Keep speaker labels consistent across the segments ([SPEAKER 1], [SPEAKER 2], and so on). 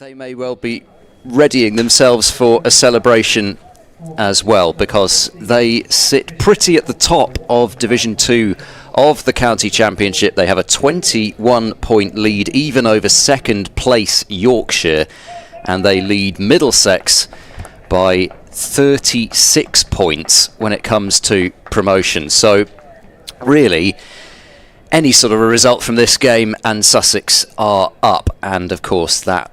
[SPEAKER 1] They may well be readying themselves for a celebration as well, because they sit pretty at the top of Division 2 of the County Championship. They have a 21-point lead, even over second place Yorkshire, and they lead Middlesex by 36 points when it comes to promotion. So really, any sort of a result from this game and Sussex are up, and of course that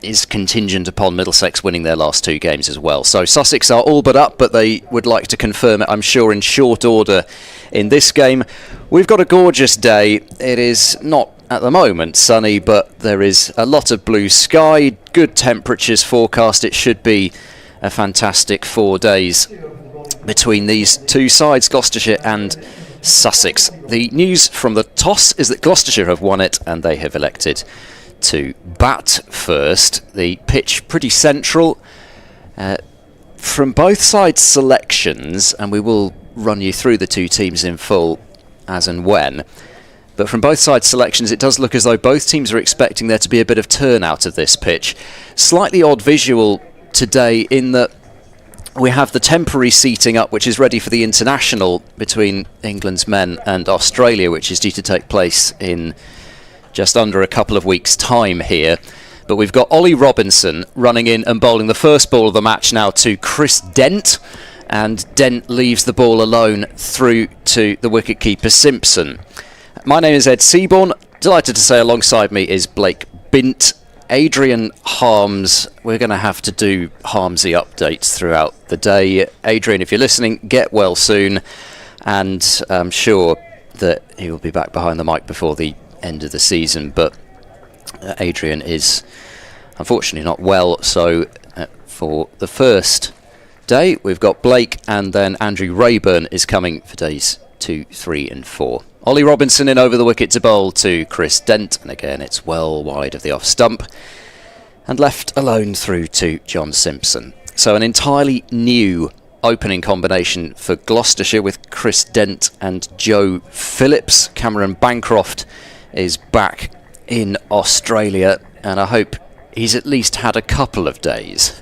[SPEAKER 1] is contingent upon Middlesex winning their last two games as well. So Sussex are all but up, but they would like to confirm it, I'm sure, in short order in this game. We've got a gorgeous day. It is not at the moment sunny, but there is a lot of blue sky, good temperatures forecast. It should be a fantastic 4 days between these two sides, Gloucestershire and Sussex. The news from the toss is that Gloucestershire have won it, and they have elected to bat first. The pitch pretty central from both sides' selections, and we will run you through the two teams in full as and when. But from both sides' selections, it does look as though both teams are expecting there to be a bit of turnout of this pitch. Slightly odd visual today in that we have the temporary seating up, which is ready for the international between England's men and Australia, which is due to take place in just under a couple of weeks' time here. But we've got Ollie Robinson running in and bowling the first ball of the match now to Chris Dent, and Dent leaves the ball alone through to the wicketkeeper Simpson. My name is Ed Seaborn. Delighted to say alongside me is Blake Bint. Adrian Harms. We're going to have to do Harmsy updates throughout the day. Adrian, if you're listening, get well soon, and I'm sure that he will be back behind the mic before the end of the season, but Adrian is unfortunately not well, so for the first day we've got Blake, and then Andrew Rayburn is coming for days 2, 3 and 4. Ollie Robinson in over the wicket to bowl to Chris Dent, and again it's well wide of the off stump and left alone through to John Simpson. So an entirely new opening combination for Gloucestershire with Chris Dent and Joe Phillips. Cameron Bancroft is back in Australia, and I hope he's at least had a couple of days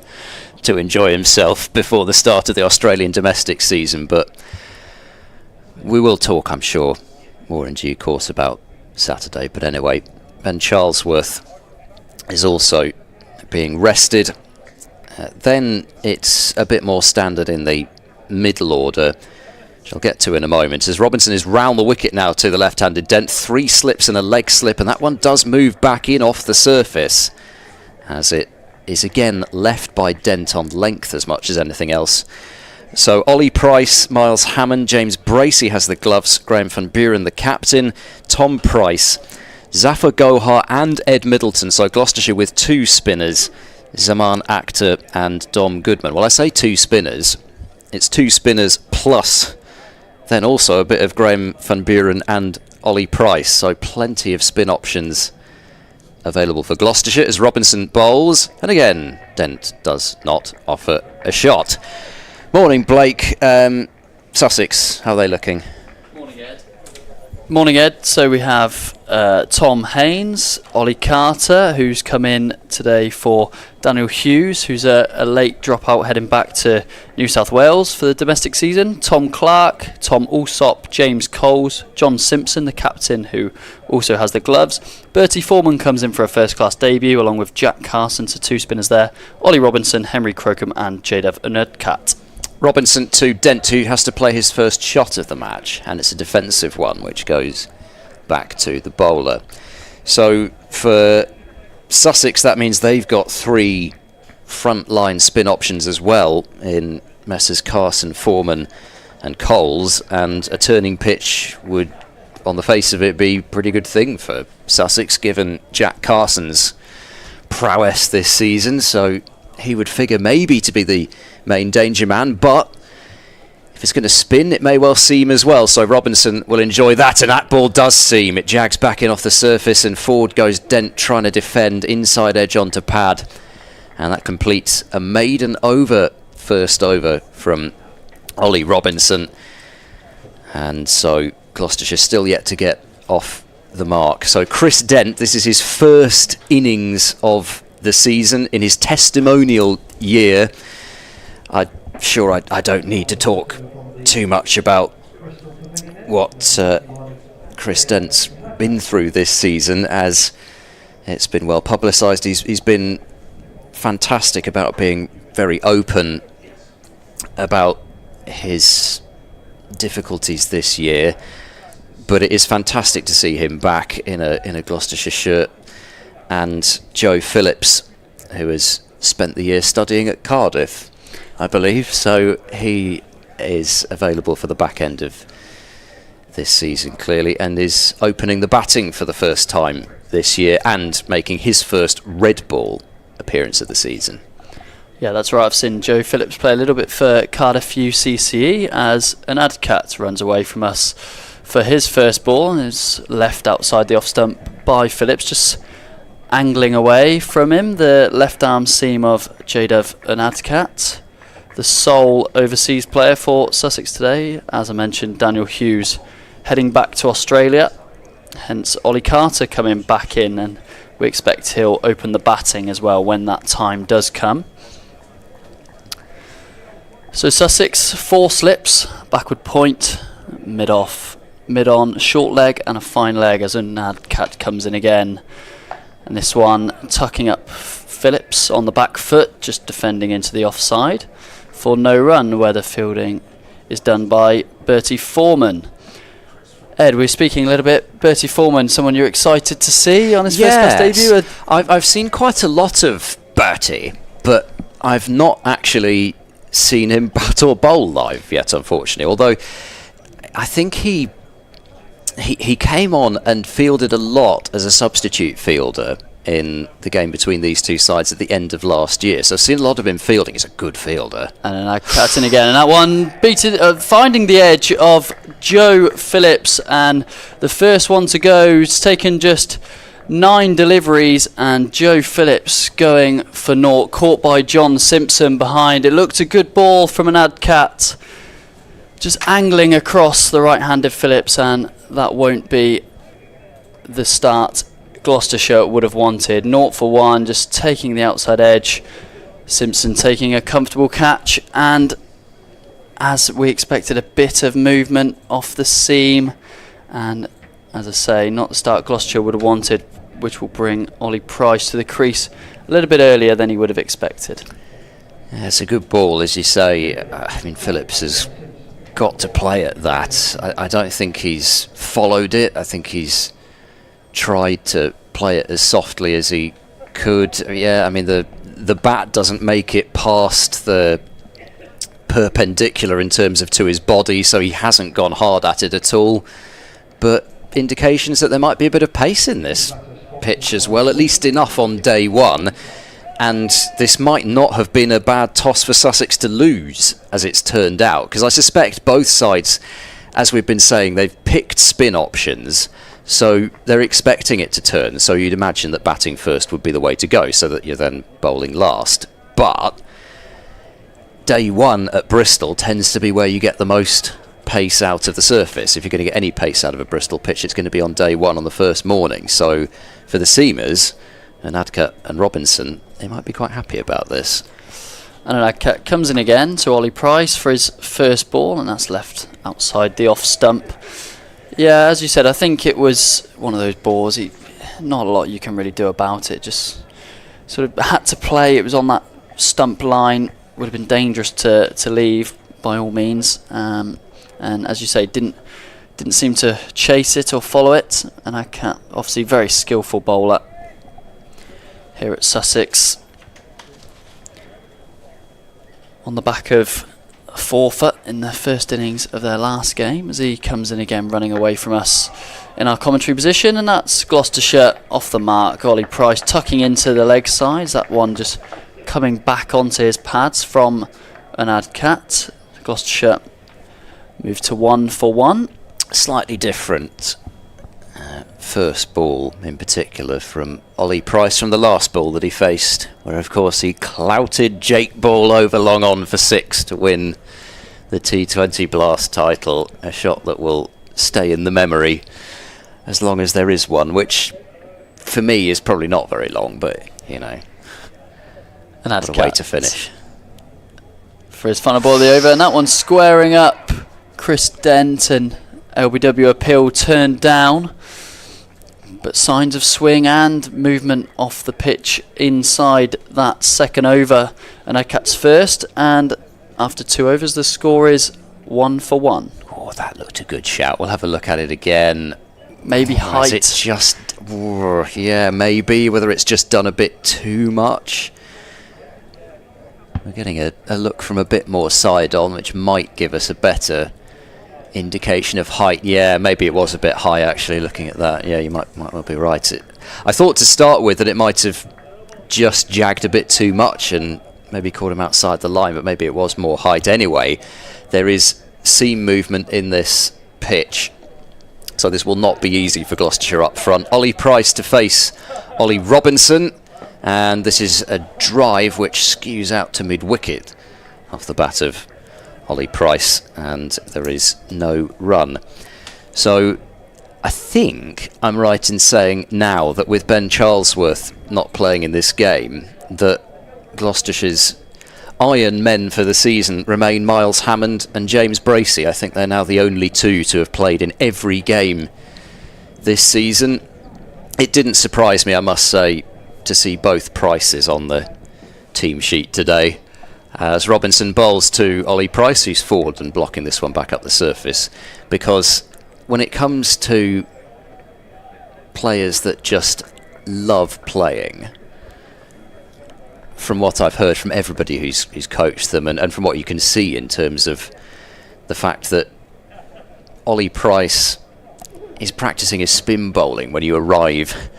[SPEAKER 1] to enjoy himself before the start of the Australian domestic season. But we will talk, I'm sure, more in due course about Saturday. But anyway, Ben Charlesworth is also being rested. Then it's a bit more standard in the middle order, which I'll get to in a moment, as Robinson is round the wicket now to the left-handed Dent. 3 slips and a leg slip, and that one does move back in off the surface, as it is again left by Dent on length as much as anything else. So Ollie Price, Miles Hammond, James Bracey has the gloves, Graham van Buren the captain, Tom Price, Zafar Gohar and Ed Middleton. So Gloucestershire with 2 spinners, Zaman Akhtar and Dom Goodman. Well, I say 2 spinners, it's 2 spinners plus then also a bit of Graham van Buren and Ollie Price. So plenty of spin options available for Gloucestershire as Robinson bowls. And again, Dent does not offer a shot. Morning, Blake. Sussex, how are they looking?
[SPEAKER 2] Morning, Ed. Morning, Ed. So we have Tom Haynes, Ollie Carter, who's come in today for Daniel Hughes, who's a late dropout heading back to New South Wales for the domestic season, Tom Clark, Tom Alsop, James Coles, John Simpson, the captain, who also has the gloves. Bertie Foreman comes in for a first-class debut, along with Jack Carson, so 2 spinners there, Ollie Robinson, Henry Crocombe and Jadav Unadkat.
[SPEAKER 1] Robinson to Dent, who has to play his first shot of the match, and it's a defensive one which goes back to the bowler. So for Sussex, that means they've got 3 front-line spin options as well in Messrs Carson, Foreman and Coles, and a turning pitch would, on the face of it, be a pretty good thing for Sussex, given Jack Carson's prowess this season. So he would figure maybe to be the main danger man, but if it's going to spin, it may well seam as well. So Robinson will enjoy that, and that ball does seam. It jags back in off the surface, and forward goes Dent trying to defend, inside edge onto pad, and that completes a maiden over, first over from Ollie Robinson. And so Gloucestershire still yet to get off the mark. So Chris Dent, this is his first innings of the season, in his testimonial year. I'm sure I don't need to talk too much about what Chris Dent's been through this season, as it's been well publicised. He's been fantastic about being very open about his difficulties this year, but it is fantastic to see him back in a Gloucestershire shirt. And Joe Phillips, who has spent the year studying at Cardiff, I believe, so he is available for the back end of this season clearly, and is opening the batting for the first time this year and making his first red ball appearance of the season.
[SPEAKER 2] Yeah, that's right. I've seen Joe Phillips play a little bit for Cardiff UCCE as an Adcat runs away from us for his first ball and is left outside the off stump by Phillips, just angling away from him. The left arm seam of Jadav Anadkat, the sole overseas player for Sussex today. As I mentioned, Daniel Hughes heading back to Australia, hence Ollie Carter coming back in, and we expect he'll open the batting as well when that time does come. So Sussex, 4 slips, backward point, mid-off, mid-on, short leg and a fine leg as Anadkat comes in again. And this one tucking up Phillips on the back foot, just defending into the offside for no run, where the fielding is done by Bertie Foreman. Ed, we're speaking a little bit. Bertie Foreman, someone you're excited to see on his first class debut?
[SPEAKER 1] I've seen quite a lot of Bertie, but I've not actually seen him bat or bowl live yet, unfortunately. Although I think he came on and fielded a lot as a substitute fielder in the game between these two sides at the end of last year. So I've seen a lot of him fielding. He's a good fielder. And
[SPEAKER 2] then I cut in again, and that one finding the edge of Joe Phillips, and the first one to go. It's taken just 9 deliveries, and Joe Phillips going for naught, caught by John Simpson behind. It looked a good ball from an Adcat, just angling across the right-handed Phillips, and that won't be the start Gloucestershire would have wanted. 0 for 1, just taking the outside edge. Simpson taking a comfortable catch, and as we expected, a bit of movement off the seam, and as I say, not the start Gloucestershire would have wanted, which will bring Ollie Price to the crease a little bit earlier than he would have expected.
[SPEAKER 1] Yeah, it's a good ball, as you say. I mean, Phillips has got to play at that. I don't think he's followed it. I think he's tried to play it as softly as he could. Yeah, I mean, the bat doesn't make it past the perpendicular in terms of to his body, so he hasn't gone hard at it at all. But indications that there might be a bit of pace in this pitch as well, at least enough on day one. And this might not have been a bad toss for Sussex to lose, as it's turned out, because I suspect both sides, as we've been saying, they've picked spin options, so they're expecting it to turn. So you'd imagine that batting first would be the way to go, so that you're then bowling last. But day one at Bristol tends to be where you get the most pace out of the surface. If you're going to get any pace out of a Bristol pitch, it's going to be on day one on the first morning. So for the seamers, and Adcat and Robinson, they might be quite happy about this.
[SPEAKER 2] And Adcat comes in again to Ollie Price for his first ball, and that's left outside the off stump. Yeah, as you said, I think it was one of those balls, not a lot you can really do about it, just sort of had to play. It was on that stump line, would have been dangerous to leave by all means, and as you say, didn't seem to chase it or follow it. And Adcat, obviously very skillful bowler here at Sussex, on the back of a 4-foot in the first innings of their last game, as he comes in again running away from us in our commentary position. And that's Gloucestershire off the mark. Ollie Price tucking into the leg sides, that one just coming back onto his pads from an Adcat. Gloucestershire moved to 1 for 1.
[SPEAKER 1] Slightly different first ball in particular from Ollie Price from the last ball that he faced, where of course he clouted Jake Ball over long on for 6 to win the T20 Blast title, a shot that will stay in the memory as long as there is one, which for me is probably not very long, but you know.
[SPEAKER 2] And that's
[SPEAKER 1] what a way to finish.
[SPEAKER 2] For his final ball of the over, and that one's squaring up. Chris Dent and LBW appeal turned down, but signs of swing and movement off the pitch inside that second over. And Cat's first, and after 2 overs the score is 1-1.
[SPEAKER 1] Oh, that looked a good shout. We'll have a look at it again.
[SPEAKER 2] Maybe height.
[SPEAKER 1] It's just, yeah, maybe, whether it's just done a bit too much. We're getting a look from a bit more side on, which might give us a better indication of height. Yeah, maybe it was a bit high, actually, looking at that. Yeah, you might well be right. I thought to start with that it might have just jagged a bit too much and maybe caught him outside the line, but maybe it was more height. Anyway, there is seam movement in this pitch, so this will not be easy for Gloucestershire up front. Ollie Price to face Ollie Robinson. And this is a drive which skews out to mid-wicket off the bat of Ollie Price, and there is no run. So I think I'm right in saying now that with Ben Charlesworth not playing in this game, that Gloucestershire's iron men for the season remain Miles Hammond and James Bracey. I think they're now the only two to have played in every game this season. It didn't surprise me, I must say, to see both Prices on the team sheet today, as Robinson bowls to Ollie Price, who's forward and blocking this one back up the surface, because when it comes to players that just love playing, from what I've heard from everybody who's coached them, and from what you can see in terms of the fact that Ollie Price is practicing his spin bowling when you arrive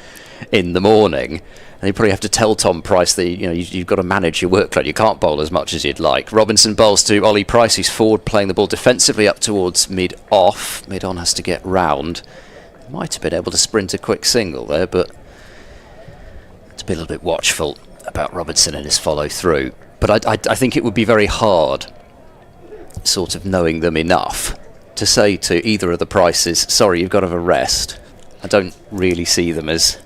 [SPEAKER 1] in the morning. And you probably have to tell Tom Price that you've got to manage your workload. You can't bowl as much as you'd like. Robinson bowls to Ollie Price, who's forward, playing the ball defensively up towards mid-off. Mid-on has to get round. Might have been able to sprint a quick single there, but to be a little bit watchful about Robinson and his follow-through. But I think it would be very hard, sort of knowing them enough, to say to either of the Prices, sorry, you've got to have a rest. I don't really see them as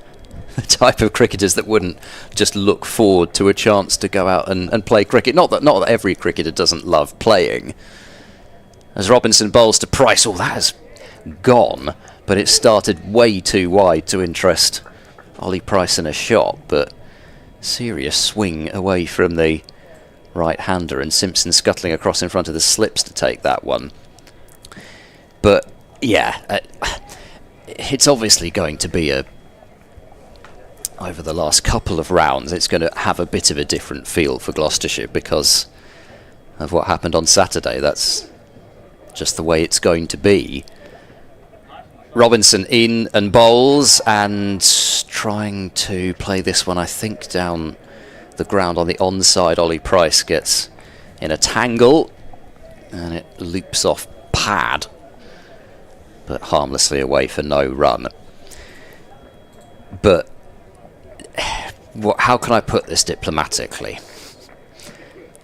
[SPEAKER 1] the type of cricketers that wouldn't just look forward to a chance to go out and play cricket. Not that every cricketer doesn't love playing. As Robinson bowls to Price, that has gone, but it started way too wide to interest Ollie Price in a shot, but serious swing away from the right-hander, and Simpson scuttling across in front of the slips to take that one. But yeah, it's obviously going to be over the last couple of rounds, it's going to have a bit of a different feel for Gloucestershire because of what happened on Saturday. That's just the way it's going to be. Robinson in and bowls, and trying to play this one, I think, down the ground on the onside. Ollie Price gets in a tangle, and it loops off pad, but harmlessly away for no run. But how can I put this diplomatically?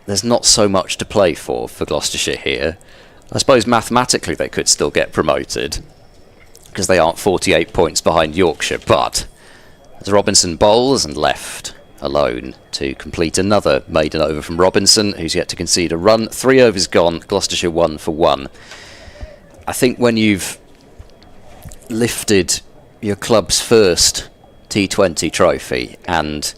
[SPEAKER 1] There's not so much to play for Gloucestershire here. I suppose mathematically they could still get promoted because they aren't 48 points behind Yorkshire, but as Robinson bowls and left alone to complete another maiden over from Robinson, who's yet to concede a run. 3 overs gone, Gloucestershire 1 for 1. I think when you've lifted your club's first T20 trophy, and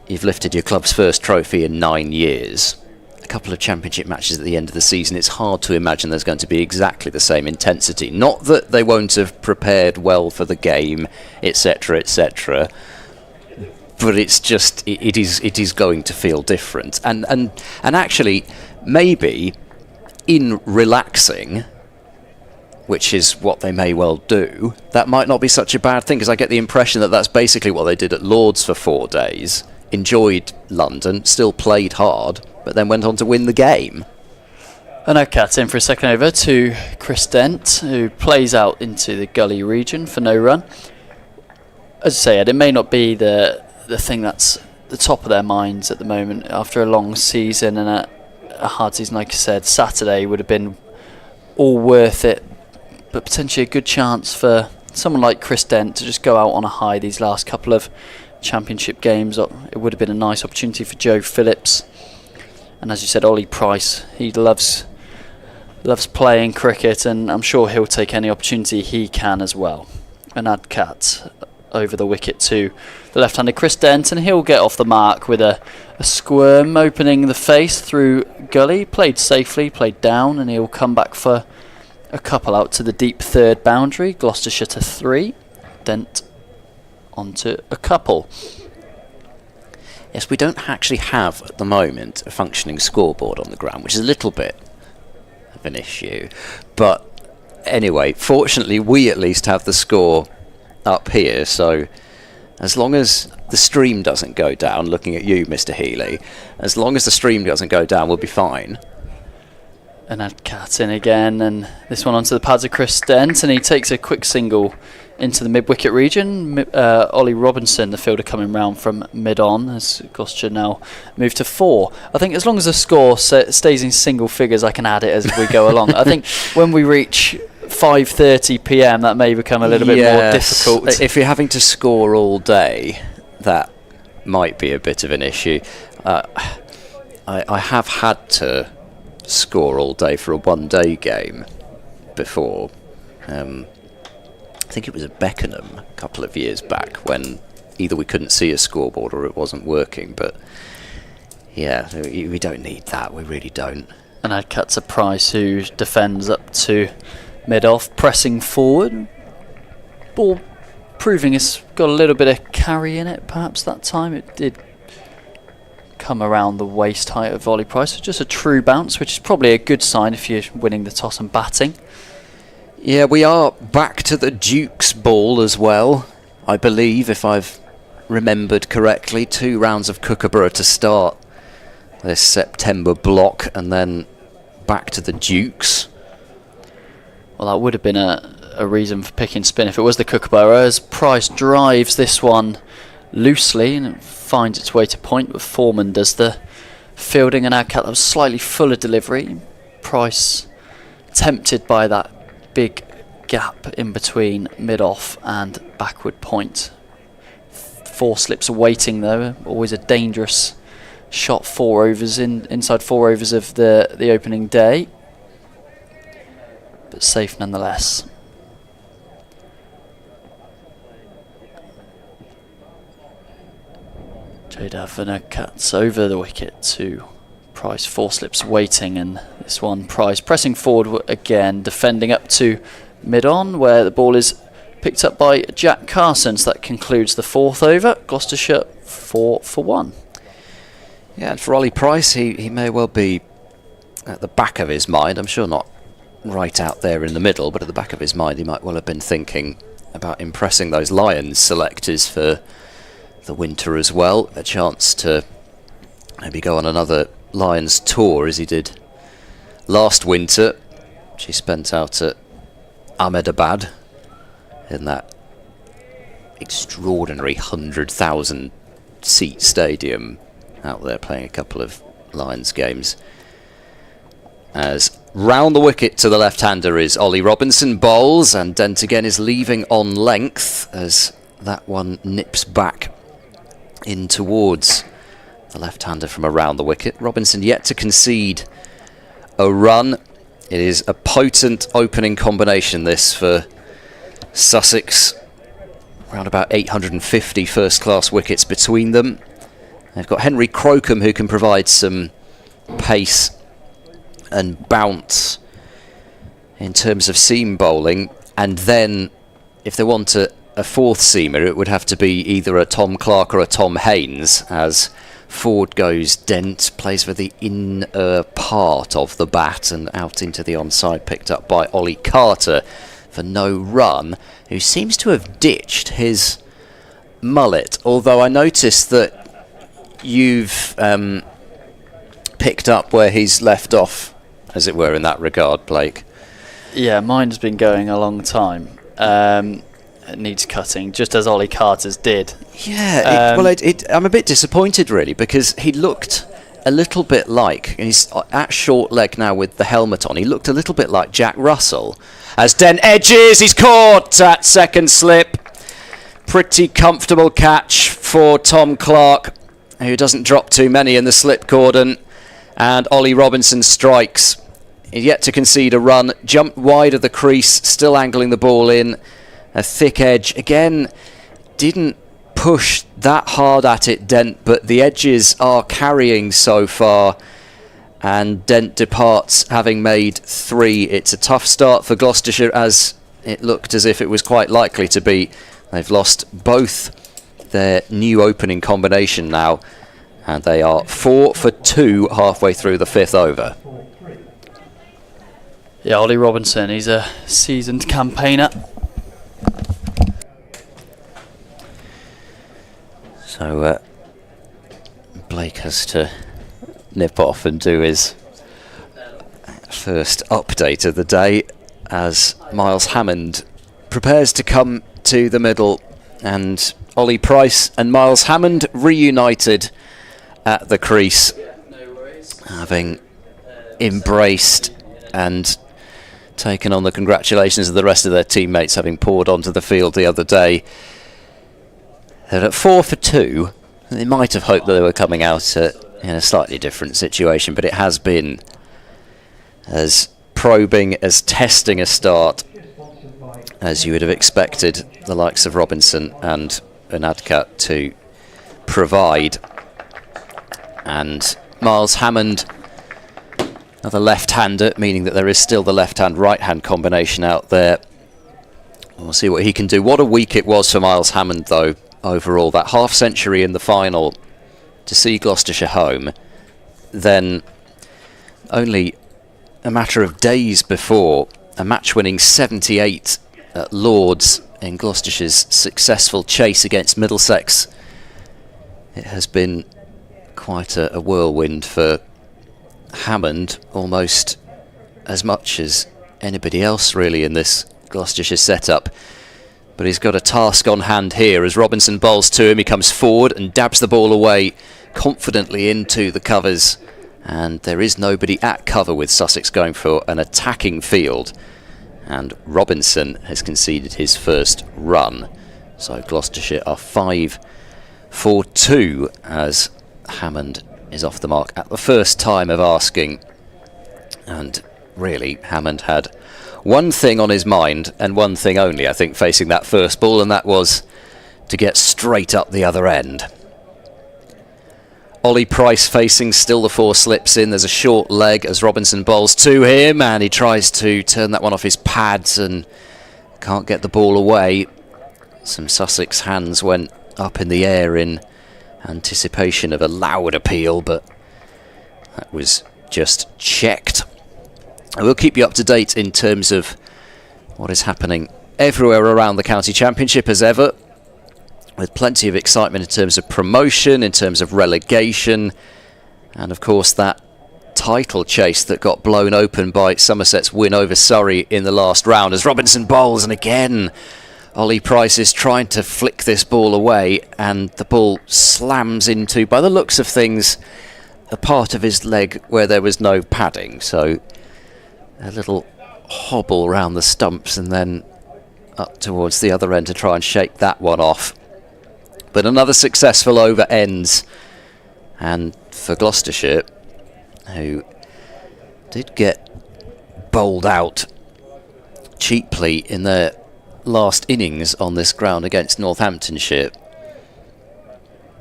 [SPEAKER 1] you've lifted your club's first trophy in 9 years, a couple of championship matches at the end of the season, it's hard to imagine there's going to be exactly the same intensity. Not that they won't have prepared well for the game, etc., etc., but it's just it is going to feel different. And actually, maybe in relaxing, which is what they may well do, that might not be such a bad thing, because I get the impression that that's basically what they did at Lord's for 4 days. Enjoyed London, still played hard, but then went on to win the game.
[SPEAKER 2] And now Cat in for a second over to Chris Dent, who plays out into the gully region for no run. As I say, Ed, it may not be the thing that's the top of their minds at the moment after a long season and a hard season. Like I said, Saturday would have been all worth it, but potentially a good chance for someone like Chris Dent to just go out on a high these last couple of championship games. It would have been a nice opportunity for Joe Phillips. And as you said, Ollie Price, he loves playing cricket, and I'm sure he'll take any opportunity he can as well. And Adcat over the wicket to the left-hander Chris Dent, and he'll get off the mark with a squirm, opening the face through gully. Played safely, played down, and he'll come back for a couple out to the deep third boundary. Gloucestershire to 3, Dent onto a couple.
[SPEAKER 1] Yes, we don't actually have at the moment a functioning scoreboard on the ground, which is a little bit of an issue. But anyway, fortunately we at least have the score up here, so as long as the stream doesn't go down, looking at you, Mr. Healy, as long as the stream doesn't go down, we'll be fine.
[SPEAKER 2] And Adcat in again, and this one onto the pads of Chris Dent, and he takes a quick single into the mid-wicket region. Ollie Robinson, the fielder, coming round from mid-on as Gloucestershire now move to 4. I think as long as the score stays in single figures, I can add it as we go along. I think when we reach 5:30 p.m, that may become a little bit more difficult.
[SPEAKER 1] If you're having to score all day, that might be a bit of an issue. I have had to score all day for a one-day game before. I think it was at Beckenham a couple of years back when either we couldn't see a scoreboard or it wasn't working. But yeah, we don't need that. We really don't.
[SPEAKER 2] And Adcat's a Price who defends up to mid-off, pressing forward. Ball proving it's got a little bit of carry in it, perhaps that time. It did come around the waist height of Ollie Price. So just a true bounce, which is probably a good sign if you're winning the toss and batting.
[SPEAKER 1] Yeah, we are back to the Duke's ball as well, I believe, if I've remembered correctly. 2 rounds of Kookaburra to start this September block, and then back to the Dukes.
[SPEAKER 2] Well, that would have been a reason for picking spin if it was the Kookaburra, as Price drives this one loosely and it finds its way to point, but Foreman does the fielding, and Adcat, that was slightly fuller delivery. Price tempted by that big gap in between mid-off and backward point. 4 slips waiting though, always a dangerous shot. 4 overs inside 4 overs of the opening day, but safe nonetheless. Jadav and Adcat over the wicket to Price. 4 slips waiting, and this one Price pressing forward again, defending up to mid-on, where the ball is picked up by Jack Carson. So that concludes the 4th over. Gloucestershire 4 for 1.
[SPEAKER 1] Yeah, and for Ollie Price, he may well be at the back of his mind. I'm sure not right out there in the middle, but at the back of his mind he might well have been thinking about impressing those Lions selectors for the winter as well. A chance to maybe go on another Lions tour as he did last winter, which he spent out at Ahmedabad in that extraordinary 100,000 seat stadium out there, playing a couple of Lions games. As round the wicket to the left-hander is Ollie Robinson, bowls, and Dent again is leaving on length as that one nips back in towards the left-hander from around the wicket. Robinson yet to concede a run. It is a potent opening combination, this, for Sussex. Around about 850 first-class wickets between them. They've got Henry Crocombe, who can provide some pace and bounce in terms of seam bowling. And then, if they want a 4th seamer, it would have to be either a Tom Clark or a Tom Haynes, as forward goes Dent, plays for the inner part of the bat and out into the onside, picked up by Ollie Carter for no run, who seems to have ditched his mullet, although I noticed that you've picked up where he's left off, as it were, in that regard, Blake.
[SPEAKER 2] Yeah, mine's been going a long time. It needs cutting, just as Ollie Carter's did.
[SPEAKER 1] Yeah, I'm a bit disappointed, really, because he looked a little bit like, and he's at short leg now with the helmet on, he looked a little bit like Jack Russell. As Dent edges, he's caught at second slip. Pretty comfortable catch for Tom Clark, who doesn't drop too many in the slip cordon. And Ollie Robinson strikes. He's yet to concede a run. Jumped wide of the crease, still angling the ball in. A thick edge. Again, didn't push that hard at it, Dent, but the edges are carrying so far. And Dent departs having made 3. It's a tough start for Gloucestershire, as it looked as if it was quite likely to be. They've lost both their new opening combination now, and they are 4 for 2 halfway through the 5th over.
[SPEAKER 2] Yeah, Ollie Robinson, he's a seasoned campaigner.
[SPEAKER 1] So Blake has to nip off and do his first update of the day as Miles Hammond prepares to come to the middle, and Ollie Price and Miles Hammond reunited at the crease, having embraced and taken on the congratulations of the rest of their teammates, having poured onto the field the other day. They're at 4 for 2. They might have hoped that they were coming out in a slightly different situation, but it has been as probing, as testing a start as you would have expected the likes of Robinson and Unadkat to provide. And Miles Hammond, another left-hander, meaning that there is still the left-hand, right-hand combination out there. We'll see what he can do. What a week it was for Miles Hammond, though, overall. That half-century in the final to see Gloucestershire home. Then, only a matter of days before, a match-winning 78 at Lords in Gloucestershire's successful chase against Middlesex. It has been quite a whirlwind for Hammond, almost as much as anybody else really in this Gloucestershire setup. But he's got a task on hand here as Robinson bowls to him. He comes forward and dabs the ball away confidently into the covers, and there is nobody at cover with Sussex going for an attacking field, and Robinson has conceded his first run. So Gloucestershire are 5 for 2 as Hammond is off the mark at the first time of asking. And really, Hammond had one thing on his mind, and one thing only, I think, facing that first ball, and that was to get straight up the other end. Ollie Price facing, still the 4 slips in. There's a short leg as Robinson bowls to him, and he tries to turn that one off his pads and can't get the ball away. Some Sussex hands went up in the air in anticipation of a loud appeal, but that was just checked. And we'll keep you up to date in terms of what is happening everywhere around the county championship as ever, with plenty of excitement in terms of promotion, in terms of relegation, and of course that title chase that got blown open by Somerset's win over Surrey in the last round as Robinson bowls, and again Ollie Price is trying to flick this ball away, and the ball slams into, by the looks of things, a part of his leg where there was no padding. So a little hobble round the stumps and then up towards the other end to try and shake that one off. But another successful over ends, and for Gloucestershire, who did get bowled out cheaply in their last innings on this ground against Northamptonshire,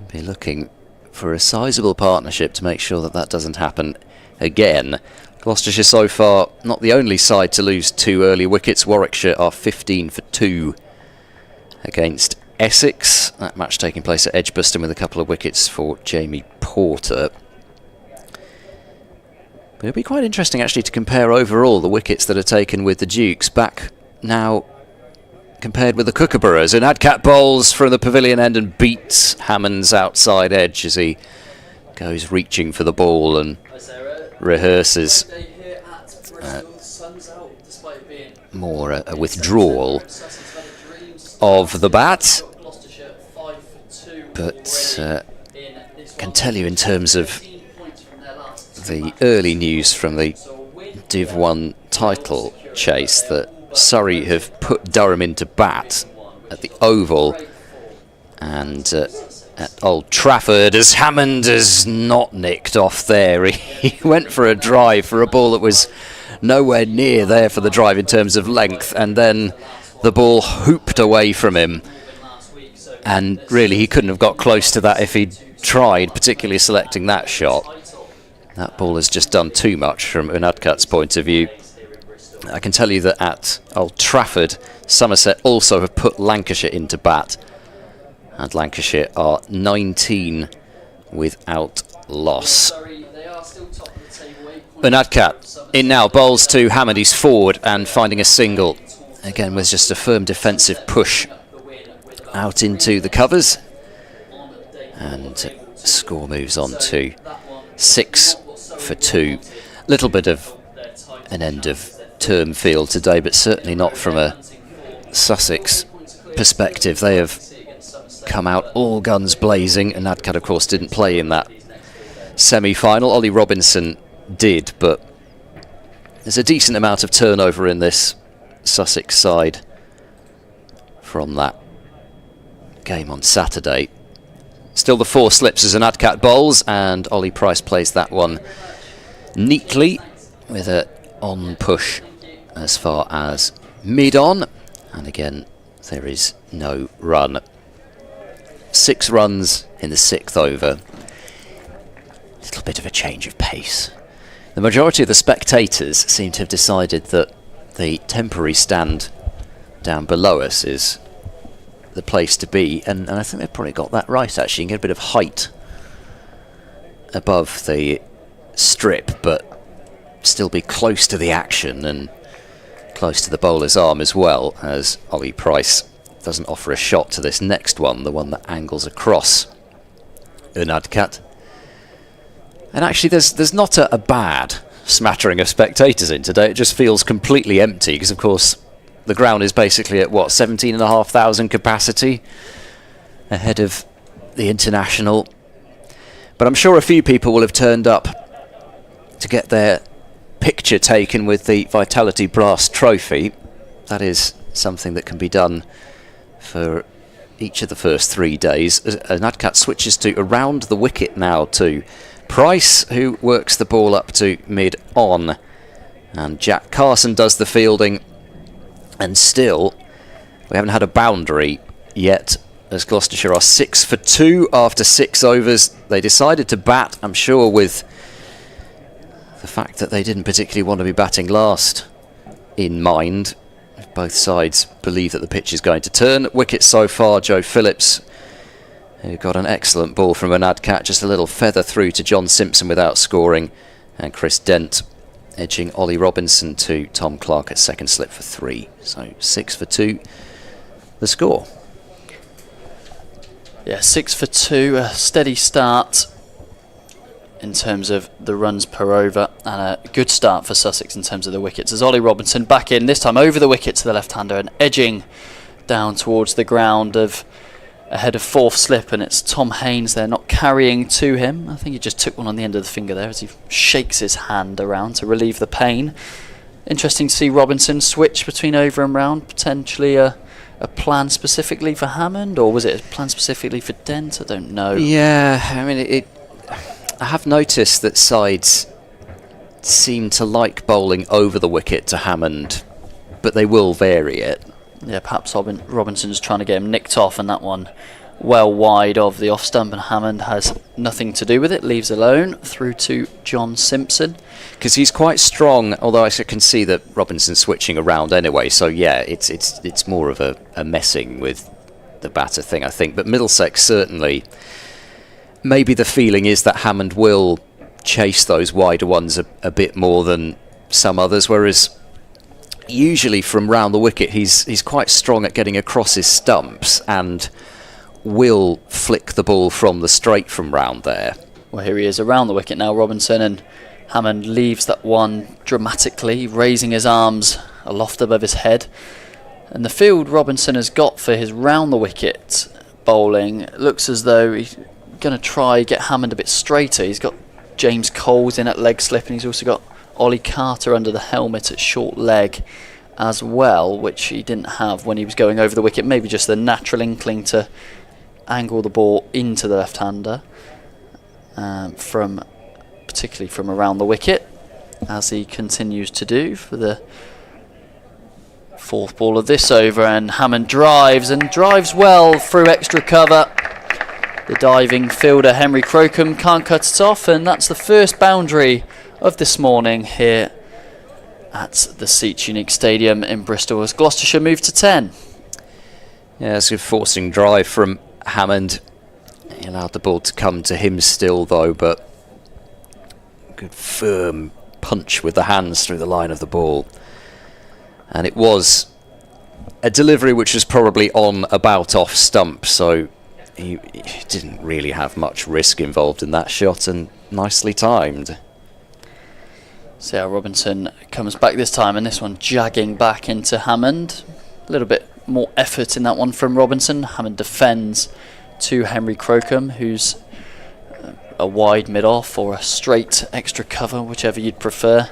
[SPEAKER 1] be looking for a sizable partnership to make sure that that doesn't happen again. Gloucestershire so far not the only side to lose 2 early wickets. Warwickshire are 15 for 2 against Essex. That match taking place at Edgbaston with a couple of wickets for Jamie Porter. But it'll be quite interesting actually to compare overall the wickets that are taken with the Dukes back now compared with the Kookaburras. And Adcat bowls from the pavilion end and beats Hammond's outside edge as he goes reaching for the ball and rehearses more a withdrawal of the bat. But can tell you in terms of the early news from the Div 1 title chase that Surrey have put Durham into bat at the Oval And at Old Trafford, as Hammond has not nicked off there, he went for a drive for a ball that was nowhere near there for the drive in terms of length, and then the ball hooped away from him. And really, he couldn't have got close to that if he'd tried, particularly selecting that shot. That ball has just done too much from Unadkat's point of view. I can tell you that at Old Trafford, Somerset also have put Lancashire into bat. And Lancashire are 19 without loss. Unadkat in now, bowls to Hammond. He's forward and finding a single. Again, with just a firm defensive push out into the covers. And score moves on to 6 for 2. Little bit of an end of term feel today, but certainly not from a Sussex perspective. They have come out all guns blazing, and Unadkat, of course, didn't play in that semi-final. Ollie Robinson did, but there's a decent amount of turnover in this Sussex side from that game on Saturday. Still the 4 slips as Unadkat bowls, and Ollie Price plays that one neatly with a on push as far as mid-on, and again there is no run. 6 runs in the 6th over. A little bit of a change of pace. The majority of the spectators seem to have decided that the temporary stand down below us is the place to be, and I think they've probably got that right actually. You can get a bit of height above the strip, but still be close to the action and close to the bowler's arm as well, as Ollie Price doesn't offer a shot to this next one, the one that angles across Unadkat. And actually there's not a bad smattering of spectators in today. It just feels completely empty because, of course, the ground is basically at, what, 17,500 capacity ahead of the international. But I'm sure a few people will have turned up to get their picture taken with the Vitality Brass Trophy. That is something that can be done for each of the first 3 days. Unadkat switches to around the wicket now to Price, who works the ball up to mid-on. And Jack Carson does the fielding. And still, we haven't had a boundary yet, as Gloucestershire are 6 for 2 after 6 overs. They decided to bat, I'm sure, with the fact that they didn't particularly want to be batting last in mind. Both sides believe that the pitch is going to turn. Wicket so far, Joe Phillips, who got an excellent ball from Unadkat, just a little feather through to John Simpson without scoring, and Chris Dent edging Ollie Robinson to Tom Clark at second slip for 3. So 6 for 2, the score.
[SPEAKER 2] Yeah, 6 for 2, a steady start in terms of the runs per over, and a good start for Sussex in terms of the wickets, as Ollie Robinson back in, this time over the wicket to the left-hander and edging down towards the ground of ahead of 4th slip, and it's Tom Haynes there not carrying to him. I think he just took one on the end of the finger there as he shakes his hand around to relieve the pain. Interesting to see Robinson switch between over and round, potentially a plan specifically for Hammond, or was it a plan specifically for Dent? I don't know.
[SPEAKER 1] Yeah, I mean, I have noticed that sides seem to like bowling over the wicket to Hammond, but they will vary it.
[SPEAKER 2] Yeah, perhaps Robinson's trying to get him nicked off, and that one well wide of the off stump, and Hammond has nothing to do with it, leaves alone through to John Simpson.
[SPEAKER 1] Because he's quite strong, although I can see that Robinson's switching around anyway, so yeah, it's more of a messing with the batter thing, I think. But Middlesex certainly, maybe the feeling is that Hammond will chase those wider ones a bit more than some others, whereas usually from round the wicket he's quite strong at getting across his stumps and will flick the ball from the straight from round there.
[SPEAKER 2] Well, here he is around the wicket now, Robinson, and Hammond leaves that one dramatically, raising his arms aloft above his head. And the field Robinson has got for his round the wicket bowling looks as though he's going to try get Hammond a bit straighter. He's got James Coles in at leg slip, and he's also got Ollie Carter under the helmet at short leg as well, which he didn't have when he was going over the wicket. Maybe just the natural inkling to angle the ball into the left-hander, particularly from around the wicket, as he continues to do for the 4th ball of this over. And Hammond drives well through extra cover. The diving fielder Henry Crocombe can't cut it off, and that's the first boundary of this morning here at the Seach Unique Stadium in Bristol as Gloucestershire move to 10.
[SPEAKER 1] Yeah, it's a forcing drive from Hammond. He allowed the ball to come to him still, though, but good firm punch with the hands through the line of the ball. And it was a delivery which was probably on about off stump, so he didn't really have much risk involved in that shot, and nicely timed.
[SPEAKER 2] See how Robinson comes back this time, and this one jagging back into Hammond. A little bit more effort in that one from Robinson. Hammond defends to Henry Crocombe, who's a wide mid-off or a straight extra cover, whichever you'd prefer.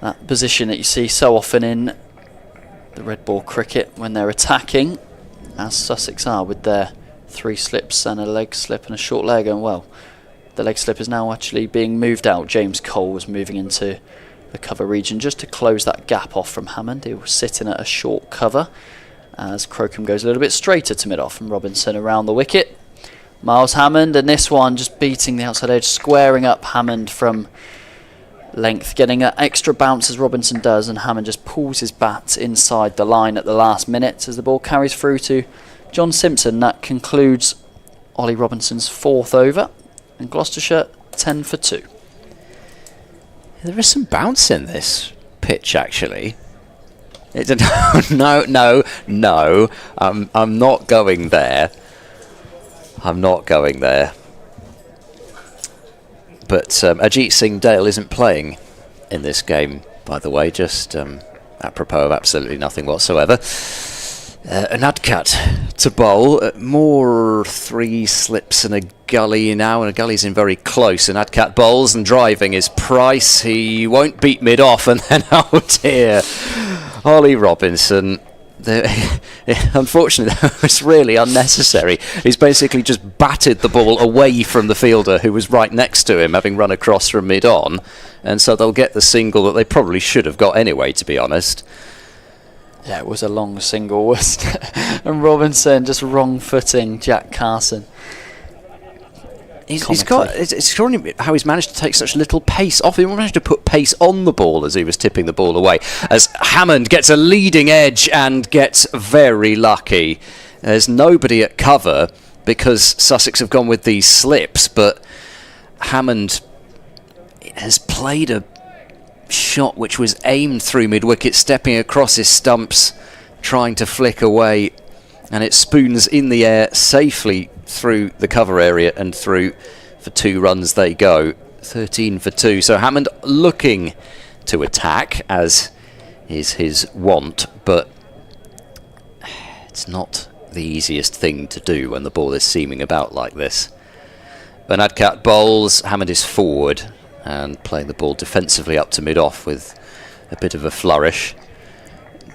[SPEAKER 2] That position that you see so often in the red ball cricket when they're attacking, as Sussex are with their 3 slips and a leg slip and a short leg. And well, the leg slip is now actually being moved out. James Cole was moving into the cover region just to close that gap off from Hammond. He was sitting at a short cover as Crocombe goes a little bit straighter to mid-off from Robinson around the wicket. Miles Hammond, and this one just beating the outside edge, squaring up Hammond from length, getting an extra bounce as Robinson does, and Hammond just pulls his bat inside the line at the last minute as the ball carries through to John Simpson. That concludes Ollie Robinson's 4th over, and Gloucestershire 10 for 2.
[SPEAKER 1] There is some bounce in this pitch, actually. No. I'm not going there. But Ajit Singh Dale isn't playing in this game, by the way, just apropos of absolutely nothing whatsoever. An Adcat to bowl. More 3 slips and a gully now, and a gully's in very close. And Adcat bowls, and driving is Price. He won't beat mid-off, and then, oh dear, Ollie Robinson. Unfortunately, that was really unnecessary. He's basically just batted the ball away from the fielder who was right next to him, having run across from mid-on, and so they'll get the single that they probably should have got anyway, to be honest.
[SPEAKER 2] Yeah, it was a long single, wasn't it? And Robinson just wrong-footing Jack Carson.
[SPEAKER 1] It's extraordinary how he's managed to take such little pace off. He managed to put pace on the ball as he was tipping the ball away. As Hammond gets a leading edge and gets very lucky. There's nobody at cover because Sussex have gone with these slips, but Hammond has played a shot which was aimed through mid-wicket, stepping across his stumps, trying to flick away, and it spoons in the air safely through the cover area and through. For 2 runs they go, 13 for 2. So Hammond looking to attack, as is his wont, but it's not the easiest thing to do when the ball is seaming about like this. When Adcat bowls, Hammond is forward and playing the ball defensively up to mid-off with a bit of a flourish.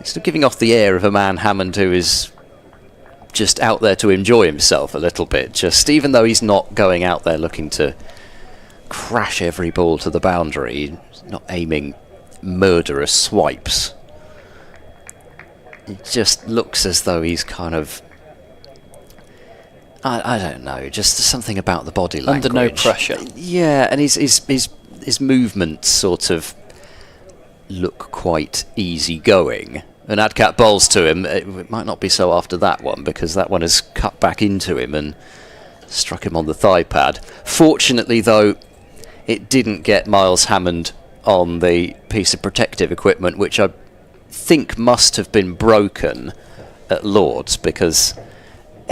[SPEAKER 1] Still giving off the air of a man, Hammond, who is just out there to enjoy himself a little bit, just even though he's not going out there looking to crash every ball to the boundary, he's not aiming murderous swipes. It just looks as though he's kind of, I don't know, just something about the body language.
[SPEAKER 2] Under no pressure.
[SPEAKER 1] Yeah, and his movements sort of look quite easygoing. And Adcat bowls to him. It might not be so after that one, because that one has cut back into him and struck him on the thigh pad. Fortunately, though, it didn't get Miles Hammond on the piece of protective equipment, which I think must have been broken at Lord's, because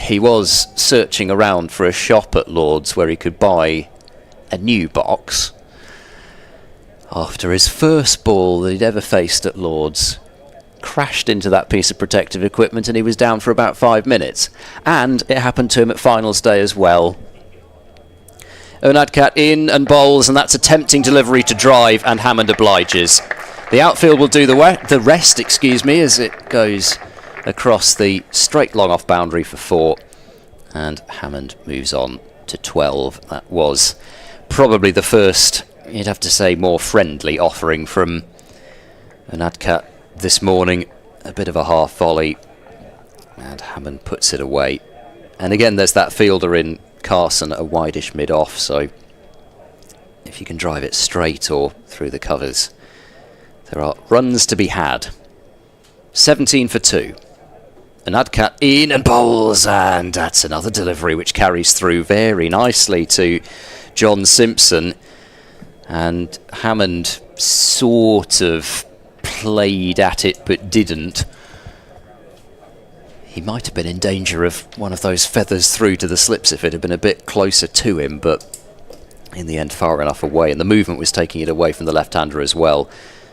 [SPEAKER 1] he was searching around for a shop at Lord's where he could buy a new box after his first ball that he'd ever faced at Lord's crashed into that piece of protective equipment, and he was down for about 5 minutes. And it happened to him at finals day as well. Adcat in and bowls, and that's a tempting delivery to drive, and Hammond obliges. The outfield will do the rest, as it goes across the straight long off boundary for 4. And Hammond moves on to 12. That was probably the first, you'd have to say, more friendly offering from an Adcat this morning. A bit of a half volley, and Hammond puts it away. And again, there's that fielder in Carson, a wideish mid-off, so if you can drive it straight or through the covers, there are runs to be had. 17 for 2. An Adcat in and bowls, and that's another delivery which carries through very nicely to John Simpson. And Hammond sort of played at it but didn't. He might have been in danger of one of those feathers through to the slips if it had been a bit closer to him, but in the end far enough away, and the movement was taking it away from the left-hander as well.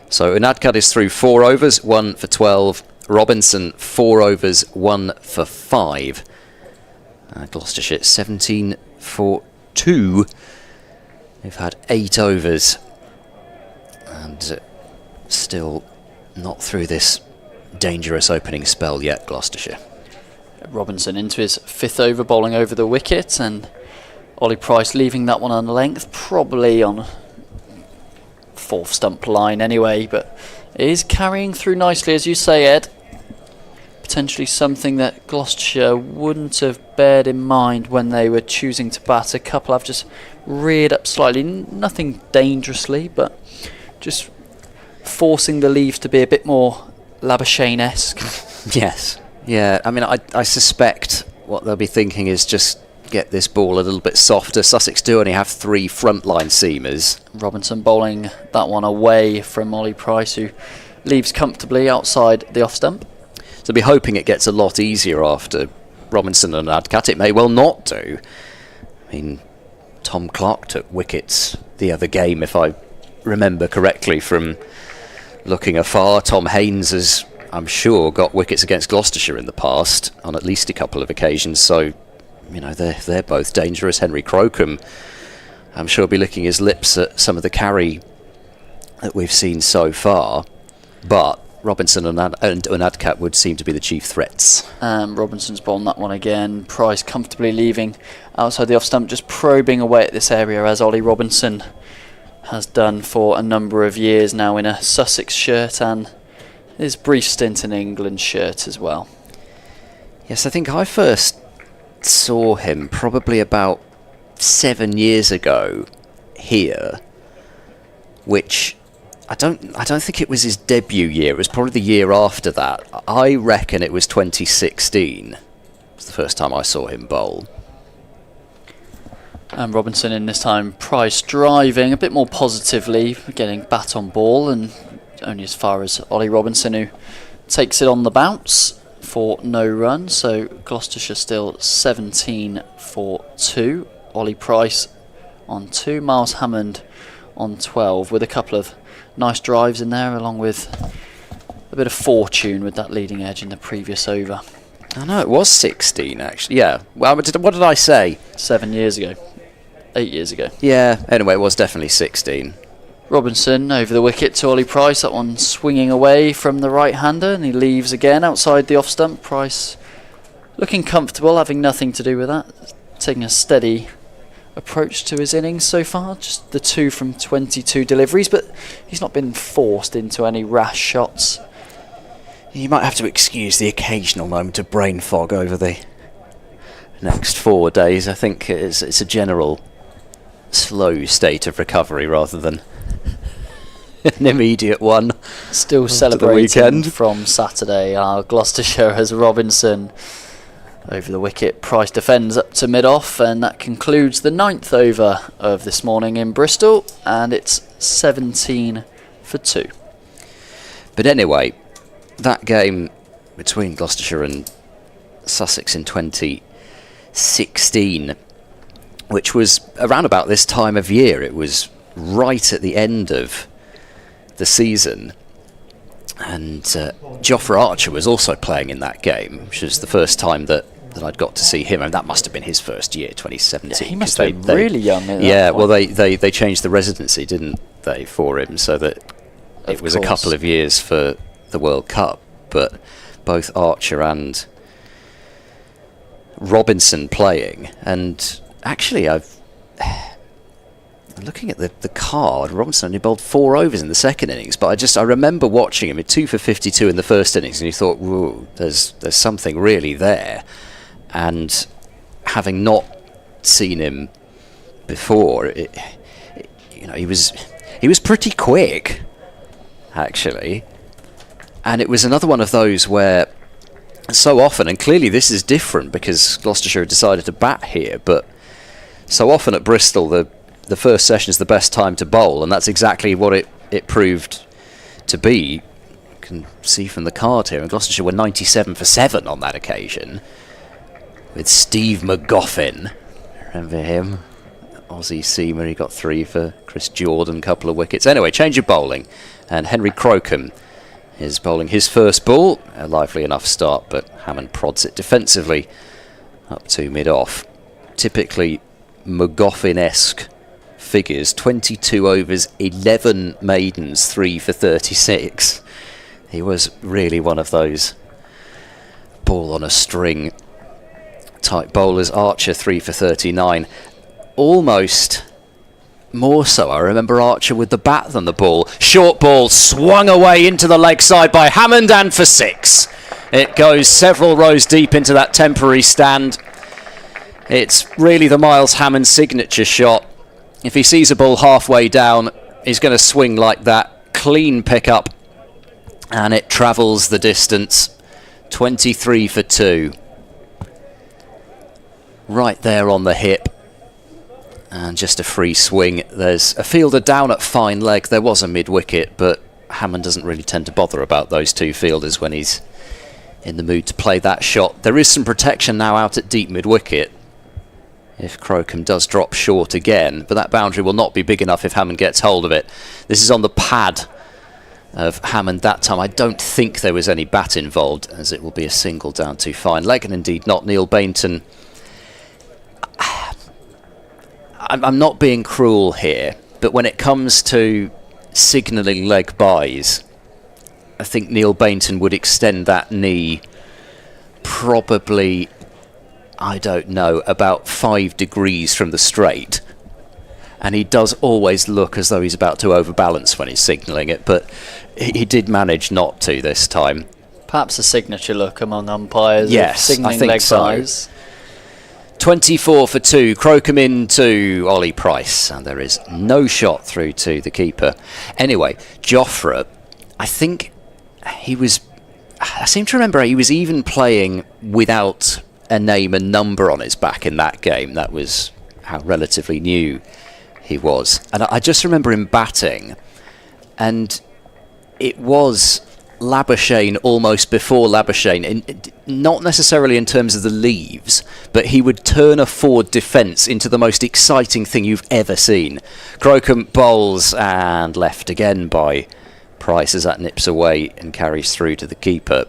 [SPEAKER 1] So an Adcat is through 4 overs, 1 for 12. Robinson 4 overs, 1 for 5. Gloucestershire 17 for 2. They've had 8 overs and still not through this dangerous opening spell yet, Gloucestershire.
[SPEAKER 2] Robinson into his 5th over, bowling over the wicket, and Ollie Price leaving that one on length, probably on 4th stump line anyway, but it is carrying through nicely, as you say, Ed. Potentially something that Gloucestershire wouldn't have bared in mind when they were choosing to bat. A couple have just reared up slightly, nothing dangerously, but just forcing the leaves to be a bit more Labuschagne-esque.
[SPEAKER 1] Yes. Yeah, I mean, I suspect what they'll be thinking is just get this ball a little bit softer. Sussex do only have 3 frontline seamers.
[SPEAKER 2] Robinson bowling that one away from Ollie Price, who leaves comfortably outside the off stump.
[SPEAKER 1] So be hoping it gets a lot easier after Robinson and Adcat. It may well not do. I mean, Tom Clark took wickets the other game, if I remember correctly from looking afar. Tom Haynes has, I'm sure, got wickets against Gloucestershire in the past on at least a couple of occasions. So, you know, they're both dangerous. Henry Crocombe, I'm sure, will be licking his lips at some of the carry that we've seen so far. But Robinson and Adcat would seem to be the chief threats.
[SPEAKER 2] Robinson's bowling that one again. Price comfortably leaving outside the off stump, just probing away at this area, as Ollie Robinson has done for a number of years now in a Sussex shirt and his brief stint in England shirt as well.
[SPEAKER 1] Yes, I think I first saw him probably about 7 years ago here, which I don't think it was his debut year. It was probably the year after that. I reckon it was 2016. It was the first time I saw him bowl.
[SPEAKER 2] And Robinson in this time, Price driving a bit more positively, getting bat on ball, and only as far as Ollie Robinson, who takes it on the bounce for no run. So Gloucestershire still 17 for 2. Ollie Price on 2, Miles Hammond on 12, with a couple of nice drives in there, along with a bit of fortune with that leading edge in the previous over.
[SPEAKER 1] I know, it was 16 actually. Yeah. Well, what did I say?
[SPEAKER 2] 7 years ago. 8 years ago.
[SPEAKER 1] Yeah, anyway, it was definitely 16.
[SPEAKER 2] Robinson over the wicket to Ollie Price, that one swinging away from the right-hander, and he leaves again outside the off-stump. Price looking comfortable, having nothing to do with that, taking a steady approach to his innings so far, just the 2 from 22 deliveries, but he's not been forced into any rash shots.
[SPEAKER 1] You might have to excuse the occasional moment of brain fog over the next 4 days. I think it's a general slow state of recovery rather than an immediate one.
[SPEAKER 2] Still celebrating from Saturday. Gloucestershire has Robinson over the wicket. Price defends up to mid-off, and that concludes the 9th over of this morning in Bristol, and it's 17 for 2.
[SPEAKER 1] But anyway, that game between Gloucestershire and Sussex in 2016, which was around about this time of year, it was right at the end of the season, and Jofra Archer was also playing in that game, which was the first time that I'd got to see him, and that must have been his first year, 2017.
[SPEAKER 2] Yeah, he must have been really young at
[SPEAKER 1] that point. Well, they changed the residency, didn't they, for him, so that it was a couple of years for the World Cup, but both Archer and Robinson playing, and actually I'm looking at the card. Robinson only bowled 4 overs in the second innings, but I remember watching him at 2 for 52 in the first innings, and you thought, whoa, there's something really there. And having not seen him before, he was pretty quick, actually. And it was another one of those where so often, and clearly this is different because Gloucestershire decided to bat here, but so often at Bristol the first session is the best time to bowl, and that's exactly what it proved to be. You can see from the card here, and Gloucestershire were 97 for 7 on that occasion, with Steve McGoffin. Remember him? Aussie seamer. He got 3 for Chris Jordan, couple of wickets. Anyway, change of bowling, and Henry Crocombe is bowling his first ball. A lively enough start, but Hammond prods it defensively up to mid-off. Typically McGoffin-esque figures: 22 overs, 11 maidens, 3 for 36. He was really one of those ball on a string type bowlers. Archer 3 for 39. Almost more so, I remember Archer with the bat than the ball. Short ball swung away into the leg side by Hammond, and for 6. It goes several rows deep into that temporary stand. It's really the Miles Hammond signature shot. If he sees a ball halfway down, he's going to swing like that. Clean pickup, and it travels the distance. 23 for 2. Right there on the hip. And just a free swing. There's a fielder down at fine leg. There was a mid-wicket, but Hammond doesn't really tend to bother about those two fielders when he's in the mood to play that shot. There is some protection now out at deep mid-wicket if Crocombe does drop short again, but that boundary will not be big enough if Hammond gets hold of it. This is on the pad of Hammond that time. I don't think there was any bat involved, as it will be a single down to fine leg, and indeed not. Neil Bainton, I'm not being cruel here, but when it comes to signalling leg byes, I think Neil Bainton would extend that knee probably, I don't know, about 5 degrees from the straight. And he does always look as though he's about to overbalance when he's signalling it, but he did manage not to this time.
[SPEAKER 2] Perhaps a signature look among umpires.
[SPEAKER 1] Yes,
[SPEAKER 2] signalling
[SPEAKER 1] I think
[SPEAKER 2] leg
[SPEAKER 1] so.
[SPEAKER 2] byes.
[SPEAKER 1] 24 for 2. Crocombe into Ollie Price, and there is no shot through to the keeper. Anyway, Jofra, I think I seem to remember he was even playing without a name and number on his back in that game. That was how relatively new he was. And I just remember him batting, and it was Labuschagne almost before Labuschagne, not necessarily in terms of the leaves, but he would turn a forward defence into the most exciting thing you've ever seen. Crocombe bowls, and left again by Price as that nips away and carries through to the keeper.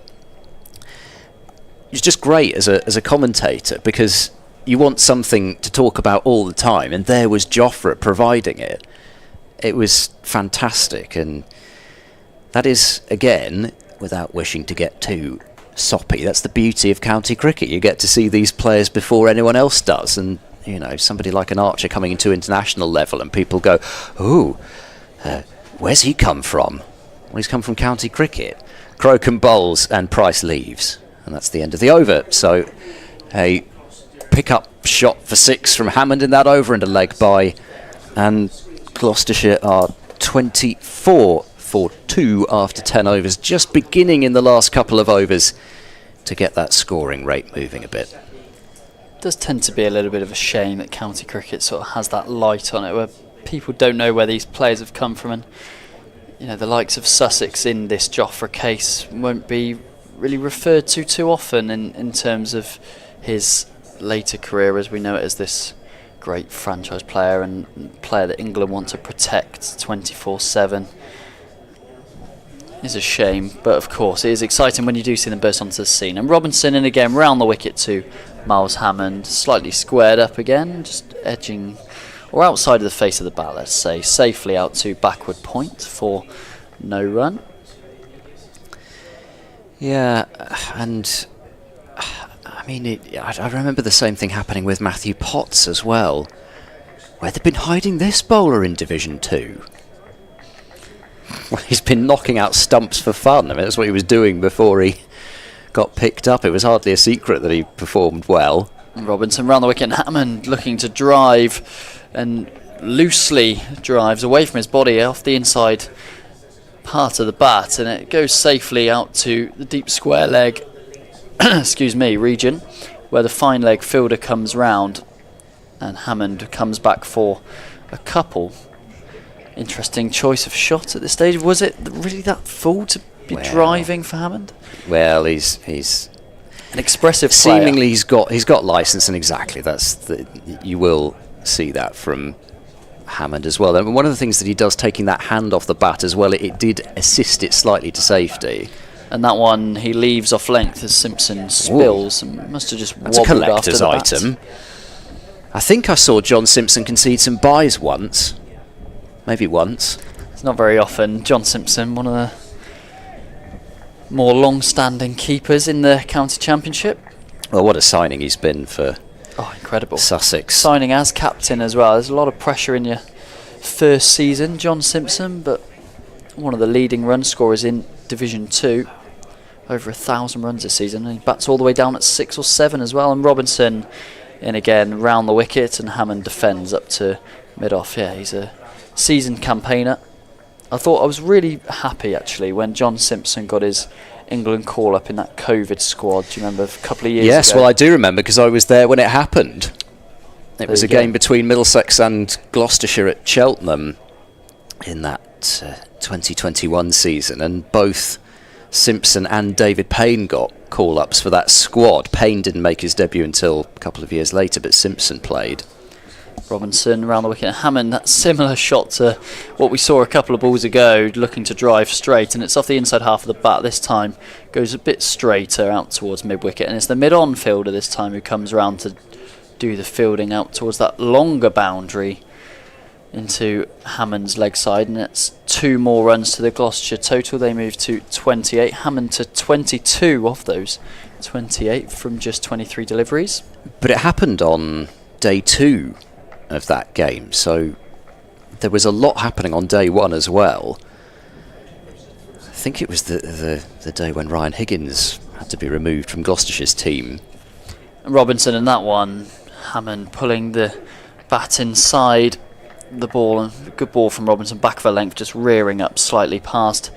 [SPEAKER 1] It's just great as a commentator, because you want something to talk about all the time, and there was Jofra providing it. It was fantastic, and that is, again, without wishing to get too soppy, that's the beauty of county cricket. You get to see these players before anyone else does, and somebody like an Archer coming into international level, and people go, "Ooh, where's he come from?" Well, he's come from county cricket. Crocombe bowls and Price leaves, and that's the end of the over. So a pick-up shot for 6 from Hammond in that over, and a leg by, and Gloucestershire are 24 for 2 after 10 overs, just beginning in the last couple of overs to get that scoring rate moving a bit.
[SPEAKER 2] It does tend to be a little bit of a shame that county cricket sort of has that light on it, where people don't know where these players have come from, and the likes of Sussex in this Jofra case won't be really referred to too often in terms of his later career, as we know it as this great franchise player and player that England want to protect 24/7. It's a shame, but of course it is exciting when you do see them burst onto the scene. And Robinson in again, round the wicket to Miles Hammond, slightly squared up again, just edging, or outside of the face of the bat, let's say, safely out to backward point for no run.
[SPEAKER 1] Yeah, and I mean, I remember the same thing happening with Matthew Potts as well. Where they've been hiding this bowler in Division 2? Well, he's been knocking out stumps for fun. I mean, that's what he was doing before he got picked up. It was hardly a secret that he performed well.
[SPEAKER 2] Robinson round the wicket, and Hammond looking to drive, and loosely drives away from his body off the inside part of the bat, and it goes safely out to the deep square leg region, where the fine leg fielder comes round, and Hammond comes back for a couple. Interesting choice of shot at this stage. Was it really that full to be driving for Hammond?
[SPEAKER 1] Well, he's
[SPEAKER 2] an expressive player.
[SPEAKER 1] Seemingly he's got license, and exactly you will see that from Hammond as well. And one of the things that he does, taking that hand off the bat as well, it did assist it slightly to safety.
[SPEAKER 2] And that one he leaves off length as Simpson spills. And must have just wobbled after the bat. That's a collector's item.
[SPEAKER 1] I think I saw John Simpson concede some byes once. Maybe once.
[SPEAKER 2] It's not very often. John Simpson, one of the more long-standing keepers in the county championship.
[SPEAKER 1] Well, what a signing he's been for
[SPEAKER 2] incredible.
[SPEAKER 1] Sussex.
[SPEAKER 2] Signing as captain as well. There's a lot of pressure in your first season, John Simpson, but one of the leading run scorers in Division 2. Over 1,000 runs this season, and he bats all the way down at 6 or 7 as well. And Robinson in again round the wicket, and Hammond defends up to mid-off. Yeah, he's a seasoned campaigner. I was really happy actually when John Simpson got his England call up in that COVID squad. Do you remember a couple of years ago?
[SPEAKER 1] Yes, well I do remember, because I was there when it happened. It was a game between Middlesex and Gloucestershire at Cheltenham in that 2021 season, and both Simpson and David Payne got call-ups for that squad. Payne didn't make his debut until a couple of years later, but Simpson played.
[SPEAKER 2] Robinson around the wicket. Hammond, that similar shot to what we saw a couple of balls ago, looking to drive straight, and it's off the inside half of the bat this time. Goes a bit straighter out towards mid-wicket, and it's the mid-on fielder this time who comes around to do the fielding out towards that longer boundary into Hammond's leg side, and it's 2 more runs to the Gloucestershire total. They move to 28. Hammond to 22 of those 28 from just 23 deliveries.
[SPEAKER 1] But it happened on day 2 of that game, so there was a lot happening on day 1 as well. I think it was the day when Ryan Higgins had to be removed from Gloucestershire's team.
[SPEAKER 2] Robinson in that one, Hammond pulling the bat inside the ball, and good ball from Robinson, back of a length, just rearing up slightly past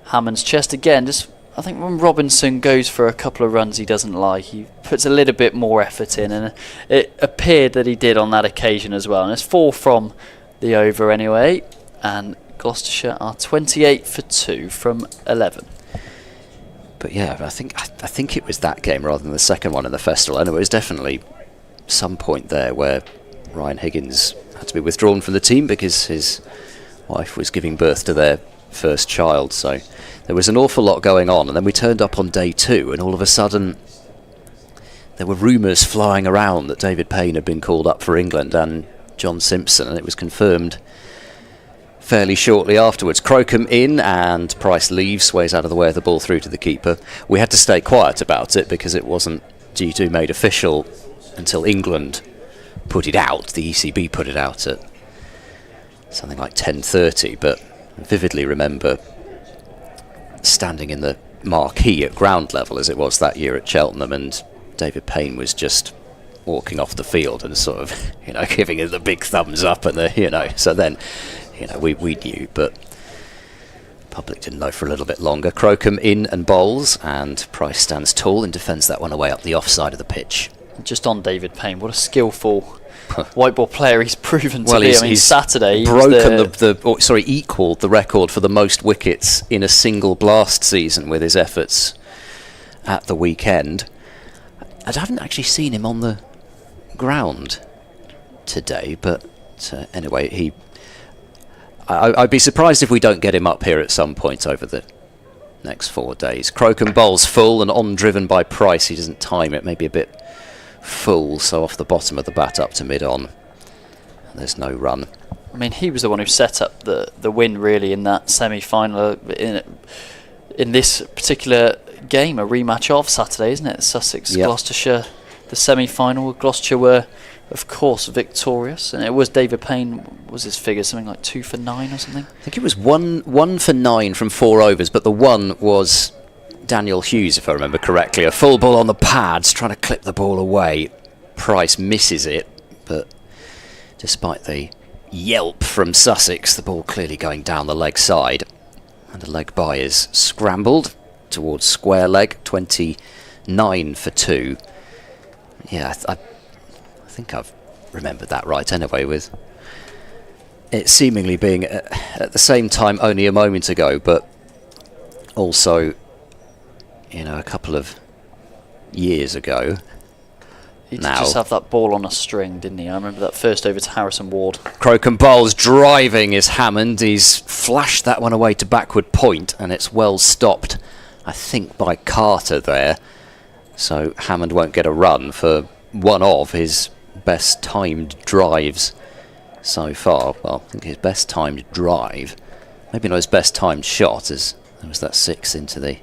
[SPEAKER 2] Hammond's chest again. I think when Robinson goes for a couple of runs he doesn't like, he puts a little bit more effort in, and it appeared that he did on that occasion as well. And it's 4 from the over anyway, and Gloucestershire are 28 for 2 from 11.
[SPEAKER 1] But yeah, I think it was that game rather than the second one in the festival, and it was definitely some point there where Ryan Higgins had to be withdrawn from the team because his wife was giving birth to their first child. So there was an awful lot going on, and then we turned up on day 2, and all of a sudden there were rumours flying around that David Payne had been called up for England and John Simpson, and it was confirmed fairly shortly afterwards. Crocombe in, and Price leaves, sways out of the way of the ball through to the keeper. We had to stay quiet about it because it wasn't due to be made official until England put it out. The ECB put it out at something like 10:30, but I vividly remember standing in the marquee at ground level as it was that year at Cheltenham, and David Payne was just walking off the field and sort of, giving it the big thumbs up, and so then, we knew, but public didn't know for a little bit longer. Crocombe in and bowls, and Price stands tall and defends that one away up the offside of the pitch.
[SPEAKER 2] Just on David Payne, what a skillful white ball player he's proven to be.
[SPEAKER 1] He's
[SPEAKER 2] Saturday
[SPEAKER 1] broken equalled the record for the most wickets in a single blast season with his efforts at the weekend. I haven't actually seen him on the ground today, but anyway, I'd be surprised if we don't get him up here at some point over the next 4 days. Crocombe bowls full and on driven by Price. He doesn't time it, maybe a bit full, so off the bottom of the bat up to mid-on. There's no run.
[SPEAKER 2] He was the one who set up the win really in that semi-final in this particular game, a rematch of Saturday, isn't it? Sussex,
[SPEAKER 1] Yep.
[SPEAKER 2] Gloucestershire, the semi-final. Gloucestershire were, of course, victorious, and it was David Payne. Was his figure something like 2 for 9 or something?
[SPEAKER 1] I think it was one for 9 from 4 overs, but the one was Daniel Hughes, if I remember correctly. A full ball on the pads, trying to clip the ball away. Price misses it, but despite the yelp from Sussex, the ball clearly going down the leg side. And the leg by is scrambled towards square leg, 29 for 2. Yeah, I think I've remembered that right anyway, with it seemingly being at the same time only a moment ago, but also, you know, a couple of years ago.
[SPEAKER 2] He did
[SPEAKER 1] now.
[SPEAKER 2] just have that ball on a string, didn't he? I remember that first over to Harrison Ward.
[SPEAKER 1] Crocombe Bowles driving is Hammond. He's flashed that one away to backward point, and it's well stopped, I think, by Carter there. So Hammond won't get a run for one of his best timed drives so far. Well, I think his best timed drive, maybe not his best timed shot, as there was that 6 into the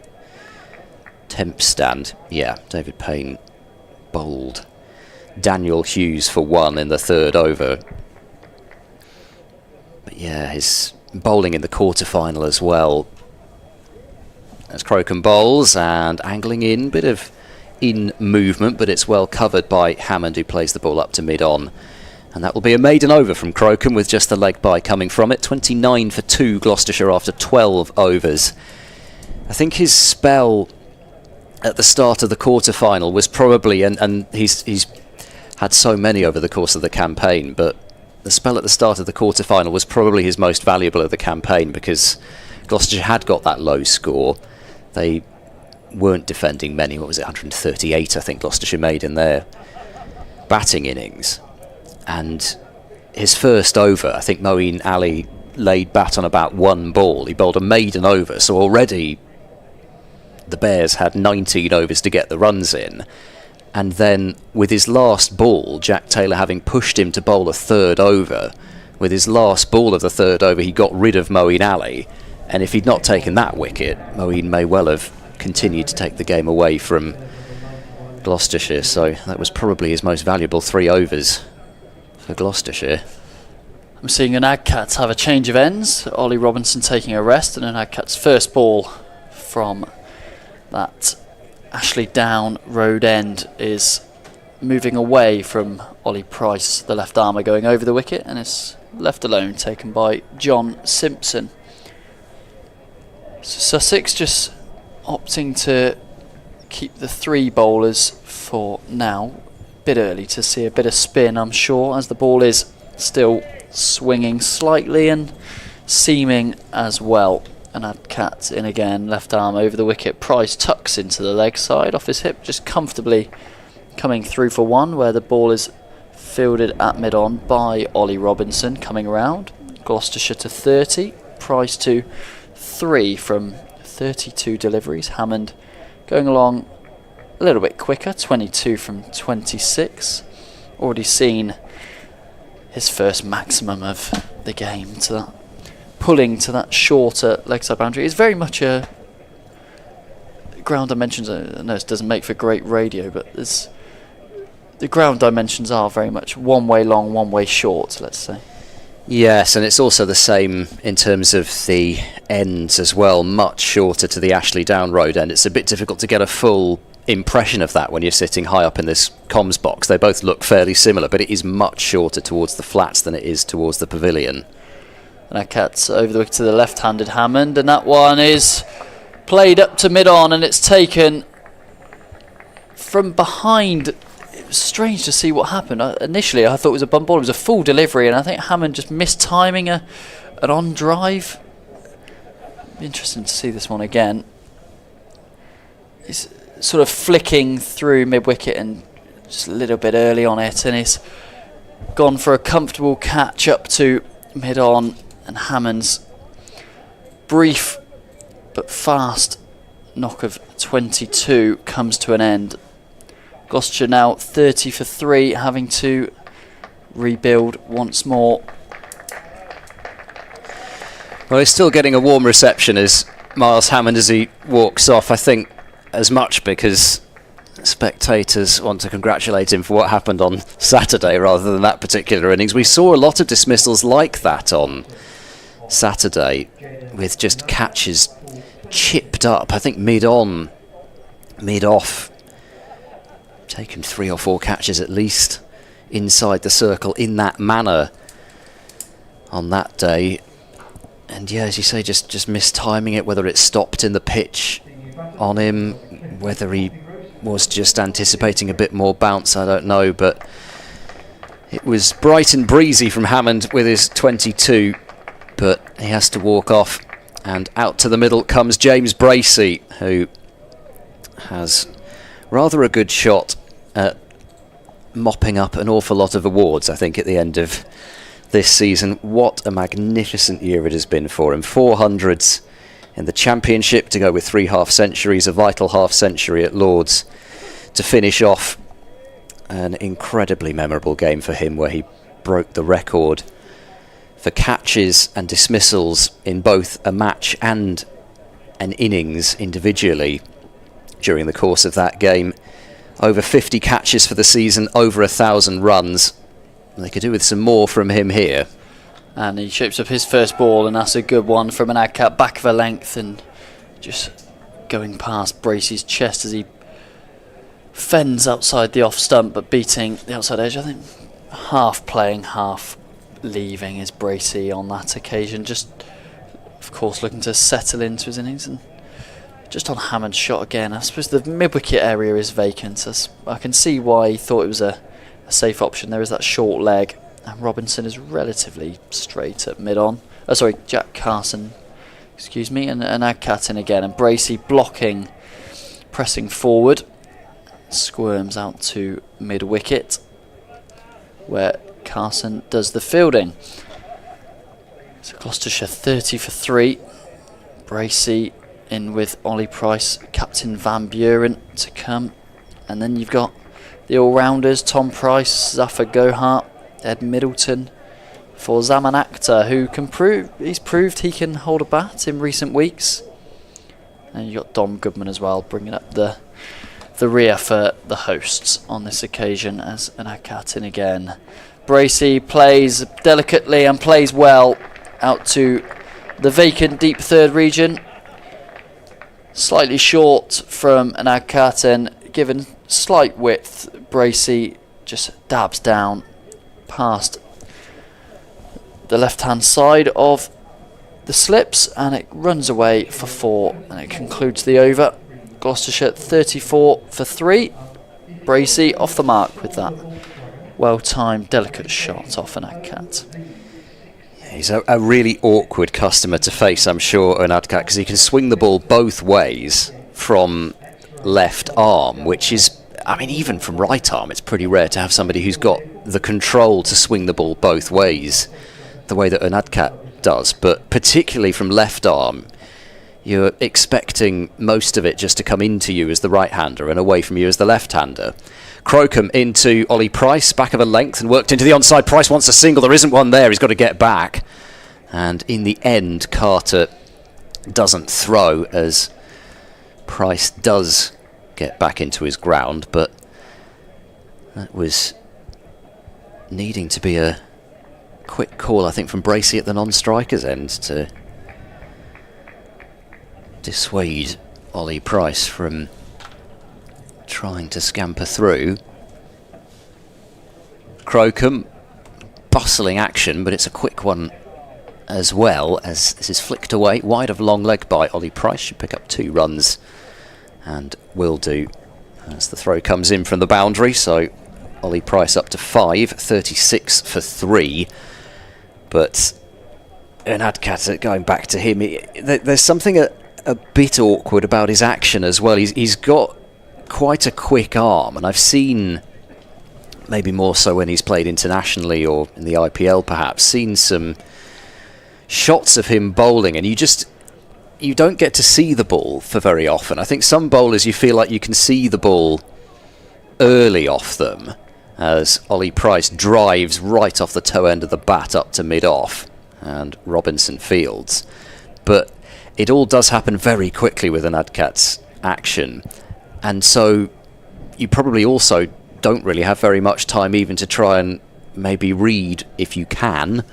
[SPEAKER 1] temp stand. Yeah, David Payne bowled Daniel Hughes for 1 in the 3rd over. But yeah, his bowling in the quarter-final as well. As Crocombe bowls and angling in, bit of in movement, but it's well covered by Hammond, who plays the ball up to mid-on. And that will be a maiden over from Crocombe, with just the leg by coming from it. 29 for 2 Gloucestershire after 12 overs. I think his spell at the start of the quarter-final was probably, and he's had so many over the course of the campaign, but the spell at the start of the quarter-final was probably his most valuable of the campaign, because Gloucestershire had got that low score. They weren't defending many. What was it, 138 I think Gloucestershire made in their batting innings. And his first over, I think Moeen Ali laid bat on about 1 ball. He bowled a maiden over, so already the Bears had 19 overs to get the runs in. And then with his last ball, Jack Taylor having pushed him to bowl a 3rd over, with his last ball of the 3rd over he got rid of Moeen Ali, and if he'd not taken that wicket, Moeen may well have continued to take the game away from Gloucestershire. So that was probably his most valuable 3 overs for Gloucestershire.
[SPEAKER 2] I'm seeing an Agcats have a change of ends. Ollie Robinson taking a rest, and an Agcats first ball from that Ashley Down road end is moving away from Ollie Price, the left armour, going over the wicket, and is left alone, taken by John Simpson. So Sussex just opting to keep the 3 bowlers for now. Bit early to see a bit of spin, I'm sure, as the ball is still swinging slightly and seaming as well. And Adcat in again, left arm over the wicket. Price tucks into the leg side off his hip, just comfortably coming through for 1, where the ball is fielded at mid-on by Ollie Robinson coming around. Gloucestershire to 30, Price to 3 from 32 deliveries. Hammond going along a little bit quicker, 22 from 26. Already seen his first maximum of the game to that, pulling to that shorter leg side boundary. It's very much a ground dimensions. I know it doesn't make for great radio, but the ground dimensions are very much one way long, one way short, let's say.
[SPEAKER 1] Yes, and it's also the same in terms of the ends as well, much shorter to the Ashley Down road end. It's a bit difficult to get a full impression of that when you're sitting high up in this comms box. They both look fairly similar, but it is much shorter towards the flats than it is towards the pavilion.
[SPEAKER 2] And Adcat's over the wicket to the left-handed Hammond, and that one is played up to mid-on, and it's taken from behind. It was strange to see what happened. Initially I thought it was a bump ball. It was a full delivery, and I think Hammond just missed timing an on drive. Be interesting to see this one again. It's sort of flicking through mid-wicket and just a little bit early on it, and he's gone for a comfortable catch up to mid-on, and Hammond's brief but fast knock of 22 comes to an end. Gloucestershire now 30 for 3, having to rebuild once more.
[SPEAKER 1] Well, he's still getting a warm reception as Miles Hammond, as he walks off. I think as much because spectators want to congratulate him for what happened on Saturday rather than that particular innings. We saw a lot of dismissals like that on Saturday, with just catches chipped up. I think mid-on, mid-off, taken 3 or 4 catches at least inside the circle in that manner on that day. And yeah, as you say, just mistiming it, whether it stopped in the pitch on him, whether he was just anticipating a bit more bounce, I don't know, but it was bright and breezy from Hammond with his 22, but he has to walk off, and out to the middle comes James Bracey, who has rather a good shot at mopping up an awful lot of awards, I think, at the end of this season. What a magnificent year it has been for him. 400s in the Championship to go with 3 half-centuries, a vital half-century at Lord's to finish off an incredibly memorable game for him, where he broke the record for catches and dismissals in both a match and an innings individually during the course of that game. Over 50 catches for the season, over 1,000 runs. They could do with some more from him here.
[SPEAKER 2] And he shapes up his first ball, and that's a good one from an Adcat, back of a length, and just going past Bracey's chest as he fends outside the off stump, but beating the outside edge. I think half playing, half leaving is Bracey on that occasion. Just, of course, looking to settle into his innings. And just on Hammond's shot again, I suppose the mid-wicket area is vacant. So I can see why he thought it was a safe option. There is that short leg, and Robinson is relatively straight at mid-on. Jack Carson, excuse me, and Adcat in again, and Bracey blocking, pressing forward, squirms out to mid-wicket, where Carson does the fielding. So Gloucestershire 30 for 3. Bracey in with Ollie Price, Captain Van Buren to come, and then you've got the all-rounders, Tom Price, Zafar Gohart, Ed Middleton for Zaman Akhtar, who he's proved he can hold a bat in recent weeks. And you've got Dom Goodman as well, bringing up the rear for the hosts on this occasion as an Adcat in again. Bracey plays delicately and plays well out to the vacant deep third region. Slightly short from an Adcat, and given slight width, Bracey just dabs down past the left-hand side of the slips, and it runs away for 4, and it concludes the over. Gloucestershire 34 for 3. Bracey off the mark with that well-timed, delicate shot off an Adcat.
[SPEAKER 1] He's a really awkward customer to face, I'm sure, an Adcat, because he can swing the ball both ways from left arm, which is, I mean, even from right arm, it's pretty rare to have somebody who's got the control to swing the ball both ways the way that an Adcat does. But particularly from left arm, you're expecting most of it just to come into you as the right-hander and away from you as the left-hander. Crocombe into Ollie Price, back of a length, and worked into the onside. Price wants a single. There isn't one there. He's got to get back. And in the end, Carter doesn't throw, as Price does get back into his ground, but that was needing to be a quick call, I think, from Bracey at the non-striker's end to dissuade Ollie Price from trying to scamper through. Crocombe, bustling action, but it's a quick one as well, as this is flicked away wide of long leg by Ollie Price. Should pick up 2 runs, and will do as the throw comes in from the boundary. So Ollie Price up to 5, 36 for 3. But an Adcat, going back to him, there's something a bit awkward about his action as well. He's got quite a quick arm, and I've seen, maybe more so when he's played internationally or in the IPL perhaps, seen some shots of him bowling, and you don't get to see the ball for very often. I think some bowlers, you feel like you can see the ball early off them, as Ollie Price drives right off the toe end of the bat up to mid-off, and Robinson fields. But it all does happen very quickly with an Adcat's action, And so you probably also don't really have very much time even to try and maybe read, if you can.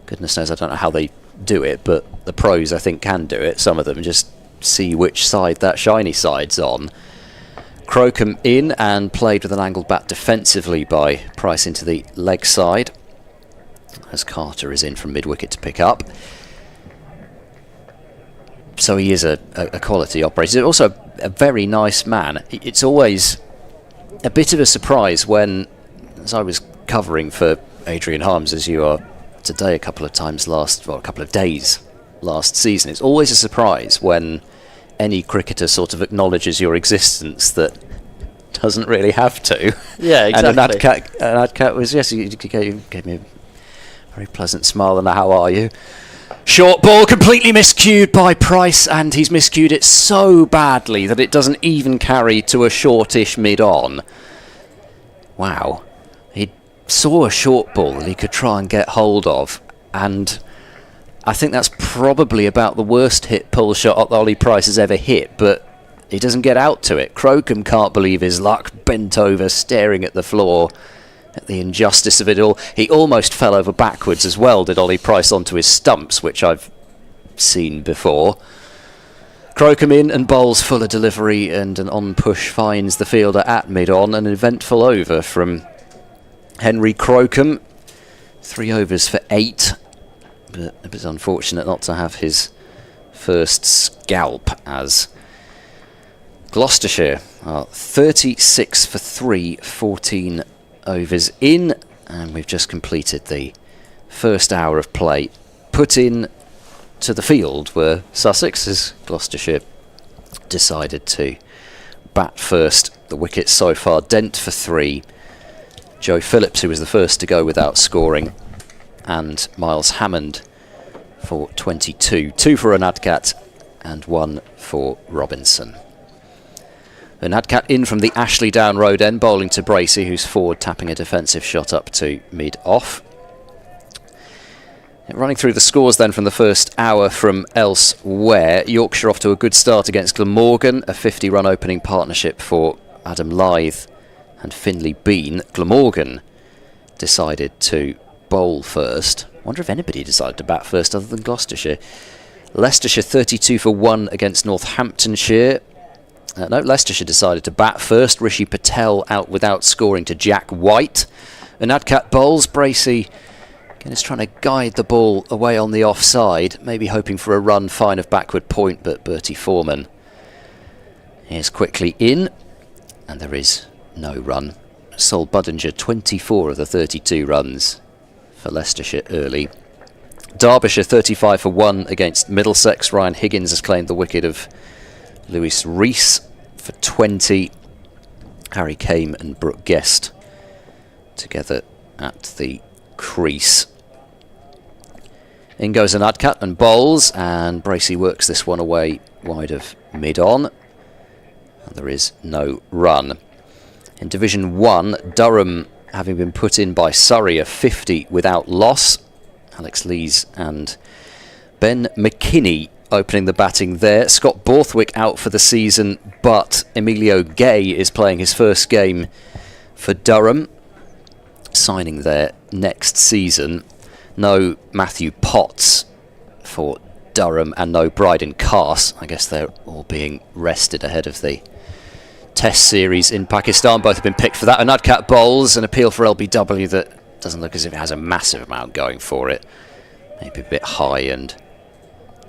[SPEAKER 1] Goodness knows, I don't know how they do it, but the pros I think can do it. Some of them just see which side that shiny side's on. Crocombe in and played with an angled bat defensively by Price into the leg side, as Carter is in from mid-wicket to pick up. So he is a quality operator. He's also a very nice man. It's always a bit of a surprise when, as I was covering for Adrian Harms, as you are today a couple of days last season, it's always a surprise when any cricketer sort of acknowledges your existence that doesn't really have to.
[SPEAKER 2] Yeah, exactly.
[SPEAKER 1] And Adcat was, yes, he gave me a very pleasant smile and a how are you. Short ball completely miscued by Price, and he's miscued it so badly that it doesn't even carry to a shortish mid-on. Wow. He saw a short ball that he could try and get hold of, and I think that's probably about the worst hit pull shot that Ollie Price has ever hit, but he doesn't get out to it. Crocombe can't believe his luck, bent over, staring at the floor at the injustice of it all. He almost fell over backwards as well, did Ollie Price, onto his stumps, which I've seen before. Crocombe in and bowls fuller delivery, and an on-push finds the fielder at mid-on. An eventful over from Henry Crocombe. 3 overs for 8, but it was unfortunate not to have his first scalp, as Gloucestershire are 36 for 3, 14 overs in, and we've just completed the first hour of play. Put in to the field were Sussex, as Gloucestershire decided to bat first. The wickets so far: Dent for 3, Joe Phillips, who was the first to go without scoring, and Miles Hammond for 22. 2 for Anadkat and 1 for Robinson. Anadkat in from the Ashley Down Road end, bowling to Bracey, who's forward, tapping a defensive shot up to mid-off. Running through the scores then from the first hour from elsewhere. Yorkshire off to a good start against Glamorgan, a 50-run opening partnership for Adam Lyth and Finlay Bean. Glamorgan decided to bowl first. Wonder if anybody decided to bat first other than Gloucestershire. Leicestershire 32 for 1 against Northamptonshire. No, Leicestershire decided to bat first. Rishi Patel out without scoring to Jack White. Anadkat bowls. Bracey again is trying to guide the ball away on the offside, maybe hoping for a run fine of backward point, but Bertie Foreman is quickly in, and there is no run. Sol Budinger 24 of the 32 runs for Leicestershire early. Derbyshire 35 for 1 against Middlesex. Ryan Higgins has claimed the wicket of Lewis Rees for 20. Harry Kame and Brooke Guest together at the crease. In goes Anadkat and bowls, and Bracey works this one away wide of mid-on. And there is no run. In Division 1, Durham, having been put in by Surrey, a 50 without loss. Alex Lees and Ben McKinney opening the batting there. Scott Borthwick out for the season, but Emilio Gay is playing his first game for Durham, signing there next season. No Matthew Potts for Durham, and no Bryden Cass. I guess they're all being rested ahead of the Test series in Pakistan. Both have been picked for that. Anadkat bowls, an appeal for LBW that doesn't look as if it has a massive amount going for it. Maybe a bit high and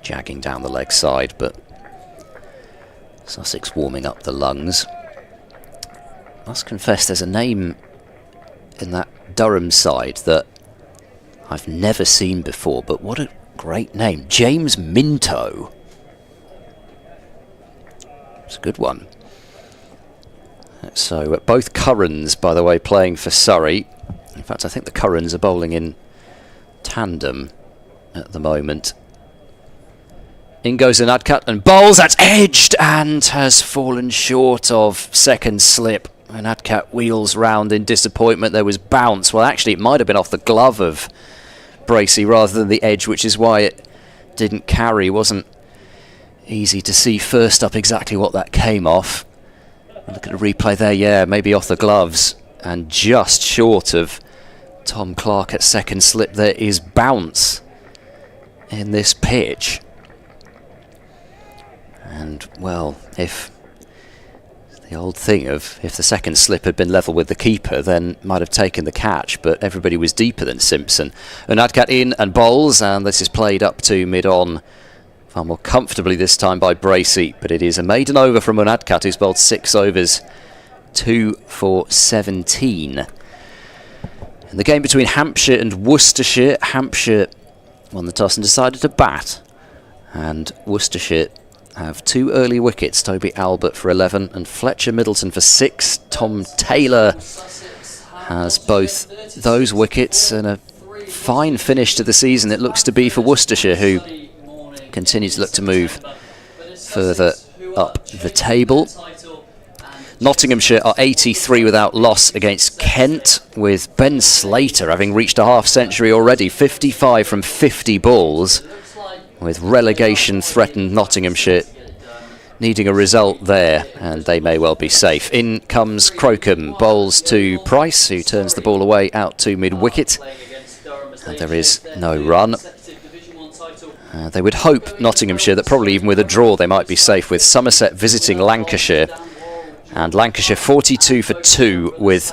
[SPEAKER 1] jagging down the leg side, but Sussex warming up the lungs. Must confess there's a name in that Durham side that I've never seen before, but what a great name. James Minto. It's a good one. So both Currans, by the way, playing for Surrey. In fact, I think the Currans are bowling in tandem at the moment. In goes Anadkat and bowls. That's edged and has fallen short of second slip. Anadkat wheels round in disappointment. There was bounce. Well, actually, it might have been off the glove of Bracey rather than the edge, which is why it didn't carry. Wasn't easy to see first up exactly what that came off. Look at the replay there, yeah, maybe off the gloves and just short of Tom Clark at second slip. There is bounce in this pitch. And, well, if the old thing of if the second slip had been level with the keeper, then might have taken the catch, but everybody was deeper than Simpson. Unadkat in and bowls, and this is played up to mid-on far more comfortably this time by Bracey, but it is a maiden over from Unadkat, who's bowled 6 overs, 2 for 17. In the game between Hampshire and Worcestershire, Hampshire won the toss and decided to bat, and Worcestershire have 2 early wickets, Toby Albert for 11 and Fletcher Middleton for 6. Tom Taylor has both those wickets, and a fine finish to the season it looks to be for Worcestershire, who continue to look to move further up the table. Nottinghamshire are 83 without loss against Kent, with Ben Slater having reached a half-century already, 55 from 50 balls, with relegation threatened Nottinghamshire needing a result there, and they may well be safe. In comes Crocombe, bowls to Price, who turns the ball away out to mid-wicket, and there is no run. They would hope, Nottinghamshire, that probably even with a draw they might be safe, with Somerset visiting Lancashire, and Lancashire 42 for 2, with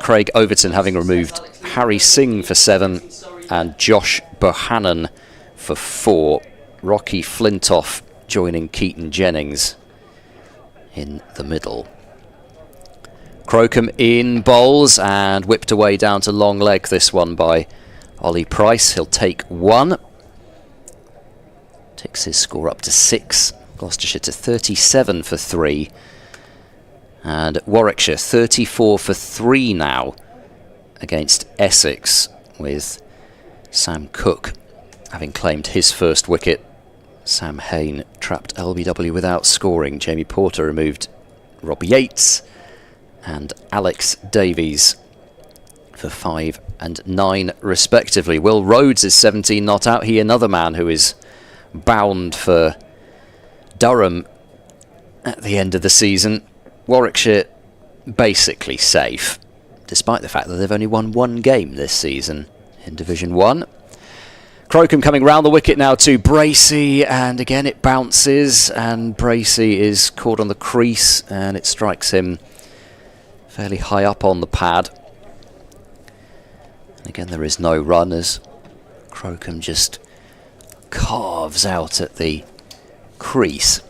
[SPEAKER 1] Craig Overton having removed Harry Singh for 7 and Josh Bohannon for 4. Rocky Flintoff joining Keaton Jennings in the middle. Crocombe in bowls and whipped away down to long leg, this one by Ollie Price. He'll take 1. Takes his score up to 6. Gloucestershire to 37 for 3. And Warwickshire 34 for 3 now against Essex, with Sam Cook having claimed his first wicket. Sam Hain trapped LBW without scoring. Jamie Porter removed Rob Yates and Alex Davies for 5 and 9 respectively. Will Rhodes is 17 not out. He another man who is bound for Durham at the end of the season. Warwickshire basically safe, despite the fact that they've only won 1 game this season in Division 1. Crocombe coming round the wicket now to Bracey, and again it bounces, and Bracey is caught on the crease, and it strikes him fairly high up on the pad. And again there is no run as Crocombe just carves out at the crease.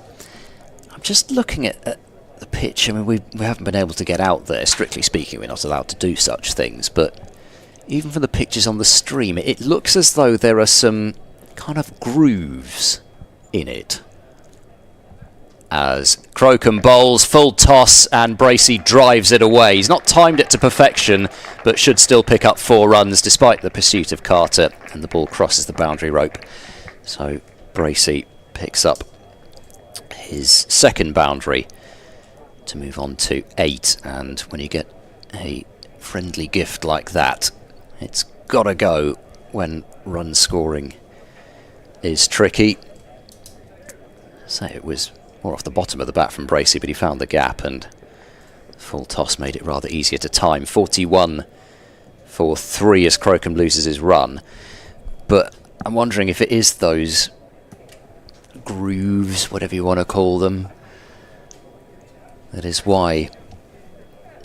[SPEAKER 1] I'm just looking at the pitch. I mean, we haven't been able to get out there. Strictly speaking, we're not allowed to do such things, but even from the pictures on the stream, it looks as though there are some kind of grooves in it. As Crocombe bowls, full toss, and Bracey drives it away. He's not timed it to perfection, but should still pick up 4 runs despite the pursuit of Carter, and the ball crosses the boundary rope. So Bracey picks up his second boundary to move on to 8, and when you get a friendly gift like that, it's got to go when run scoring is tricky. So it was more off the bottom of the bat from Bracey, but he found the gap, and full toss made it rather easier to time. 41 for 3 as Crocombe loses his run. But I'm wondering if it is those grooves, whatever you want to call them, that is why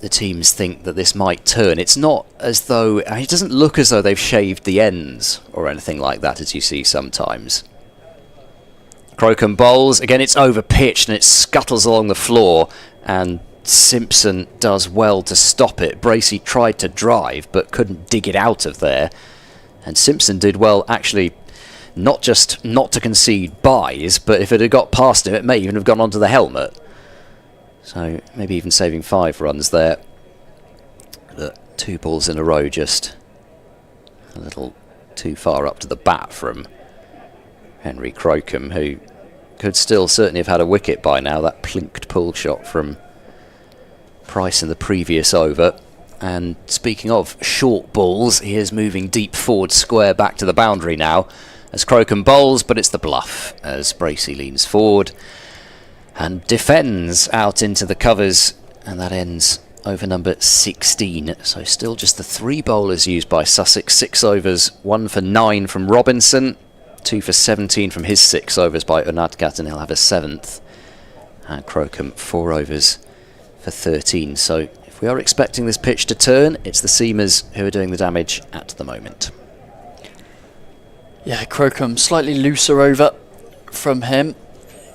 [SPEAKER 1] the teams think that this might turn. It's not as though, it doesn't look as though they've shaved the ends or anything like that, as you see sometimes. Crocombe bowls, again it's over pitched and it scuttles along the floor, and Simpson does well to stop it. Bracey tried to drive but couldn't dig it out of there, and Simpson did well actually not just not to concede byes, but if it had got past him it may even have gone onto the helmet. So maybe even saving 5 runs there. But 2 balls in a row just a little too far up to the bat from Henry Crocombe, who could still certainly have had a wicket by now. That plinked pull shot from Price in the previous over. And speaking of short balls, he is moving deep forward square back to the boundary now as Crocombe bowls, but it's the bluff as Bracey leans forward and defends out into the covers And that ends over number 16. So still just the 3 bowlers used by Sussex. 6 overs, 1 for 9 from Robinson, 2 for 17 from his 6 overs by Unadkat, and he'll have a 7th. And Crocombe 4 overs for 13. So if we are expecting this pitch to turn, it's the seamers who are doing the damage at the moment.
[SPEAKER 2] Yeah, Crocombe slightly looser over from him.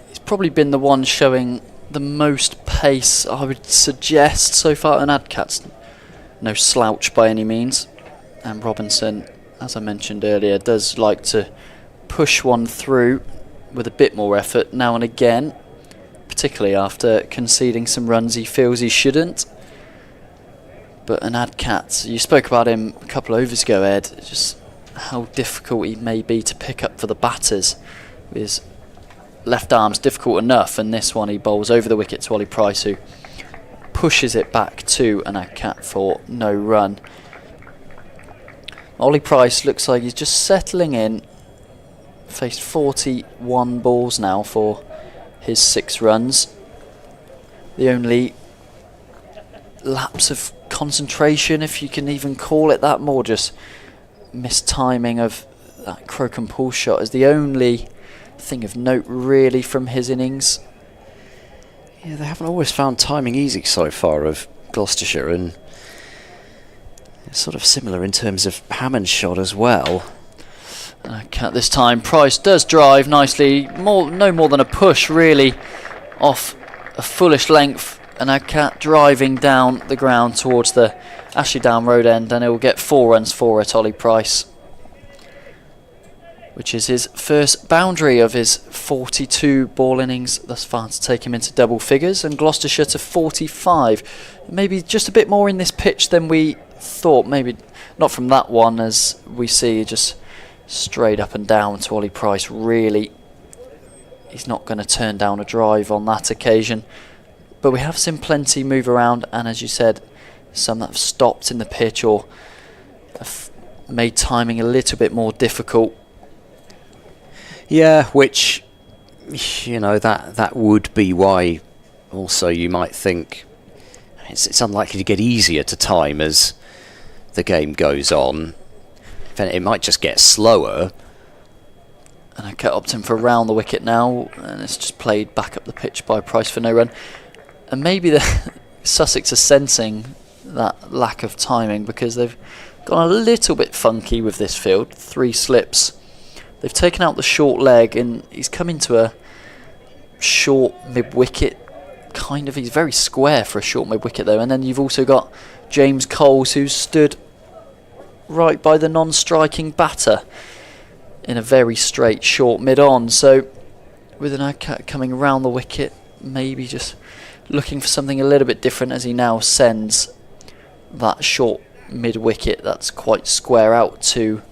[SPEAKER 2] He's probably been the one showing the most pace, I would suggest, so far. And Adcat's no slouch by any means. And Robinson, as I mentioned earlier, does like to push one through with a bit more effort now and again, particularly after conceding some runs he feels he shouldn't. But an Adcat, you spoke about him a couple of overs ago, Ed, just how difficult he may be to pick up for the batters. His left arm's difficult enough, and this one he bowls over the wicket to Ollie Price, who pushes it back to an Adcat for no run. Ollie Price looks like he's just settling in. Faced 41 balls now for his 6 runs. The only lapse of concentration, if you can even call it that, more just mistiming of that Crocombe pull shot, is the only thing of note really from his innings.
[SPEAKER 1] Yeah, they haven't always found timing easy so far of Gloucestershire, and it's sort of similar in terms of Hammond's shot as well.
[SPEAKER 2] Okay, this time Price does drive nicely, no more than a push really off a fullish length, and Adcat driving down the ground towards the Ashley Down Road end, and it will get 4 runs for it, Ollie Price, which is his first boundary of his 42 ball innings thus far to take him into double figures, and Gloucestershire to 45. Maybe just a bit more in this pitch than we thought, maybe not from that one, as we see just straight up and down to Ollie Price. Really, he's not going to turn down a drive on that occasion, but we have seen plenty move around, and as you said, some that have stopped in the pitch or have made timing a little bit more difficult.
[SPEAKER 1] Yeah, which, you know, that would be why also you might think it's unlikely to get easier to time as the game goes on. It might just get slower.
[SPEAKER 2] And I cut Upton for round the wicket now, and it's just played back up the pitch by Price for no run. And maybe the Sussex are sensing that lack of timing, because they've gone a little bit funky with this field. 3 slips. They've taken out the short leg, and he's come into a short mid-wicket. Kind of, he's very square for a short mid-wicket though. And then you've also got James Coles, who's stood right by the non-striking batter in a very straight short mid-on. So with an Adcat coming around the wicket, maybe just looking for something a little bit different, as he now sends that short mid-wicket that's quite square out to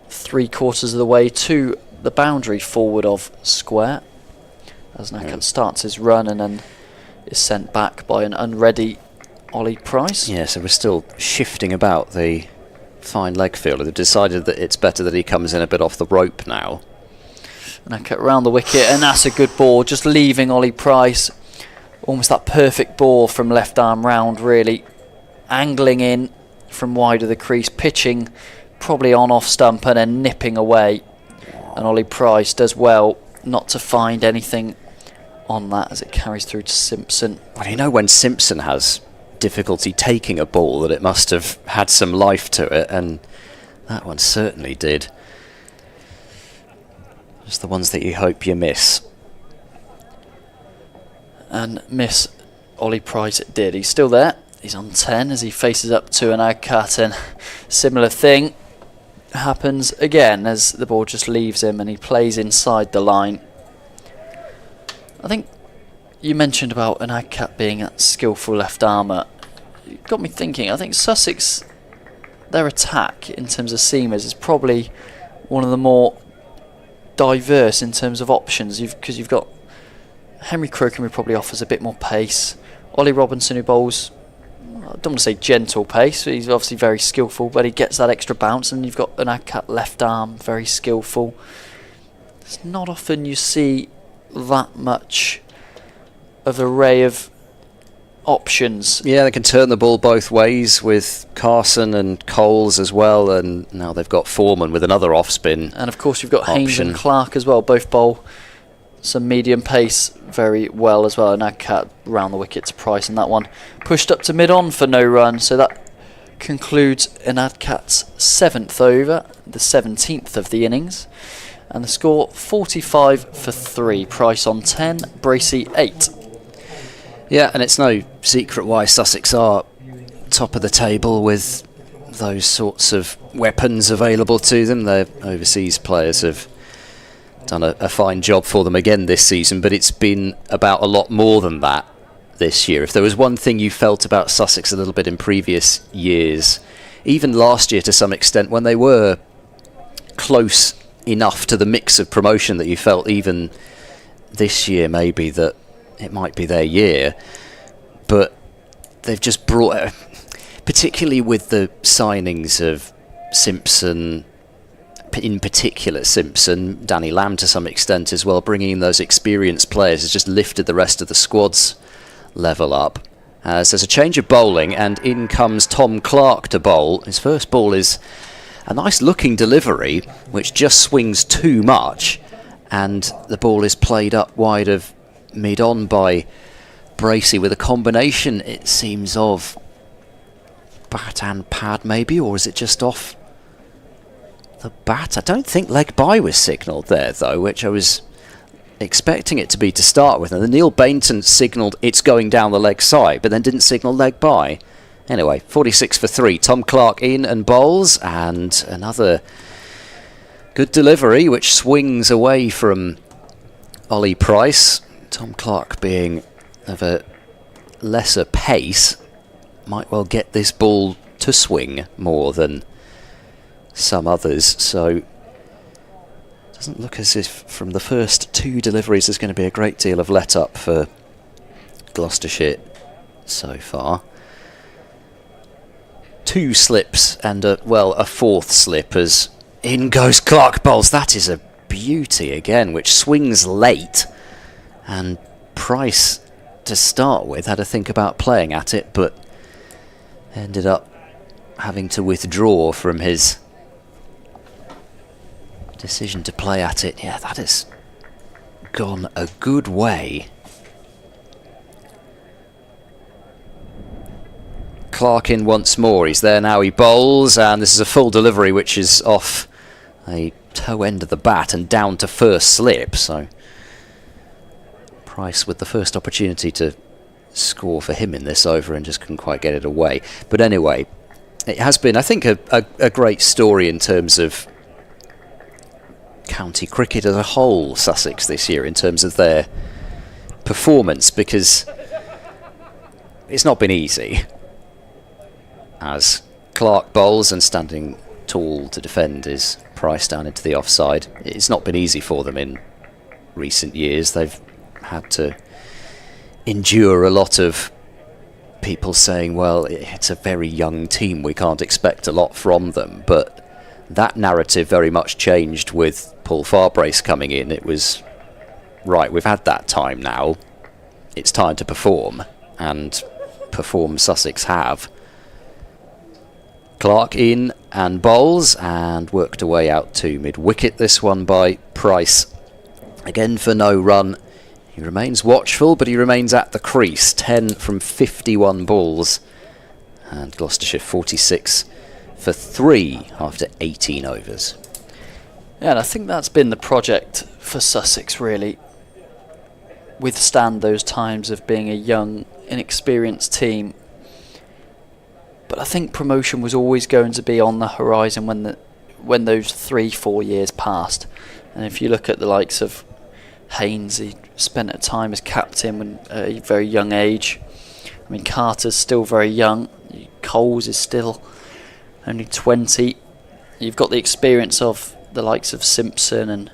[SPEAKER 2] 3/4 of the way to the boundary forward of square, as Adcat starts his run and then is sent back by an unready Ollie Price.
[SPEAKER 1] Yeah, so we're still shifting about the fine leg fielder. They've decided that it's better that he comes in a bit off the rope now.
[SPEAKER 2] And I cut round the wicket, and that's a good ball, just leaving Ollie Price. Almost that perfect ball from left arm round, really. Angling in from wide of the crease, pitching probably on off stump and then nipping away. And Ollie Price does well not to find anything on that as it carries through to Simpson.
[SPEAKER 1] Well, you know, when Simpson has difficulty taking a ball, that it must have had some life to it, and that one certainly did. Just the ones that you hope you miss.
[SPEAKER 2] And miss Ollie Price it did. He's still there. He's on 10 as he faces up to an Adcat, and similar thing happens again as the ball just leaves him and he plays inside the line. I think you mentioned about an Adcat being a skillful left armer. It got me thinking. I think Sussex, their attack in terms of seamers is probably one of the more diverse in terms of options, because you've got Henry Crocombe, who probably offers a bit more pace. Ollie Robinson, who bowls, I don't want to say gentle pace, but he's obviously very skillful, but he gets that extra bounce. And you've got an Adcat left arm, very skillful. It's not often you see that much of array of options.
[SPEAKER 1] Yeah, they can turn the ball both ways with Carson and Coles as well, and now they've got Foreman with another off-spin.
[SPEAKER 2] And of course you've got Haynes
[SPEAKER 1] option.
[SPEAKER 2] and Clark as well, both bowl some medium pace very well as well. And Adcat round the wicket to Price, and that one pushed up to mid-on for no run. So that concludes an Adcat's 7th over, the 17th of the innings. And the score 45 for 3. Price on 10, Bracey 8.
[SPEAKER 1] Yeah, and it's no secret why Sussex are top of the table with those sorts of weapons available to them. Their overseas players have done a fine job for them again this season, but it's been about a lot more than that this year. If there was one thing you felt about Sussex a little bit in previous years, even last year to some extent, when they were close enough to the mix of promotion, that you felt even this year maybe that it might be their year, but they've just brought, particularly with the signings of Simpson, in particular Simpson, Danny Lamb to some extent as well, bringing in those experienced players has just lifted the rest of the squad's level up. As there's a change of bowling, and in comes Tom Clark to bowl. His first ball is a nice looking delivery which just swings too much, and the ball is played up wide of mid-on by Bracey with a combination, it seems, of bat and pad maybe, or is it just off the bat? I don't think leg by was signalled there though, which I was expecting it to be to start with, and the Neil Bainton signalled it's going down the leg side but then didn't signal leg by. Anyway, 46 for 3. Tom Clark in and bowls, and another good delivery which swings away from Ollie Price. Tom Clark, being of a lesser pace, might well get this ball to swing more than some others, so it doesn't look as if from the first 2 deliveries there's going to be a great deal of let up for Gloucestershire so far. 2 slips and a 4th slip as in goes Clark bowls. That is a beauty again, which swings late, and Price to start with had to think about playing at it, but ended up having to withdraw from his decision to play at it. Yeah, that has gone a good way. Clark in once more. He's there now, he bowls, and this is a full delivery which is off a toe end of the bat and down to first slip, so Price with the first opportunity to score for him in this over and just couldn't quite get it away. But anyway, it has been, I think, a great story in terms of county cricket as a whole, Sussex, this year, in terms of their performance, because it's not been easy. As Clark bowls, and standing tall to defend is Price down into the offside. It's not been easy for them in recent years. They've had to endure a lot of people saying, well, it's a very young team, we can't expect a lot from them, but that narrative very much changed with Paul Farbrace coming in. It was, right, we've had that time now, it's time to perform, and perform Sussex have. Clark in and bowls, and worked away out to mid-wicket, this one by Price, again for no run. He remains watchful, but he remains at the crease. 10 from 51 balls, and Gloucestershire 46 for 3 after 18 overs.
[SPEAKER 2] Yeah, and I think that's been the project for Sussex, really. Withstand those times of being a young, inexperienced team. But I think promotion was always going to be on the horizon when those 3-4 years passed. And if you look at the likes of Haynes, he spent a time as captain at a very young age. I mean, Carter's still very young. Coles is still only 20. You've got the experience of the likes of Simpson and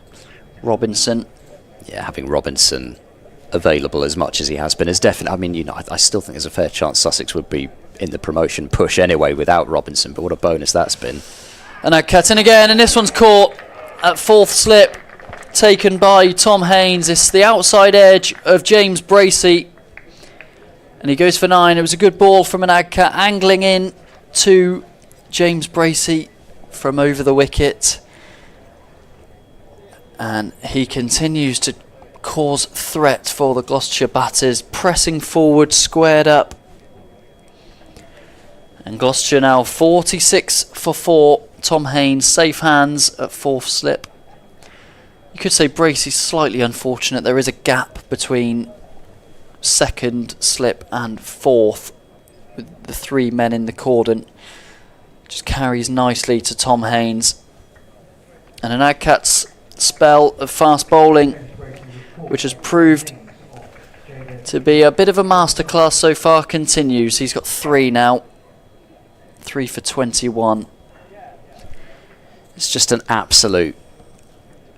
[SPEAKER 2] Robinson.
[SPEAKER 1] Yeah, having Robinson available as much as he has been is definitely. I mean, I still think there's a fair chance Sussex would be in the promotion push anyway without Robinson, but what a bonus that's been.
[SPEAKER 2] And now cutting again, and this one's caught at 4th slip, taken by Tom Haynes. It's the outside edge of James Bracey. And he goes for 9. It was a good ball from an Agcat, angling in to James Bracey from over the wicket. And he continues to cause threat for the Gloucestershire batters, pressing forward, squared up. And Gloucestershire now 46 for 4. Tom Haynes, safe hands at 4th slip. You could say Bracey's slightly unfortunate. There is a gap between 2nd slip and 4th, with the 3 men in the cordon. Just carries nicely to Tom Haynes. And an Agcat's spell of fast bowling, which has proved to be a bit of a masterclass so far, continues. He's got 3 now. 3 for 21.
[SPEAKER 1] It's just an absolute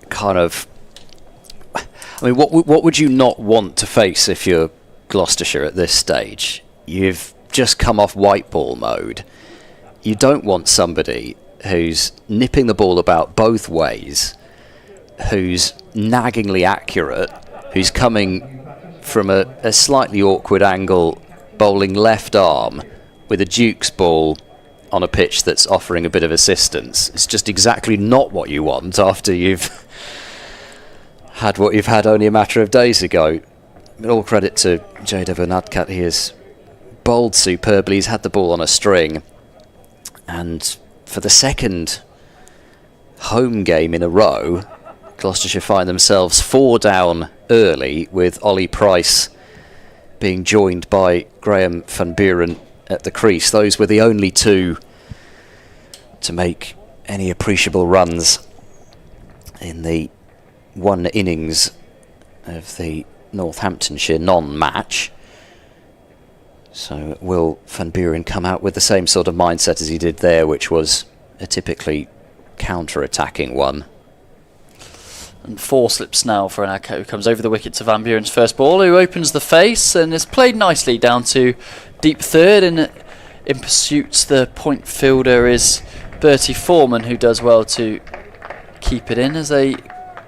[SPEAKER 1] kind of... I mean, what would you not want to face if you're Gloucestershire at this stage? You've just come off white ball mode. You don't want somebody who's nipping the ball about both ways, who's naggingly accurate, who's coming from a slightly awkward angle, bowling left arm with a Duke's ball on a pitch that's offering a bit of assistance. It's just exactly not what you want after you've had what you've had only a matter of days ago. But all credit to Jaydev Nadkat. He has bowled superbly. He's had the ball on a string. And for the second home game in a row, Gloucestershire find themselves 4 down early, with Ollie Price being joined by Graham Van Buren at the crease. Those were the only 2 to make any appreciable runs in the one innings of the Northamptonshire non-match. So will Van Buren come out with the same sort of mindset as he did there, which was a typically counter-attacking one?
[SPEAKER 2] And 4 slips now for an Agcat, who comes over the wicket to Van Buren's first ball, who opens the face and is played nicely down to deep third. And in pursuit, the point fielder is Bertie Foreman, who does well to keep it in as they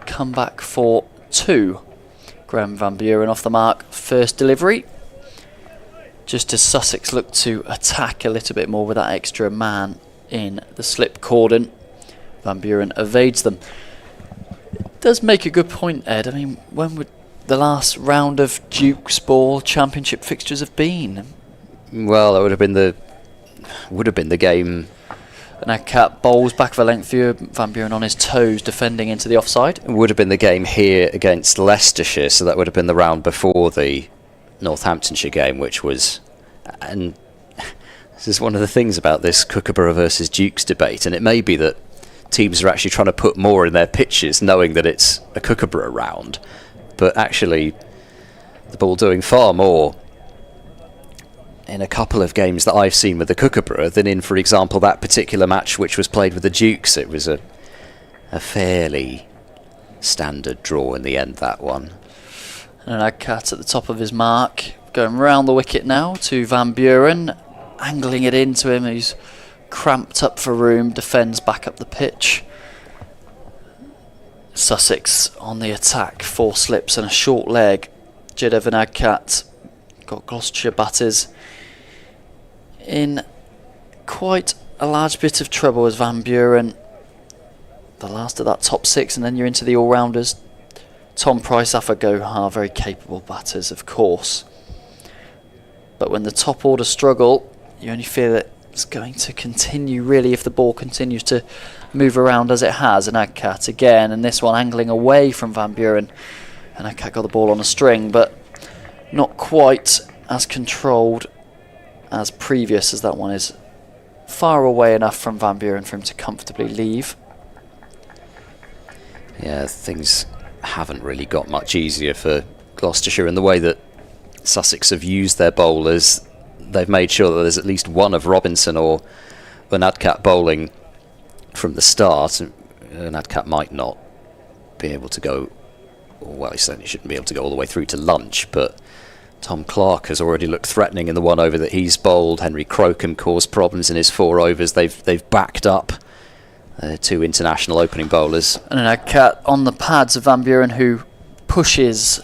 [SPEAKER 2] come back for 2. Graham Van Buren off the mark, first delivery. Just as Sussex look to attack a little bit more with that extra man in the slip cordon, Van Buren evades them. It does make a good point, Ed. I mean, when would the last round of Duke's Ball Championship fixtures have been?
[SPEAKER 1] Well, that would have been the game.
[SPEAKER 2] And Agcat bowls back of a length view, Van Buren on his toes defending into the offside.
[SPEAKER 1] It would have been the game here against Leicestershire, so that would have been the round before the Northamptonshire game, which was... And this is one of the things about this Kookaburra versus Dukes debate, and it may be that teams are actually trying to put more in their pitches knowing that it's a Kookaburra round, but actually the ball doing far more in a couple of games that I've seen with the Kookaburra than in, for example, that particular match which was played with the Dukes. It was a fairly standard draw in the end, that one.
[SPEAKER 2] And an Agcat at the top of his mark, going round the wicket now to Van Buren, angling it into him. He's cramped up for room, defends back up the pitch. Sussex on the attack, 4 slips and a short leg. Jaydev Agcat got Gloucestershire batters in quite a large bit of trouble as Van Buren, the last of that top 6, and then you're into the all-rounders. Tom Price, Afa Gohar, very capable batters, of course. But when the top order struggle, you only fear that it's going to continue, really, if the ball continues to move around as it has. And Agcat again, and this one angling away from Van Buren. And Agcat got the ball on a string, but not quite as controlled as previous, as that one is far away enough from Van Buren for him to comfortably leave.
[SPEAKER 1] Yeah, things haven't really got much easier for Gloucestershire in the way that Sussex have used their bowlers. They've made sure that there's at least one of Robinson or Nadkat bowling from the start. Nadkat might not be able to go, well, he certainly shouldn't be able to go all the way through to lunch, but Tom Clark has already looked threatening in the 1 over that he's bowled. Henry Crocombe caused problems in his 4 overs. They've backed up 2 international opening bowlers.
[SPEAKER 2] And an Agcat on the pads of Van Buren, who pushes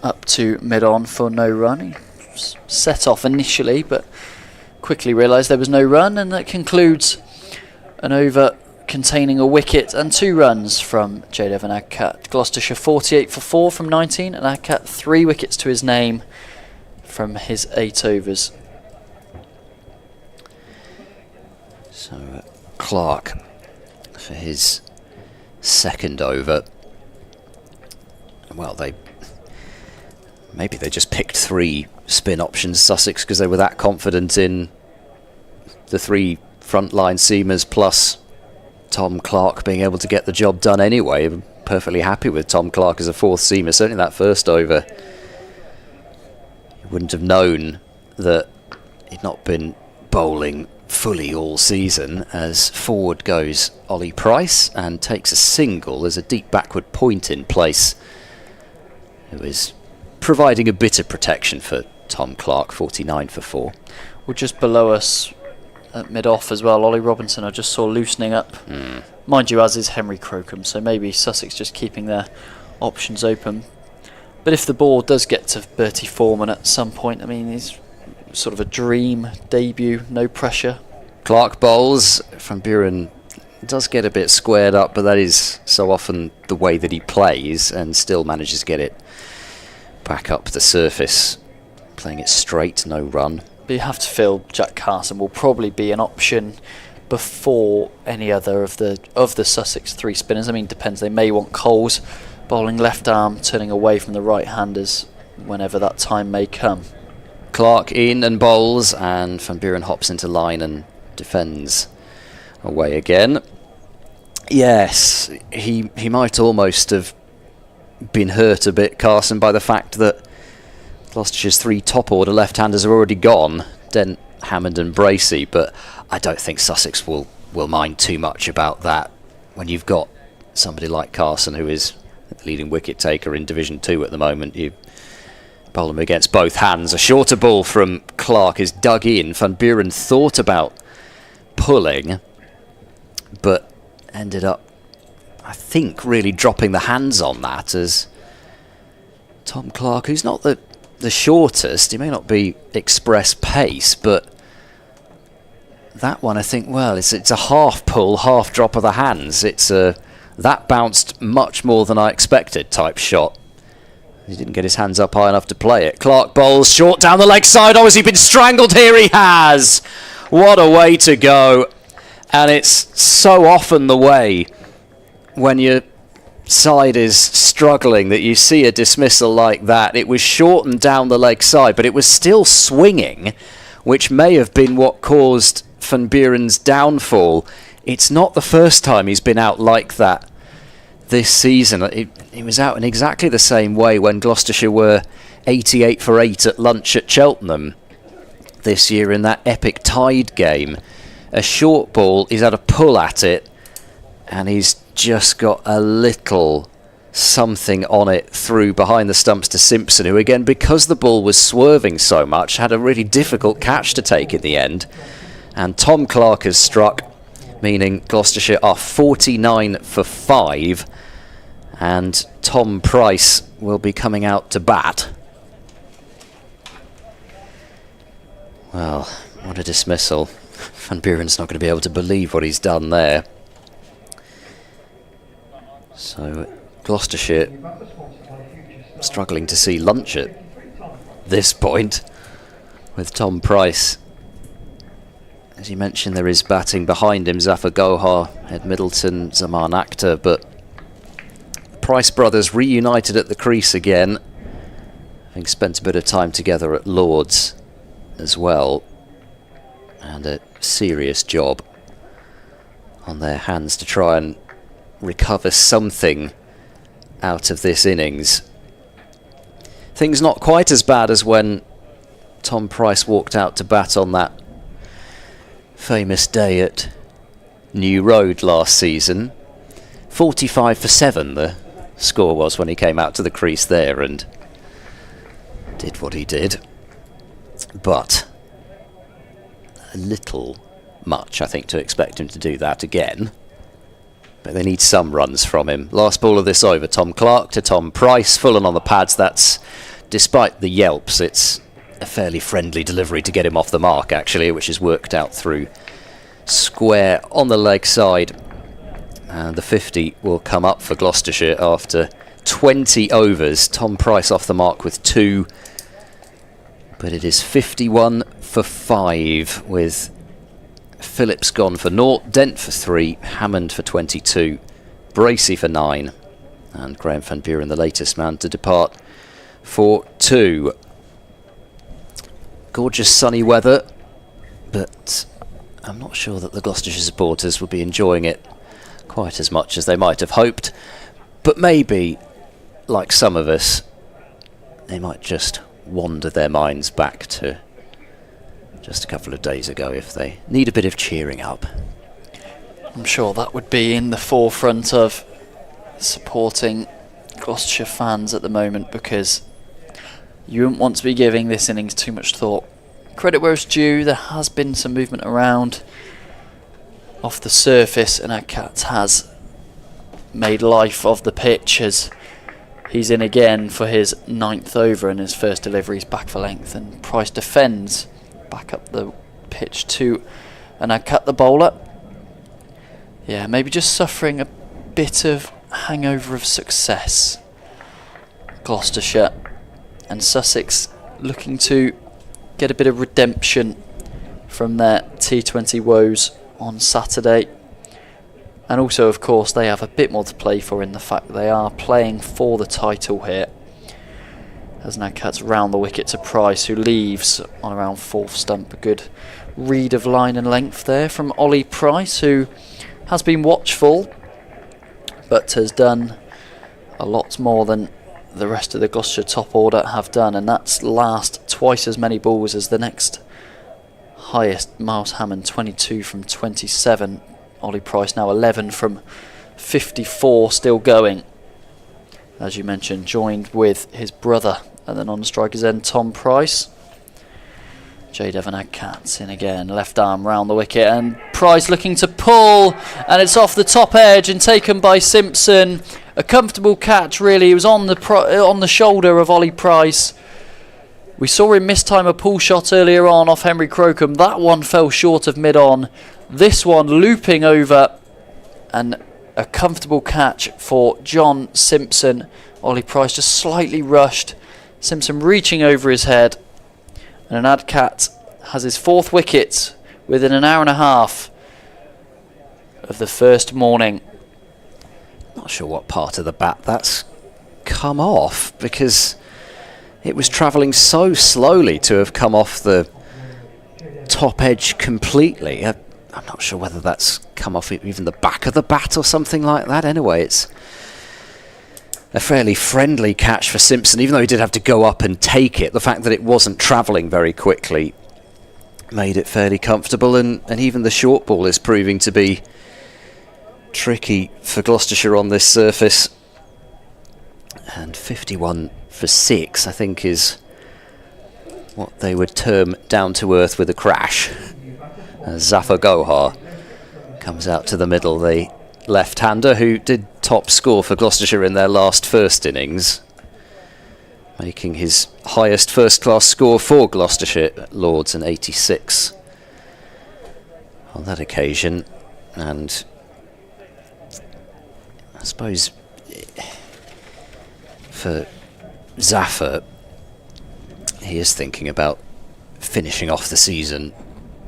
[SPEAKER 2] up to mid-on for no run. He set off initially, but quickly realised there was no run, and that concludes an over containing a wicket and 2 runs from Jaydev and Agcat. Gloucestershire 48 for 4 from 19, and Agcat 3 wickets to his name from his 8 overs.
[SPEAKER 1] So Clark for his second over. Well, maybe they just picked 3 spin options, Sussex, because they were that confident in the 3 frontline seamers plus Tom Clark being able to get the job done anyway. I'm perfectly happy with Tom Clark as a 4th seamer. Certainly that first over, you wouldn't have known that he'd not been bowling fully all season. As forward goes Ollie Price and takes a single. There's a deep backward point in place, who is providing a bit of protection for Tom Clark. 49 for 4.
[SPEAKER 2] Well, just below us at mid-off as well, Ollie Robinson I just saw loosening up. Mind you, as is Henry Crocombe, so maybe Sussex just keeping their options open. But if the ball does get to Bertie Foreman at some point, I mean, he's sort of a dream debut, no pressure.
[SPEAKER 1] Clark bowls. Van Buren does get a bit squared up, but that is so often the way that he plays, and still manages to get it back up the surface, playing it straight, no run.
[SPEAKER 2] But you have to feel Jack Carson will probably be an option before any other of the Sussex 3 spinners. I mean, depends. They may want Coles bowling left arm, turning away from the right-handers whenever that time may come.
[SPEAKER 1] Clark in and bowls, and Van Buren hops into line and defends away again. Yes, he might almost have been hurt a bit, Carson, by the fact that Gloucestershire's 3 top-order left-handers are already gone, Dent, Hammond and Bracey, but I don't think Sussex will mind too much about that when you've got somebody like Carson, who is the leading wicket-taker in Division 2 at the moment. You bowl him against both hands. A shorter ball from Clark is dug in. Van Buren thought about pulling, but ended up, I think, really dropping the hands on that, as Tom Clark, who's not the shortest, he may not be express pace, but that one, I think, well, it's a half pull, half drop of the hands. It's that bounced much more than I expected type shot. He didn't get his hands up high enough to play it. Clark bowls short down the leg side. Oh, has he been strangled here? He has. What a way to go. And it's so often the way when your side is struggling that you see a dismissal like that. It was shortened down the leg side, but it was still swinging, which may have been what caused Van Buren's downfall. It's not the first time he's been out like that this season. He was out in exactly the same way when Gloucestershire were 88 for 8 at lunch at Cheltenham this year in that epic tied game. A short ball, he's had a pull at it, and he's just got a little something on it through behind the stumps to Simpson, who again, because the ball was swerving so much, had a really difficult catch to take in the end. And Tom Clark has struck, meaning Gloucestershire are 49 for 5, and Tom Price will be coming out to bat. Well, what a dismissal. Van Buren's not going to be able to believe what he's done there. So Gloucestershire struggling to see lunch at this point, with Tom Price. As you mentioned, there is batting behind him, Zafar Gohar, Ed Middleton, Zaman Akhtar, but Price brothers reunited at the crease again, having spent a bit of time together at Lord's as well, and a serious job on their hands to try and recover something out of this innings. Things not quite as bad as when Tom Price walked out to bat on that famous day at New Road last season. 45 for 7 the score was when he came out to the crease there and did what he did. But a little much, I think, to expect him to do that again. But they need some runs from him. Last ball of this over, Tom Clark to Tom Price, full on the pads. That's, despite the yelps, it's a fairly friendly delivery to get him off the mark, actually, which is worked out through square on the leg side. And the 50 will come up for Gloucestershire after 20 overs. Tom Price off the mark with 2. But it is 51 for 5 with Phillips gone for 0, Dent for 3, Hammond for 22, Bracey for 9, and Graham van Buren, the latest man to depart, for 2. Gorgeous sunny weather, but I'm not sure that the Gloucestershire supporters will be enjoying it quite as much as they might have hoped. But maybe, like some of us, they might just wander their minds back to just a couple of days ago if they need a bit of cheering up.
[SPEAKER 2] I'm sure that would be in the forefront of supporting Gloucestershire fans at the moment, because you wouldn't want to be giving this innings too much thought. Credit where it's due, there has been some movement around off the surface, and Adcat has made life of the pitch as he's in again for his 9th over, and his first delivery is back for length, and Price defends back up the pitch to an Adcat, the bowler. Yeah, maybe just suffering a bit of hangover of success. Gloucestershire and Sussex looking to get a bit of redemption from their T20 woes on Saturday. And also, of course, they have a bit more to play for in the fact they are playing for the title here. As Adcat's round the wicket to Price, who leaves on around 4th stump. A good read of line and length there from Ollie Price, who has been watchful but has done a lot more than the rest of the Gloucestershire top order have done, and that's last twice as many balls as the next highest, Miles Hammond, 22 from 27. Ollie Price now 11 from 54, still going. As you mentioned, joined with his brother at the non-strikers end, Tom Price. J. Devon Adcats in again, left arm round the wicket, and Price looking to pull, and it's off the top edge and taken by Simpson. A comfortable catch, really. He was on the shoulder of Ollie Price. We saw him mistime a pull shot earlier on off Henry Crocombe. That one fell short of mid-on. This one looping over, and a comfortable catch for John Simpson. Ollie Price just slightly rushed. Simpson reaching over his head. And an Adcat has his 4th wicket within an hour and a half of the first morning.
[SPEAKER 1] Not sure what part of the bat that's come off, because it was travelling so slowly to have come off the top edge completely. I'm not sure whether that's come off even the back of the bat or something like that. Anyway, it's a fairly friendly catch for Simpson, even though he did have to go up and take it. The fact that it wasn't travelling very quickly made it fairly comfortable, and even the short ball is proving to be tricky for Gloucestershire on this surface. And 51 for 6, I think, is what they would term down to earth with a crash. Zafar Gohar comes out to the middle, the left-hander who did top score for Gloucestershire in their last first innings, making his highest first-class score for Gloucestershire at Lords, an 86 on that occasion. And I suppose for Zafar, he is thinking about finishing off the season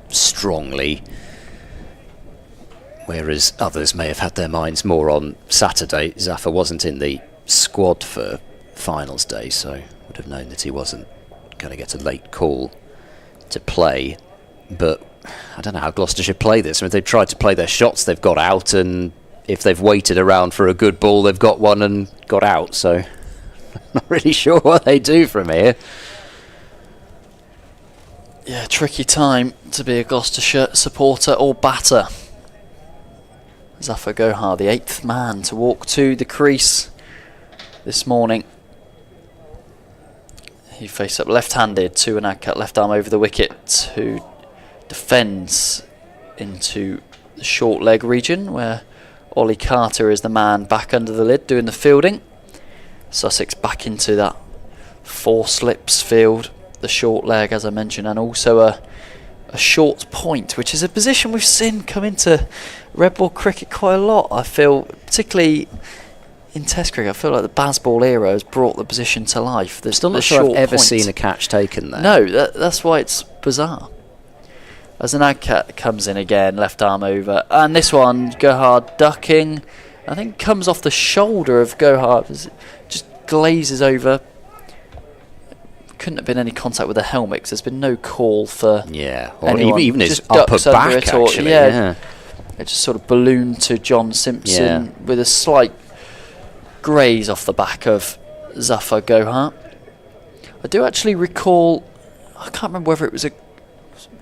[SPEAKER 1] strongly, whereas others may have had their minds more on Saturday. Zafar wasn't in the squad for finals day, so would have known that he wasn't going to get a late call to play. But I don't know how Gloucestershire play this. I mean, they've tried to play their shots, they've got out, and if they've waited around for a good ball, they've got one and got out. So I'm not really sure what they do from here.
[SPEAKER 2] Yeah, tricky time to be a Gloucestershire supporter or batter. Zafar Gohar, the 8th man to walk to the crease this morning. He faced up left-handed to an Adcat, left arm over the wicket, who defends into the short leg region, where Ollie Carter is the man back under the lid doing the fielding. Sussex back into that 4 slips field the short leg, as I mentioned, and also a short point, which is a position we've seen come into red ball cricket quite a lot. I feel, particularly in Test cricket, I feel like the Bazball era has brought the position to life. There's
[SPEAKER 1] Still not sure I've ever seen a catch taken there.
[SPEAKER 2] No, that's why it's bizarre. As an Agcat comes in again, left arm over, and this one, Gohard ducking, I think comes off the shoulder of Gohard, just glazes over. Couldn't have been any contact with the helmet because there's been no call for
[SPEAKER 1] or even his
[SPEAKER 2] just
[SPEAKER 1] upper
[SPEAKER 2] ducks under
[SPEAKER 1] back
[SPEAKER 2] it, or,
[SPEAKER 1] actually.
[SPEAKER 2] It just sort of ballooned to John Simpson with a slight graze off the back of Zafar Gohart. I do actually recall, I can't remember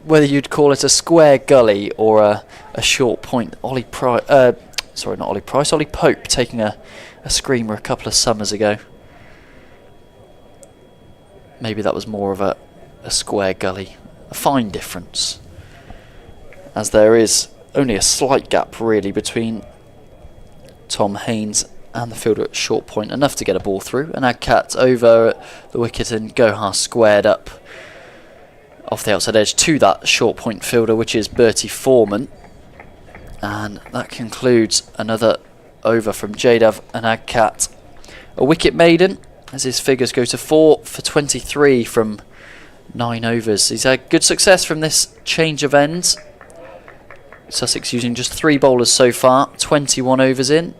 [SPEAKER 2] whether you'd call it a square gully or a short point. Ollie Pope taking a screamer a couple of summers ago. Maybe that was more of a square gully. A fine difference, as there is only a slight gap really between Tom Haynes and the fielder at short point, enough to get a ball through. And Agcat over at the wicket, and Gohar squared up off the outside edge to that short point fielder, which is Bertie Foreman. And that concludes another over from Jadav and Agcat. A wicket maiden, as his figures go to 4 for 23 from 9 overs. He's had good success from this change of ends. Sussex using just 3 bowlers so far, 21 overs in.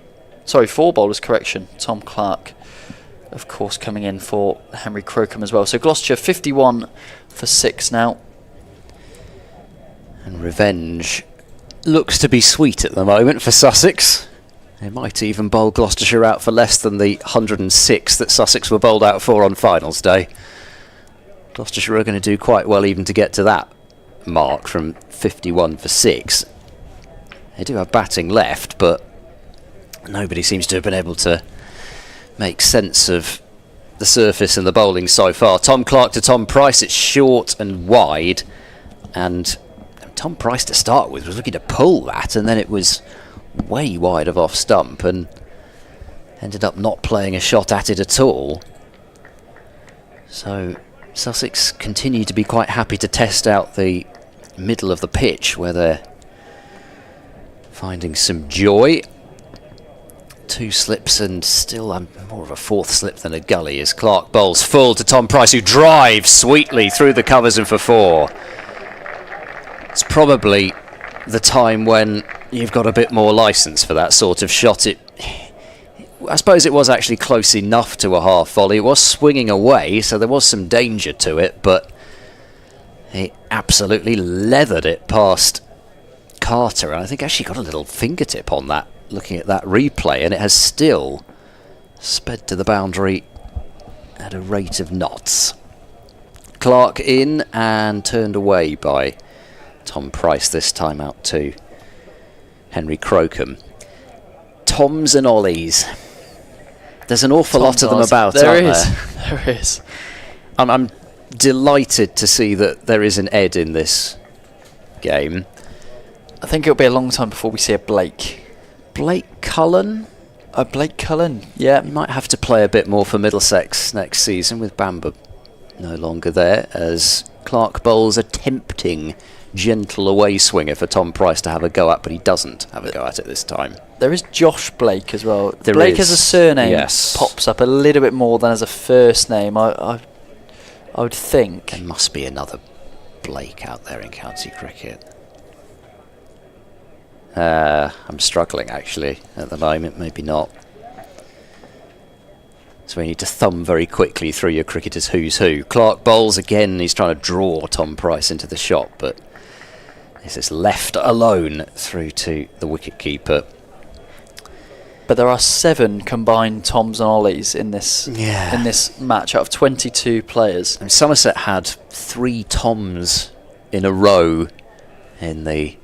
[SPEAKER 2] Sorry, 4 bowlers, correction. Tom Clark, of course, coming in for Henry Crocombe as well. So Gloucestershire 51 for 6 now.
[SPEAKER 1] And revenge looks to be sweet at the moment for Sussex. They might even bowl Gloucestershire out for less than the 106 that Sussex were bowled out for on finals day. Gloucestershire are going to do quite well even to get to that mark from 51 for 6. They do have batting left, but nobody seems to have been able to make sense of the surface and the bowling so far. Tom Clark to Tom Price, it's short and wide, and Tom Price to start with was looking to pull that, and then it was way wide of off stump and ended up not playing a shot at it at all. So Sussex continue to be quite happy to test out the middle of the pitch, where they're finding some joy. 2 slips and still more of a 4th slip than a gully as Clark bowls full to Tom Price, who drives sweetly through the covers and for 4. It's probably the time when you've got a bit more licence for that sort of shot. I suppose it was actually close enough to a half volley. It was swinging away, so there was some danger to it, but he absolutely leathered it past Carter, and I think actually got a little fingertip on that, looking at that replay, and it has still sped to the boundary at a rate of knots. Clark in and turned away by Tom Price, this time out to Henry Crocombe. Toms and Ollies. There's an awful lot of them about, aren't there?
[SPEAKER 2] There is.
[SPEAKER 1] I'm delighted to see that there is an Ed in this game.
[SPEAKER 2] I think it'll be a long time before we see a Blake.
[SPEAKER 1] Blake Cullen?
[SPEAKER 2] Blake Cullen, yeah.
[SPEAKER 1] He might have to play a bit more for Middlesex next season with Bamba no longer there, as Clark bowls a tempting gentle away swinger for Tom Price to have a go at, but he doesn't have a go at it this time.
[SPEAKER 2] There is Josh Blake as well.
[SPEAKER 1] There
[SPEAKER 2] Blake
[SPEAKER 1] is,
[SPEAKER 2] as a surname
[SPEAKER 1] yes,
[SPEAKER 2] pops up a little bit more than as a first name, I would think.
[SPEAKER 1] There must be another Blake out there in county cricket. I'm struggling actually at the moment, maybe not. So we need to thumb very quickly through your cricketers' who's who. Clark bowls again, he's trying to draw Tom Price into the shot, but this is left alone through to the wicketkeeper.
[SPEAKER 2] But there are 7 combined Toms and Ollies in this match out of 22 players.
[SPEAKER 1] And Somerset had 3 Toms in a row in the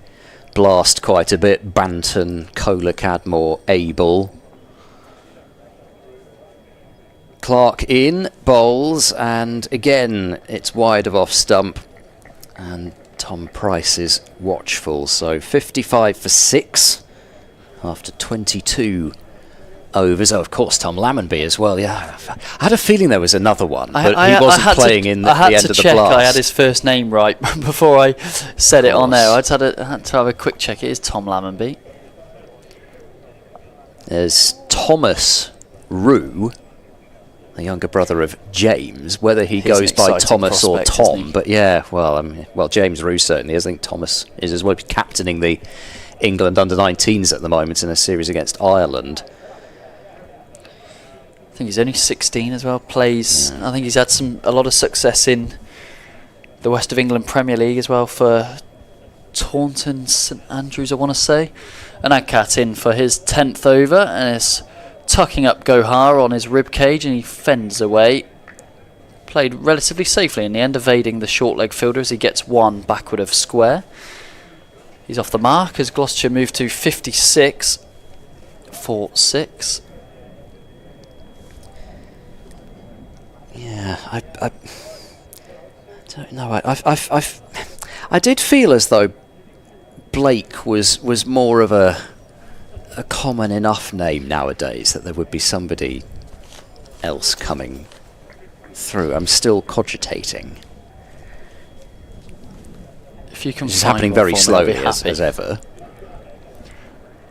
[SPEAKER 1] blast quite a bit. Banton, Kohler, Cadmore, Abel. Clark in, bowls, and again it's wide of off stump, and Tom Price is watchful. So 55 for 6 after 22 overs. Oh, of course, Tom Lammonby as well. Yeah, I had a feeling there was another one, but he wasn't playing in the end of the blast.
[SPEAKER 2] I had his first name right before I said it on there. I had to have a quick check. It is Tom Lammonby.
[SPEAKER 1] There's Thomas Rue, the younger brother of James, whether he goes by Thomas or Tom. But yeah, well, James Rue certainly is. I think Thomas is as well, captaining the England under-19s at the moment in a series against Ireland.
[SPEAKER 2] I think he's only 16 as well. Plays. Yeah. I think he's had a lot of success in the West of England Premier League as well for Taunton St Andrews, I want to say. And Adcat in for his 10th over, and is tucking up Gohar on his rib cage, and he fends away. Played relatively safely in the end, evading the short leg fielder as he gets one backward of square. He's off the mark as Gloucestershire move to 56 for 6.
[SPEAKER 1] Yeah, I don't know. I did feel as though Blake was more of a common enough name nowadays that there would be somebody else coming through. I'm still cogitating.
[SPEAKER 2] If you can,
[SPEAKER 1] it's happening very slowly as ever.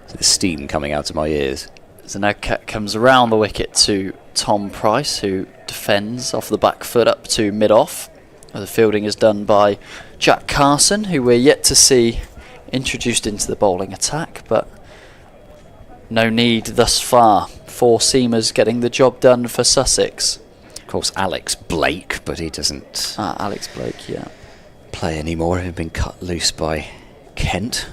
[SPEAKER 1] The steam coming out of my ears.
[SPEAKER 2] Zanagkat comes around the wicket to Tom Price, who defends off the back foot up to mid-off. The fielding is done by Jack Carson, who we're yet to see introduced into the bowling attack, but no need thus far. 4 seamers getting the job done for Sussex.
[SPEAKER 1] Of course, Alex Blake, but he doesn't.
[SPEAKER 2] Alex Blake, yeah.
[SPEAKER 1] Play anymore. He'd been cut loose by Kent.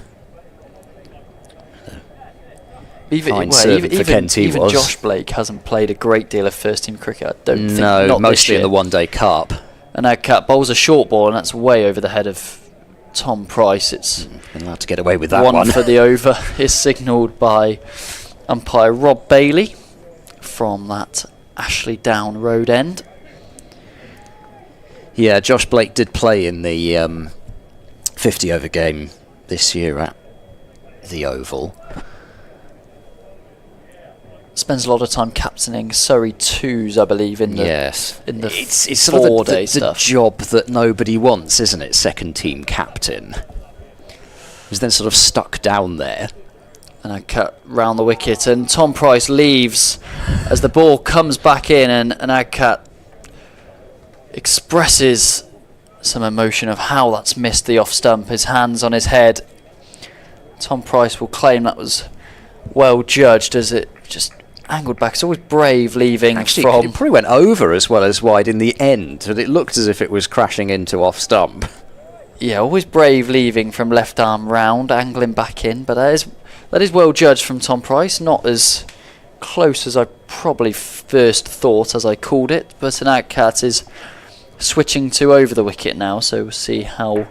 [SPEAKER 2] Even Josh Blake hasn't played a great deal of first team cricket. I don't think.
[SPEAKER 1] No, mostly in the one-day cup.
[SPEAKER 2] And Adcat bowls a short ball, and that's way over the head of Tom Price. It's
[SPEAKER 1] been allowed to get away with that one.
[SPEAKER 2] For the over is signalled by umpire Rob Bailey from that Ashley Down Road end.
[SPEAKER 1] Yeah, Josh Blake did play in the 50 over game this year at the Oval.
[SPEAKER 2] Spends a lot of time captaining Surrey 2s, I believe, in the
[SPEAKER 1] it's sort of the job that nobody wants, isn't it? Second team captain. He's then sort of stuck down there.
[SPEAKER 2] And I cut round the wicket, and Tom Price leaves as the ball comes back in, and Adcat expresses some emotion of how that's missed the off stump. His hands on his head. Tom Price will claim that was well judged, as it just angled back. It's always brave leaving.
[SPEAKER 1] Actually, it probably went over as well as wide in the end, but it looked as if it was crashing into off stump.
[SPEAKER 2] Yeah, always brave leaving from left arm round, angling back in, but that is well judged from Tom Price. Not as close as I probably first thought as I called it, but an Adcat is switching to over the wicket now, so we'll see how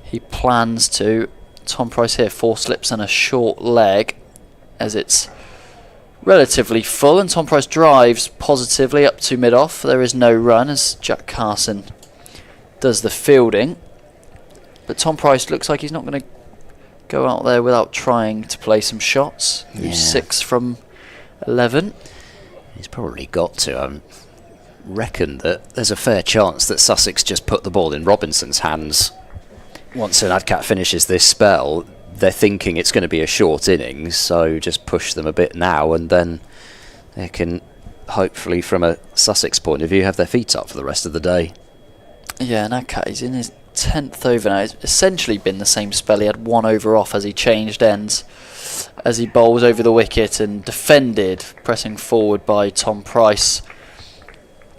[SPEAKER 2] he plans to. Tom Price here, 4 slips and a short leg, as it's relatively full, and Tom Price drives positively up to mid-off. There is no run as Jack Carson does the fielding, but Tom Price looks like he's not going to go out there without trying to play some shots. Yeah. 6 from 11.
[SPEAKER 1] He's probably got to. I reckon that there's a fair chance that Sussex just put the ball in Robinson's hands. Once an Adcat finishes this spell, they're thinking it's going to be a short innings, so just push them a bit now, and then they can hopefully, from a Sussex point of view, have their feet up for the rest of the day.
[SPEAKER 2] Yeah, and Adcat is in his 10th over now. It's essentially been the same spell. He had 1 over off as he changed ends, as he bowls over the wicket and defended, pressing forward by Tom Price.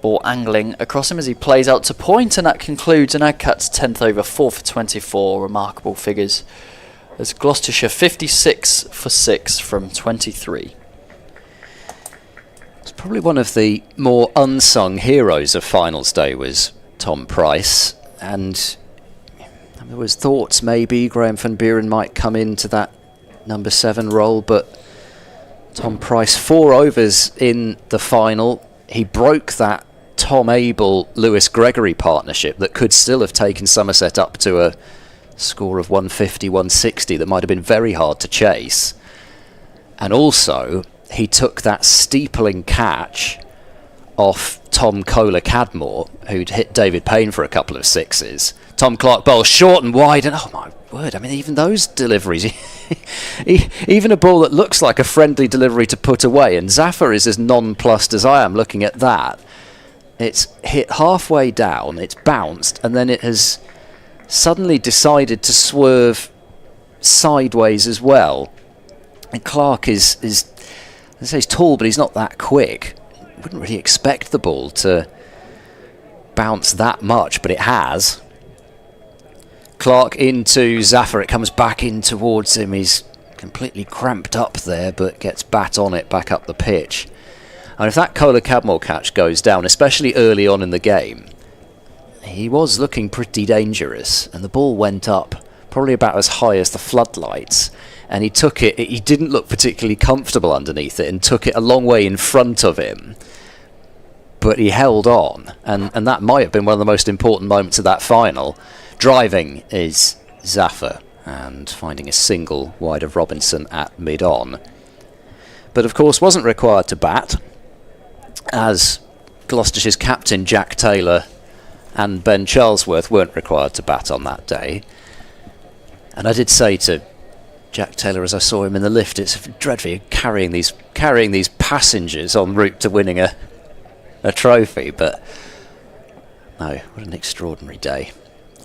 [SPEAKER 2] Ball angling across him as he plays out to point, and that concludes an Adcat's 10th over, 4 for 24. Remarkable figures as Gloucestershire 56 for 6 from 23.
[SPEAKER 1] It's probably one of the more unsung heroes of finals day was Tom Price, and there was thoughts maybe Graham van Buren might come into that number 7 role, but Tom Price, 4 overs in the final. He broke that Tom Abel-Lewis Gregory partnership that could still have taken Somerset up to a score of 150, 160 that might have been very hard to chase. And also, he took that steepling catch off Tom Kohler-Cadmore, who'd hit David Payne for a couple of sixes. Tom Clark bowls short and wide, and oh my word, I mean, even those deliveries, even a ball that looks like a friendly delivery to put away, and Zafar is as nonplussed as I am looking at that. It's hit halfway down, it's bounced, and then it has suddenly decided to swerve sideways as well. And Clark is I say he's tall, but he's not that quick. Wouldn't really expect the ball to bounce that much, but it has. Clark into Zafar, it comes back in towards him. He's completely cramped up there, but gets bat on it back up the pitch. And if that Kohler-Cadmore catch goes down, especially early on in the game, he was looking pretty dangerous, and the ball went up probably about as high as the floodlights, and he took it, he didn't look particularly comfortable underneath it, and took it a long way in front of him, but he held on, and that might have been one of the most important moments of that final. Driving is Zafar, and finding a single wide of Robinson at mid-on, but of course wasn't required to bat, as Gloucestershire's captain Jack Taylor and Ben Charlesworth weren't required to bat on that day. And I did say to Jack Taylor as I saw him in the lift, it's dreadful carrying these passengers en route to winning a trophy, but no, what an extraordinary day.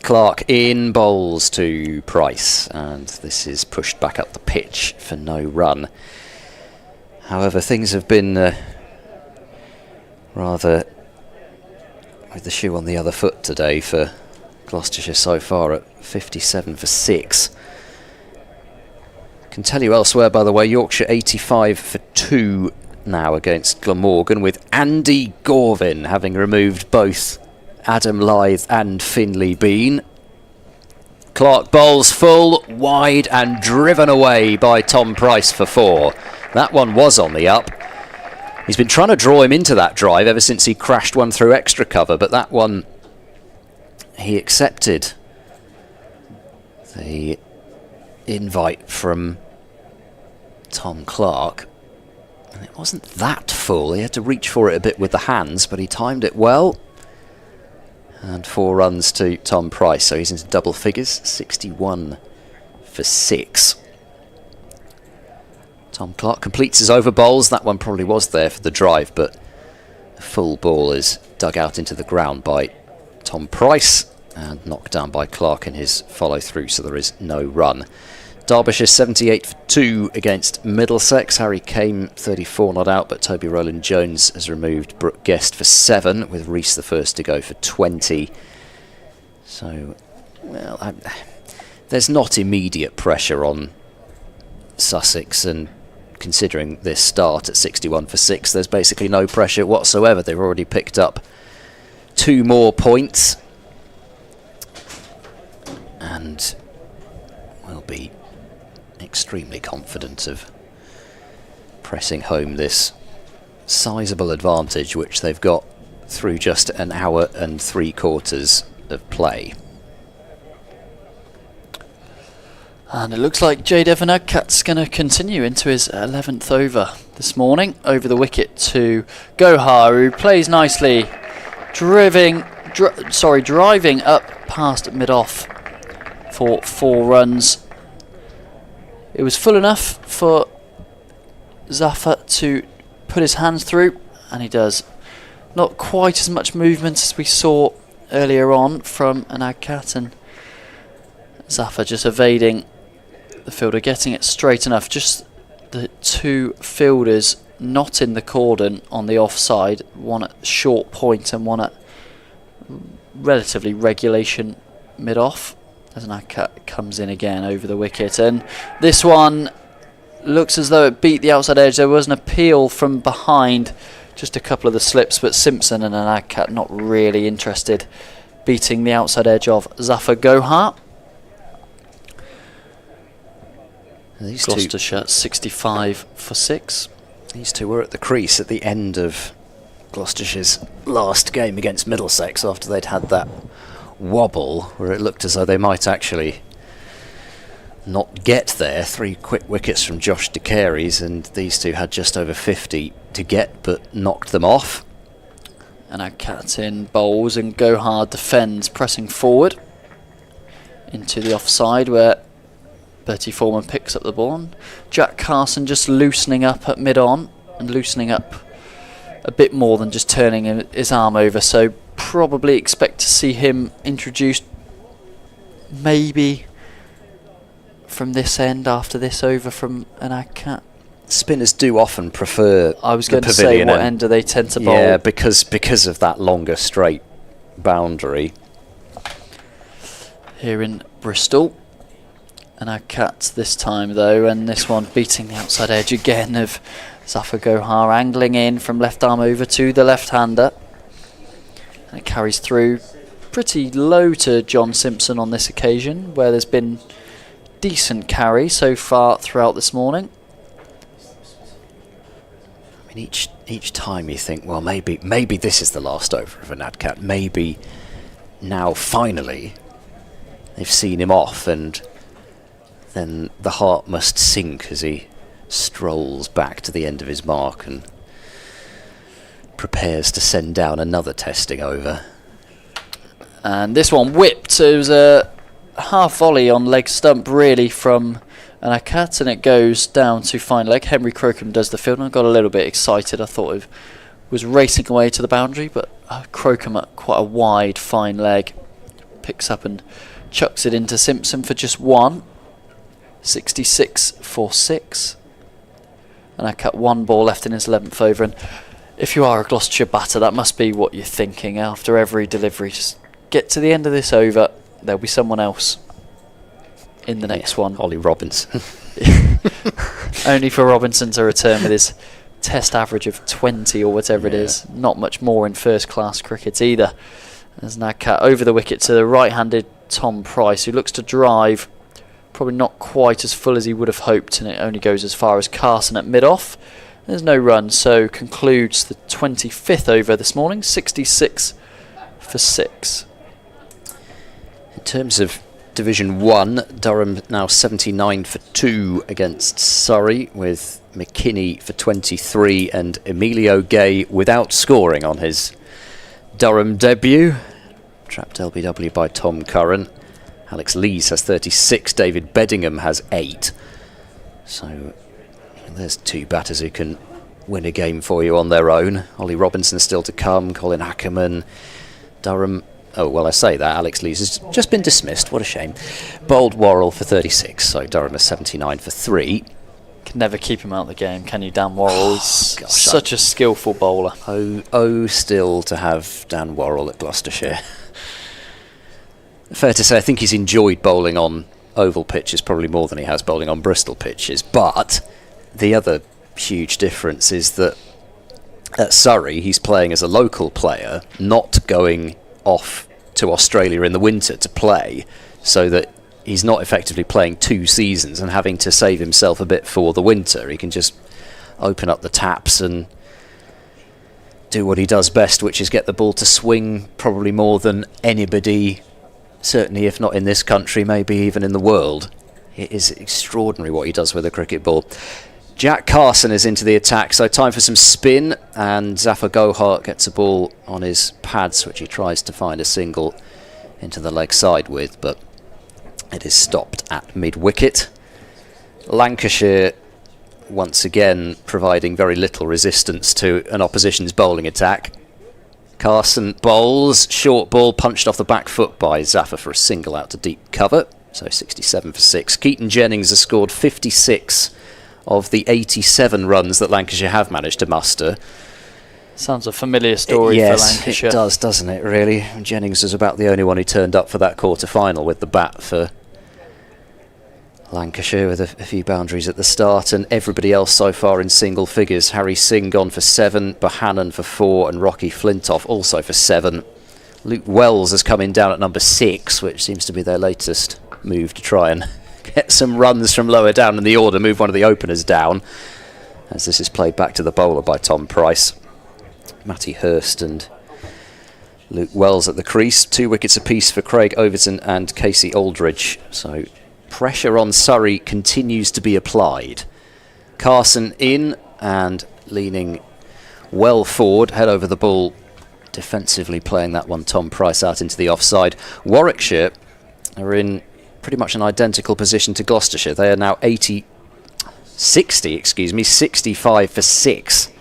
[SPEAKER 1] Clark in bowls to Price, and this is pushed back up the pitch for no run. However, things have been rather with the shoe on the other foot today for Gloucestershire so far at 57 for 6. Can tell you elsewhere, by the way, Yorkshire 85 for 2 now against Glamorgan, with Andy Gorvin having removed both Adam Lyth and Finlay Bean. Clark bowls full, wide and driven away by Tom Price for 4. That one was on the up. He's been trying to draw him into that drive ever since he crashed one through extra cover, but that one he accepted the invite from Tom Clark, and it wasn't that full. He had to reach for it a bit with the hands, but he timed it well. And 4 runs to Tom Price, so he's into double figures, 61 for 6. Tom Clark completes his over bowls. That one probably was there for the drive, but the full ball is dug out into the ground by Tom Price and knocked down by Clark in his follow through, so there is no run. Derbyshire 78 for 2 against Middlesex. Harry Kane 34 not out, but Toby Rowland Jones has removed Brooke Guest for 7, with Rees the first to go for 20. So, well, there's not immediate pressure on Sussex, and considering this start at 61 for 6, there's basically no pressure whatsoever. They've already picked up 2 more points and will be extremely confident of pressing home this sizable advantage which they've got through just an hour and 3/4 of play.
[SPEAKER 2] And it looks like Jade Evan-Agcat's going to continue into his 11th over this morning, over the wicket to Gohar, who plays nicely, driving up past mid-off for 4 runs. It was full enough for Zafar to put his hands through, and he does. Not quite as much movement as we saw earlier on from an Agcat, and Zafar just evading the fielder, getting it straight enough. Just the 2 fielders not in the cordon on the offside, one at short point and one at relatively regulation mid-off, as an Agcat comes in again over the wicket. And this one looks as though it beat the outside edge. There was an appeal from behind, just a couple of the slips, but Simpson and an Agcat not really interested, beating the outside edge of Zafar Gohar.
[SPEAKER 1] These
[SPEAKER 2] Gloucestershire 65 for 6.
[SPEAKER 1] These 2 were at the crease at the end of Gloucestershire's last game against Middlesex, after they'd had that wobble where it looked as though they might actually not get there. 3 quick wickets from Josh De Carey's, and these two had just over 50 to get, but knocked them off.
[SPEAKER 2] And our captain bowls and Gohar defends, pressing forward into the offside where Bertie Foreman picks up the ball. And Jack Carson just loosening up at mid-on, and loosening up a bit more than just turning his arm over, so probably expect to see him introduced maybe from this end after this over from an Agcat.
[SPEAKER 1] Spinners do often prefer
[SPEAKER 2] I was going to say, what end do they tend to bowl?
[SPEAKER 1] Yeah, because of that longer straight boundary.
[SPEAKER 2] Here in Bristol. And Agcat this time though, and this one beating the outside edge again of Zafar Gohar, angling in from left arm over to the left-hander. And it carries through pretty low to John Simpson on this occasion, where there's been decent carry so far throughout this morning.
[SPEAKER 1] I mean, each time you think, well, maybe this is the last over of an Agcat. Maybe now finally they've seen him off, and then the heart must sink as he strolls back to the end of his mark and prepares to send down another testing over.
[SPEAKER 2] And this one whipped. It was a half volley on leg stump really from an Agcat, and it goes down to fine leg. Henry Crocombe does the field, and I got a little bit excited. I thought it was racing away to the boundary, but Crocombe at quite a wide fine leg picks up and chucks it into Simpson for just one. 66 for 6. And Agcat 1 ball left in his 11th over, and if you are a Gloucestershire batter, that must be what you're thinking after every delivery. Just get to the end of this over, there'll be someone else in the next one.
[SPEAKER 1] Ollie Robinson.
[SPEAKER 2] Only for Robinson to return with his test average of 20 or whatever it is. Not much more in first class cricket either. There's an Agcat over the wicket to the right-handed Tom Price, who looks to drive, probably not quite as full as he would have hoped, and it only goes as far as Carson at mid-off. There's no run, so concludes the 25th over this morning, 66 for 6.
[SPEAKER 1] In terms of Division 1, Durham now 79 for 2 against Surrey, with McKinney for 23 and Emilio Gay without scoring on his Durham debut. Trapped LBW by Tom Curran. Alex Lees has 36, David Beddingham has 8. So there's 2 batters who can win a game for you on their own. Ollie Robinson still to come, Colin Ackerman, Durham. Oh, well, I say that. Alex Lees has just been dismissed. What a shame. Bowled Worrell for 36, so Durham is 79 for 3.
[SPEAKER 2] Can never keep him out of the game, can you, Dan Worrell? He's such a skillful bowler.
[SPEAKER 1] Still to have Dan Worrell at Gloucestershire. Fair to say, I think he's enjoyed bowling on oval pitches probably more than he has bowling on Bristol pitches. But the other huge difference is that at Surrey, he's playing as a local player, not going off to Australia in the winter to play, so that he's not effectively playing 2 seasons and having to save himself a bit for the winter. He can just open up the taps and do what he does best, which is get the ball to swing probably more than anybody, certainly if not in this country, maybe even in the world. It is extraordinary what he does with a cricket ball. Jack Carson is into the attack, so time for some spin, and Zafar Gohar gets a ball on his pads, which he tries to find a single into the leg side with, but it is stopped at mid-wicket. Lancashire once again providing very little resistance to an opposition's bowling attack. Carson bowls, short ball punched off the back foot by Zafar for a single out to deep cover, so 67 for 6. Keaton Jennings has scored 56 of the 87 runs that Lancashire have managed to muster.
[SPEAKER 2] Sounds a familiar story for Lancashire.
[SPEAKER 1] It does, doesn't it, really? Jennings was about the only one who turned up for that quarter-final with the bat for Lancashire, with a few boundaries at the start, and everybody else so far in single figures. Harry Singh gone for 7, Bohannon for 4, and Rocky Flintoff also for 7. Luke Wells has come in down at number 6, which seems to be their latest move to try and get some runs from lower down in the order, move one of the openers down, as this is played back to the bowler by Tom Price. Matty Hurst and Luke Wells at the crease, 2 wickets apiece for Craig Overton and Casey Aldridge, so pressure on Surrey continues to be applied. Carson in and leaning well forward, head over the ball, defensively playing that one. Tom Price out into the offside. Warwickshire are in pretty much an identical position to Gloucestershire. They are now 65 for 6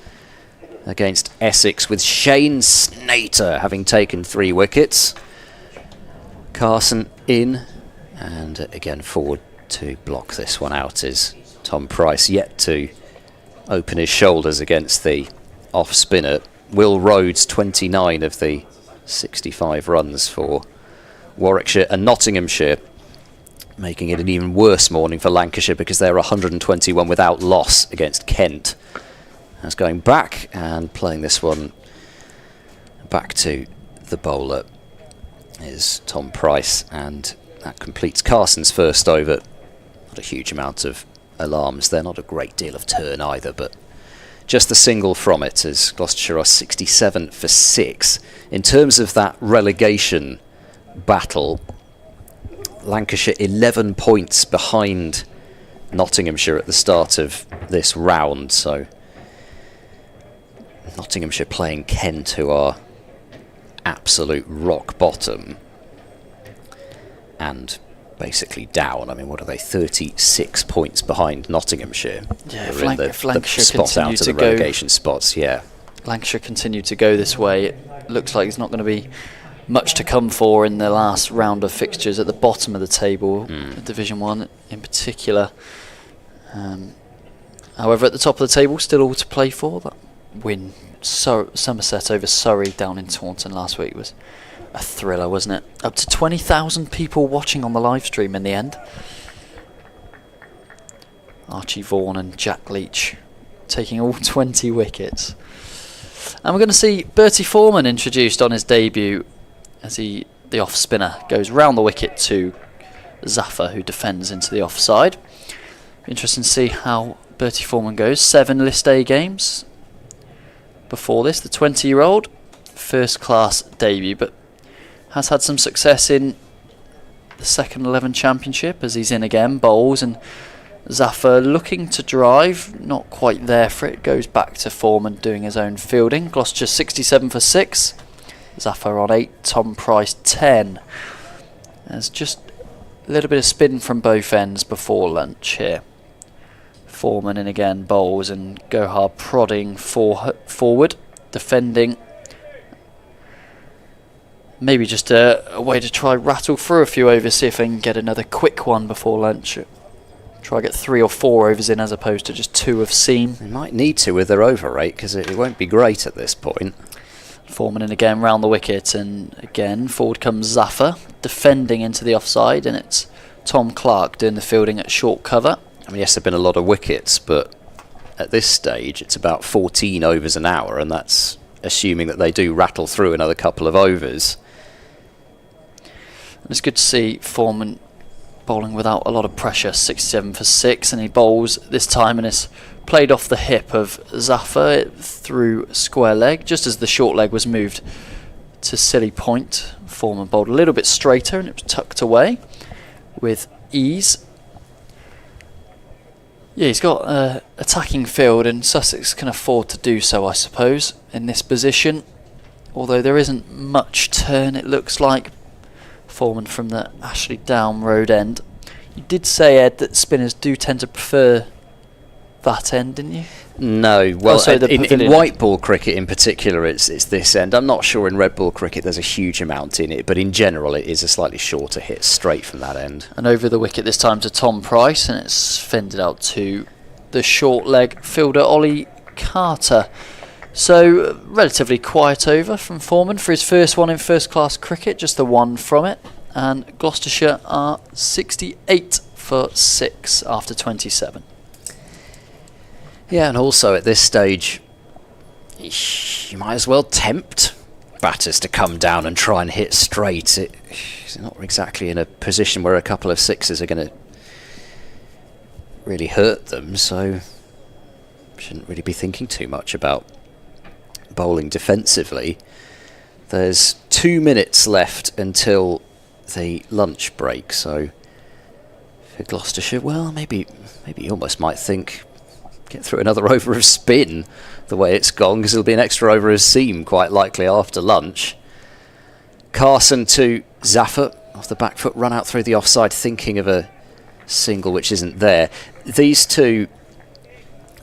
[SPEAKER 1] against Essex, with Shane Snater having taken 3 wickets. Carson in, and again forward to block this one out is Tom Price, yet to open his shoulders against the off spinner. Will Rhodes, 29 of the 65 runs for Warwickshire, and Nottinghamshire making it an even worse morning for Lancashire because they're 121 without loss against Kent. That's going back and playing this one back to the bowler is Tom Price, and that completes Carson's first over. Not a huge amount of alarms there, not a great deal of turn either, but just the single from it as Gloucestershire are 67 for 6. In terms of that relegation battle, Lancashire 11 points behind Nottinghamshire at the start of this round, so Nottinghamshire playing Kent, who are absolute rock bottom and basically down. I mean, what are they, 36 points behind Nottinghamshire?
[SPEAKER 2] Yeah,
[SPEAKER 1] if Lancashire
[SPEAKER 2] the spot
[SPEAKER 1] out of the relegation spots, yeah.
[SPEAKER 2] Lancashire continue to go this way. It looks like it's not going to be much to come for in the last round of fixtures at the bottom of the table, Division 1 in particular. However, at the top of the table, still all to play for. That win, Somerset over Surrey down in Taunton last week, was a thriller, wasn't it? Up to 20,000 people watching on the live stream in the end. Archie Vaughan and Jack Leach taking all 20 wickets. And we're going to see Bertie Foreman introduced on his debut as the off spinner goes round the wicket to Zafar, who defends into the offside. Interesting to see how Bertie Foreman goes. 7 List A games before this. The 20-year-old, first class debut, but has had some success in the second 11 championship as he's in again, bowls, and Zafar looking to drive, not quite there for it, goes back to Foreman doing his own fielding. Gloucestershire 67 for 6, Zafar on 8, Tom Price 10. There's just a little bit of spin from both ends before lunch here. Foreman in again, bowls, and Gohar prodding forward, defending. Maybe just a way to try rattle through a few overs, see if they can get another quick one before lunch. Try get 3 or 4 overs in as opposed to just 2 of seam.
[SPEAKER 1] They might need to with their over rate because it won't be great at this point.
[SPEAKER 2] Foreman in again round the wicket, and again forward comes Zafar defending into the offside, and it's Tom Clark doing the fielding at short cover.
[SPEAKER 1] I mean, yes, there have been a lot of wickets, but at this stage it's about 14 overs an hour, and that's assuming that they do rattle through another couple of overs.
[SPEAKER 2] It's good to see Foreman bowling without a lot of pressure, 67 for 6, and he bowls this time and it's played off the hip of Zafar through square leg, just as the short leg was moved to silly point. Foreman bowled a little bit straighter and it was tucked away with ease. Yeah, he's got attacking field, and Sussex can afford to do so, I suppose, in this position. Although there isn't much turn, it looks like. Foreman from the Ashley Down Road end. You did say, Ed, that spinners do tend to prefer that end, didn't you?
[SPEAKER 1] No, well, in white ball cricket in particular, it's this end. I'm not sure in red ball cricket there's a huge amount in it, but in general it is a slightly shorter hit straight from that end.
[SPEAKER 2] And over the wicket this time to Tom Price, and it's fended out to the short leg fielder Ollie Carter. So relatively quiet over from Foreman for his first one in first class cricket, just the one from it, and Gloucestershire are 68 for 6 after 27.
[SPEAKER 1] Yeah, and also at this stage, you might as well tempt batters to come down and try and hit straight. It's not exactly in a position where a couple of sixes are going to really hurt them, so shouldn't really be thinking too much about bowling defensively. There's 2 minutes left until the lunch break, so for Gloucestershire. Well, maybe you almost might think get through another over of spin the way it's gone, because it'll be an extra over of seam quite likely after lunch. Carson to Zaffer off the back foot, run out through the offside, thinking of a single which isn't there. These two,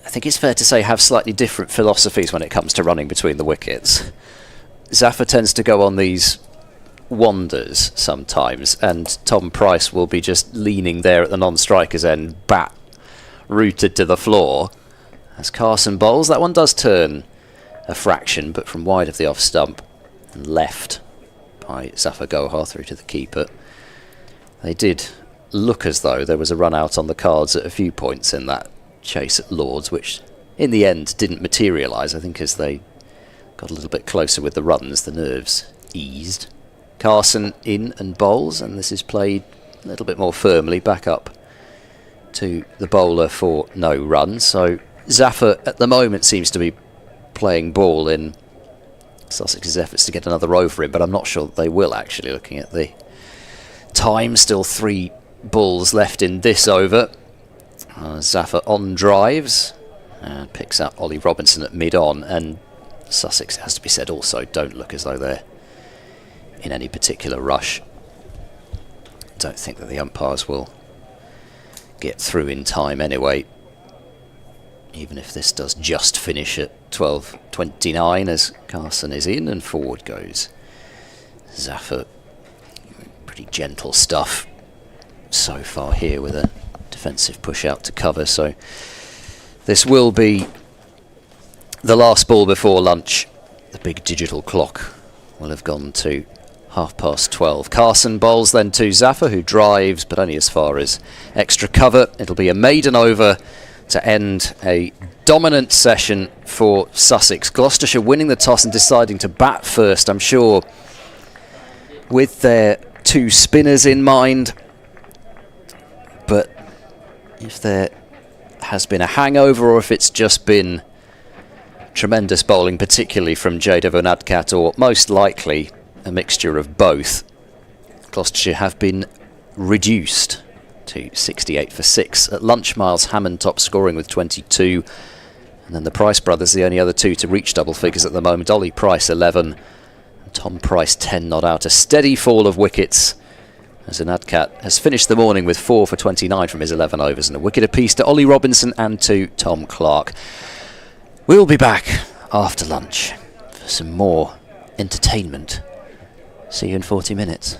[SPEAKER 1] I think it's fair to say, have slightly different philosophies when it comes to running between the wickets. Zaffer tends to go on these wanders sometimes, and Tom Price will be just leaning there at the non-striker's end, bat rooted to the floor. As Carson bowls, that one does turn a fraction, but from wide of the off stump and left by Zafar Gohar through to the keeper. They did look as though there was a run out on the cards at a few points in that chase at Lords, which in the end didn't materialise. I think as they got a little bit closer with the runs, the nerves eased. Carson in and bowls, and this is played a little bit more firmly back up to the bowler for no run. So Zaffer at the moment seems to be playing ball in Sussex's efforts to get another over him, but I'm not sure that they will actually, looking at the time. Still 3 balls left in this over. Zaffer on drives and picks out Ollie Robinson at mid-on, and Sussex, has to be said, also don't look as though they're in any particular rush. Don't think that the umpires will get through in time anyway, even if this does just finish at 12:29 as Carson is in and forward goes Zaffer. Pretty gentle stuff so far here with a defensive push out to cover, so this will be the last ball before lunch. The big digital clock will have gone to 12:30. Carson bowls then to Zaffer, who drives, but only as far as extra cover. It'll be a maiden over to end a dominant session for Sussex. Gloucestershire winning the toss and deciding to bat first, I'm sure with their 2 spinners in mind. But if there has been a hangover, or if it's just been tremendous bowling, particularly from Jaydev Unadkat, or most likely a mixture of both, Gloucestershire have been reduced to 68 for 6. At lunch, Miles Hammond top scoring with 22, and then the Price brothers, the only other 2 to reach double figures at the moment. Ollie Price 11, and Tom Price 10 not out. A steady fall of wickets as Unadkat has finished the morning with 4 for 29 from his 11 overs, and a wicket apiece to Ollie Robinson and to Tom Clark. We'll be back after lunch for some more entertainment. See you in 40 minutes.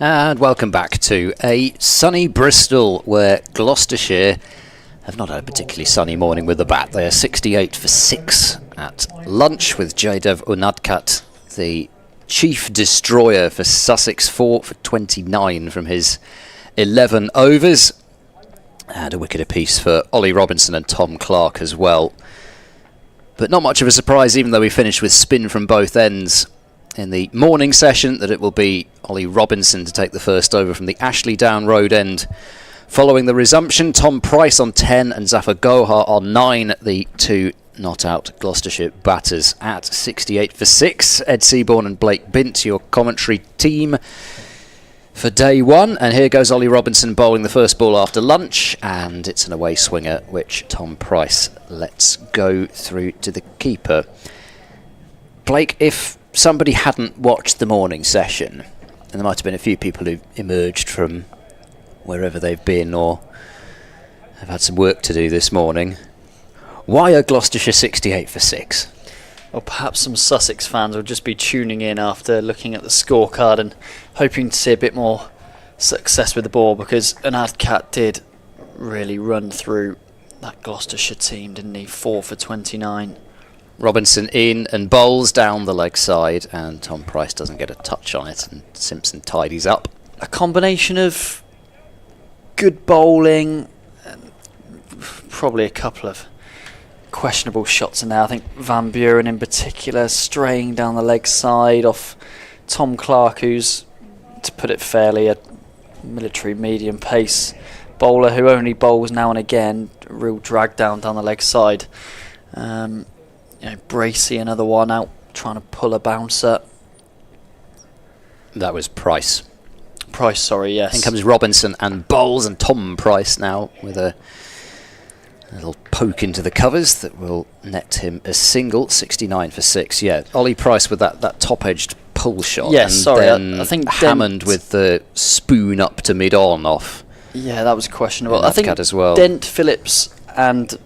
[SPEAKER 1] And welcome back to a sunny Bristol, where Gloucestershire have not had a particularly sunny morning with the bat. They are 68 for 6 at lunch, with Jaydev Unadkat, the chief destroyer for Sussex, 4 for 29 from his 11 overs. And a wicket apiece for Ollie Robinson and Tom Clark as well. But not much of a surprise, even though we finished with spin from both ends in the morning session, that it will be Ollie Robinson to take the first over from the Ashley Down Road end. Following the resumption, Tom Price on 10 and Zafar Gohar on 9, the two not out Gloucestershire batters at 68 for 6. Ed Seaborn and Blake Bint, your commentary team for day one. And here goes Ollie Robinson bowling the first ball after lunch, and it's an away swinger which Tom Price lets go through to the keeper. Blake, if somebody hadn't watched the morning session, and there might have been a few people who emerged from wherever they've been or have had some work to do this morning, why are Gloucestershire 68 for 6?
[SPEAKER 2] Or perhaps some Sussex fans will just be tuning in after looking at the scorecard and hoping to see a bit more success with the ball, because Unadkat did really run through that Gloucestershire team, didn't he? 4 for 29.
[SPEAKER 1] Robinson in and bowls down the leg side, and Tom Price doesn't get a touch on it, and Simpson tidies up.
[SPEAKER 2] A combination of good bowling and probably a couple of questionable shots in there. I think Van Buren in particular straying down the leg side off Tom Clark, who's, to put it fairly, a military medium pace bowler who only bowls now and again. Real drag down the leg side. Bracey, another one out trying to pull a bouncer.
[SPEAKER 1] That was Price.
[SPEAKER 2] Price, sorry, yes.
[SPEAKER 1] In comes Robinson and bowls, and Tom Price now with a little poke into the covers that will net him a single. 69 for 6. Yeah, Ollie Price with that top-edged pull shot.
[SPEAKER 2] Yes,
[SPEAKER 1] and
[SPEAKER 2] sorry,
[SPEAKER 1] then
[SPEAKER 2] I think
[SPEAKER 1] Hammond with the spoon up to mid-on off.
[SPEAKER 2] Yeah, that was questionable.
[SPEAKER 1] And
[SPEAKER 2] I think
[SPEAKER 1] as well.
[SPEAKER 2] Dent, Phillips and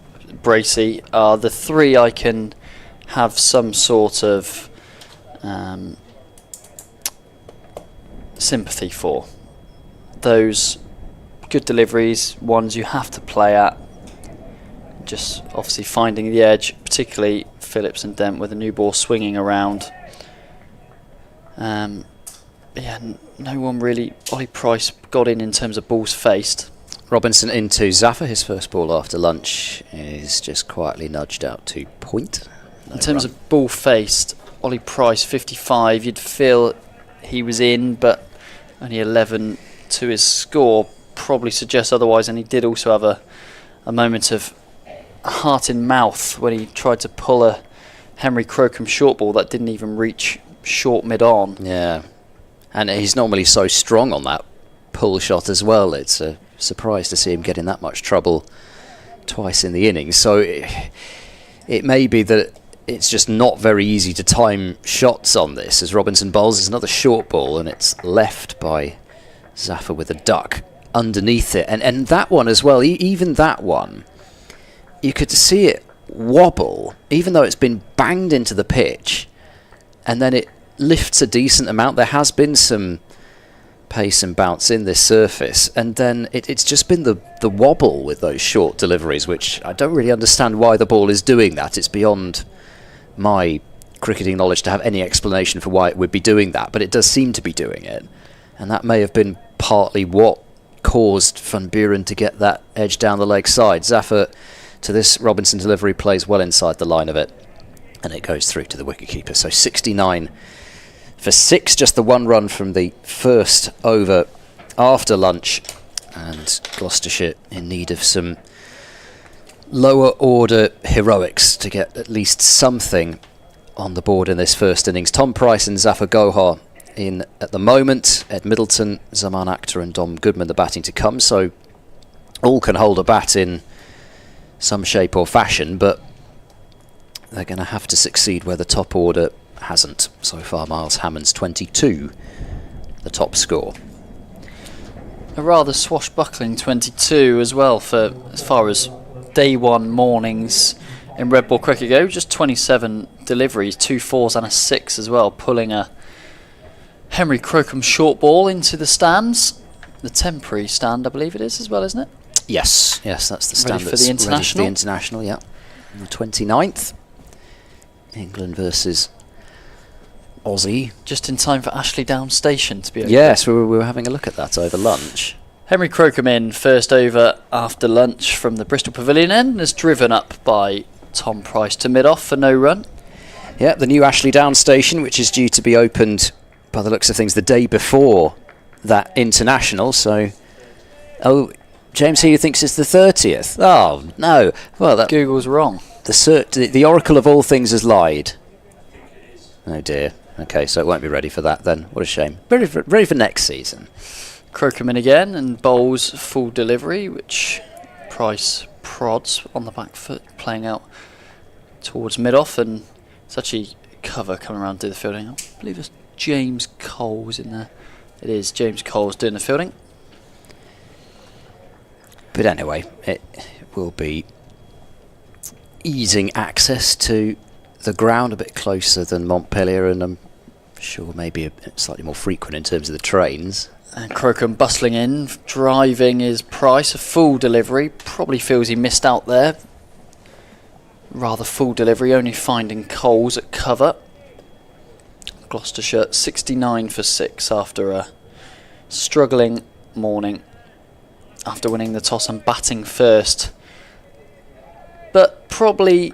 [SPEAKER 2] Bracey are the three I can have some sort of sympathy for. Those good deliveries, ones you have to play at, just obviously finding the edge, particularly Phillips and Dent with a new ball swinging around. No one really. Ollie Price got in terms of balls faced.
[SPEAKER 1] Robinson into Zafar. His first ball after lunch is just quietly nudged out to point.
[SPEAKER 2] In terms of ball faced, Ollie Price 55. You'd feel he was in, but only 11 to his score probably suggests otherwise. And he did also have a moment of heart in mouth when he tried to pull a Henry Crocombe short ball that didn't even reach short mid-on.
[SPEAKER 1] Yeah, and he's normally so strong on that pull shot as well. It's a surprise to see him get in that much trouble twice in the innings. So it may be that it's just not very easy to time shots on this, as Robinson bowls. It's another short ball, and it's left by Zafar with a duck underneath it. And that one as well, even that one, you could see it wobble, even though it's been banged into the pitch, and then it lifts a decent amount. There has been some pace and bounce in this surface, and then it's just been the wobble with those short deliveries, which I don't really understand why the ball is doing that. It's beyond my cricketing knowledge to have any explanation for why it would be doing that, but it does seem to be doing it, and that may have been partly what caused Van Buren to get that edge down the leg side. Zafar, to this Robinson delivery, plays well inside the line of it, and it goes through to the wicketkeeper. So 69 for 6, just the one run from the first over after lunch, and Gloucestershire in need of some lower order heroics to get at least something on the board in this first innings. Tom Price and Zafar Gohar in at the moment. Ed Middleton, Zaman Akhtar and Dom Goodman the batting to come, so all can hold a bat in some shape or fashion, but they're going to have to succeed where the top order hasn't. So far, Miles Hammond's 22, the top score.
[SPEAKER 2] A rather swashbuckling 22 as well, for as far as day one mornings in red ball cricket go. Just 27 deliveries, 2 4s and a 6 as well, pulling a Henry Crocombe short ball into the stands. The temporary stand, I believe it is as well, isn't it?
[SPEAKER 1] Yes, that's the stand
[SPEAKER 2] Ready for
[SPEAKER 1] that's
[SPEAKER 2] the
[SPEAKER 1] ready for
[SPEAKER 2] international?
[SPEAKER 1] the international, yeah. On the 29th. England versus Aussie.
[SPEAKER 2] Just in time for Ashley Down Station to be open.
[SPEAKER 1] Yes, we were having a look at that over lunch.
[SPEAKER 2] Henry Crocombe in first over after lunch from the Bristol Pavilion end and is driven up by Tom Price to mid-off for no run.
[SPEAKER 1] Yeah, the new Ashley Down Station, which is due to be opened, by the looks of things, the day before that international. So, James Healy thinks it's the 30th. Oh, no. Well,
[SPEAKER 2] Google's wrong.
[SPEAKER 1] The oracle of all things has lied. Oh, dear. Okay, so it won't be ready for that then. What a shame. Ready for next season.
[SPEAKER 2] Crocombe in again and bowls full delivery, which Price prods on the back foot, playing out towards mid-off, and it's actually cover coming around to do the fielding. I believe it's James Cole's in there. It is James Cole's doing the fielding.
[SPEAKER 1] But anyway, it will be easing access to the ground a bit closer than Montpellier, and I'm sure maybe a bit slightly more frequent in terms of the trains.
[SPEAKER 2] And Crocombe bustling in, driving his Price, a full delivery. Probably feels he missed out there. Rather full delivery, only finding Coles at cover. Gloucestershire 69 for 6 after a struggling morning. After winning the toss and batting first. But probably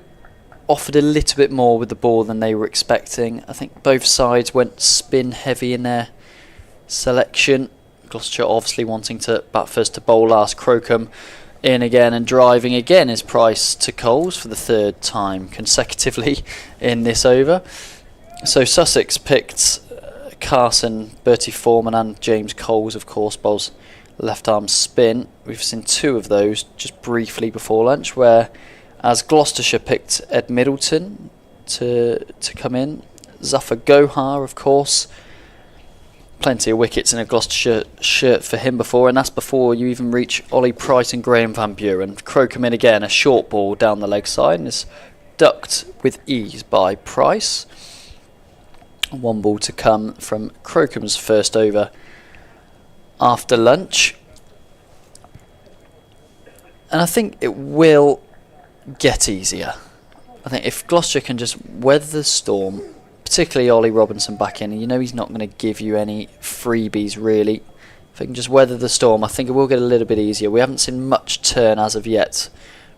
[SPEAKER 2] offered a little bit more with the ball than they were expecting. I think both sides went spin heavy in their selection. Gloucestershire obviously wanting to bat first to bowl last. Crocombe in again and driving again is Price to Coles for the third time consecutively in this over. So Sussex picked Carson, Bertie Foreman and James Coles, of course, bowls left arm spin. We've seen two of those just briefly before lunch, where as Gloucestershire picked Ed Middleton to come in. Zafar Gohar, of course. Plenty of wickets in a Gloucestershire shirt for him before, and that's before you even reach Ollie Price and Graham Van Buren. Crocombe in again, a short ball down the leg side, and is ducked with ease by Price. One ball to come from Crocombe's first over after lunch. And I think it will get easier. I think if Gloucestershire can just weather the storm, particularly Ollie Robinson back in, and you know he's not going to give you any freebies really. If they can just weather the storm, I think it will get a little bit easier. We haven't seen much turn as of yet,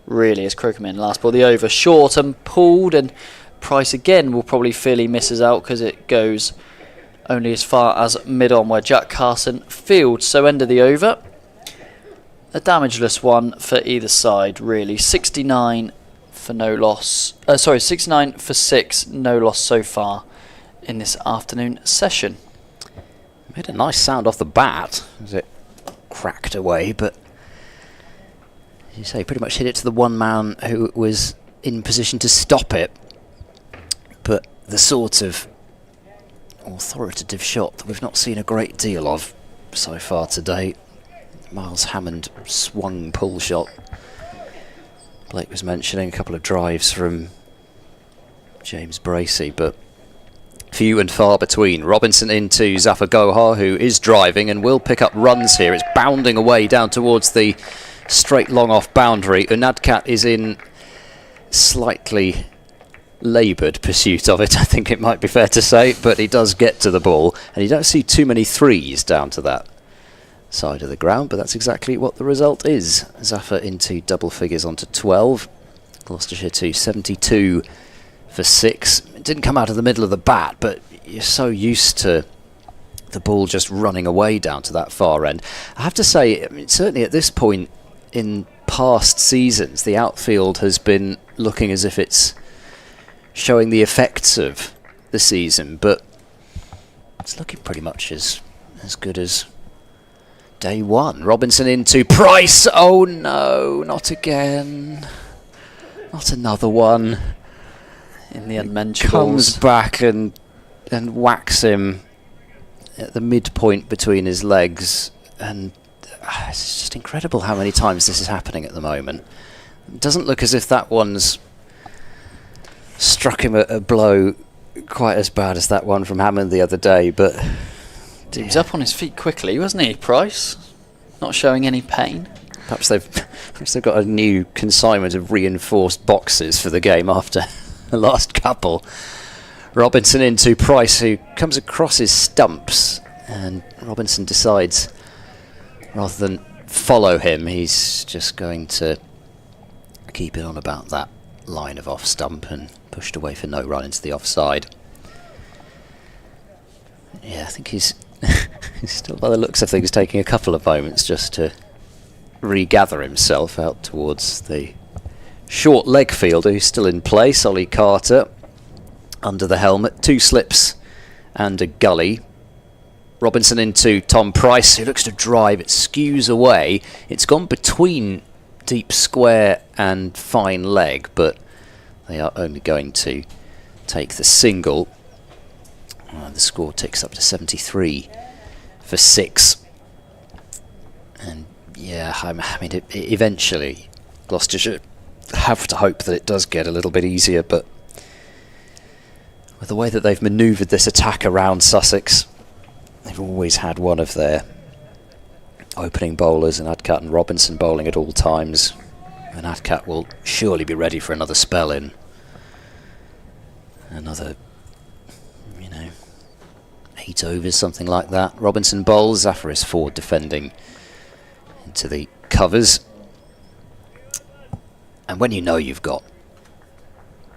[SPEAKER 2] really, as Crocombe in. Last ball, the over short and pulled, and Price again will probably feel he misses out because it goes only as far as mid-on where Jack Carson fields. So end of the over. A damageless one for either side, really. 69 for no loss. 69 for 6, no loss so far in this afternoon session.
[SPEAKER 1] Made a nice sound off the bat as it cracked away, but as you say, pretty much hit it to the one man who was in position to stop it. But the sort of authoritative shot that we've not seen a great deal of so far today. Miles Hammond swung pull shot. Blake was mentioning a couple of drives from James Bracey, but few and far between. Robinson into Zafar Gohar, who is driving and will pick up runs here. It's bounding away down towards the straight long off boundary. Unadkat is in slightly laboured pursuit of it, I think it might be fair to say, but he does get to the ball, and you don't see too many threes down to that side of the ground, but that's exactly what the result is. Zafar into double figures onto 12. Gloucestershire to 72 for 6. It didn't come out of the middle of the bat, but you're so used to the ball just running away down to that far end. I have to say, I mean, certainly at this point in past seasons, the outfield has been looking as if it's showing the effects of the season, but it's looking pretty much as good as day one. Robinson into Price. Oh no, not again. Not another one.
[SPEAKER 2] In the unmentionables.
[SPEAKER 1] Comes back and whacks him at the midpoint between his legs, and it's just incredible how many times this is happening at the moment. It doesn't look as if that one's struck him a blow quite as bad as that one from Hammond the other day, but
[SPEAKER 2] He was up on his feet quickly, wasn't he, Price? Not showing any pain.
[SPEAKER 1] Perhaps they've got a new consignment of reinforced boxes for the game after the last couple. Robinson into Price, who comes across his stumps, and Robinson decides, rather than follow him, he's just going to keep it on about that line of off stump and pushed away for no run into the offside. Yeah, I think he's still, by the looks of things, taking a couple of moments just to regather himself out towards the short leg fielder who's still in place, Ollie Carter, under the helmet. 2 slips and a gully. Robinson into Tom Price, who looks to drive. It skews away. It's gone between deep square and fine leg, but they are only going to take the single. The score ticks up to 73 for 6. And yeah, I mean, eventually Gloucestershire have to hope that it does get a little bit easier, but with the way that they've manoeuvred this attack around Sussex, they've always had one of their opening bowlers, and Adcat and Robinson bowling at all times, and Adcat will surely be ready for another spell in another, 8 overs, something like that. Robinson bowls, Zafar is forward defending into the covers, and when you know you've got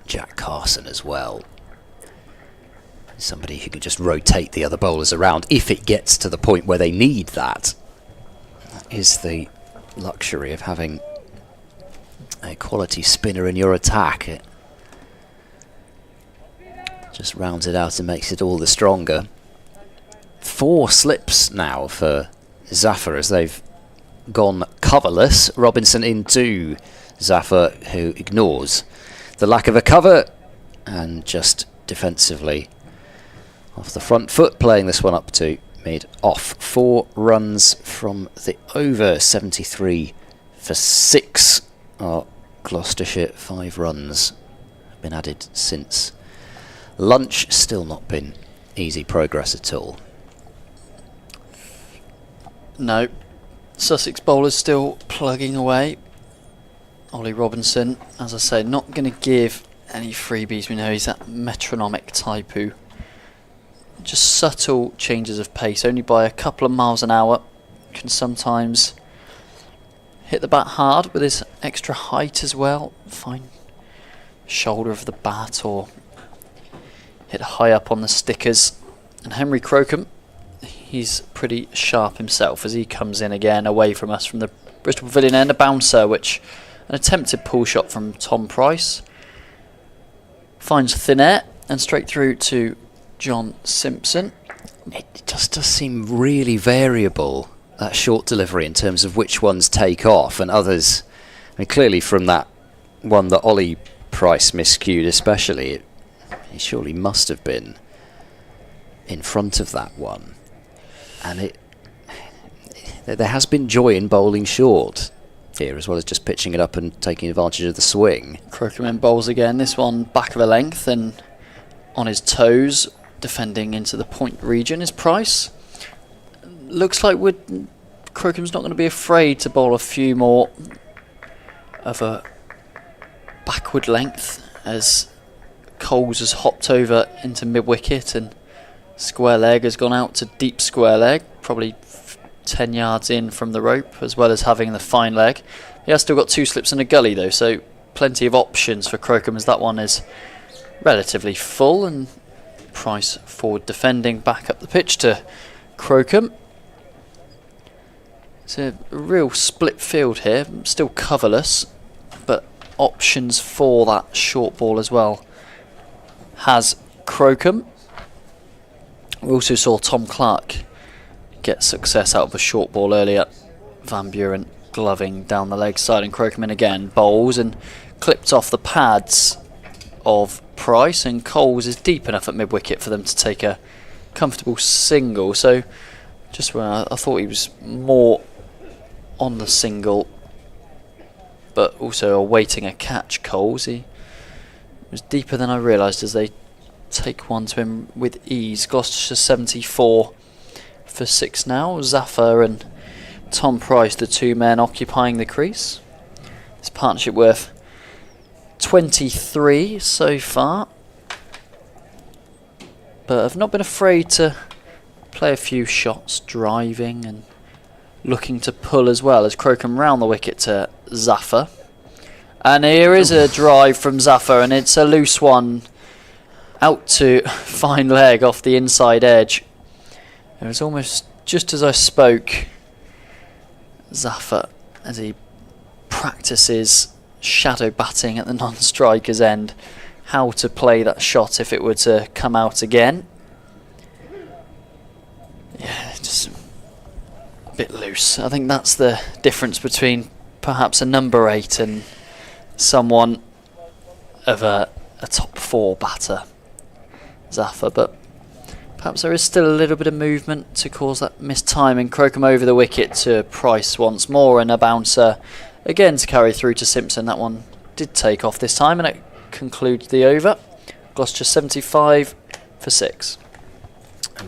[SPEAKER 1] Jack Carson as well, somebody who can just rotate the other bowlers around if it gets to the point where they need that. That is the luxury of having a quality spinner in your attack. It just rounds it out and makes it all the stronger. 4 slips now for Zafar as they've gone coverless. Robinson into Zafar, who ignores the lack of a cover and just defensively off the front foot, playing this one up to mid-off. 4 runs from the over. 73 for 6 are Gloucestershire. 5 runs have been added since lunch. Still not been easy progress at all.
[SPEAKER 2] No, Sussex bowlers still plugging away. Ollie Robinson, as I say, not going to give any freebies. We know he's that metronomic type who just subtle changes of pace, only by a couple of miles an hour, can sometimes hit the bat hard with his extra height as well. Fine shoulder of the bat or hit high up on the stickers. And Henry Crocombe, he's pretty sharp himself as he comes in again away from us from the Bristol Pavilion end. A bouncer, which an attempted pull shot from Tom Price, finds thin air and straight through to John Simpson.
[SPEAKER 1] It just does seem really variable, that short delivery, in terms of which ones take off and others. I mean, clearly from that one that Ollie Price miscued especially, he surely must have been in front of that one. And there has been joy in bowling short here, as well as just pitching it up and taking advantage of the swing.
[SPEAKER 2] Crocombe in bowls again, this one back of a length and on his toes, defending into the point region is Price. Looks like Crocombe's not going to be afraid to bowl a few more of a backward length as Coles has hopped over into mid-wicket and square leg has gone out to deep square leg, probably 10 yards in from the rope, as well as having the fine leg. He has still got 2 slips and a gully though, so plenty of options for Crocombe as that one is relatively full. And Price forward defending back up the pitch to Crocombe. It's a real split field here, still coverless, but options for that short ball as well has Crocombe. We also saw Tom Clark get success out of a short ball earlier. Van Buren gloving down the leg side, and Crocombe in again, bowls and clipped off the pads of Price, and Coles is deep enough at mid-wicket for them to take a comfortable single. So just when I thought he was more on the single but also awaiting a catch, Coles, he was deeper than I realised as they take one to him with ease. Gloucestershire 74 for 6 now. Zafar and Tom Price, the two men occupying the crease. This partnership worth 23 so far, but I've not been afraid to play a few shots, driving and looking to pull as well as Crocombe round the wicket to Zafar. And here is a drive from Zafar, and it's a loose one out to fine leg off the inside edge. It was almost just as I spoke, Zafar, as he practices shadow batting at the non-striker's end, how to play that shot if it were to come out again. Yeah, just a bit loose. I think that's the difference between perhaps a number 8 and someone of a top 4 batter, Zafar, but perhaps there is still a little bit of movement to cause that mistiming. Crocombe over the wicket to Price once more, and a bouncer again to carry through to Simpson. That one did take off this time, and it concludes the over. Gloucestershire 75 for 6.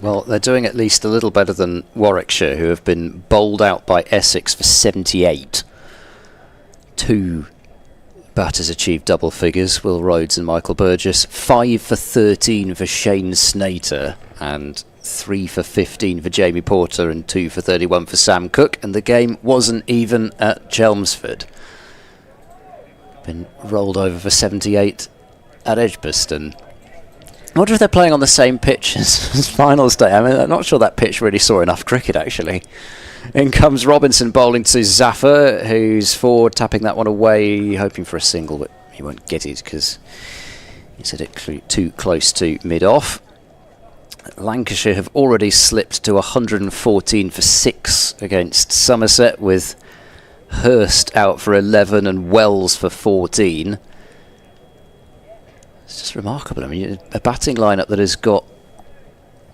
[SPEAKER 1] Well, they're doing at least a little better than Warwickshire, who have been bowled out by Essex for 78. 2 batters achieved double figures, Will Rhodes and Michael Burgess. 5 for 13 for Shane Snater, and 3 for 15 for Jamie Porter, and 2 for 31 for Sam Cook. And the game wasn't even at Chelmsford. Been rolled over for 78 at Edgbaston. I wonder if they're playing on the same pitch as finals day. I mean, I'm not sure that pitch really saw enough cricket, actually. In comes Robinson bowling to Zafar, who's forward, tapping that one away, hoping for a single, but he won't get it because he's hit it too close to mid-off. Lancashire have already slipped to 114 for 6 against Somerset, with Hurst out for 11 and Wells for 14. It's just remarkable. I mean, a batting lineup that has got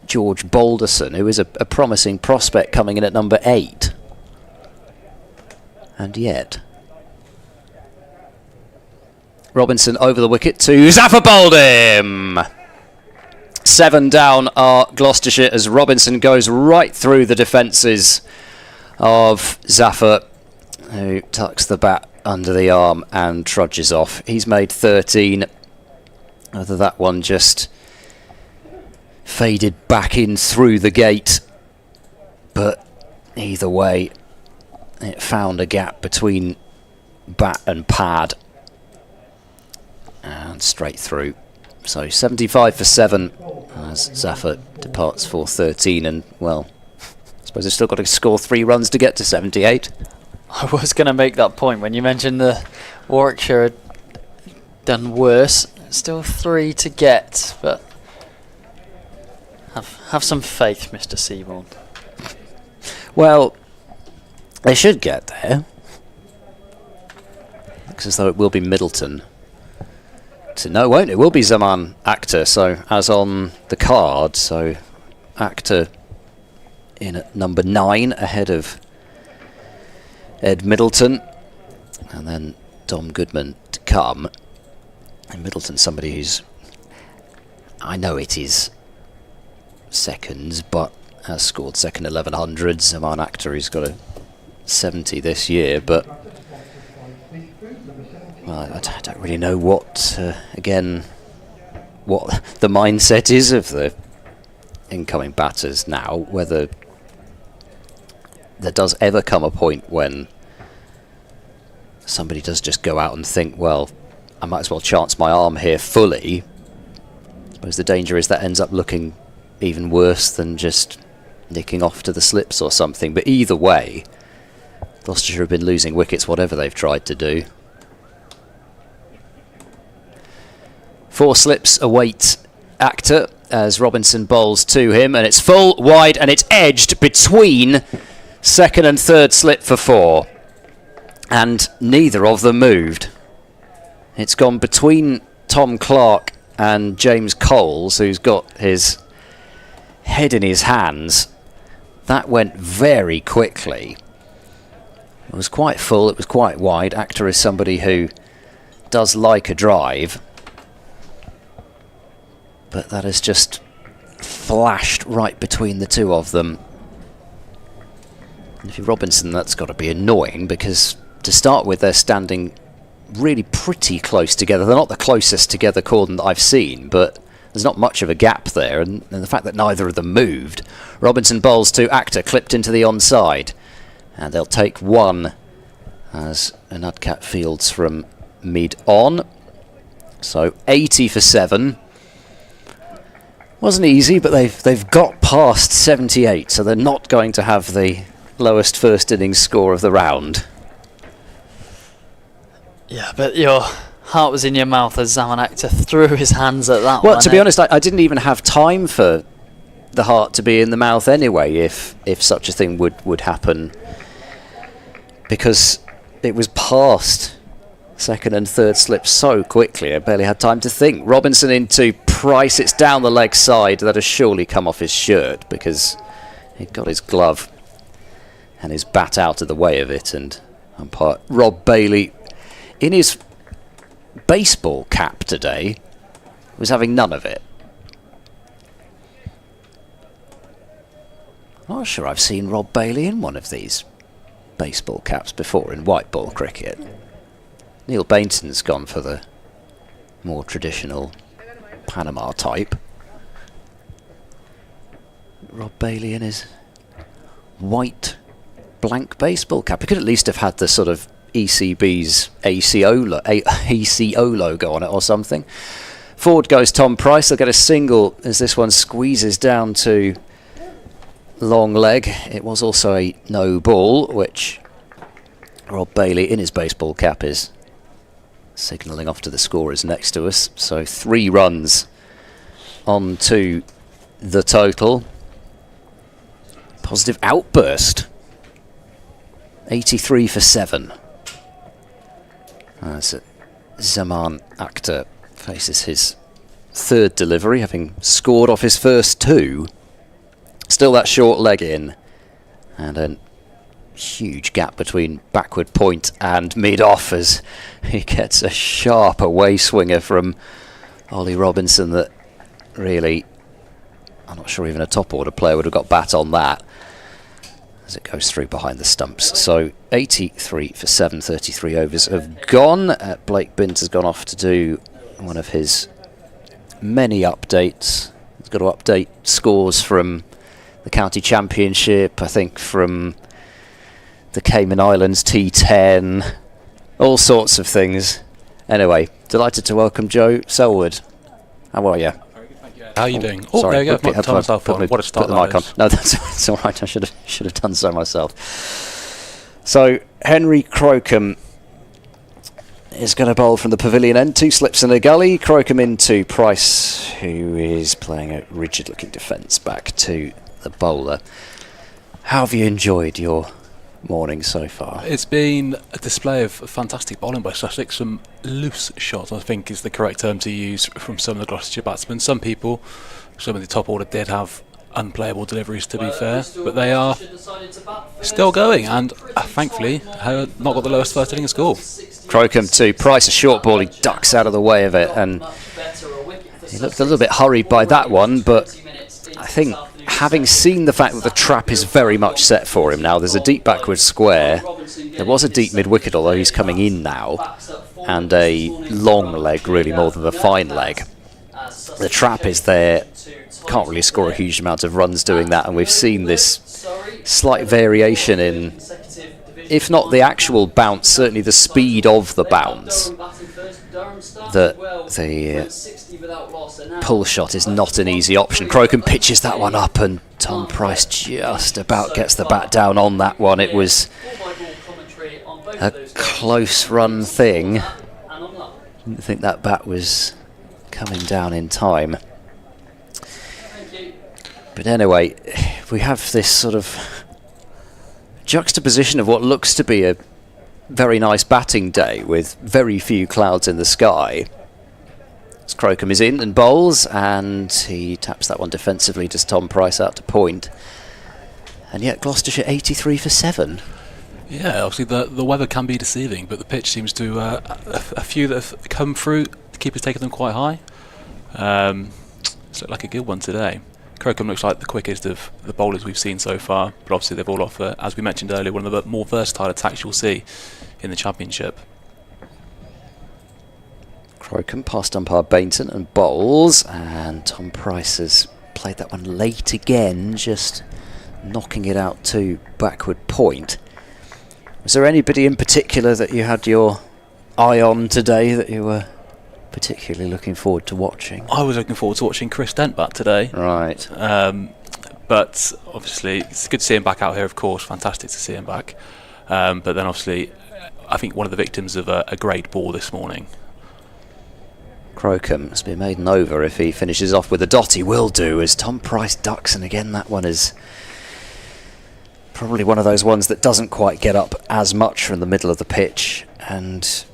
[SPEAKER 1] George Balderson, who is a promising prospect, coming in at number 8. And yet Robinson over the wicket to Zafar, bowled him. 7 down are Gloucestershire as Robinson goes right through the defences of Zafar, who tucks the bat under the arm and trudges off. He's made 13. Whether that one just faded back in through the gate, but either way it found a gap between bat and pad and straight through. So 75 for 7 as Zafar departs for 13, and well, I suppose they've still got to score 3 runs to get to 78.
[SPEAKER 2] I was going to make that point when you mentioned the Warwickshire had done worse. Still 3 to get, but have some faith, Mr. Seaborn.
[SPEAKER 1] Well, they should get there. Looks as though it will be Middleton. No, it won't. It will be Zaman Akhtar, so as on the card. So Akhtar in at number 9 ahead of Ed Middleton, and then Dom Goodman to come. And Middleton, somebody who's, I know it is seconds, but has scored second 1100s. Zaman Akhtar, who's got a 70 this year, but well, I don't really know what, again, what the mindset is of the incoming batters now, whether there does ever come a point when somebody does just go out and think, well, I might as well chance my arm here fully. I suppose the danger is that ends up looking even worse than just nicking off to the slips or something. But either way, Gloucestershire have been losing wickets whatever they've tried to do. 4 slips await Akhtar as Robinson bowls to him, and it's full, wide, and it's edged between second and third slip for 4. And neither of them moved. It's gone between Tom Clark and James Coles, who's got his head in his hands. That went very quickly. It was quite full, it was quite wide. Akhtar is somebody who does like a drive, but that has just flashed right between the two of them. And if you're Robinson, that's got to be annoying, because to start with, they're standing really pretty close together. They're not the closest together cordon that I've seen, but there's not much of a gap there, and the fact that neither of them moved. Robinson bowls to Actor, clipped into the onside, and they'll take one as Anudcat fields from mid-on. So 80 for 7. Wasn't easy, but they've got past 78, so they're not going to have the lowest first innings score of the round.
[SPEAKER 2] Yeah, but your heart was in your mouth as Zaman Akhtar threw his hands at that one.
[SPEAKER 1] Well, to be honest, I didn't even have time for the heart to be in the mouth anyway, if such a thing would happen, because it was past second and third slips so quickly, I barely had time to think. Robinson into Price, it's down the leg side. That has surely come off his shirt, because he'd got his glove and his bat out of the way of it, and umpire Rob Bailey, in his baseball cap today, was having none of it. I'm not sure I've seen Rob Bailey in one of these baseball caps before in white ball cricket. Neil Bainton's gone for the more traditional Panama type. Rob Bailey in his white blank baseball cap. He could at least have had the sort of ECB's ACO logo on it or something. Forward goes Tom Price. They'll get a single as this one squeezes down to long leg. It was also a no ball, which Rob Bailey in his baseball cap is signalling off to the scorers next to us. So 3 runs on to the total. Positive outburst. 83 for 7. As Zaman Akhtar faces his third delivery, having scored off his first 2. Still that short leg in, and a huge gap between backward point and mid-off as he gets a sharp away swinger from Ollie Robinson that really, I'm not sure even a top order player would have got bat on that, as it goes through behind the stumps. So 83 for 7, 33 overs have gone. Blake Bint has gone off to do one of his many updates. He's got to update scores from the county championship, I think from the Cayman Islands T10, all sorts of things. Anyway, delighted to welcome Joe Selwood. How are you?
[SPEAKER 3] How are you doing?
[SPEAKER 1] Oh, sorry,
[SPEAKER 3] there you go. Turn myself on. What a start
[SPEAKER 1] put the mic on. No, that's all right. I should have done so myself. So Henry Crocombe is going to bowl from the pavilion end. 2 slips in a gully. Crocombe into Price, who is playing a rigid-looking defence back to the bowler. How have you enjoyed your morning so far?
[SPEAKER 3] It's been a display of fantastic bowling by Sussex. Some loose shots, I think, is the correct term to use from some of the Gloucestershire batsmen. Some people, some of the top order did have unplayable deliveries, to be fair, but they are still going, and thankfully have not got the lowest first innings score.
[SPEAKER 1] Crocombe to Price, a short ball. He ducks out of the way of it, and he looked a little bit hurried by that one, but I think having seen the fact that the trap is very much set for him now, there's a deep backward square, there was a deep mid-wicket, although he's coming in now, and a long leg, really more than the fine leg. The trap is there, can't really score a huge amount of runs doing that, and we've seen this slight variation in, if not the actual bounce, certainly the speed of the bounce. That the pull shot is not an easy option. Crocombe pitches that one up, and Tom Price just about gets the bat down on that one. It was a close run thing. Didn't think that bat was coming down in time. But anyway, we have this sort of juxtaposition of what looks to be a very nice batting day with very few clouds in the sky. As Crocombe is in and bowls, and he taps that one defensively, just Tom Price out to point. And yet Gloucestershire 83 for 7.
[SPEAKER 3] Yeah, obviously the weather can be deceiving, but the pitch seems to a few that have come through, the keeper's taken them quite high. It's looked like a good one today. Crocombe looks like the quickest of the bowlers we've seen so far, but obviously they've all offer, as we mentioned earlier, one of the more versatile attacks you'll see in the Championship.
[SPEAKER 1] Crocombe past umpire Bainton and bowls, and Tom Price has played that one late again, just knocking it out to backward point. Was there anybody in particular that you had your eye on today that you were particularly looking forward to watching?
[SPEAKER 3] I was looking forward to watching Chris Dent bat today.
[SPEAKER 1] Right.
[SPEAKER 3] But obviously it's good to see him back out here, of course. Fantastic to see him back. But then obviously I think one of the victims of a great ball this morning.
[SPEAKER 1] Crocombe has been made an over. If he finishes off with a dot, he will do, as Tom Price ducks, and again that one is probably one of those ones that doesn't quite get up as much from the middle of the pitch, and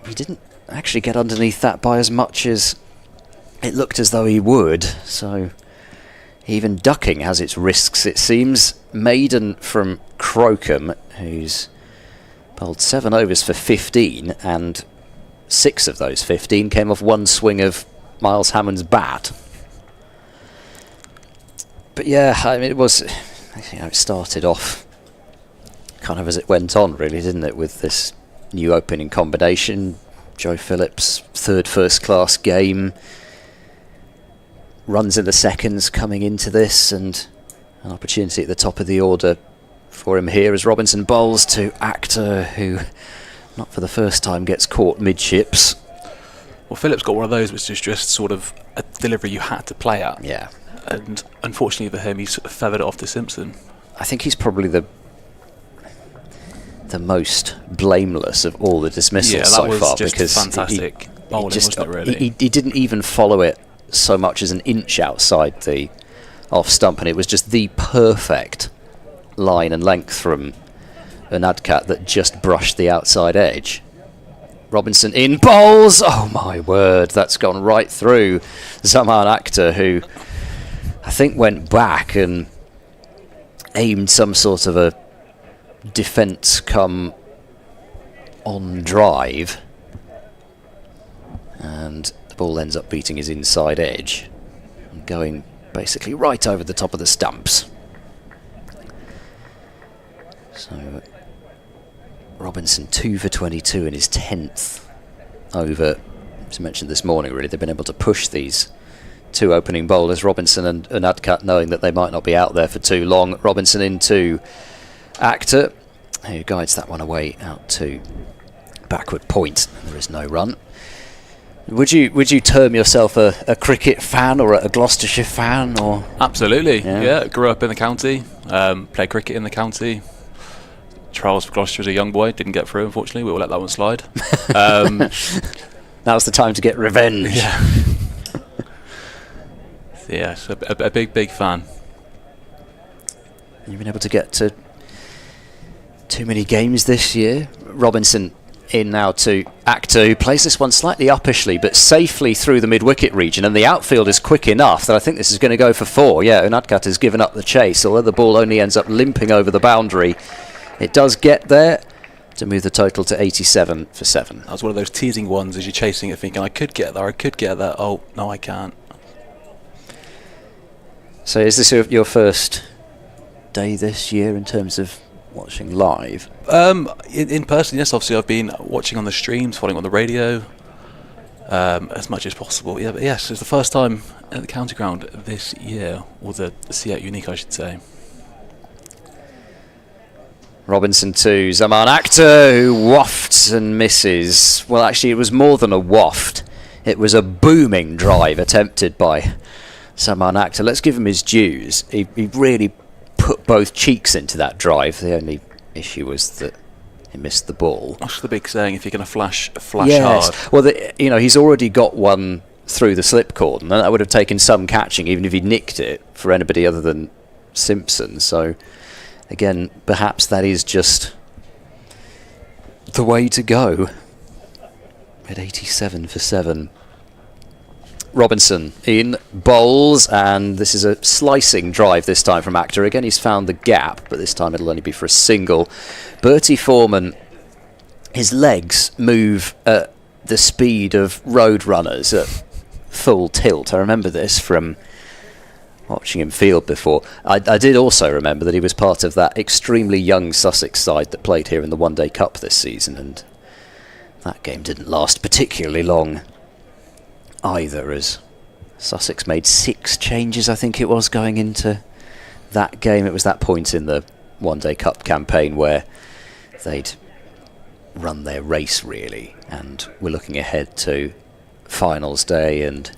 [SPEAKER 1] he didn't actually get underneath that by as much as it looked as though he would, so even ducking has its risks, it seems. Maiden from Crocombe, who's bowled 7 overs for 15, and 6 of those 15 came off one swing of Miles Hammond's bat. But yeah, I mean, it started off kind of as it went on, really, didn't it, with this new opening combination. Joe Phillips' third first-class game, runs in the seconds coming into this, and an opportunity at the top of the order for him here as Robinson bowls to Actor, who, not for the first time, gets caught midships.
[SPEAKER 3] Well, Phillips got one of those which is just sort of a delivery you had to play at.
[SPEAKER 1] Yeah.
[SPEAKER 3] And unfortunately for him, he sort of feathered it off to Simpson.
[SPEAKER 1] I think he's probably the most blameless of all the dismissals so far, because
[SPEAKER 3] fantastic bowling, wasn't it, really?
[SPEAKER 1] He didn't even follow it so much as an inch outside the off stump, and it was just the perfect line and length from Unadkat that just brushed the outside edge. Robinson in, bowls! Oh my word, that's gone right through Zaman Akhtar, who I think went back and aimed some sort of a defence come on drive, and the ball ends up beating his inside edge and going basically right over the top of the stumps. So Robinson 2 for 22 in his 10th over. As mentioned this morning, really, they've been able to push these two opening bowlers, Robinson and Unadkat, knowing that they might not be out there for too long. Robinson into Actor, who guides that one away out to backward point. There is no run. Would you term yourself a cricket fan or a Gloucestershire fan? Or
[SPEAKER 3] absolutely, yeah. Grew up in the county, played cricket in the county. Trials for Gloucester as a young boy, didn't get through, unfortunately. We will let that one slide.
[SPEAKER 1] Now's the time to get revenge.
[SPEAKER 3] Yeah. So yes, a big fan.
[SPEAKER 1] You've been able to get to too many games this year. Robinson in now to Actor, who plays this one slightly uppishly but safely through the mid-wicket region, and the outfield is quick enough that I think this is going to go for 4. Yeah, Unadkat has given up the chase, although the ball only ends up limping over the boundary. It does get there to move the total to 87 for 7.
[SPEAKER 3] That was one of those teasing ones as you're chasing it, thinking, I could get there. Oh, no, I can't.
[SPEAKER 1] So is this your first day this year in terms of watching live?
[SPEAKER 3] In person, yes. Obviously, I've been watching on the streams, following on the radio, as much as possible. Yeah, but yes, it's the first time at the county ground this year, or the C8 Unique, I should say.
[SPEAKER 1] Robinson to Zaman Akhtar, who wafts and misses. Well, actually, it was more than a waft. It was a booming drive attempted by Zaman Akhtar. Let's give him his dues. He really put both cheeks into that drive. The only issue was that he missed the ball.
[SPEAKER 3] That's the big saying, if you're going to flash
[SPEAKER 1] yes.
[SPEAKER 3] hard.
[SPEAKER 1] Well, he's already got one through the slip cordon, and that would have taken some catching, even if he nicked it, for anybody other than Simpson. So again, perhaps that is just the way to go. At 87 for 7. Robinson in bowls, and this is a slicing drive this time from Actor. Again, he's found the gap, but this time it'll only be for a single. Bertie Foreman, his legs move at the speed of road runners at full tilt. I remember this from watching him field before. I did also remember that he was part of that extremely young Sussex side that played here in the One Day Cup this season, and that game didn't last particularly long either, as Sussex made 6 changes, I think it was, going into that game. It was that point in the One Day Cup campaign where they'd run their race, really, and we're looking ahead to finals day and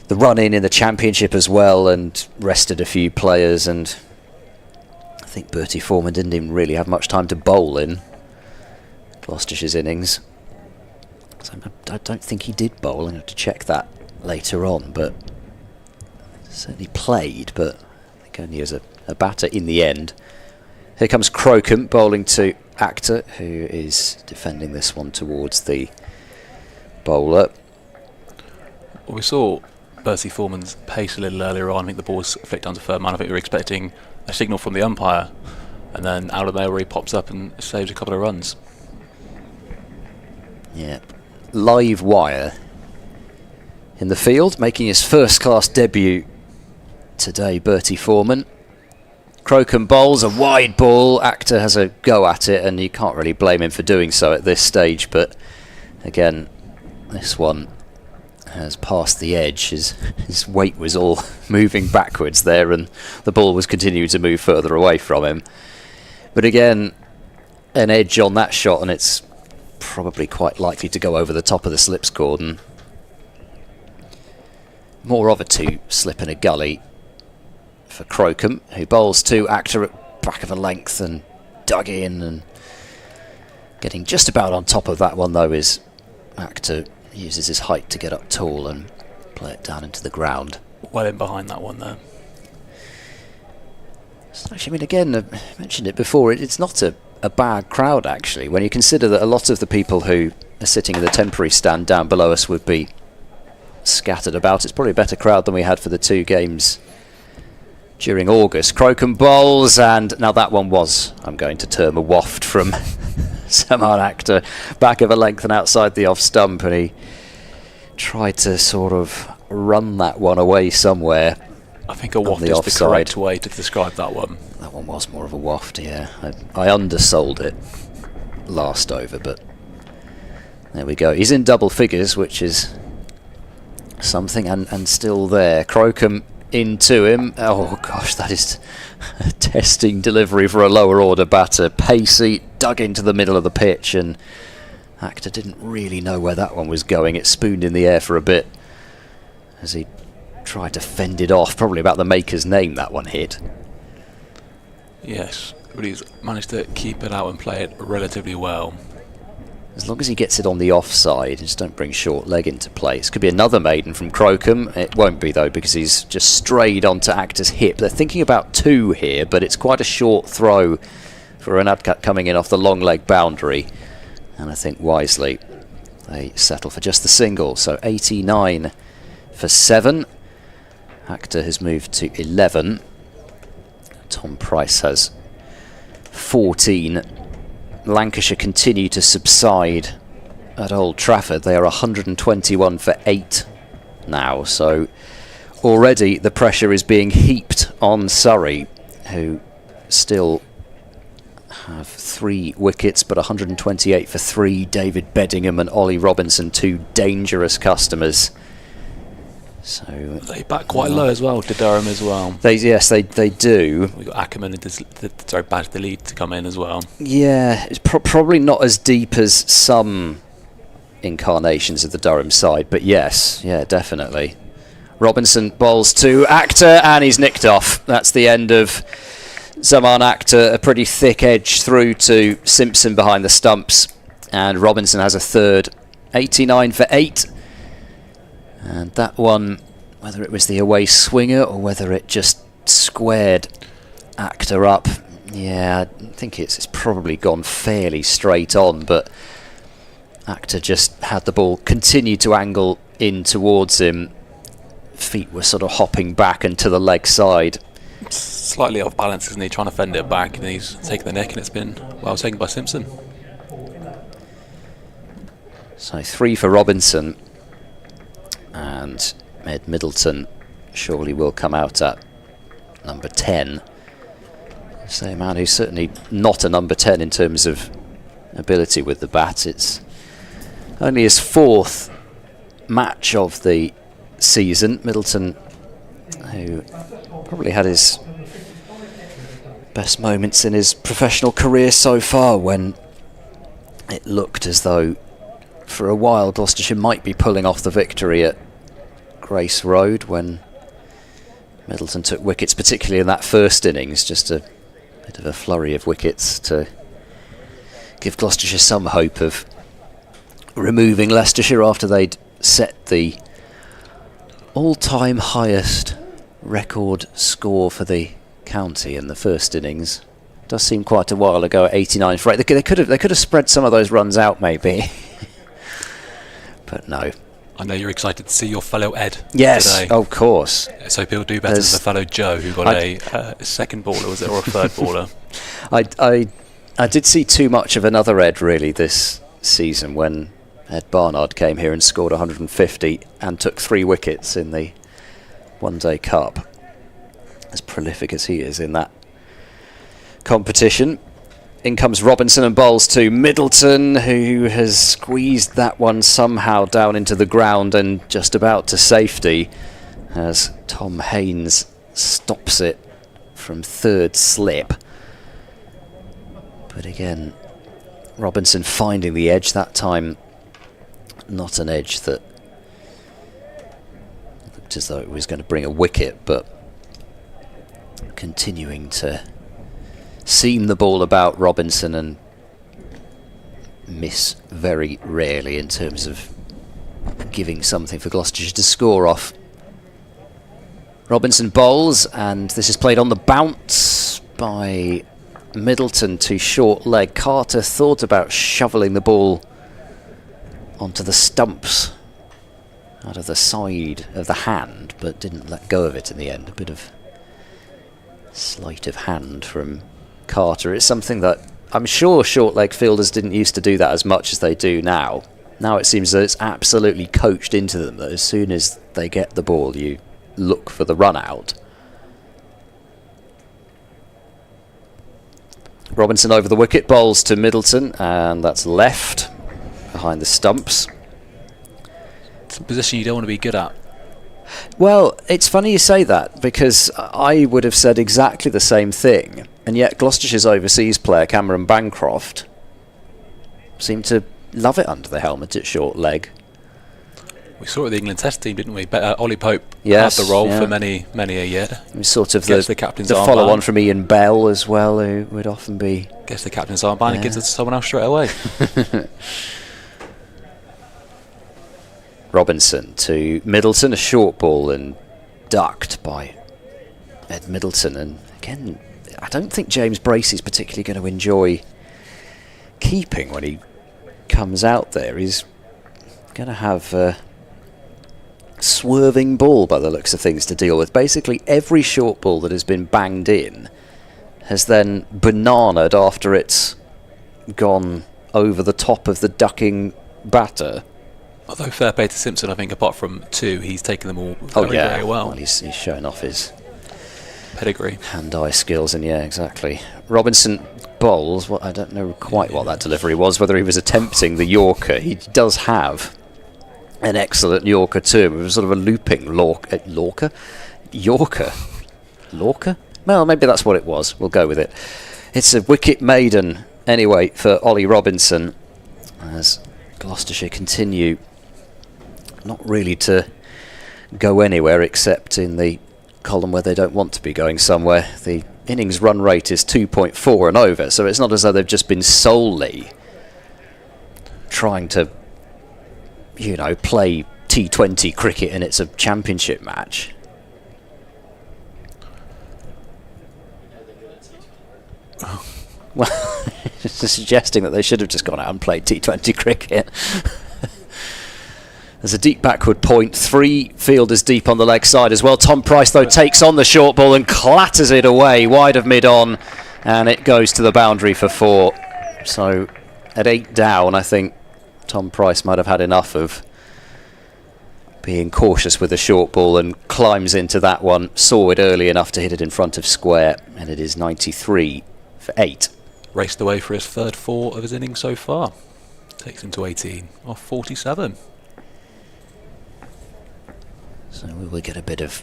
[SPEAKER 1] the run-in in the Championship as well, and rested a few players, and I think Bertie Foreman didn't even really have much time to bowl in Gloucestershire's innings. So I don't think he did bowl. I'm going to have to check that later on, but certainly played, but I think only as a batter in the end. Here comes Crocombe bowling to Actor, who is defending this one towards the bowler.
[SPEAKER 3] Well, we saw Bertie Foreman's pace a little earlier on. I think the ball was flicked onto third man. I think we were expecting a signal from the umpire, and then out of nowhere he pops up and saves a couple of runs.
[SPEAKER 1] Yeah, live wire in the field, making his first-class debut today, Bertie Foreman. Crocombe bowls a wide ball. Actor has a go at it, and you can't really blame him for doing so at this stage, but again, this one has passed the edge. His weight was all moving backwards there, and the ball was continuing to move further away from him. But again, an edge on that shot, and it's probably quite likely to go over the top of the slips cordon. More of a 2 slip in a gully for Crocombe, who bowls to Actor at back of a length and dug in, and getting just about on top of that one though is Actor. Uses his height to get up tall and play it down into the ground.
[SPEAKER 3] Well in behind that one there.
[SPEAKER 1] So actually, I mean, again, I mentioned it before, it's not a bad crowd actually, when you consider that a lot of the people who are sitting in the temporary stand down below us would be scattered about. It's probably a better crowd than we had for the 2 games during August. Crocombe bowls, and now that one was, I'm going to term, a waft from Zaman Actor, back of a length and outside the off stump, and he tried to sort of run that one away somewhere.
[SPEAKER 3] I think a waft is the correct way to describe that one.
[SPEAKER 1] That one was more of a waft, yeah. I undersold it last over, but there we go. He's in double figures, which is something, and still there. Crocombe into him. Oh gosh, that is a testing delivery for a lower order batter. Pacey, dug into the middle of the pitch, and Actor didn't really know where that one was going. It spooned in the air for a bit as he tried to fend it off. Probably about the maker's name that one hit.
[SPEAKER 3] Yes, but he's managed to keep it out and play it relatively well.
[SPEAKER 1] As long as he gets it on the offside, just don't bring short leg into play. This could be another maiden from Crocombe. It won't be though, because he's just strayed onto Actor's hip. They're thinking about 2 here, but it's quite a short throw for an Adcut coming in off the long leg boundary. And I think wisely they settle for just the single. So 89 for 7. Actor has moved to 11. Tom Price has 14. Lancashire continue to subside at Old Trafford. They are 121 for 8 now, so already the pressure is being heaped on Surrey, who still have 3 wickets, but 128 for 3. David Beddingham and Ollie Robinson, 2 dangerous customers. So
[SPEAKER 3] they bat quite low as well to Durham as well.
[SPEAKER 1] They do.
[SPEAKER 3] We got Ackerman and Badge the lead to come in as well.
[SPEAKER 1] Yeah, it's probably not as deep as some incarnations of the Durham side, but yes, yeah, definitely. Robinson bowls to Actor, and he's nicked off. That's the end of Zaman Actor. A pretty thick edge through to Simpson behind the stumps, and Robinson has a third. 89 for 8. And that one, whether it was the away swinger or whether it just squared Actor up, yeah, I think it's probably gone fairly straight on, but Actor just had the ball continue to angle in towards him. Feet were sort of hopping back and to the leg side.
[SPEAKER 3] Slightly off balance, isn't he? Trying to fend it back, and he's taken the neck, and it's been well taken by Simpson.
[SPEAKER 1] So 3 for Robinson. And Ed Middleton surely will come out at number 10. So a man who's certainly not a number 10 in terms of ability with the bat. It's only his 4th match of the season. Middleton, who probably had his best moments in his professional career so far, when it looked as though for a while Gloucestershire might be pulling off the victory at Grace Road, when Middleton took wickets, particularly in that first innings. Just a bit of a flurry of wickets to give Gloucestershire some hope of removing Leicestershire after they'd set the all-time highest record score for the county in the first innings. Does seem quite a while ago at 89 for 8. They could have spread some of those runs out maybe, but no.
[SPEAKER 3] I know you're excited to see your fellow Ed
[SPEAKER 1] Yes,
[SPEAKER 3] today.
[SPEAKER 1] of course.
[SPEAKER 3] So he'll do better than the fellow Joe, who got a second baller, was it, or a third baller?
[SPEAKER 1] I did see too much of another Ed really this season, when Ed Barnard came here and scored 150 and took 3 wickets in the One-Day Cup. As prolific as he is in that competition. In comes Robinson and bowls to Middleton, who has squeezed that one somehow down into the ground and just about to safety, as Tom Haynes stops it from 3rd slip. But again, Robinson finding the edge, that time not an edge that looked as though it was going to bring a wicket, but continuing to seam the ball about Robinson and miss very rarely in terms of giving something for Gloucestershire to score off. Robinson bowls, and this is played on the bounce by Middleton to short leg. Carter thought about shoveling the ball onto the stumps out of the side of the hand, but didn't let go of it in the end. A bit of sleight of hand from Carter. It's something that I'm sure short leg fielders didn't used to do that as much as they do now. Now it seems that it's absolutely coached into them that as soon as they get the ball, you look for the run out. Robinson over the wicket, bowls to Middleton, and that's left behind the stumps.
[SPEAKER 3] It's a position you don't want to be good at.
[SPEAKER 1] Well, it's funny you say that, because I would have said exactly the same thing, and yet Gloucestershire's overseas player Cameron Bancroft seemed to love it under the helmet at short leg.
[SPEAKER 3] We saw it with the England Test team, didn't we? Ollie Pope
[SPEAKER 1] Yes,
[SPEAKER 3] had the role
[SPEAKER 1] yeah.
[SPEAKER 3] for many a year.
[SPEAKER 1] It was sort of
[SPEAKER 3] Gets
[SPEAKER 1] the
[SPEAKER 3] captain's
[SPEAKER 1] follow-on
[SPEAKER 3] armband.
[SPEAKER 1] from Ian Bell as well, who would often be...
[SPEAKER 3] Gets the captain's armband and gives it to someone else straight away.
[SPEAKER 1] Robinson to Middleton, a short ball and ducked by Ed Middleton. And again, I don't think James Bracey's particularly going to enjoy keeping when he comes out there. He's going to have a swerving ball by the looks of things to deal with. Basically every short ball that has been banged in has then bananaed after it's gone over the top of the ducking batter.
[SPEAKER 3] Although fair play to Simpson, I think apart from 2, he's taken them all very well.
[SPEAKER 1] He's showing off his
[SPEAKER 3] Pedigree.
[SPEAKER 1] hand-eye skills, and yeah, exactly. Robinson bowls. Well, I don't know quite what that delivery was, whether he was attempting the Yorker. He does have an excellent Yorker too. It was sort of a looping Yorker? Well, maybe that's what it was. We'll go with it. It's a wicket maiden, anyway, for Ollie Robinson, as Gloucestershire continue not really to go anywhere except in the column where they don't want to be going somewhere. The innings run rate is 2.4 and over, so it's not as though they've just been solely trying to, you know, play T20 cricket and it's a championship match. Well, suggesting that they should have just gone out and played T20 cricket. There's a deep backward point, 3 fielders deep on the leg side as well. Tom Price, though, takes on the short ball and clatters it away wide of mid-on, and it goes to the boundary for 4. So at 8 down, I think Tom Price might have had enough of being cautious with a short ball and climbs into that one. Saw it early enough to hit it in front of square, and it is 93 for 8.
[SPEAKER 3] Raced away for his third 4 of his innings so far. Takes him to 18 off 47.
[SPEAKER 1] So we will get a bit of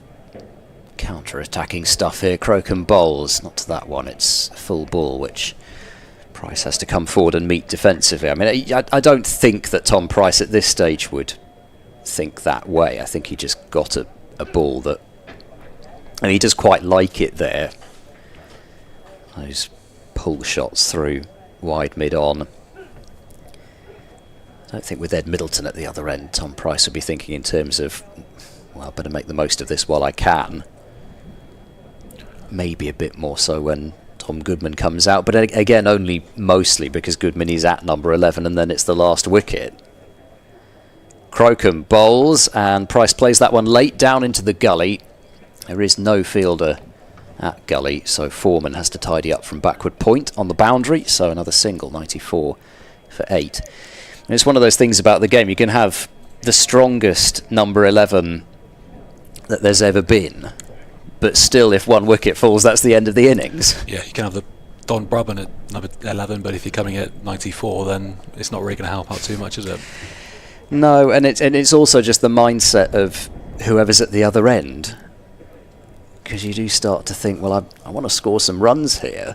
[SPEAKER 1] counter-attacking stuff here. Crocombe bowls, not to that one, it's a full ball, which Price has to come forward and meet defensively. I mean, I don't think that Tom Price at this stage would think that way. I think he just got a ball that, and he does quite like it there. Those pull shots through wide mid-on. I don't think with Ed Middleton at the other end, Tom Price would be thinking in terms of, well, I better make the most of this while I can. Maybe a bit more so when Tom Goodman comes out, but again, only mostly because Goodman is at number 11 and then it's the last wicket. Crocombe bowls and Price plays that one late down into the gully. There is no fielder at gully, so Foreman has to tidy up from backward point on the boundary, so another single, 94 for 8. And it's one of those things about the game, you can have the strongest number 11 that there's ever been, but still if one wicket falls, that's the end of the innings.
[SPEAKER 3] Yeah, you can have the Don Brabham at number 11, but if you're coming at 94, then it's not really going to help out too much, is it?
[SPEAKER 1] No, and it's also just the mindset of whoever's at the other end, because you do start to think, well, I want to score some runs here.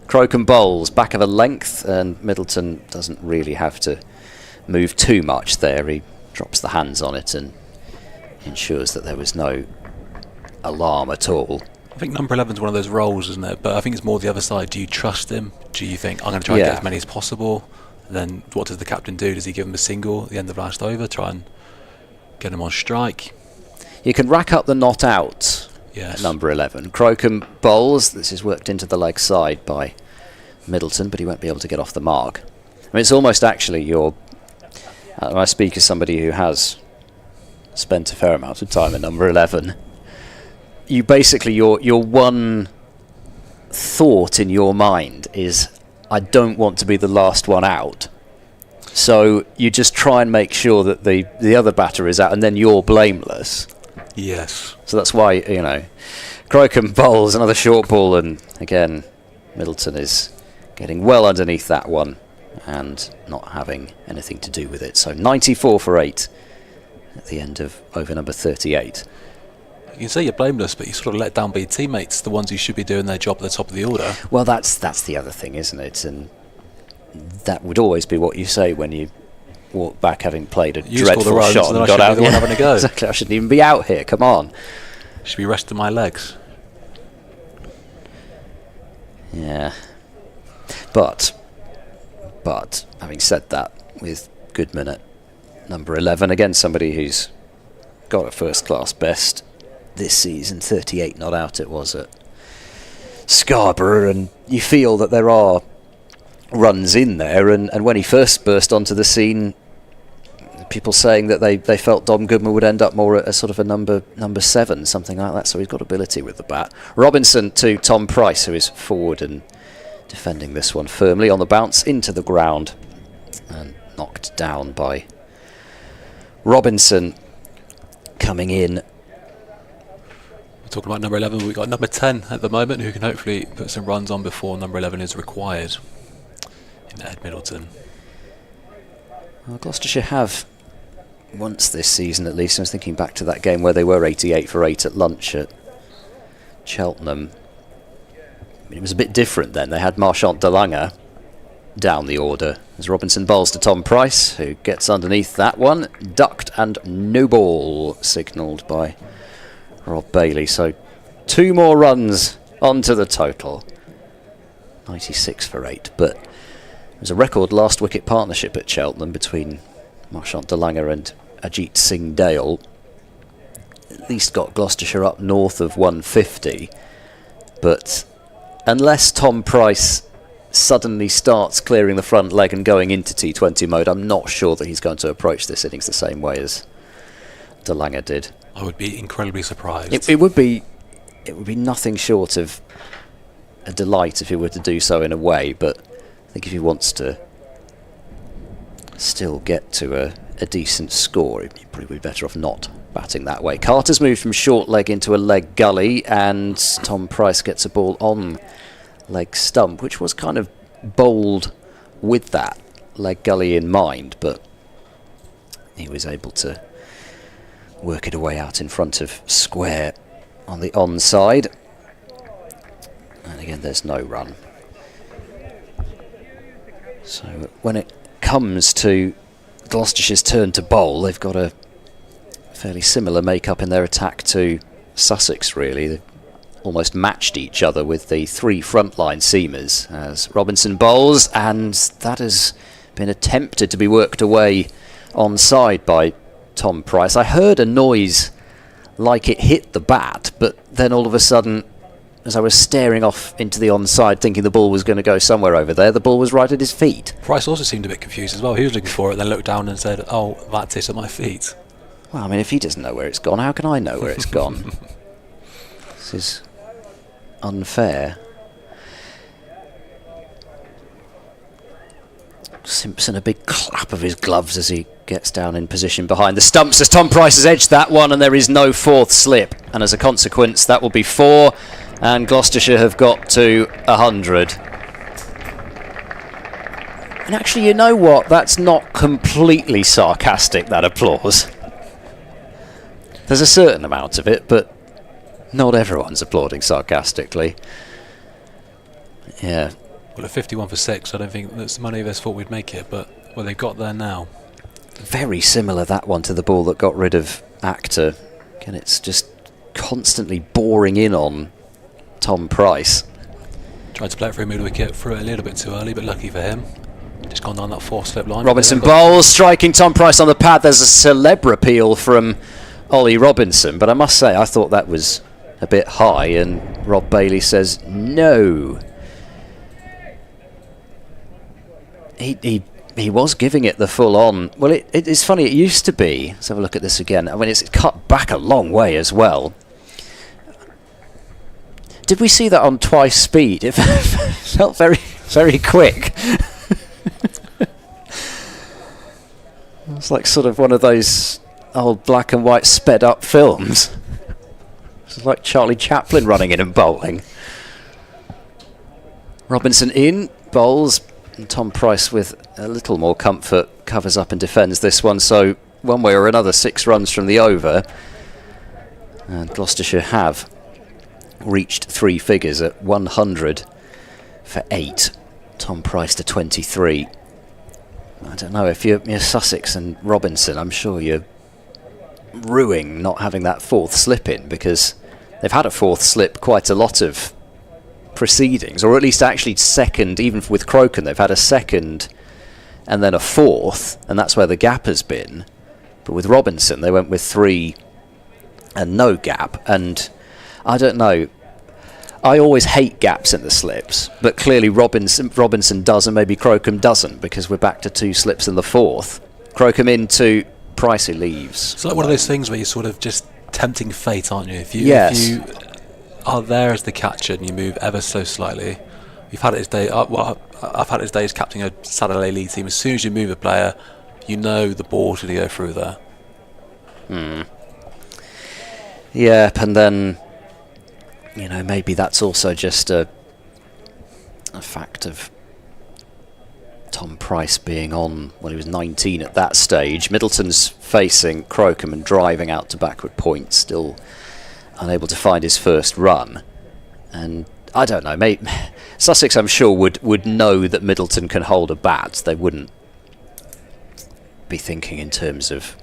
[SPEAKER 1] Crocombe bowls, back of a length, and Middleton doesn't really have to move too much there. He drops the hands on it and ensures that there was no alarm at all.
[SPEAKER 3] I think number 11 is one of those roles, isn't it? But I think it's more the other side. Do you trust him? Do you think, I'm going to try and get as many as possible? And then what does the captain do? Does he give him a single at the end of last over, try and get him on strike?
[SPEAKER 1] You can rack up the not out.
[SPEAKER 3] Yes.
[SPEAKER 1] At number 11. Crocombe bowls. This is worked into the leg side by Middleton, but he won't be able to get off the mark. I mean, it's almost actually your... I speak as somebody who has spent a fair amount of time at number 11. You basically, your one thought in your mind is, I don't want to be the last one out. So you just try and make sure that the other batter is out, and then you're blameless.
[SPEAKER 3] Yes.
[SPEAKER 1] So that's why, you know, Crocombe bowls another short ball, and again, Middleton is getting well underneath that one and not having anything to do with it. So 94 for 8 at the end of over number 38.
[SPEAKER 3] You can say you're blameless, but you sort of let down by your teammates, the ones who should be doing their job at the top of the order.
[SPEAKER 1] Well, that's the other thing, isn't it? And that would always be what you say when you walk back having played a dreadful shot and got out.
[SPEAKER 3] The one having a go.
[SPEAKER 1] Exactly, I shouldn't even be out here, come on.
[SPEAKER 3] Should be resting my legs.
[SPEAKER 1] Yeah. But having said that, with Goodman at number 11, again somebody who's got a first class best this season, 38 not out it was at Scarborough, and you feel that there are runs in there, and when he first burst onto the scene, people saying that they felt Dom Goodman would end up more at a sort of a number 7, something like that, so he's got ability with the bat. Robinson to Tom Price, who is forward and defending this one firmly on the bounce into the ground, and knocked down by Robinson coming in.
[SPEAKER 3] We're talking about number 11, we've got number 10 at the moment, who can hopefully put some runs on before number 11 is required. In Ed Middleton.
[SPEAKER 1] Well, Gloucestershire have once this season at least. I was thinking back to that game where they were 88 for 8 at lunch at Cheltenham. I mean, it was a bit different then. They had Marchant de Lange down the order as Robinson bowls to Tom Price, who gets underneath that one, ducked, and no ball signalled by Rob Bailey. So 2 more runs onto the total. 96 for 8, but it was a record last wicket partnership at Cheltenham between Marchant de Lange and Ajit Singh Dale. At least got Gloucestershire up north of 150, but unless Tom Price suddenly starts clearing the front leg and going into T20 mode, I'm not sure that he's going to approach this innings the same way as de Lange did.
[SPEAKER 3] I would be incredibly surprised.
[SPEAKER 1] It would be nothing short of a delight if he were to do so in a way, but I think if he wants to still get to a decent score, he'd probably be better off not batting that way. Carter's moved from short leg into a leg gully, and Tom Price gets a ball on leg stump, which was kind of bowled with that leg gully in mind, but he was able to work it away out in front of square on the onside. And again, there's no run. So when it comes to Gloucestershire's turn to bowl, they've got a fairly similar makeup in their attack to Sussex, really. They've almost matched each other with the 3 frontline seamers as Robinson bowls, and that has been attempted to be worked away onside by Tom Price. I heard a noise like it hit the bat, but then all of a sudden, as I was staring off into the onside thinking the ball was going to go somewhere over there, the ball was right at his feet.
[SPEAKER 3] Price also seemed a bit confused as well. He was looking for it, then looked down and said, "Oh, that's it at my feet."
[SPEAKER 1] Well, I mean, if he doesn't know where it's gone, how can I know where it's gone? This is unfair. Simpson, a big clap of his gloves as he gets down in position behind the stumps as Tom Price has edged that one, and there is no 4th slip, and as a consequence that will be 4, and Gloucestershire have got to 100. And actually, you know what, that's not completely sarcastic, that applause. There's a certain amount of it, but not everyone's applauding sarcastically. Yeah.
[SPEAKER 3] Well, at 51 for 6, I don't think that's many of us thought we'd make it, but well, they've got there now.
[SPEAKER 1] Very similar, that one, to the ball that got rid of Actor. Again, it's just constantly boring in on Tom Price.
[SPEAKER 3] Tried to play it for a mid-wicket, threw it a little bit too early, but lucky for him. Just gone down that 4th slip line.
[SPEAKER 1] Robinson bowls, striking Tom Price on the pad. There's a celebra appeal from Ollie Robinson, but I must say I thought that was a bit high, and Rob Bailey says no. He was giving it the full on. Well, it's funny, it used to be. Let's have a look at this again. I mean, it's cut back a long way as well. Did we see that on twice speed? It felt very, very quick. It's like sort of one of those old black and white sped up films. It's like Charlie Chaplin running in and bowling. Robinson in, bowls, and Tom Price with a little more comfort covers up and defends this one. So one way or another, 6 runs from the over, and Gloucestershire have reached 3 figures at 100 for 8. Tom Price to 23. I don't know, if you're Sussex and Robinson, I'm sure you're ruining not having that 4th slip in, because they've had a 4th slip quite a lot of proceedings, or at least actually second. Even with Crocombe, they've had a 2nd and then a 4th, and that's where the gap has been. But with Robinson, they went with 3 and no gap, and I don't know, I always hate gaps in the slips, but clearly Robinson does, and maybe Crocombe doesn't, because we're back to 2 slips in the 4th. Crocombe into Price, who leaves.
[SPEAKER 3] It's like one of those things where you're sort of just tempting fate, aren't you? If you are there as the catcher and you move ever so slightly, you've had it as day. I've had it as day as captaining a Saturday league team. As soon as you move a player, you know the ball's going to go through there.
[SPEAKER 1] Yep, and then, you know, maybe that's also just a fact of Tom Price being on when he was 19 at that stage. Middleton's facing Crocombe and driving out to backward point, still unable to find his first run. And I don't know, Sussex, I'm sure, would know that Middleton can hold a bat. They wouldn't be thinking in terms of,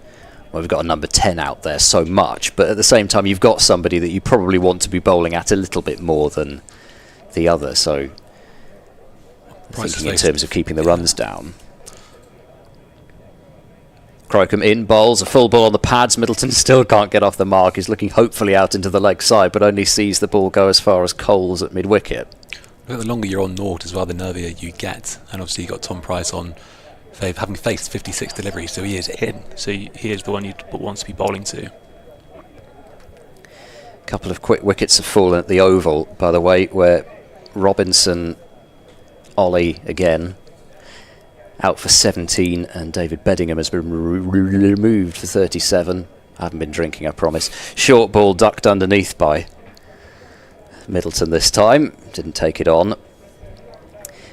[SPEAKER 1] well, we've got a number 10 out there so much, but at the same time you've got somebody that you probably want to be bowling at a little bit more than the other, so thinking in terms of keeping the runs down. Crocombe in, bowls, a full ball on the pads. Middleton still can't get off the mark. He's looking hopefully out into the leg side, but only sees the ball go as far as Coles at mid-wicket.
[SPEAKER 3] But the longer you're on naught as well, the nervier you get. And obviously you've got Tom Price on, having faced 56 deliveries, so he is in. So he is the one you wants to be bowling to.
[SPEAKER 1] A couple of quick wickets have fallen at the Oval, by the way, where Robinson, Ollie again, out for 17, and David Beddingham has been removed for 37. I haven't been drinking, I promise. Short ball ducked underneath by Middleton this time. Didn't take it on.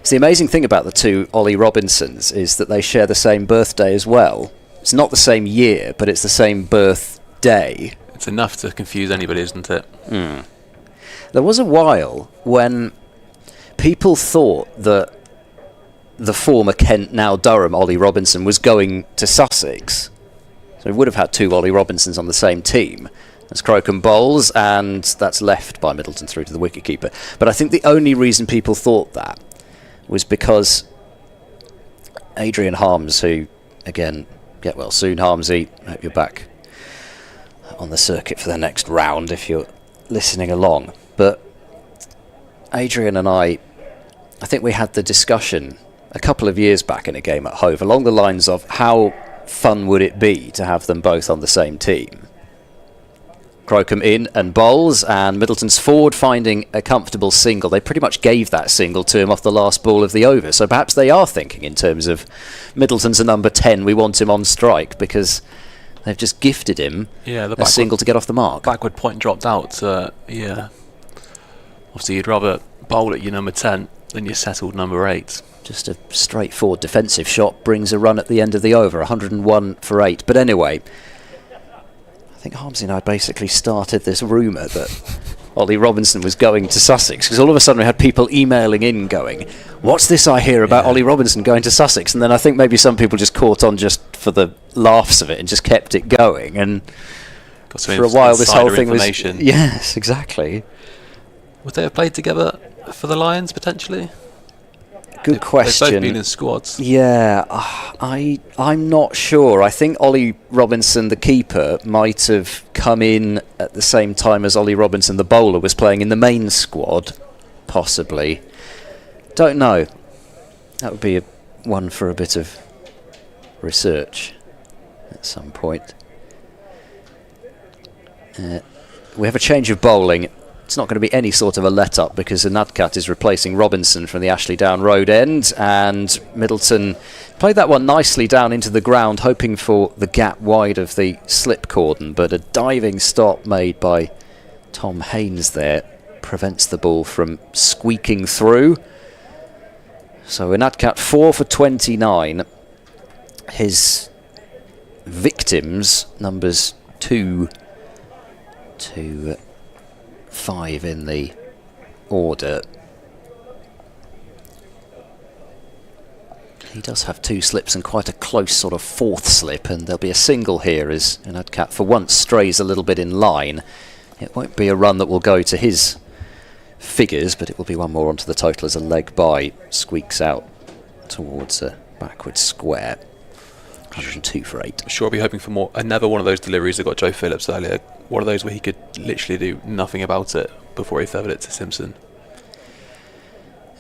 [SPEAKER 1] So the amazing thing about the two Ollie Robinsons is that they share the same birthday as well. It's not the same year, but it's the same birthday.
[SPEAKER 3] It's enough to confuse anybody, isn't it?
[SPEAKER 1] There was a while when people thought that the former Kent, now Durham, Ollie Robinson was going to Sussex. So we would have had two Ollie Robinsons on the same team. That's Crocombe bowls, and that's left by Middleton through to the wicketkeeper. But I think the only reason people thought that was because Adrian Harms, who, again, get well soon, Harmsy. I hope you're back on the circuit for the next round if you're listening along. But Adrian and I think we had the discussion a couple of years back in a game at Hove along the lines of how fun would it be to have them both on the same team. Crocombe in and bowls, and Middleton's forward finding a comfortable single. They pretty much gave that single to him off the last ball of the over, so perhaps they are thinking in terms of Middleton's a number 10, we want him on strike, because they've just gifted him a single to get off the mark.
[SPEAKER 3] Backward point dropped out, yeah. Obviously you'd rather bowl at your number 10 than your settled number 8.
[SPEAKER 1] Just a straightforward defensive shot brings a run at the end of the over, 101 for 8. But anyway, I think Harmsy and I basically started this rumour that Ollie Robinson was going to Sussex, because all of a sudden we had people emailing in going, what's this I hear about Ollie Robinson going to Sussex? And then I think maybe some people just caught on just for the laughs of it and just kept it going. And for a while this whole thing was... Yes, exactly.
[SPEAKER 3] Would they have played together for the Lions, potentially?
[SPEAKER 1] Good question.
[SPEAKER 3] They've both been in squads.
[SPEAKER 1] Yeah, I'm not sure. I think Ollie Robinson, the keeper, might have come in at the same time as Ollie Robinson, the bowler, was playing in the main squad, possibly. Don't know. That would be one for a bit of research at some point. We have a change of bowling. It's not going to be any sort of a let-up because Anadkat is replacing Robinson from the Ashley Down Road end, and Middleton played that one nicely down into the ground, hoping for the gap wide of the slip cordon, but a diving stop made by Tom Haynes there prevents the ball from squeaking through. So Anadkat 4 for 29. His victims, numbers 2 to 5 in the order. He does have 2 slips and quite a close sort of 4th slip, and there'll be a single here as Anadkat for once strays a little bit in line. It won't be a run that will go to his figures, but it will be one more onto the total as a leg by squeaks out towards a backward square. 102 for 8.
[SPEAKER 3] I'm sure I'll be hoping for more. Another one of those deliveries that got Joe Phillips earlier. One of those where he could literally do nothing about it before he feathered it to Simpson.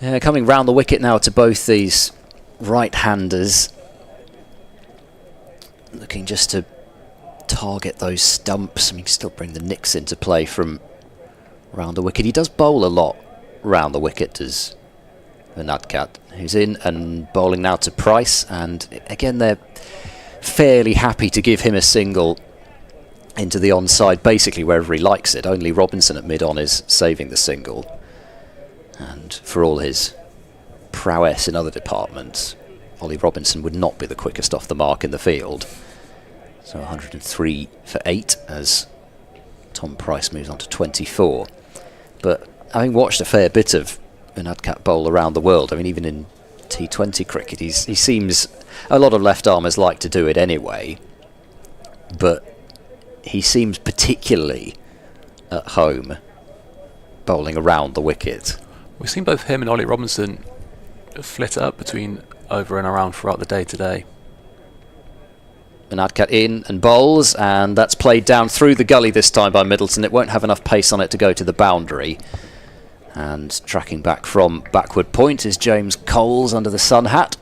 [SPEAKER 1] Yeah, coming round the wicket now to both these right-handers. Looking just to target those stumps. I mean, still bring the nicks into play from round the wicket. He does bowl a lot round the wicket, does Anadkat, who's in and bowling now to Price. And again, they're fairly happy to give him a single into the onside, basically wherever he likes it. Only Robinson at mid-on is saving the single. And for all his prowess in other departments, Ollie Robinson would not be the quickest off the mark in the field. So 103 for 8 as Tom Price moves on to 24. But having watched a fair bit of Anadkat bowl around the world, I mean, even in T20 cricket, he seems... A lot of left-armers like to do it anyway, but he seems particularly at home bowling around the wicket.
[SPEAKER 3] We've seen both him and Ollie Robinson flit up between over and around throughout the day today.
[SPEAKER 1] Anadkat in and bowls, and that's played down through the gully this time by Middleton. It won't have enough pace on it to go to the boundary. And tracking back from backward point is James Coles under the sun hat.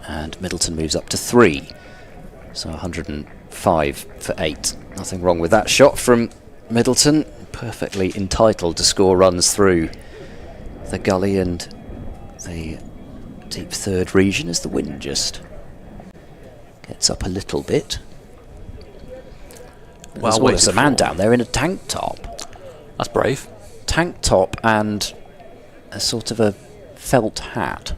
[SPEAKER 1] And Middleton moves up to 3. So 105 for 8. Nothing wrong with that shot from Middleton. Perfectly entitled to score runs through the gully and the deep third region as the wind just gets up a little bit. Well, there's a man down there in a tank top.
[SPEAKER 3] That's brave.
[SPEAKER 1] Tank top and a sort of a felt hat,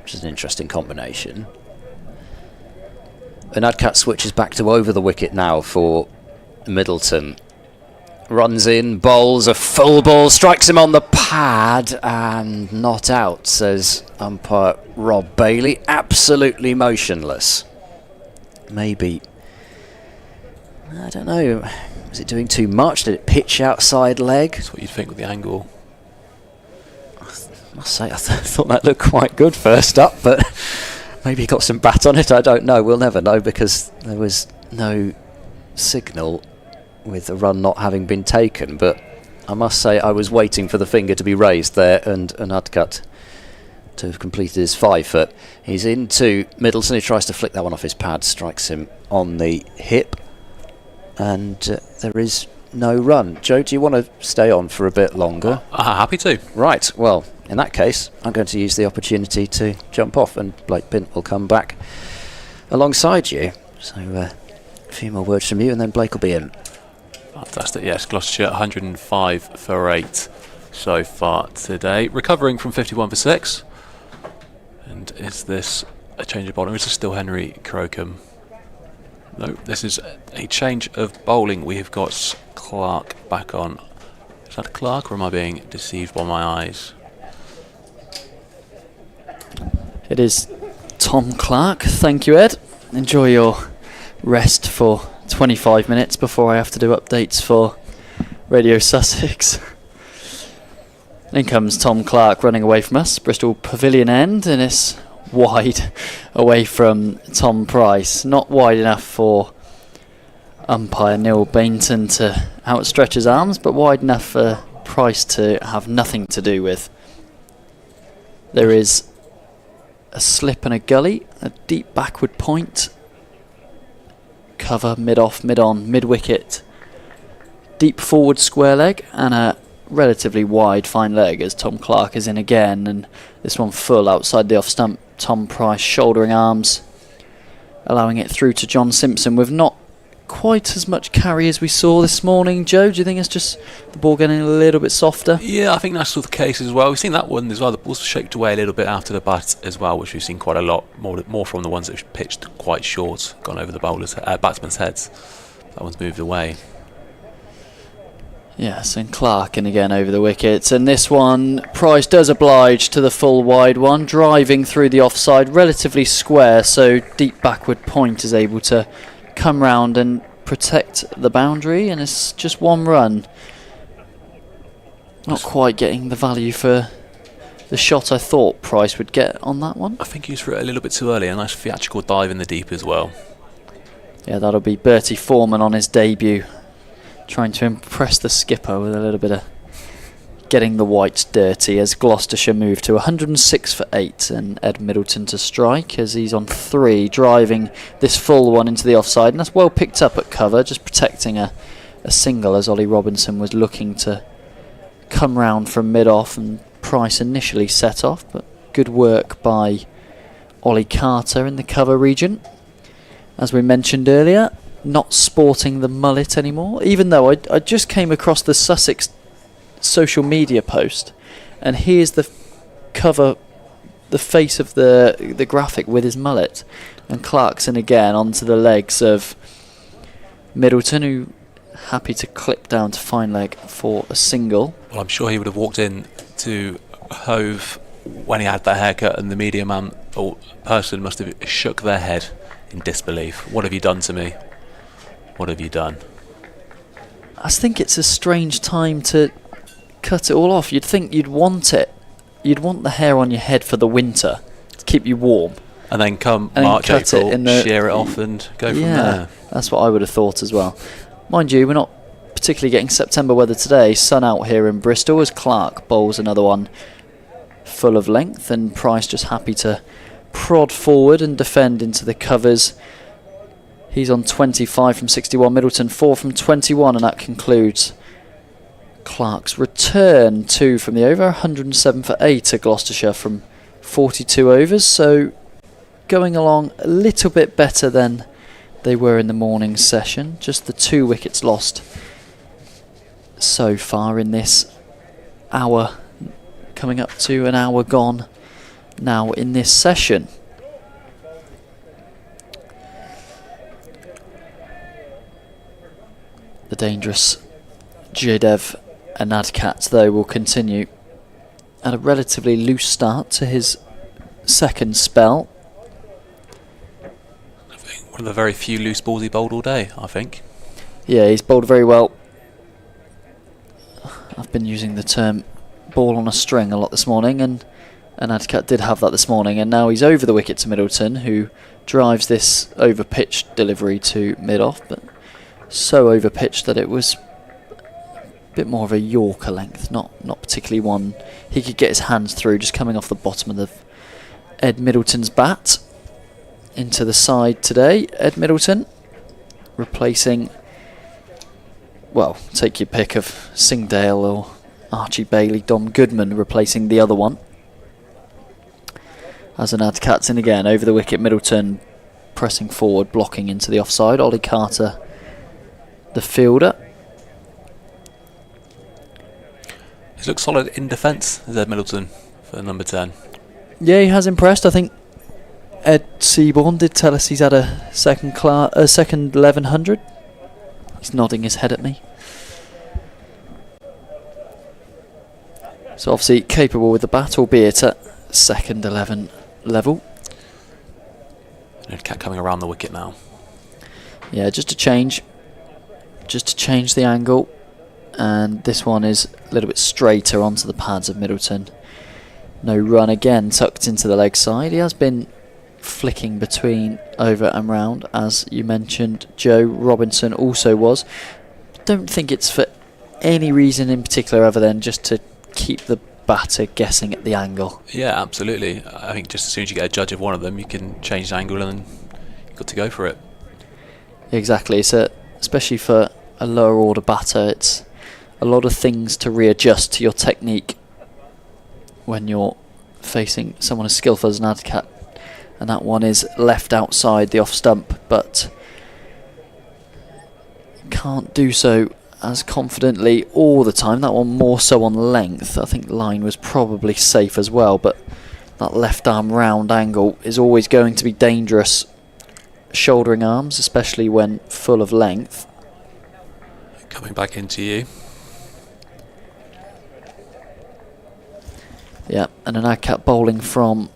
[SPEAKER 1] which is an interesting combination. Anadkat switches back to over the wicket now for Middleton. Runs in, bowls a full ball, strikes him on the pad and not out, says umpire Rob Bailey. Absolutely motionless. Maybe, I don't know, was it doing too much? Did it pitch outside leg?
[SPEAKER 3] That's what you'd think with the angle.
[SPEAKER 1] I must say, I thought that looked quite good first up, but maybe he got some bat on it, I don't know. We'll never know because there was no signal with a run not having been taken, but I must say I was waiting for the finger to be raised there and Anadkat to have completed his 5 foot. He's into Middleton, who tries to flick that one off his pad, strikes him on the hip, and there is no run. Joe, do you want to stay on for a bit longer?
[SPEAKER 3] Happy to.
[SPEAKER 1] Right, well, in that case, I'm going to use the opportunity to jump off and Blake Pint will come back alongside you. So a few more words from you and then Blake will be in.
[SPEAKER 3] Fantastic, yes. Gloucestershire 105 for 8 so far today. Recovering from 51 for 6. And is this a change of bowling? Or is this still Henry Crocombe? No, this is a change of bowling. We have got Clark back on. Is that Clark or am I being deceived by my eyes?
[SPEAKER 2] It is Tom Clark. Thank you, Ed. Enjoy your rest for 25 minutes before I have to do updates for Radio Sussex. In comes Tom Clark running away from us. Bristol Pavilion end, and it's wide away from Tom Price. Not wide enough for umpire Neil Bainton to outstretch his arms, but wide enough for Price to have nothing to do with. There is a slip and a gully, a deep backward point. Cover, mid-off, mid-on, mid-wicket. Deep forward square leg and a relatively wide fine leg as Tom Clark is in again, and this one full outside the off stump. Tom Price shouldering arms, allowing it through to John Simpson with not quite as much carry as we saw this morning. Joe, do you think it's just the ball getting a little bit softer?
[SPEAKER 3] Yeah, I think that's sort of the case as well. We've seen that one as well. The ball's shaped away a little bit after the bat as well, which we've seen quite a lot more from the ones that have pitched quite short, gone over the batsmen's heads. That one's moved away.
[SPEAKER 2] Yes, and Clark in again over the wickets, and this one Price does oblige to the full wide one, driving through the offside, relatively square, so deep backward point is able to come round and protect the boundary, and it's just one run. Not quite getting the value for the shot I thought Price would get on that one.
[SPEAKER 3] I think he was for it a little bit too early. A nice theatrical dive in the deep as well.
[SPEAKER 2] Yeah, that'll be Bertie Foreman on his debut, trying to impress the skipper with a little bit of getting the whites dirty as Gloucestershire move to 106 for 8 and Ed Middleton to strike as he's on 3, driving this full one into the offside, and that's well picked up at cover, just protecting a single as Ollie Robinson was looking to come round from mid-off and Price initially set off, but good work by Ollie Carter in the cover region. As we mentioned earlier, not sporting the mullet anymore, even though I just came across the Sussex social media post, and here's the cover, the face of the graphic with his mullet, and Clarkson again onto the legs of Middleton, who happy to clip down to fine leg for a single.
[SPEAKER 3] Well, I'm sure he would have walked in to Hove when he had that haircut, and the media man or person must have shook their head in disbelief. What have you done to me? What have you done?
[SPEAKER 2] I think it's a strange time to cut it all off. You'd think you'd want it. You'd want the hair on your head for the winter to keep you warm.
[SPEAKER 3] And then come
[SPEAKER 2] and
[SPEAKER 3] March,
[SPEAKER 2] cut
[SPEAKER 3] April,
[SPEAKER 2] it
[SPEAKER 3] shear it off and go from there.
[SPEAKER 2] That's what I would have thought as well. Mind you, we're not particularly getting September weather today. Sun out here in Bristol as Clark bowls another one full of length, and Price just happy to prod forward and defend into the covers. He's on 25 from 61, Middleton 4 from 21, and that concludes Clark's return. 2 from the over, 107 for 8 to Gloucestershire from 42 overs, so going along a little bit better than they were in the morning session. Just the 2 wickets lost so far in this hour, coming up to an hour gone now in this session. The dangerous Jaydev Anadkat, though, will continue at a relatively loose start to his second spell.
[SPEAKER 3] One of the very few loose balls he bowled all day, I think.
[SPEAKER 2] Yeah, he's bowled very well. I've been using the term ball on a string a lot this morning, and Anadkat did have that this morning, and now he's over the wicket to Middleton, who drives this over-pitched delivery to mid-off, but so over-pitched that it was a bit more of a Yorker length, not particularly one he could get his hands through, just coming off the bottom of Ed Middleton's bat. Into the side today, Ed Middleton replacing, well, take your pick of Singdale or Archie Bailey. Dom Goodman replacing the other one. As Anadkat's in again, over the wicket, Middleton pressing forward, blocking into the offside. Ollie Carter, the fielder.
[SPEAKER 3] He's looked solid in defence, is Ed Middleton, for number 10.
[SPEAKER 2] Yeah, he has impressed. I think Ed Seaborn did tell us he's had a second 1100. He's nodding his head at me. So obviously capable with the bat, albeit at second 11 level.
[SPEAKER 3] And Cat coming around the wicket now.
[SPEAKER 2] Yeah, just to change the angle, and this one is a little bit straighter onto the pads of Middleton. No run again, tucked into the leg side. He has been flicking between over and round, as you mentioned. Joe Robinson also was. Don't think it's for any reason in particular other than just to keep the batter guessing at the angle.
[SPEAKER 3] Yeah, absolutely. I think just as soon as you get a judge of one of them, you can change the angle and you've got to go for it.
[SPEAKER 2] Exactly. So especially for a lower order batter, it's a lot of things to readjust to your technique when you're facing someone as skillful as Anadkat. And that one is left outside the off stump, but can't do so as confidently all the time. That one more so on length. I think line was probably safe as well, but that left arm round angle is always going to be dangerous. Shouldering arms, especially when full of length.
[SPEAKER 3] Coming back into you.
[SPEAKER 2] Yeah, and an Anadkat bowling from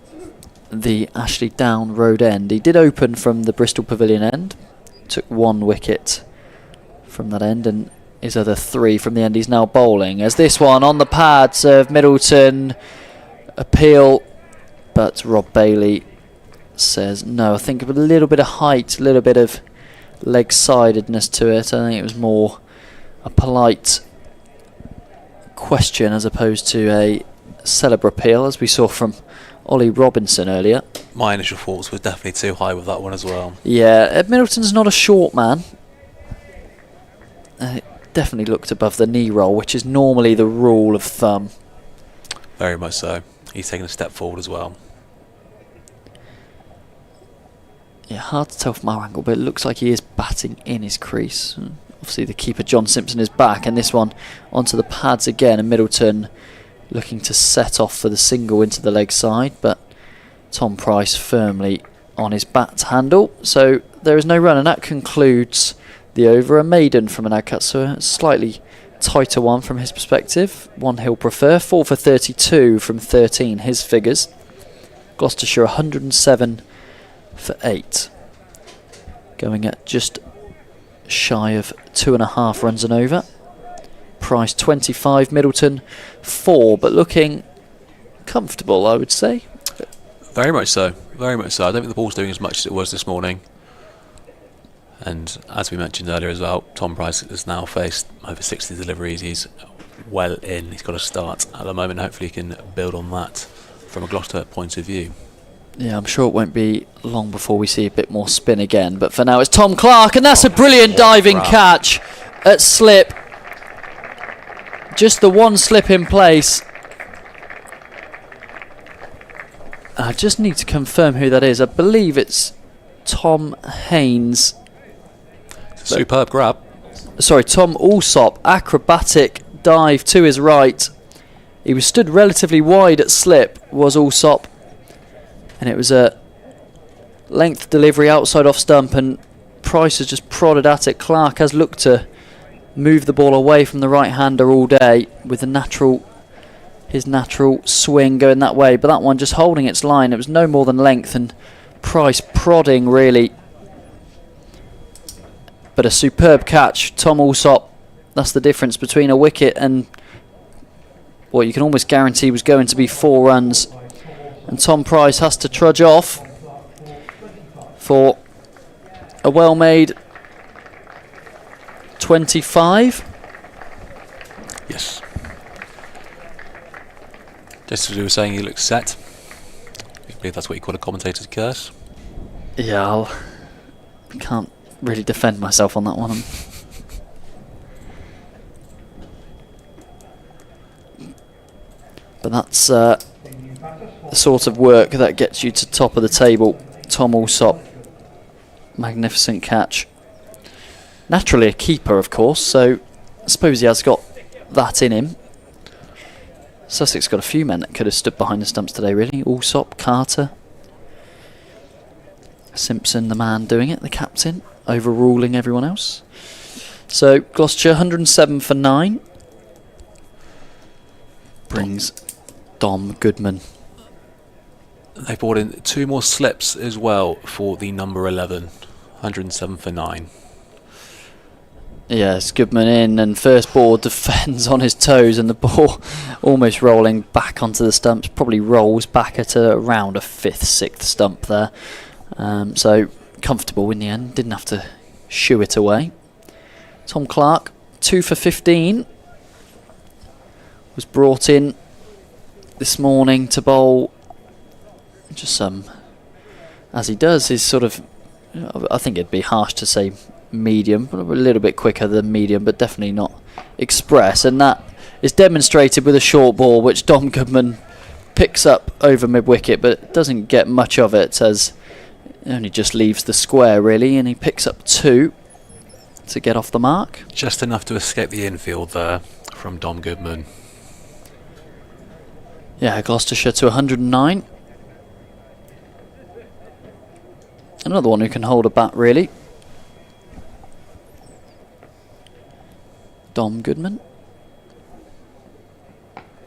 [SPEAKER 2] the Ashley Down Road end. He did open from the Bristol Pavilion end, took 1 wicket from that end, and his other 3 from the end. He's now bowling as this one on the pads of Middleton. Appeal, but Rob Bailey says no. I think a little bit of height, a little bit of leg-sidedness to it. I think it was more a polite question as opposed to a celebre appeal, as we saw from Ollie Robinson earlier.
[SPEAKER 3] My initial thoughts were definitely too high with that one as well.
[SPEAKER 2] Yeah, Ed Middleton's not a short man. It definitely looked above the knee roll, which is normally the rule of thumb.
[SPEAKER 3] Very much so. He's taken a step forward as well.
[SPEAKER 2] Yeah, hard to tell from our angle, but it looks like he is batting in his crease. Obviously the keeper John Simpson is back, and this one onto the pads again, and Middleton looking to set off for the single into the leg side, but Tom Price firmly on his bat handle, so there is no run, and that concludes the over. A maiden from Anadkat, so a slightly tighter one from his perspective. One he'll prefer. 4 for 32 from 13, his figures. Gloucestershire 107 for 8, going at just shy of 2.5 runs and over. Price 25, Middleton 4, but looking comfortable, I would say.
[SPEAKER 3] Very much so, very much so. I don't think the ball's doing as much as it was this morning. And as we mentioned earlier as well, Tom Price has now faced over 60 deliveries. He's well in. He's got a start at the moment. Hopefully he can build on that from a Gloucester point of view.
[SPEAKER 2] Yeah, I'm sure it won't be long before we see a bit more spin again. But for now, it's Tom Clark, and that's a brilliant diving catch at slip. Just the one slip in place. I just need to confirm who that is. I believe it's Tom Haynes
[SPEAKER 3] Superb grab.
[SPEAKER 2] Sorry, Tom Alsop, acrobatic dive to his right. He was stood relatively wide at slip, was Alsop. And it was a length delivery outside off stump, and Price has just prodded at it. Clark has looked to move the ball away from the right-hander all day with his natural swing going that way, but that one just holding its line. It was no more than length, and Price prodding really. But a superb catch. Tom Alsop, that's the difference between a wicket and what you can almost guarantee was going to be 4 runs. And Tom Price has to trudge off for a well-made 25.
[SPEAKER 3] Yes. Just as we were saying, he looks set. I believe that's what you call a commentator's curse.
[SPEAKER 2] Yeah, I can't really defend myself on that one. But that's the sort of work that gets you to top of the table. Tom Alsop, magnificent catch. Naturally a keeper, of course, so I suppose he has got that in him. Sussex got a few men that could have stood behind the stumps today, really. Alsop, Carter, Simpson, the man doing it, the captain, overruling everyone else. So Gloucestershire 107 for 9. Brings Dom Goodman.
[SPEAKER 3] They brought in 2 more slips as well for the number 11. 107 for 9.
[SPEAKER 2] Yes, Goodman in, and first ball defends on his toes, and the ball almost rolling back onto the stumps. Probably rolls back at around a 5th, 6th stump there. So comfortable in the end. Didn't have to shoo it away. Tom Clark, 2 for 15. Was brought in this morning to bowl just as he does, is sort of, I think it'd be harsh to say medium, a little bit quicker than medium, but definitely not express, and that is demonstrated with a short ball which Dom Goodman picks up over mid-wicket, but doesn't get much of it, as it only just leaves the square really, and he picks up 2 to get off the mark.
[SPEAKER 3] Just enough to escape the infield there from Dom Goodman.
[SPEAKER 2] Yeah, Gloucestershire to 109. Another one who can hold a bat really. Dom Goodman.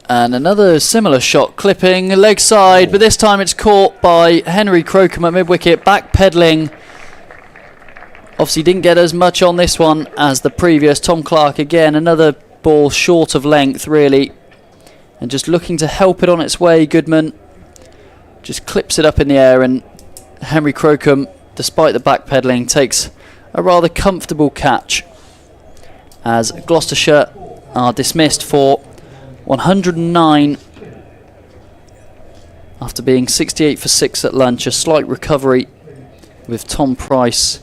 [SPEAKER 2] And another similar shot, clipping leg side, but this time it's caught by Henry Crocombe at mid-wicket, backpedaling. Obviously didn't get as much on this one as the previous. Tom Clark again, another ball short of length really, and just looking to help it on its way. Goodman just clips it up in the air, and Henry Crocombe, despite the backpedaling, takes a rather comfortable catch, as Gloucestershire are dismissed for 109 after being 68 for 6 at lunch. A slight recovery with Tom Price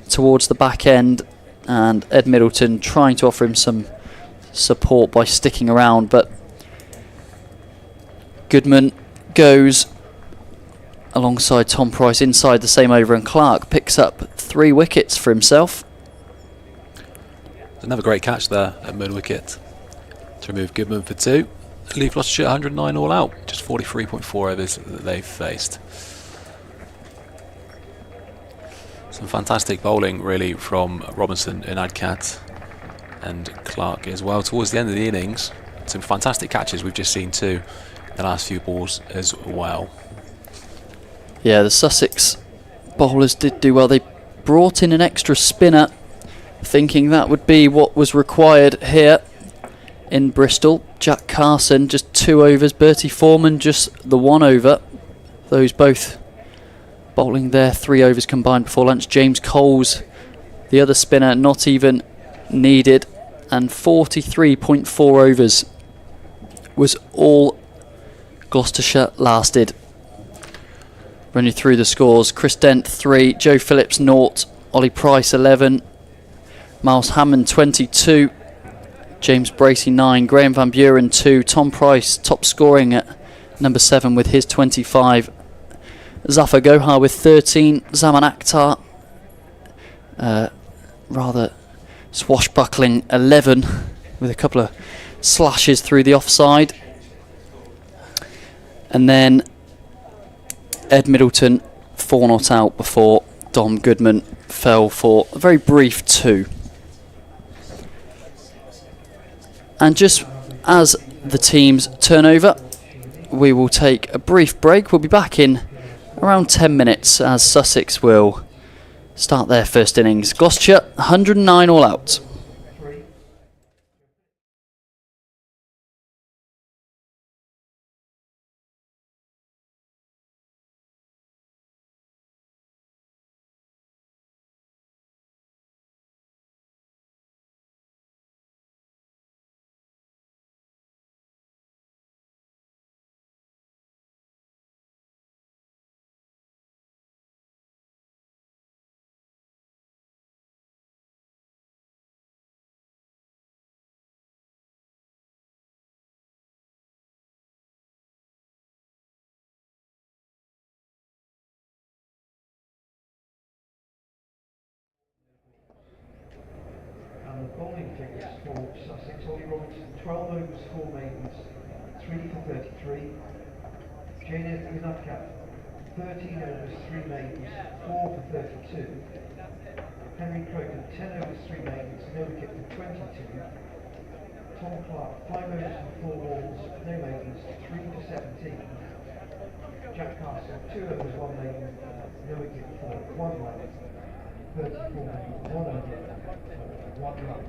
[SPEAKER 2] towards the back end, and Ed Middleton trying to offer him some support by sticking around, but Goodman goes alongside Tom Price inside the same over, and Clark picks up 3 wickets for himself.
[SPEAKER 3] Another great catch there at mid-wicket to remove Goodman for 2. Leave Gloucestershire 109 all out. Just 43.4 overs that they've faced. Some fantastic bowling really from Robinson and Adcat and Clark as well towards the end of the innings. Some fantastic catches we've just seen too in the last few balls as well.
[SPEAKER 2] Yeah, the Sussex bowlers did do well. They brought in an extra spinner, thinking that would be what was required here in Bristol. Jack Carson just 2 overs, Bertie Foreman just the 1 over. Those both bowling their 3 overs combined before lunch. James Coles, the other spinner, not even needed, and 43.4 overs was all Gloucestershire lasted. Run you through the scores. Chris Dent 3, Joe Phillips 0, Ollie Price 11, Miles Hammond 22, James Bracey 9, Graham Van Buren 2, Tom Price top scoring at number 7 with his 25, Zafar Gohar with 13, Zaman Akhtar rather swashbuckling 11 with a couple of slashes through the offside. And then Ed Middleton 4-0 out before Dom Goodman fell for a very brief 2. And just as the teams turn over, we will take a brief break. We'll be back in around 10 minutes as Sussex will start their first innings. Gloucestershire 109 all out.
[SPEAKER 4] And the bowling figures for Sussex: Ollie Robinson, 12 overs, 4 maidens, 3 for 33. Jane Gunavkat, 13 overs, 3 maidens, 4 for 32. Henry Crogan, 10 overs, 3 maidens, no wicket for 22. Tom Clark, 5 overs and 4 balls, no maidens, 3 for 17. Jack Castle, 2 overs, 1 maiden, no wicket for 1 run. 34 maidens, 1 over, 1 run.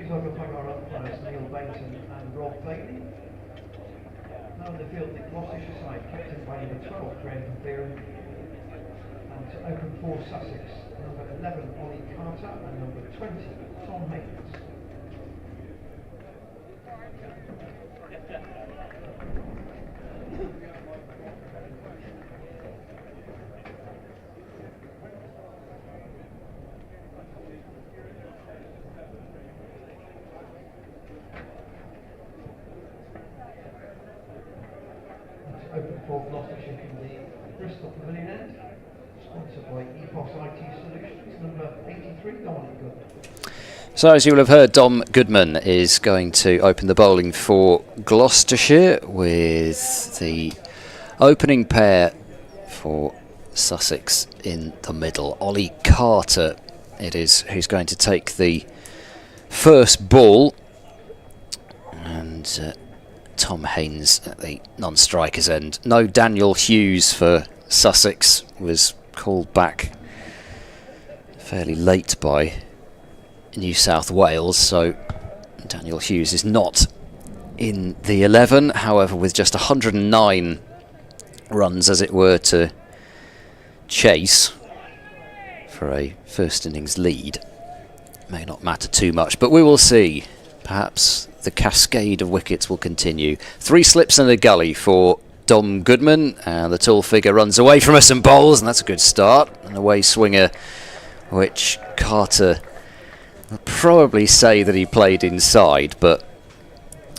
[SPEAKER 4] Please welcome our umpires Neil Bainton and Rob Bailey. Now in the field, the Gloucestershire side, captained by number 12, Graham Fearon. And to open for Sussex, number 11, Ollie Carter, and number 20, Tom Haynes. Open for Gloucestershire from the Bristol Pavilion end, sponsored by EPOS IT Solutions, number 83, Dominic Goodman.
[SPEAKER 1] So as you will have heard, Dom Goodman is going to open the bowling for Gloucestershire with the opening pair for Sussex in the middle. Ollie Carter it is who's going to take the first ball, and Tom Haynes at the non-strikers end. No Daniel Hughes for Sussex, was called back fairly late by New South Wales, so Daniel Hughes is not in the 11. However, with just 109 runs, as it were, to chase for a first innings lead, may not matter too much, but we will see. Perhaps the cascade of wickets will continue. 3 slips and a gully for Dom Goodman, and the tall figure runs away from us and bowls, and that's a good start. An away swinger, which Carter will probably say that he played inside, but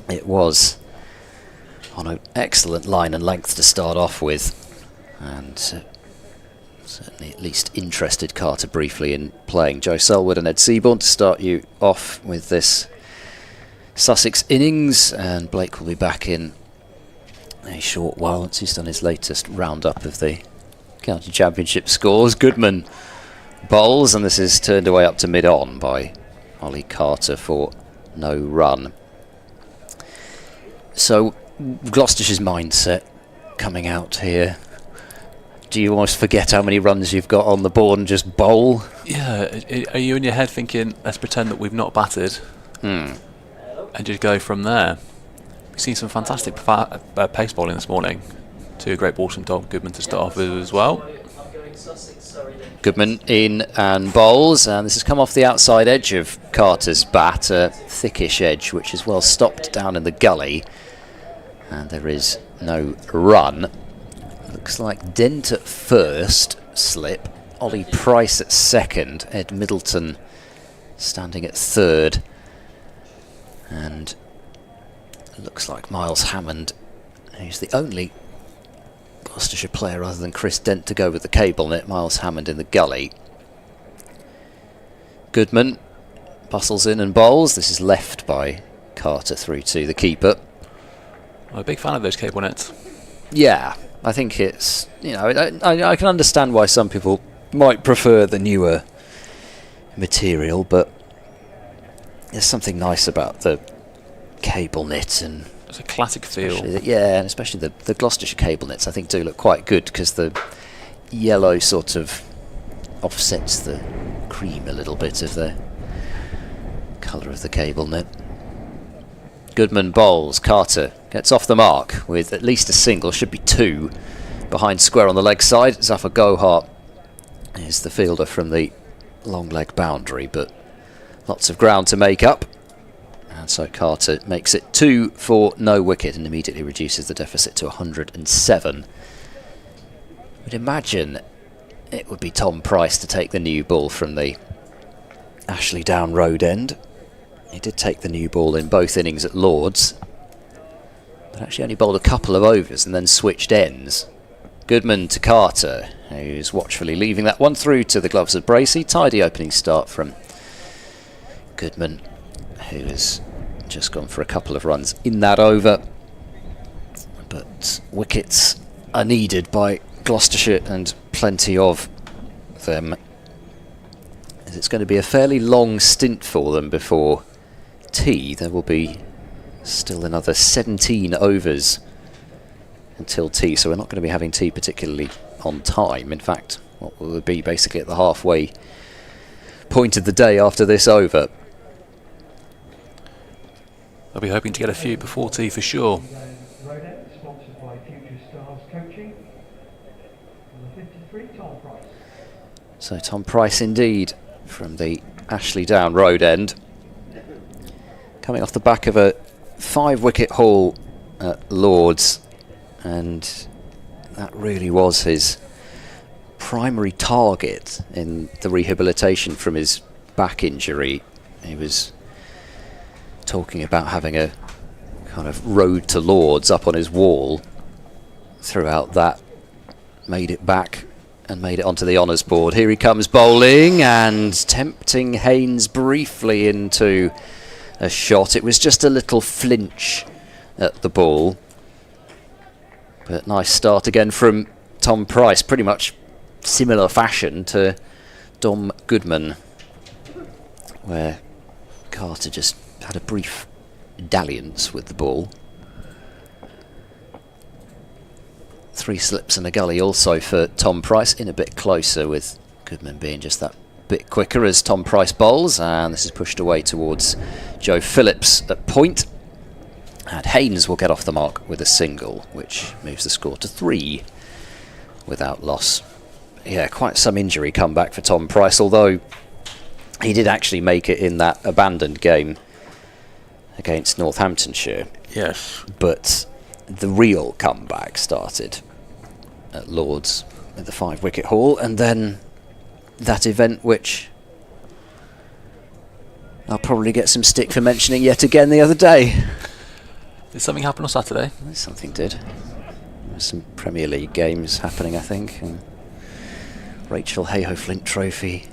[SPEAKER 1] it was on an excellent line and length to start off with, and certainly at least interested Carter briefly in playing. Joe Selwood and Ed Seaborn to start you off with this Sussex innings, and Blake will be back in a short while once he's done his latest roundup of the county championship scores. Goodman bowls, and this is turned away up to mid-on by Ollie Carter for no run. So Gloucestershire's mindset coming out here. Do you almost forget how many runs you've got on the board and just bowl?
[SPEAKER 3] Yeah, are you in your head thinking, let's pretend that we've not batted and just go from there? We've seen some fantastic pace bowling this morning. 2 great balls from Dom Goodman to start off with as well.
[SPEAKER 1] Goodman in and bowls, and this has come off the outside edge of Carter's bat, a thickish edge which is well stopped down in the gully, and there is no run. Looks like Dent at first slip, Ollie Price at second, Ed Middleton standing at third, and it looks like Miles Hammond, who's the only Gloucestershire player other than Chris Dent to go with the cable net. Miles Hammond in the gully. Goodman bustles in and bowls. This is left by Carter through to the keeper.
[SPEAKER 3] I'm a big fan of those cable nets.
[SPEAKER 1] Yeah, I think it's, you know, I can understand why some people might prefer the newer material, but there's something nice about the cable knit, and
[SPEAKER 3] it's a classic feel.
[SPEAKER 1] Yeah, and especially the Gloucestershire cable knits I think do look quite good, because the yellow sort of offsets the cream a little bit of the colour of the cable knit. Goodman bowls. Carter gets off the mark with at least a single, should be 2 behind square on the leg side. Zafar Gohar is the fielder from the long leg boundary, but lots of ground to make up. And so Carter makes it 2 for no wicket and immediately reduces the deficit to 107. I'd imagine it would be Tom Price to take the new ball from the Ashley Down Road end. He did take the new ball in both innings at Lord's, but actually only bowled a couple of overs and then switched ends. Goodman to Carter, who's watchfully leaving that one through to the gloves of Bracey. Tidy opening start from Goodman, who has just gone for a couple of runs in that over, but wickets are needed by Gloucestershire, and plenty of them, as it's going to be a fairly long stint for them before tea. There will be still another 17 overs until tea, so we're not going to be having tea particularly on time. In fact, what will it be, basically at the halfway point of the day after this over.
[SPEAKER 3] I'll be hoping to get a few before tea for sure.
[SPEAKER 4] Road sponsored by Future Stars Coaching. Number 53, Tom Price.
[SPEAKER 1] So Tom Price indeed from the Ashley Down Road end. Coming off the back of a 5-wicket haul at Lord's, and that really was his primary target in the rehabilitation from his back injury. He was talking about having a kind of road to Lord's up on his wall throughout that. Made it back and made it onto the honours board. Here he comes bowling and tempting Haynes briefly into a shot. It was just a little flinch at the ball, but nice start again from Tom Price, pretty much similar fashion to Dom Goodman, where Carter just had a brief dalliance with the ball. 3 slips and a gully also for Tom Price, in a bit closer, with Goodman being just that bit quicker as Tom Price bowls, and this is pushed away towards Joe Phillips at point, and Haynes will get off the mark with a single, which moves the score to 3 without loss. Yeah, quite some injury comeback for Tom Price, although he did actually make it in that abandoned game against Northamptonshire.
[SPEAKER 3] Yes.
[SPEAKER 1] But the real comeback started at Lord's at the 5-wicket haul, and then that event which I'll probably get some stick for mentioning yet again the other day.
[SPEAKER 3] Did something happen on Saturday?
[SPEAKER 1] Something did. There were some Premier League games happening, I think, and Rachel Hayhoe-Flint Trophy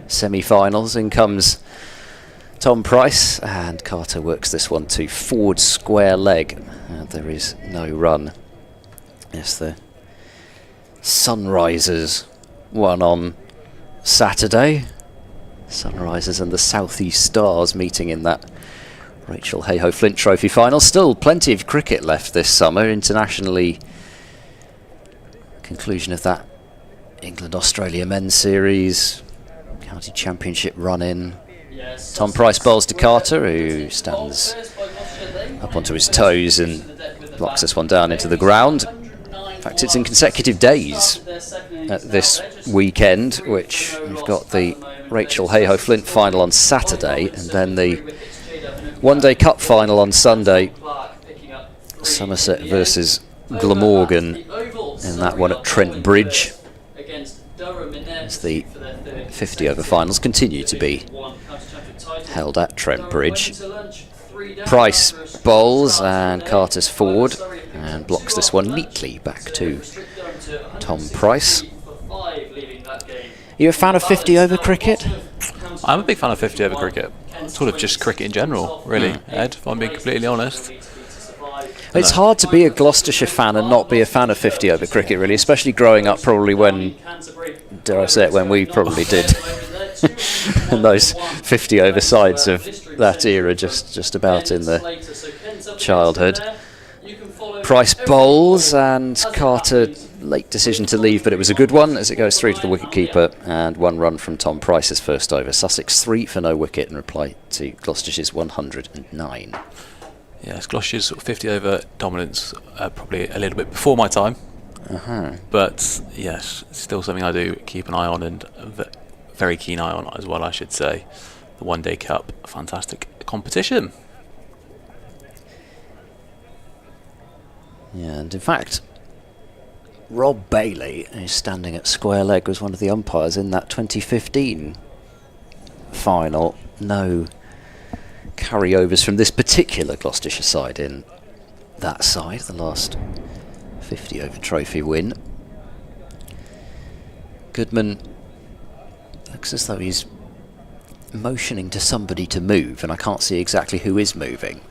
[SPEAKER 1] semi-finals. In comes Tom Price, and Carter works this one to forward square leg, and there is no run. Yes, the Sunrisers won on Saturday. Sunrisers and the South East Stars meeting in that Rachel Hayhoe-Flint Trophy final. Still plenty of cricket left this summer internationally. Conclusion of that England-Australia men's series, county championship run-in. Tom Price bowls to Carter, who stands up onto his toes and blocks this one down into the ground. In fact, it's in consecutive days this weekend, which we've got the Rachel Hayhoe-Flint final on Saturday, and then the one-day cup final on Sunday, Somerset versus Glamorgan, in that one at Trent Bridge, as the 50-over finals continue to be held at Trent Bridge. Price bowls, and Carter's forward and blocks this one neatly back to Tom Price. Are you a fan of 50-over cricket?
[SPEAKER 3] I'm a big fan of 50-over cricket. Sort of just cricket in general, really, Ed, if I'm being completely honest.
[SPEAKER 1] It's hard to be a Gloucestershire fan and not be a fan of 50-over cricket, really, especially growing up probably when, dare I say it, when we probably did. And those 50-over sides of that era just about in the childhood. Price bowls, and Carter, late decision to leave, but it was a good one as it goes through to the wicketkeeper, and 1 run from Tom Price's first over. Sussex 3 for no wicket in reply to Gloucestershire's 109.
[SPEAKER 3] Yes, Gloucestershire's 50-over dominance probably a little bit before my time. But yes, still something I do keep an eye on, and a very keen eye on as well, I should say. The one-day cup, fantastic competition.
[SPEAKER 1] Yeah, and in fact, Rob Bailey, who's standing at square leg, was one of the umpires in that 2015 final. No carryovers from this particular Gloucestershire side in that side, the last 50-over trophy win. Goodman looks as though he's motioning to somebody to move, and I can't see exactly who is moving.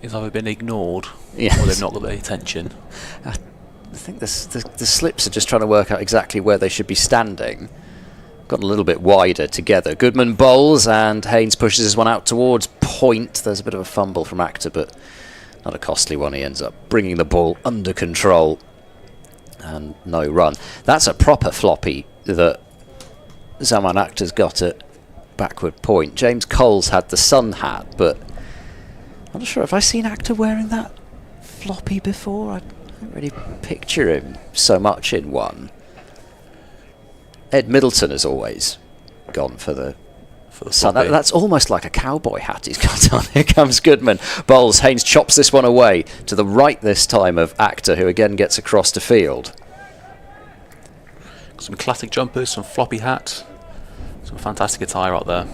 [SPEAKER 3] He's either been ignored,
[SPEAKER 1] Yes.
[SPEAKER 3] or they've not got the attention.
[SPEAKER 1] I think the slips are just trying to work out exactly where they should be standing. Got a little bit wider together. Goodman bowls, and Haynes pushes this one out towards point. There's a bit of a fumble from Actor, but not a costly one. He ends up bringing the ball under control, and no run. That's a proper floppy that Zaman Akhtar's got at backward point. James Coles had the sun hat, but I'm not sure, have I seen Actor wearing that floppy before? I don't really picture him so much in one. Ed Middleton has always gone for the sun. That's almost like a cowboy hat he's got on. Here comes Goodman. Bowles. Haynes chops this one away to the right this time of Actor, who again gets across to field.
[SPEAKER 3] Some classic jumpers, some floppy hats, some fantastic attire out there.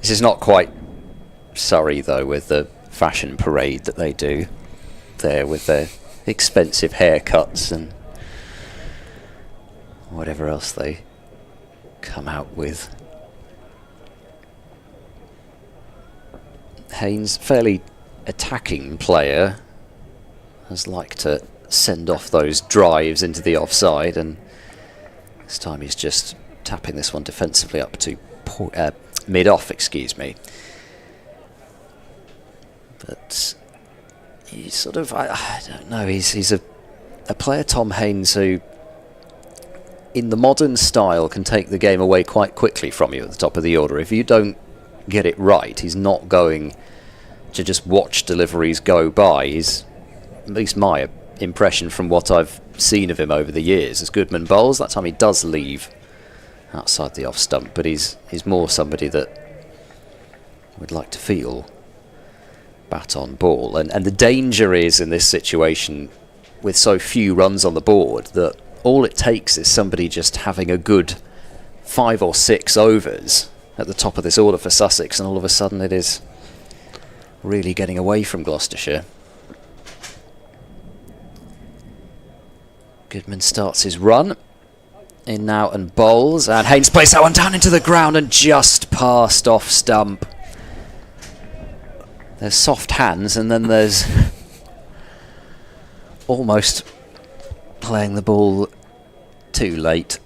[SPEAKER 1] This is not quite Surrey, though, with the fashion parade that they do there with their expensive haircuts and whatever else they come out with. Haynes, fairly attacking player, has liked to send off those drives into the offside, and this time he's just tapping this one defensively up to mid-off, excuse me. But he's sort of, I don't know, he's a player, Tom Haynes, who in the modern style can take the game away quite quickly from you at the top of the order. If you don't get it right, he's not going to just watch deliveries go by. He's, at least my impression from what I've seen of him over the years, as Goodman bowls, that time he does leave outside the off stump, but he's more somebody that would like to feel bat on ball. And the danger is in this situation, with so few runs on the board, that all it takes is somebody just having a good 5 or 6 overs at the top of this order for Sussex, and all of a sudden it is really getting away from Gloucestershire. Goodman starts his run in now and bowls, and Haynes plays that one down into the ground and just past off stump. There's soft hands, and then there's almost playing the ball too late.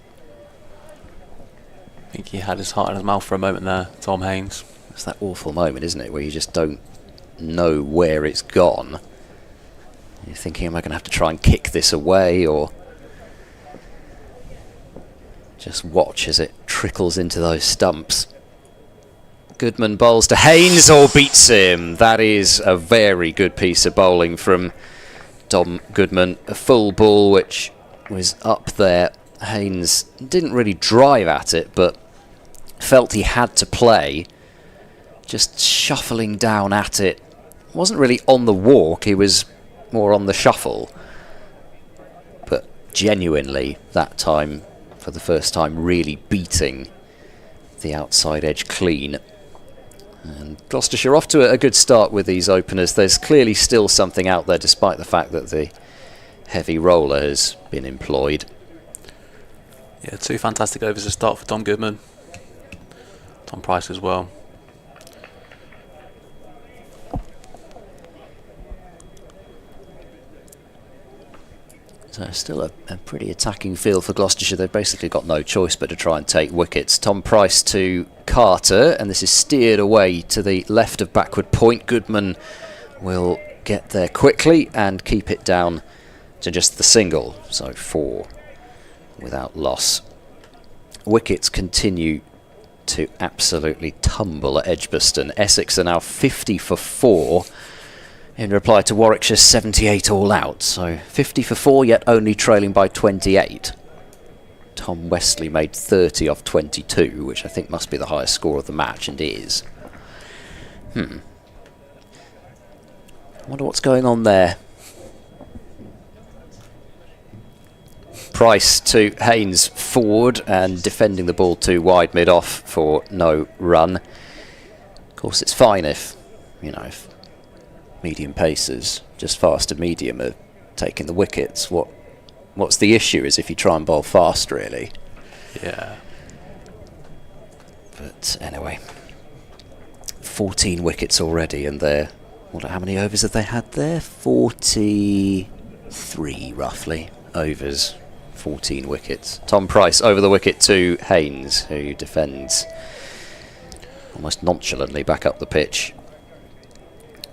[SPEAKER 3] I think he had his heart in his mouth for a moment there, Tom Haynes.
[SPEAKER 1] It's that awful moment, isn't it, where you just don't know where it's gone. You're thinking, am I going to have to try and kick this away, or just watch as it trickles into those stumps? Goodman bowls to Haynes, or beats him. That is a very good piece of bowling from Dom Goodman. A full ball which was up there. Haynes didn't really drive at it, but felt he had to play. Just shuffling down at it. Wasn't really on the walk, he was more on the shuffle. But genuinely, that time, for the first time, really beating the outside edge clean. And Gloucestershire off to a good start with these openers. There's clearly still something out there, despite the fact that the heavy roller has been employed.
[SPEAKER 3] Yeah, 2 fantastic overs to start for Tom Goodman. Tom Price as well.
[SPEAKER 1] So still a pretty attacking field for Gloucestershire. They've basically got no choice but to try and take wickets. Tom Price to Carter, and this is steered away to the left of backward point. Goodman will get there quickly and keep it down to just the single. So 4 without loss. Wickets continue to absolutely tumble at Edgbaston. Essex are now 50 for 4. In reply to Warwickshire's 78 all out, so 50 for 4, yet only trailing by 28. Tom Westley made 30 off 22, which I think must be the highest score of the match, and is. I wonder what's going on there. Price to Haynes forward, and defending the ball too wide mid-off for no run. Of course, it's fine if, if medium pacers, just fast to medium, are taking the wickets. What's the issue is if you try and bowl fast, really.
[SPEAKER 3] Yeah.
[SPEAKER 1] But anyway, 14 wickets already, and they're, how many overs have they had there? 43, roughly, overs, 14 wickets. Tom Price over the wicket to Haynes, who defends almost nonchalantly back up the pitch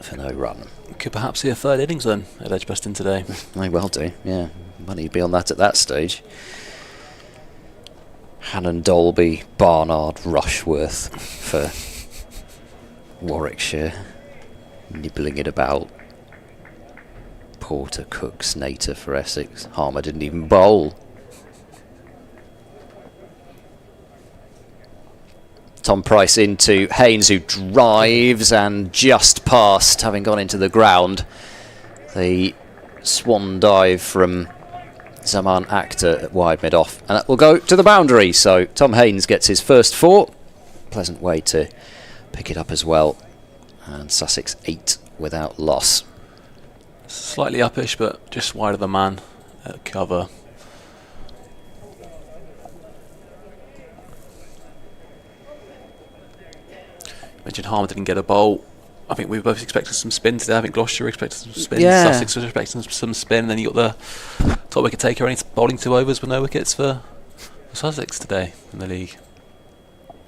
[SPEAKER 1] for no run.
[SPEAKER 3] Could perhaps see a third innings then at Edgbaston today.
[SPEAKER 1] May well do, yeah. Money be on that at that stage. Hannon, Dolby, Barnard, Rushworth for Warwickshire. nibbling it about. Porter, Cooks, Nater for Essex. Harmer didn't even bowl. Tom Price into Haynes, who drives and just past, having gone into the ground. The swan dive from Zaman Akhtar at wide mid-off, and that will go to the boundary. So Tom Haynes gets his first 4. Pleasant way to pick it up as well. And Sussex 8 without loss.
[SPEAKER 3] Slightly uppish, but just wide of the man at cover. Mentioned Harmer didn't get a bowl. I think we were both expecting some spin today. I think Gloucestershire expected some spin.
[SPEAKER 1] Yeah.
[SPEAKER 3] Sussex was expecting some spin. And then you got the top wicket taker only bowling 2 overs with no wickets for Sussex today in the league.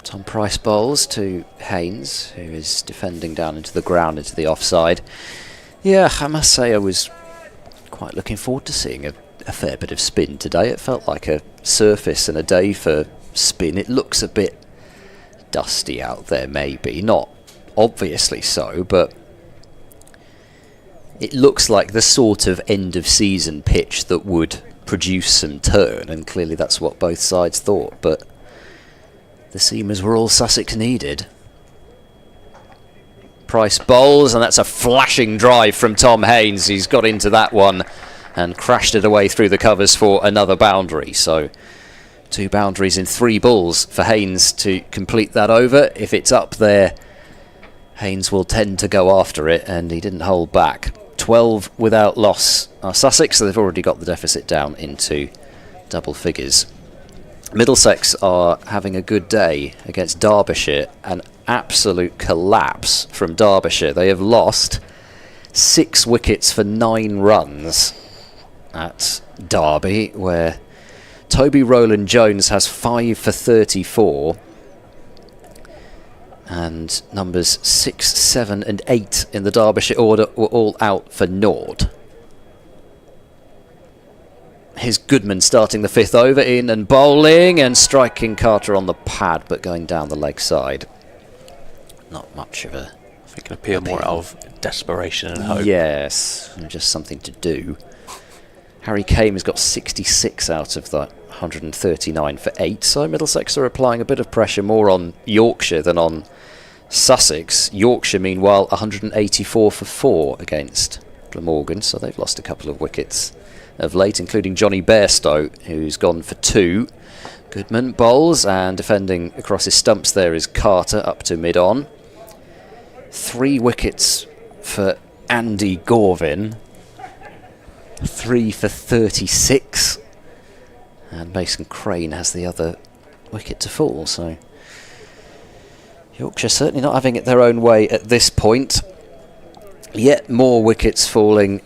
[SPEAKER 1] Tom Price bowls to Haynes, who is defending down into the ground, into the offside. Yeah, I must say I was quite looking forward to seeing a fair bit of spin today. It felt like a surface and a day for spin. It looks a bit dusty out there, maybe. Not obviously so, but it looks like the sort of end-of-season pitch that would produce some turn, and clearly that's what both sides thought, but the seamers were all Sussex needed. Price bowls, and that's a flashing drive from Tom Haynes. He's got into that one and crashed it away through the covers for another boundary. So 2 boundaries in 3 balls for Haynes to complete that over. If it's up there, Haynes will tend to go after it, and he didn't hold back. 12 without loss are Sussex, so they've already got the deficit down into double figures. Middlesex are having a good day against Derbyshire. An absolute collapse from Derbyshire. They have lost 6 wickets for 9 runs at Derby, where Toby Rowland-Jones has 5 for 34. And numbers 6, 7 and 8 in the Derbyshire order were all out for naught. Here's Goodman starting the 5th over, in and bowling and striking Carter on the pad, but going down the leg side. Not much of a...
[SPEAKER 3] I think it appeal more out of desperation and hope.
[SPEAKER 1] Yes, just something to do. Harry Kame has got 66 out of the 139 for 8, so Middlesex are applying a bit of pressure more on Yorkshire than on Sussex. Yorkshire, meanwhile, 184 for 4 against Glamorgan, so they've lost a couple of wickets of late, including Johnny Bairstow, who's gone for 2. Goodman bowls, and defending across his stumps there is Carter up to mid-on. 3 wickets for Andy Gorvin. 3 for 36. And Mason Crane has the other wicket to fall, so Yorkshire certainly not having it their own way at this point. Yet more wickets falling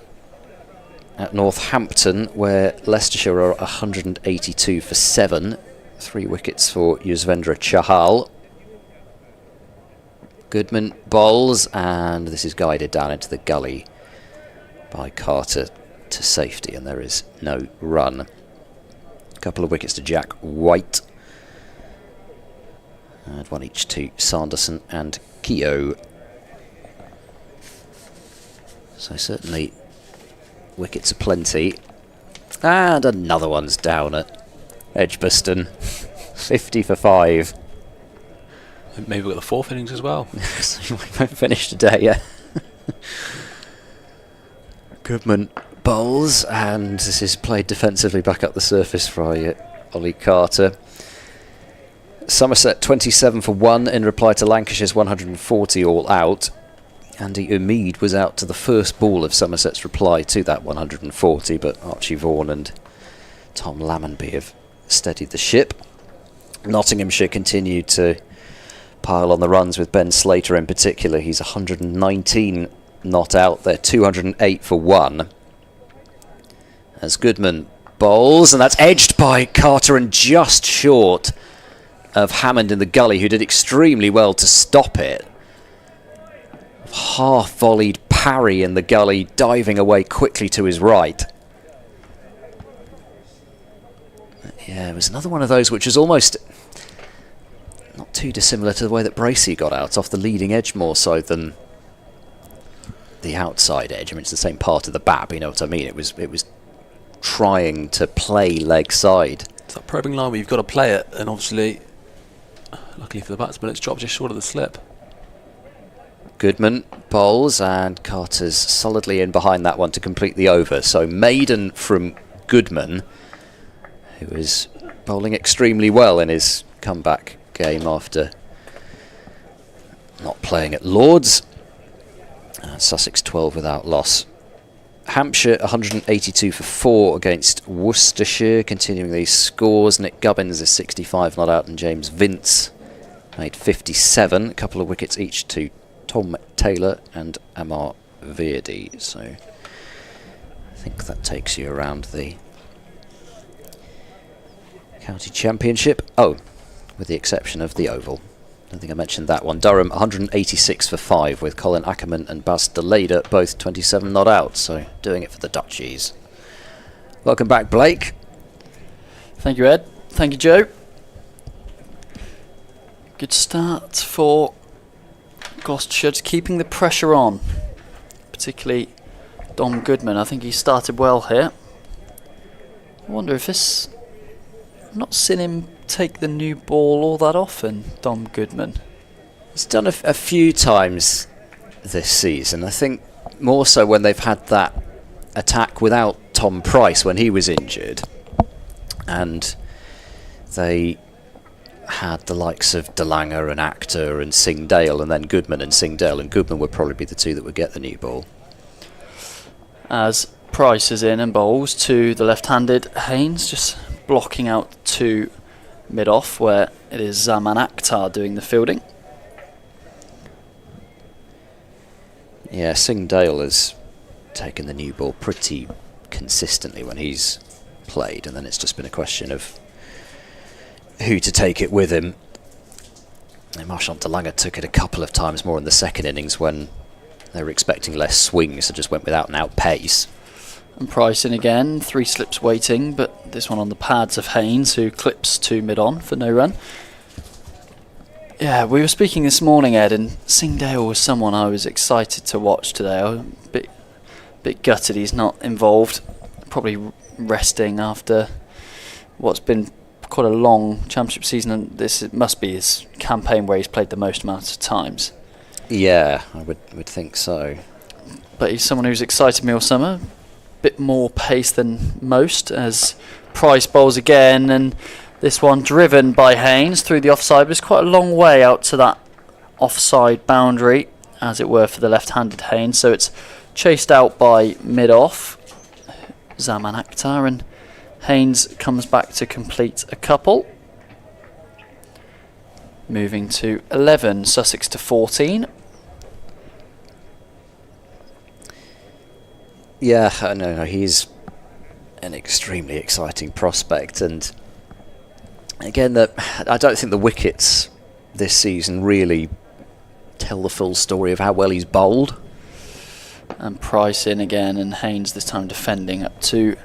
[SPEAKER 1] at Northampton, where Leicestershire are 182 for 7. 3 wickets for Yuzvendra Chahal. Goodman bowls, and this is guided down into the gully by Carter to safety, and there is no run. A couple of wickets to Jack White, and 1 each to Sanderson and Keogh. So certainly wickets aplenty. And another one's down at Edgbaston. 50 for 5.
[SPEAKER 3] Maybe we've got the 4th innings as well.
[SPEAKER 1] We won't finish today, yeah. Goodman bowls, and this is played defensively back up the surface by Ollie Carter. Somerset 27 for 1 in reply to Lancashire's 140 all out. Andy Umeed was out to the first ball of Somerset's reply to that 140, but Archie Vaughan and Tom Lammonby have steadied the ship. Nottinghamshire continued to pile on the runs, with Ben Slater in particular. He's 119 not out there, 208 for 1. As Goodman bowls, and that's edged by Carter and just short of Hammond in the gully, who did extremely well to stop it. Half-volleyed parry in the gully, diving away quickly to his right. Yeah, it was another one of those which was almost not too dissimilar to the way that Bracey got out, off the leading edge more so than the outside edge. I mean, it's the same part of the bat, but you know what I mean. It was trying to play leg side.
[SPEAKER 3] It's that probing line where you've got to play it, and obviously, luckily for the batsman, it's dropped just short of the slip.
[SPEAKER 1] Goodman bowls, and Carter's solidly in behind that one to complete the over. So maiden from Goodman, who is bowling extremely well in his comeback game after not playing at Lord's. Sussex 12 without loss. Hampshire 182 for 4 against Worcestershire. Continuing these scores, Nick Gubbins is 65 not out, and James Vince made 57. A couple of wickets each to Tom Taylor and Amar Virdi. So I think that takes you around the county championship. Oh, with the exception of the Oval. I don't think I mentioned that one. Durham 186 for 5 with Colin Ackerman and Bas de Leyder both 27 not out. So doing it for the Dutchies. Welcome back, Blake.
[SPEAKER 2] Thank you, Ed. Thank you, Joe. Good start for Gloucestershire, just keeping the pressure on, particularly Dom Goodman. I think he started well here. I wonder if this... I've not seen him take the new ball all that often, Dom Goodman.
[SPEAKER 1] He's done a few times this season. I think more so when they've had that attack without Tom Price when he was injured. And they had the likes of DeLanger and Actor and Singdale, and then Goodman and Singdale, and Goodman would probably be the two that would get the new ball.
[SPEAKER 2] As Price is in and bowls to the left-handed Haynes, just blocking out to mid-off, where it is Zaman Akhtar doing the fielding.
[SPEAKER 1] Yeah, Singdale has taken the new ball pretty consistently when he's played, and then it's just been a question of who to take it with him. And Marchant de Lange took it a couple of times more in the second innings when they were expecting less swings, so just went without and out pace.
[SPEAKER 2] And Price in again, 3 slips waiting, but this one on the pads of Haynes, who clips to mid-on for no run. Yeah, we were speaking this morning, Ed, and Singdale was someone I was excited to watch today. I was a bit gutted he's not involved, probably resting after what's been quite a long championship season, and this must be his campaign where he's played the most amount of times.
[SPEAKER 1] Yeah, I would think so.
[SPEAKER 2] But he's someone who's excited me all summer. Bit more pace than most as Price bowls again, and this one driven by Haynes through the offside, but it's quite a long way out to that offside boundary, as it were, for the left-handed Haynes. So it's chased out by mid-off Zaman Akhtar, and Haynes comes back to complete a couple. Moving to 11, Sussex to 14.
[SPEAKER 1] Yeah, no, he's an extremely exciting prospect, and again, I don't think the wickets this season really tell the full story of how well he's bowled.
[SPEAKER 2] And Price in again, and Haynes this time defending up to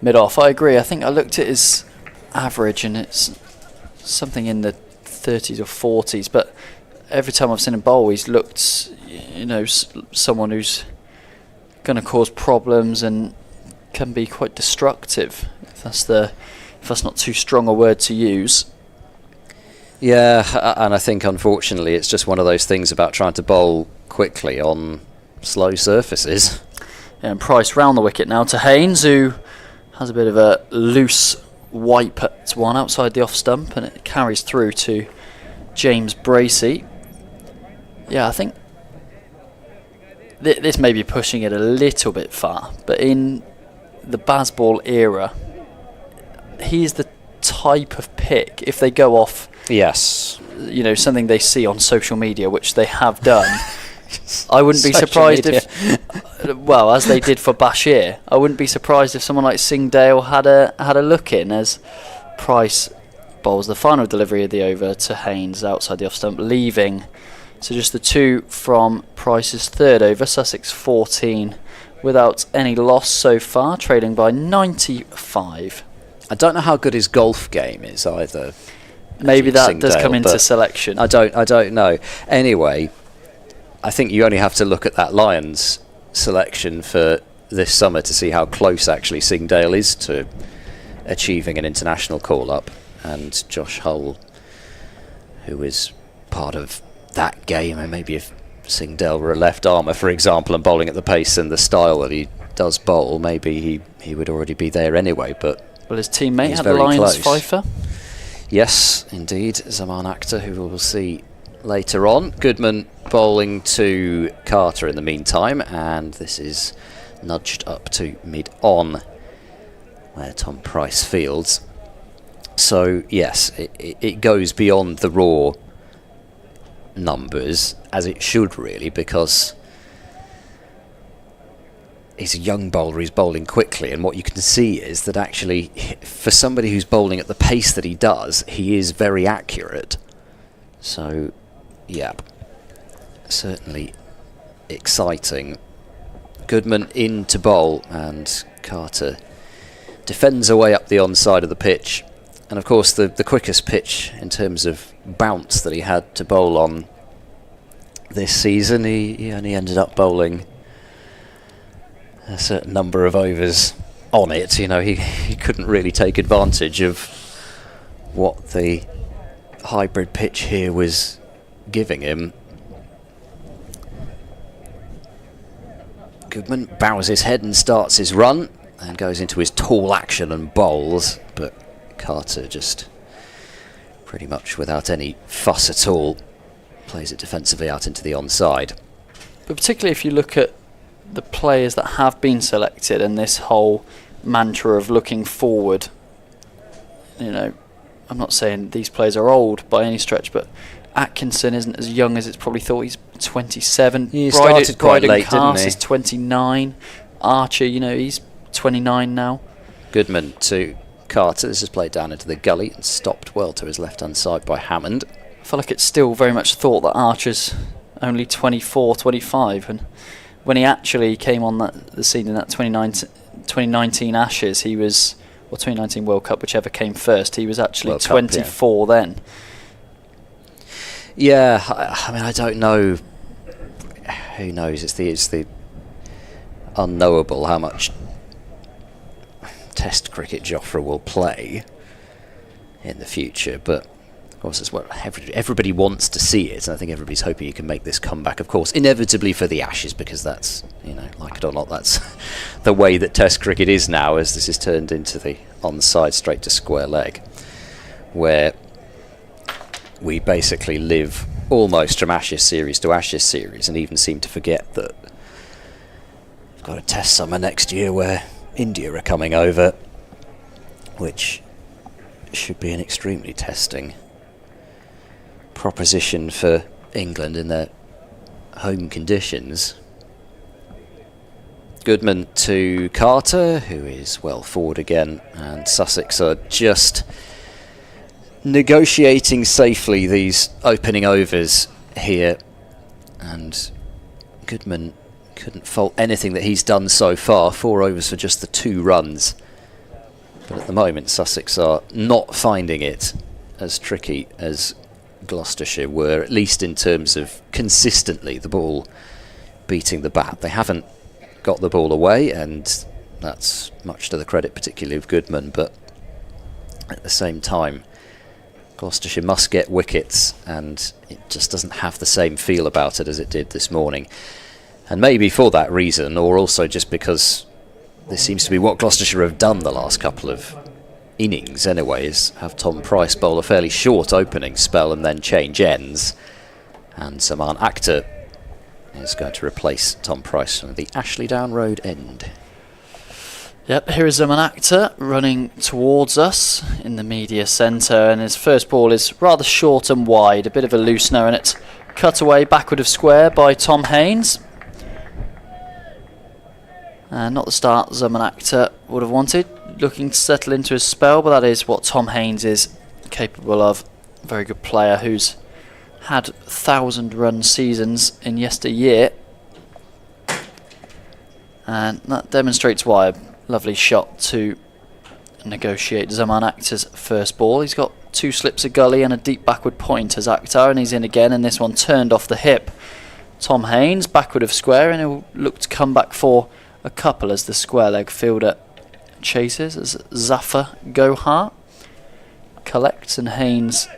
[SPEAKER 2] mid-off. I agree. I think I looked at his average, and it's something in the 30s or 40s, but every time I've seen him bowl, he's looked, you know, someone who's going to cause problems and can be quite destructive, if that's not too strong a word to use.
[SPEAKER 1] Yeah, and I think unfortunately it's just one of those things about trying to bowl quickly on slow surfaces.
[SPEAKER 2] Yeah, and Price round the wicket now to Haynes, who has a bit of a loose wipe at one outside the off stump, and it carries through to James Bracey. Yeah, I think this may be pushing it a little bit far, but in the Bazball era, he's the type of pick, if they go off,
[SPEAKER 1] Yes,
[SPEAKER 2] you know, something they see on social media, which they have done, I wouldn't be
[SPEAKER 1] Social
[SPEAKER 2] surprised
[SPEAKER 1] media.
[SPEAKER 2] if, well, as they did for Bashir, I wouldn't be surprised if someone like Singdale had a look in, as Price bowls the final delivery of the over to Haynes outside the off stump, leaving so just the two from Price's third over. Sussex 14 without any loss so far, trailing by 95.
[SPEAKER 1] I don't know how good his golf game is either.
[SPEAKER 2] Maybe that does
[SPEAKER 1] Singdale,
[SPEAKER 2] come into
[SPEAKER 1] but
[SPEAKER 2] selection.
[SPEAKER 1] I don't know. Anyway, I think you only have to look at that Lions selection for this summer to see how close actually Singdale is to achieving an international call-up. And Josh Hull, who was part of that game, and maybe if Singdale were a left armour, for example, and bowling at the pace and the style that he does bowl, maybe he would already be there anyway. But
[SPEAKER 2] well, his teammate had a
[SPEAKER 1] very
[SPEAKER 2] Lions
[SPEAKER 1] close.
[SPEAKER 2] fifer.
[SPEAKER 1] Yes, indeed, Zaman Akhtar, who we'll see later on. Goodman bowling to Carter in the meantime, and this is nudged up to mid-on, where Tom Price fields. So, yes, it goes beyond the raw numbers, as it should really, because he's a young bowler, he's bowling quickly, and what you can see is that actually, for somebody who's bowling at the pace that he does, he is very accurate. So, yeah, certainly exciting. Goodman in to bowl, and Carter defends away up the onside of the pitch. And of course the quickest pitch in terms of bounce that he had to bowl on this season, he only ended up bowling a certain number of overs on it. You know, he couldn't really take advantage of what the hybrid pitch here was giving him. Goodman bows his head and starts his run and goes into his tall action and bowls, but Carter just pretty much without any fuss at all plays it defensively out into the onside.
[SPEAKER 2] But particularly if you look at the players that have been selected and this whole mantra of looking forward, you know, I'm not saying these players are old by any stretch, but Atkinson isn't as young as it's probably thought. He's 27.
[SPEAKER 1] He started quite late, didn't he?
[SPEAKER 2] Is 29. Archer, you know, he's 29 now.
[SPEAKER 1] Goodman to Carter. This is played down into the gully and stopped well to his left-hand side by Hammond.
[SPEAKER 2] I feel like it's still very much thought that Archer's only 24, 25, and when he actually came on the scene in that 2019 Ashes, he was, or 2019 World Cup, whichever came first, he was actually
[SPEAKER 1] World
[SPEAKER 2] 24
[SPEAKER 1] Cup, yeah.
[SPEAKER 2] then.
[SPEAKER 1] Yeah, I mean, I don't know. Who knows? It's the unknowable how much Test cricket Jofra will play in the future, but of course it's what everybody wants to see it, and I think everybody's hoping he can make this comeback, of course, inevitably for the Ashes, because that's, you know, like it or not, that's the way that Test cricket is now, as this is turned into the onside straight to square leg, where we basically live almost from Ashes series to Ashes series, and even seem to forget that we've got a Test summer next year where India are coming over, which should be an extremely testing proposition for England in their home conditions. Goodman to Carter, who is well forward again, and Sussex are just negotiating safely these opening overs here, and Goodman couldn't fault anything that he's done so far. 4 overs for just the 2 runs, but at the moment Sussex are not finding it as tricky as Gloucestershire were, at least in terms of consistently the ball beating the bat. They haven't got the ball away, and that's much to the credit particularly of Goodman, but at the same time Gloucestershire must get wickets, and it just doesn't have the same feel about it as it did this morning. And maybe for that reason, or also just because this seems to be what Gloucestershire have done the last couple of innings anyway, is have Tom Price bowl a fairly short opening spell and then change ends. And Zaman Akhtar is going to replace Tom Price from the Ashley Down Road end.
[SPEAKER 2] Yep, here is Zaman Akhtar running towards us in the media centre, and his first ball is rather short and wide, a bit of a loosener, and it's cut away backward of square by Tom Haynes. Not the start Zaman Akhtar would have wanted, looking to settle into his spell, but that is what Tom Haynes is capable of. A very good player who's had 1,000-run seasons in yesteryear, and that demonstrates why. A lovely shot to negotiate Zaman Akhtar's first ball. He's got 2 slips of gully and a deep backward point as Akhtar, and he's in again, and this one turned off the hip Tom Haynes backward of square, and he'll look to come back for a couple as the square leg fielder chases as Zafar Gohar collects, and Haynes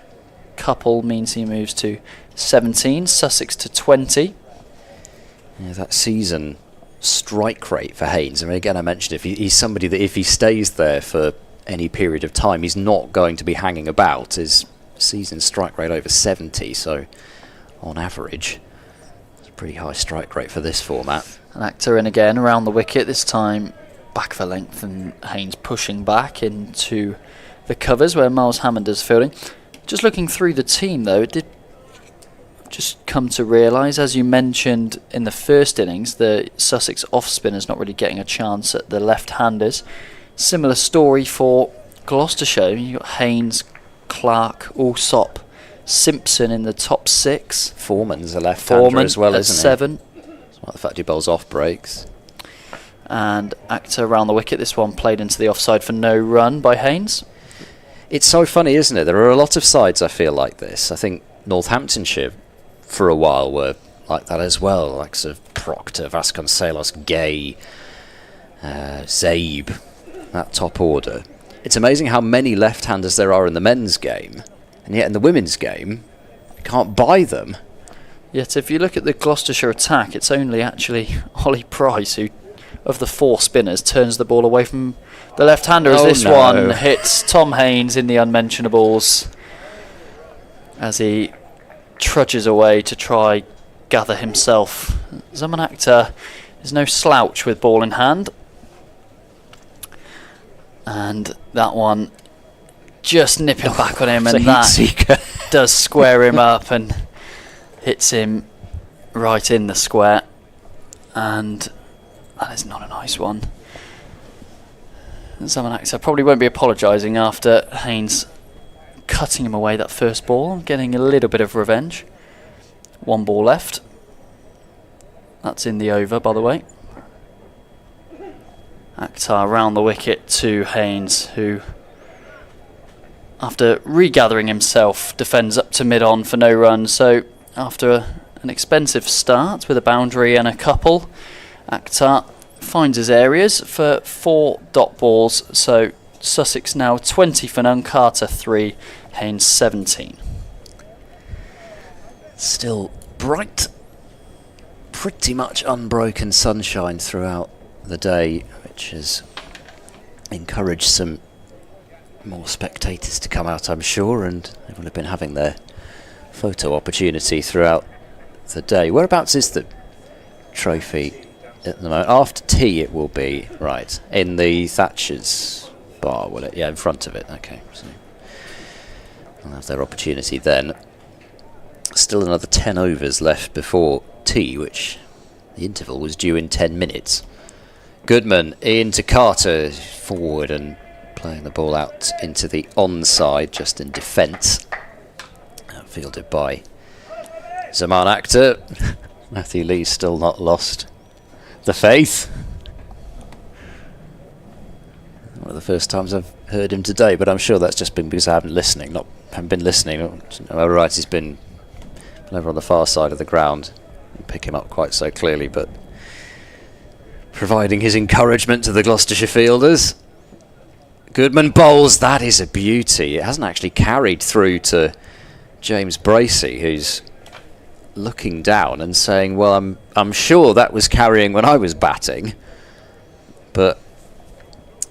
[SPEAKER 2] couple means he moves to 17, Sussex to 20.
[SPEAKER 1] Yeah, that season strike rate for Haynes, I mean, again, I mentioned he's somebody that if he stays there for any period of time, he's not going to be hanging about. His season strike rate over 70, so on average, it's a pretty high strike rate for this format.
[SPEAKER 2] An actor in again around the wicket, this time back for length, and Haynes pushing back into the covers where Miles Hammond is fielding. Just looking through the team though, it did just come to realise, as you mentioned in the first innings, the Sussex off spinners not really getting a chance at the left-handers. Similar story for Gloucestershire. You've got Haynes, Clark, Alsop, Simpson in the top 6.
[SPEAKER 1] Foreman's a left-hander as well, isn't
[SPEAKER 2] 7.
[SPEAKER 1] he? Well, the fact he bowls off breaks.
[SPEAKER 2] And actor around the wicket. This one played into the offside for no run by Haynes.
[SPEAKER 1] It's so funny, isn't it? There are a lot of sides I feel like this. I think Northamptonshire for a while were like that as well, like sort of Proctor, Vasconcelos, Gay, Zabe, that top order. It's amazing how many left-handers there are in the men's game, and yet in the women's game, you can't buy them.
[SPEAKER 2] Yet if you look at the Gloucestershire attack, it's only actually Ollie Price who, of the 4 spinners, turns the ball away from the left-hander as this one hits Tom Haynes in the unmentionables as he trudges away to try gather himself. Zaman Akhtar is no slouch with ball in hand, and that one just nipping back on him, and that does square him up and hits him right in the square, and that is not a nice one. Zaman Akhtar probably won't be apologising after Haynes cutting him away that first ball, getting a little bit of revenge. 1 ball left. That's in the over, by the way. Akhtar round the wicket to Haynes, who, after regathering himself, defends up to mid-on for no run. So after an expensive start with a boundary and a couple, Akhtar finds his areas for 4 dot balls. So Sussex now 20 for none, Carter 3, Haynes 17.
[SPEAKER 1] Still bright, pretty much unbroken sunshine throughout the day, which has encouraged some more spectators to come out, I'm sure, and everyone have been having their photo opportunity throughout the day. Whereabouts is the trophy at the moment? After tea it will be, right, in the Thatcher's bar, will it? Yeah, in front of it. Okay, so they'll have their opportunity then. Still another 10 overs left before tea, which the interval was due in 10 minutes. Goodman into Carter, forward and playing the ball out into the onside, just in defence. Fielded by Zaman Akhtar. Matthew Lee's still not lost the faith. One of the first times I've heard him today, but I'm sure that's just been because I haven't been listening. All right, he's been over on the far side of the ground. Didn't pick him up quite so clearly, but providing his encouragement to the Gloucestershire fielders. Goodman bowls. That is a beauty. It hasn't actually carried through to James Bracey, who's looking down and saying, well, I'm sure that was carrying when I was batting. But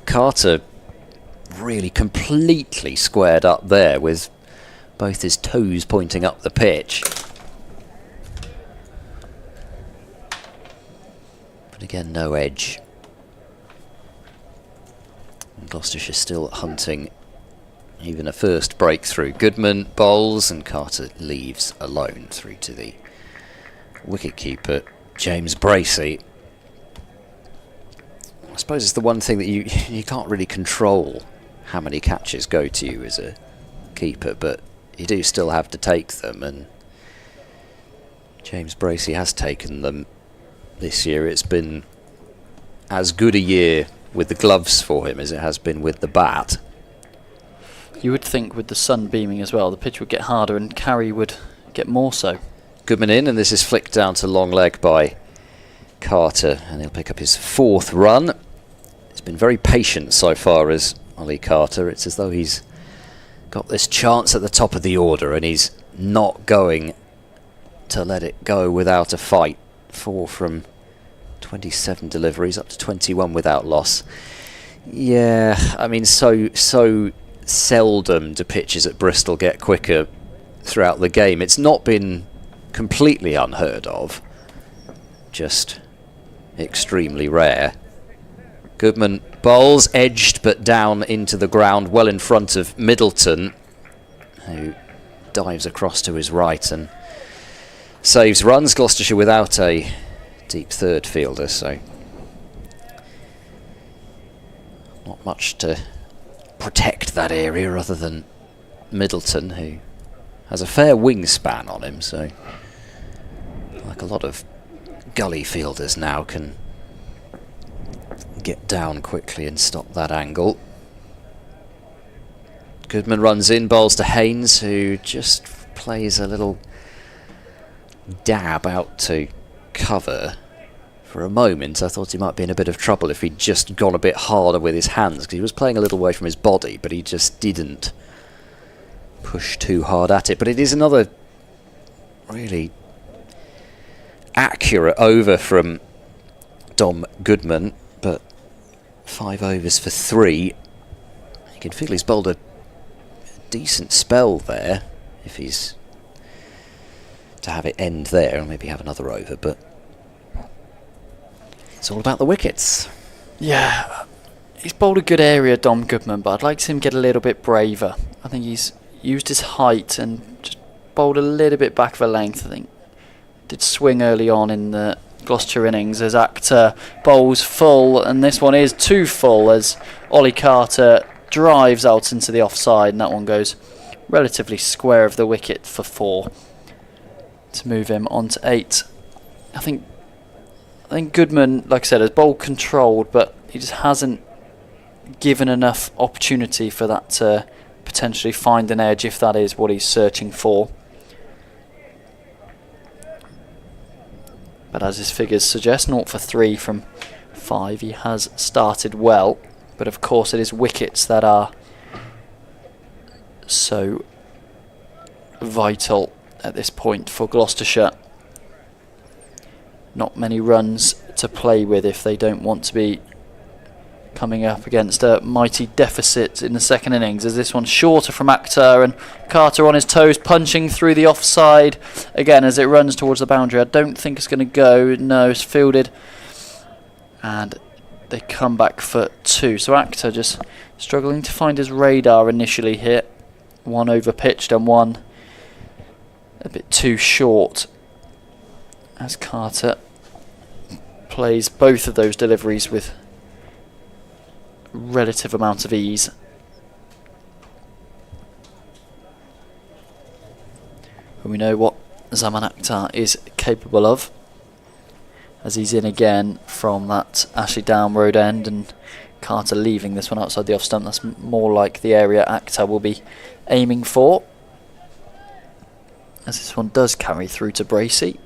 [SPEAKER 1] Carter really completely squared up there with both his toes pointing up the pitch. But again, no edge. And Gloucestershire still hunting even a first breakthrough. Goodman bowls and Carter leaves alone through to the wicketkeeper, James Bracey. I suppose it's the one thing that you can't really control how many catches go to you as a keeper, but you do still have to take them, and James Bracey has taken them this year. It's been as good a year with the gloves for him as it has been with the bat. You
[SPEAKER 2] would think with the sun beaming as well, the pitch would get harder and carry would get more so.
[SPEAKER 1] Goodman in, and this is flicked down to long leg by Carter, and he'll pick up his 4th run. He's been very patient so far as Ollie Carter. It's as though he's got this chance at the top of the order, and he's not going to let it go without a fight. 4 from 27 deliveries, up to 21 without loss. Yeah, I mean, so seldom do pitches at Bristol get quicker throughout the game. It's not been completely unheard of, just extremely rare. Goodman bowls, edged but down into the ground, well in front of Middleton, who dives across to his right and saves runs. Gloucestershire without a deep third fielder, so not much to protect that area other than Middleton, who has a fair wingspan on him, so like a lot of gully fielders now can get down quickly and stop that angle. Goodman runs in, bowls to Haynes, who just plays a little dab out to cover. For a moment I thought he might be in a bit of trouble if he'd just gone a bit harder with his hands, because he was playing a little away from his body, but he just didn't push too hard at it. But it is another really accurate over from Dom Goodman, but 5 overs for 3. You can feel he's bowled a decent spell there, if he's to have it end there and maybe have another over, but it's all about the wickets.
[SPEAKER 2] Yeah, he's bowled a good area, Dom Goodman, but I'd like to see him get a little bit braver. I think he's used his height and just bowled a little bit back of a length. I think did swing early on in the Gloucestershire innings as Actor bowls full, and this one is too full as Ollie Carter drives out into the offside, and that one goes relatively square of the wicket for 4 to move him on to 8. I think Goodman, like I said, has bowled controlled, but he just hasn't given enough opportunity for that to potentially find an edge, if that is what he's searching for. But as his figures suggest, 0 for 3 from 5, he has started well. But of course it is wickets that are so vital at this point for Gloucestershire. Not many runs to play with if they don't want to be coming up against a mighty deficit in the second innings, as this one's shorter from Actor, and Carter on his toes punching through the offside again as it runs towards the boundary. I don't think it's going to go. No, it's fielded and they come back for 2. So Actor just struggling to find his radar initially here. 1 over pitched and 1 a bit too short, as Carter plays both of those deliveries with relative amount of ease. And we know what Zaman Akhtar is capable of, as he's in again from that Ashley Down road end, and Carter leaving this one outside the off stump. That's more like the area Akhtar will be aiming for, as this one does carry through to Bracey.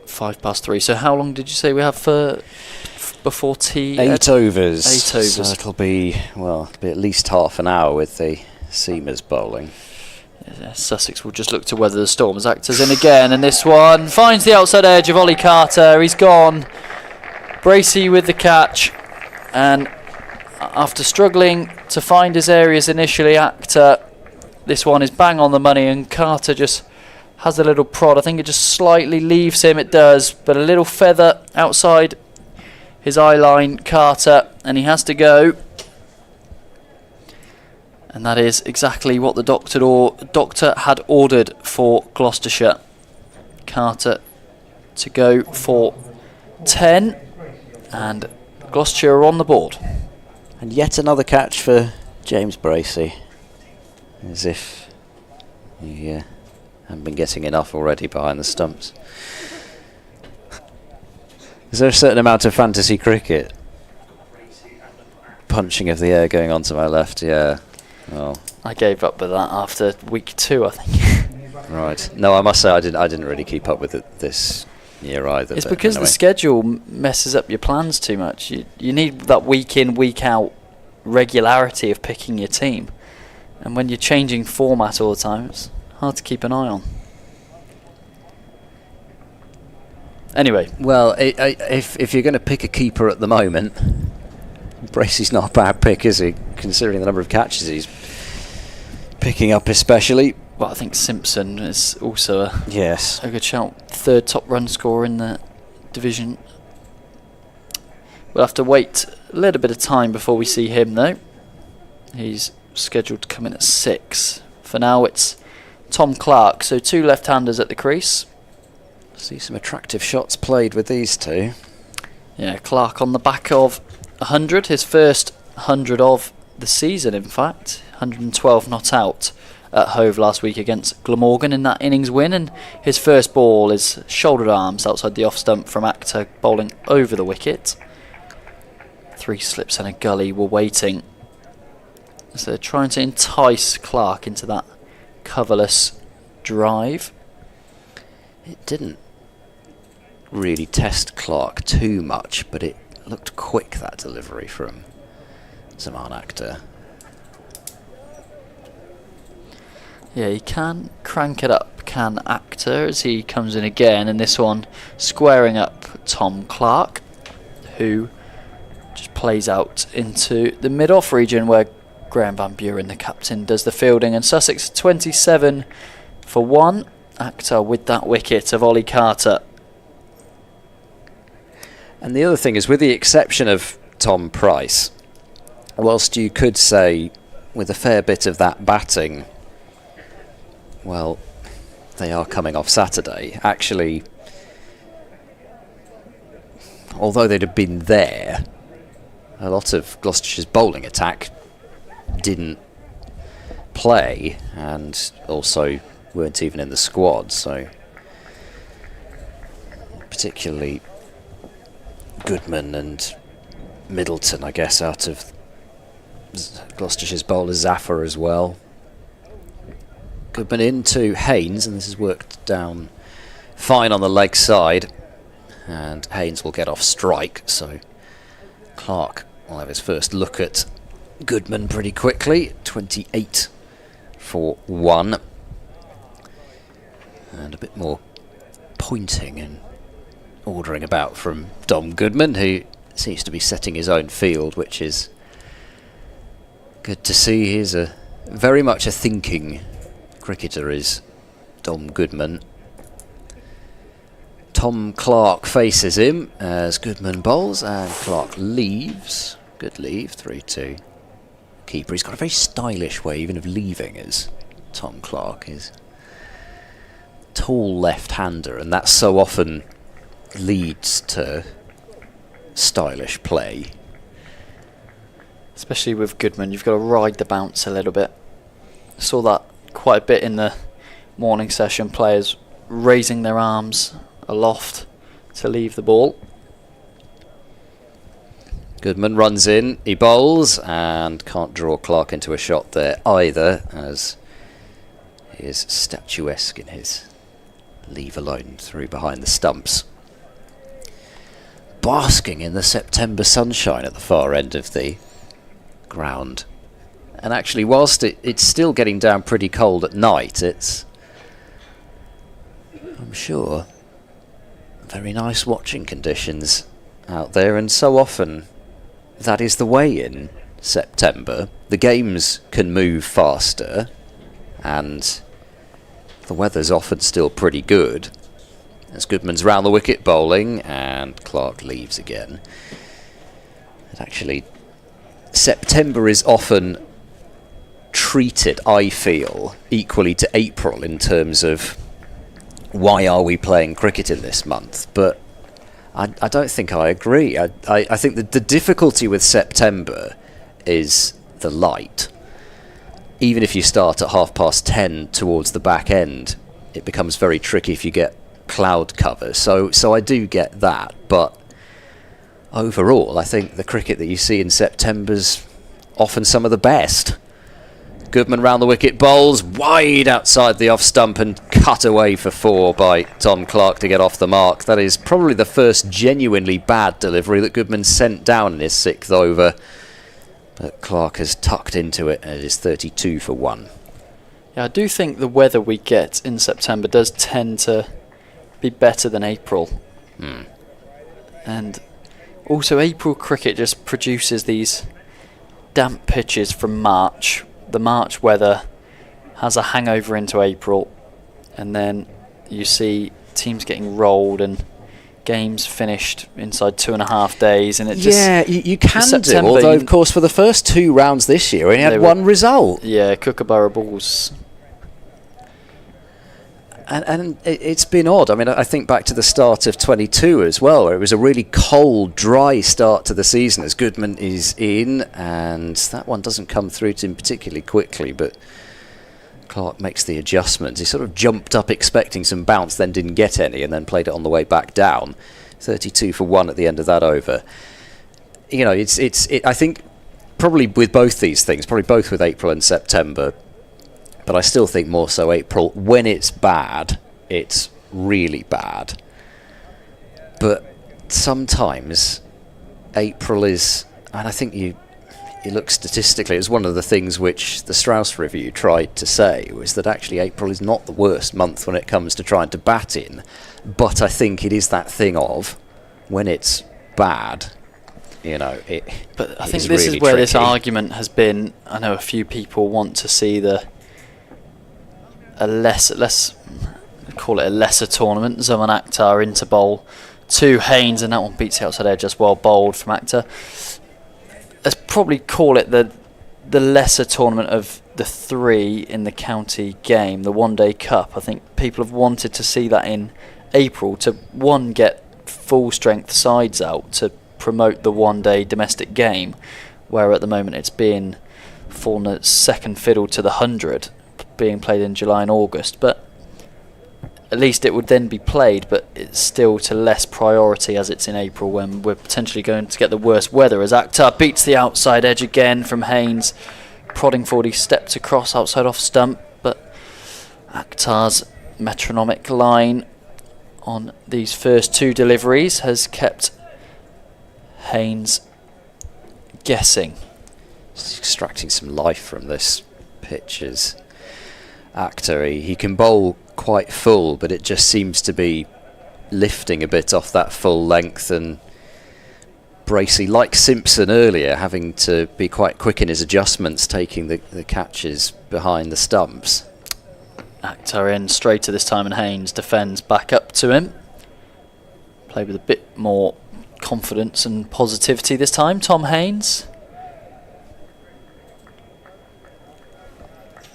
[SPEAKER 2] Five past 3. So how long did you say we have for before tea?
[SPEAKER 1] 8 overs.
[SPEAKER 2] 8 overs.
[SPEAKER 1] So it'll be at least half an hour with the seamers bowling.
[SPEAKER 2] Yeah, Sussex will just look to weather the storm as Actor's in again, and this one finds the outside edge of Ollie Carter. He's gone. Bracey with the catch, and after struggling to find his areas initially, Actor, this one is bang on the money, and Carter just has a little prod. I think it just slightly leaves him, it does, but a little feather outside his eye line, Carter, and he has to go. And that is exactly what the doctor had ordered for Gloucestershire. Carter to go for 10, and Gloucestershire are on the board.
[SPEAKER 1] And yet another catch for James Bracey, as if he haven't been getting enough already behind the stumps. Is there a certain amount of fantasy cricket punching of the air going on to my left, yeah. Oh,
[SPEAKER 2] I gave up with that after week 2, I think.
[SPEAKER 1] right. No, I must say I didn't really keep up with it this year either.
[SPEAKER 2] It's
[SPEAKER 1] but
[SPEAKER 2] because
[SPEAKER 1] anyway.
[SPEAKER 2] the schedule messes up your plans too much. You need that week in, week out regularity of picking your team. And when you're changing format all the time, it's hard to keep an eye on. Anyway.
[SPEAKER 1] Well, if you're going to pick a keeper at the moment, Bracey's not a bad pick, is he? Considering the number of catches he's picking up, especially.
[SPEAKER 2] Well, I think Simpson is also a good shout. 3rd top run scorer in the division. We'll have to wait a little bit of time before we see him, though. He's scheduled to come in at 6. For now, it's Tom Clark, so 2 left-handers at the crease.
[SPEAKER 1] See some attractive shots played with these two.
[SPEAKER 2] Yeah, Clark on the back of 100, his first 100 of the season, in fact. 112 not out at Hove last week against Glamorgan in that innings win, and his first ball is shouldered arms outside the off stump from Actor, bowling over the wicket. 3 slips and a gully were waiting. So they're trying to entice Clark into that coverless drive.
[SPEAKER 1] It didn't really test Clark too much, but it looked quick, that delivery from Zaman Akhtar.
[SPEAKER 2] Yeah, he can crank it up, can Akhtar, as he comes in again, and this one squaring up Tom Clark, who just plays out into the mid-off region where Graham Van Buren, the captain, does the fielding, and Sussex 27 for 1. Akhtar with that wicket of Ollie Carter.
[SPEAKER 1] And the other thing is, with the exception of Tom Price, whilst you could say with a fair bit of that batting, well, they are coming off Saturday. Actually, although they'd have been there, a lot of Gloucestershire's bowling attack didn't play and also weren't even in the squad, so particularly Goodman and Middleton, I guess, out of Gloucestershire's bowler Zafar as well. Goodman into Haynes, and this has worked down fine on the leg side, and Haynes will get off strike, so Clark will have his first look at Goodman pretty quickly. 28 for 1. And a bit more pointing and ordering about from Dom Goodman, who seems to be setting his own field, which is good to see. He's very much a thinking cricketer, is Dom Goodman. Tom Clark faces him as Goodman bowls, and Clark leaves. Good leave, 3-2. Keeper, he's got a very stylish way even of leaving, as Tom Clark is. Tall left-hander, and that so often leads to stylish play.
[SPEAKER 2] Especially with Goodman, you've got to ride the bounce a little bit. I saw that quite a bit in the morning session, players raising their arms aloft to leave the ball.
[SPEAKER 1] Goodman runs in, he bowls, and can't draw Clark into a shot there either, as he is statuesque in his leave alone through behind the stumps. Basking in the September sunshine at the far end of the ground. And actually, whilst it's still getting down pretty cold at night, it's, I'm sure, very nice watching conditions out there, and so often that is the way in September. The games can move faster, and the weather's often still pretty good. As Goodman's round the wicket bowling, and Clark leaves again. And actually, September is often treated, I feel, equally to April in terms of why are we playing cricket in this month, but I don't think I agree. I think that the difficulty with September is the light. Even if you start at 10:30 towards the back end, it becomes very tricky if you get cloud cover. So I do get that, but overall I think the cricket that you see in September's often some of the best. Goodman round the wicket, bowls wide outside the off stump and cut away for 4 by Tom Clark to get off the mark. That is probably the first genuinely bad delivery that Goodman sent down in his 6th over. But Clark has tucked into it, and it is 32 for 1.
[SPEAKER 2] Yeah, I do think the weather we get in September does tend to be better than April. And also April cricket just produces these damp pitches from March. The March weather has a hangover into April, and then you see teams getting rolled and games finished inside 2.5 days, and it just...
[SPEAKER 1] Yeah, you can
[SPEAKER 2] September,
[SPEAKER 1] do, although of course for the first 2 rounds this year only had one result.
[SPEAKER 2] Yeah, Kookaburra balls.
[SPEAKER 1] And it's been odd. I mean, I think back to the start of 22 as well, where it was a really cold, dry start to the season as Goodman is in, and that one doesn't come through to him particularly quickly, but Clark makes the adjustments. He sort of jumped up expecting some bounce, then didn't get any, and then played it on the way back down. 32 for 1 at the end of that over. You know, I think probably with both these things, probably both with April and September, but I still think more so April. When it's bad, it's really bad. But sometimes April is, and I think you look statistically, it's one of the things which the Strauss Review tried to say, was that actually April is not the worst month when it comes to trying to bat in. But I think it is that thing of, when it's bad, you know,
[SPEAKER 2] But I think this really is where this argument has been. I know a few people want to see let's call it a lesser tournament. Zaman Akhtar into bowl to Haynes, and that one beats the outside edge as well, bowled from Akhtar. Let's probably call it the lesser tournament of the 3 in the county game, the One Day Cup. I think people have wanted to see that in April to get full strength sides out to promote the one day domestic game, where at the moment it's being fallen second fiddle to the 100 being played in July and August. But at least it would then be played, but it's still to less priority as it's in April, when we're potentially going to get the worst weather, as Akhtar beats the outside edge again from Haynes, prodding forward. He stepped across outside off stump, but Akhtar's metronomic line on these first 2 deliveries has kept Haynes guessing.
[SPEAKER 1] He's extracting some life from this pitch as Akhtar. He can bowl quite full, but it just seems to be lifting a bit off that full length, and Bracey, like Simpson earlier, having to be quite quick in his adjustments, taking the catches behind the stumps.
[SPEAKER 2] Akhtar in straighter this time, and Haynes defends back up to him. Play with a bit more confidence and positivity this time, Tom Haynes.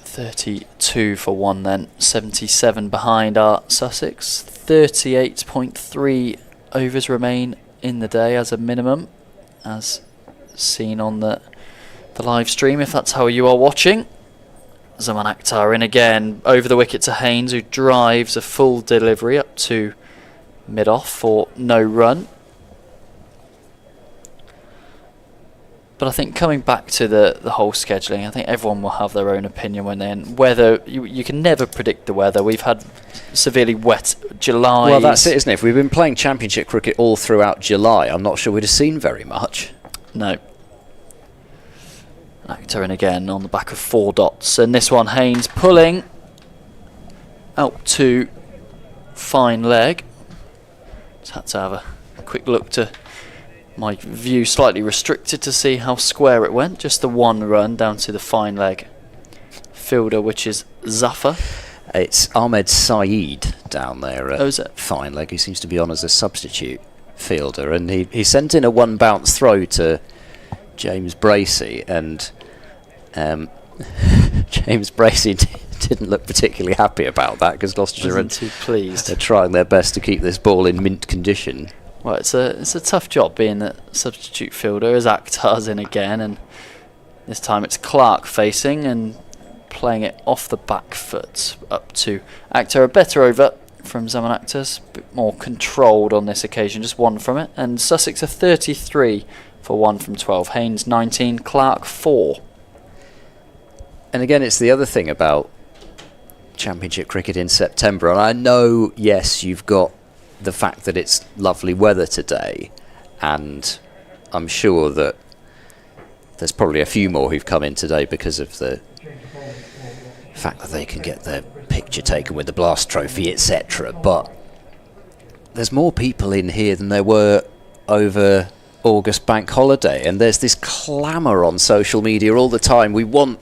[SPEAKER 2] 32 for 1 then, 77 behind our Sussex. 38.3 overs remain in the day as a minimum, as seen on the live stream, if that's how you are watching. Zaman Akhtar in again, over the wicket to Haynes, who drives a full delivery up to mid-off for no run. But I think coming back to the whole scheduling, I think everyone will have their own opinion when they end. Weather, you can never predict the weather. We've had severely wet July.
[SPEAKER 1] Well, that's it, isn't it? If we've been playing Championship cricket all throughout July, I'm not sure we'd have seen very much.
[SPEAKER 2] No. Akhtar in again on the back of 4 dots. And this one, Haynes pulling out to fine leg. Just had to have a quick look to my view, slightly restricted to see how square it went. Just the 1 run down to the fine leg fielder, which is Zafar.
[SPEAKER 1] It's Ahmed Saeed down there at fine leg. He seems to be on as a substitute fielder, and he sent in a 1 bounce throw to James Bracey, and James Bracey didn't look particularly happy about that, because Gloucestershire
[SPEAKER 2] wasn't too pleased.
[SPEAKER 1] They're trying their best to keep this ball in mint condition.
[SPEAKER 2] Well, it's a tough job being the substitute fielder, as Akhtar's in again, and this time it's Clark facing and playing it off the back foot up to Akhtar. A better over from Zaman Akhtar's, a bit more controlled on this occasion, just 1 from it, and Sussex are 33 for 1 from 12. Haynes 19, Clark 4.
[SPEAKER 1] And again, it's the other thing about Championship cricket in September. And I know, yes, you've got the fact that it's lovely weather today, and I'm sure that there's probably a few more who've come in today because of the fact that they can get their picture taken with the Blast Trophy, etc. But there's more people in here than there were over August bank holiday, and there's this clamour on social media all the time. We want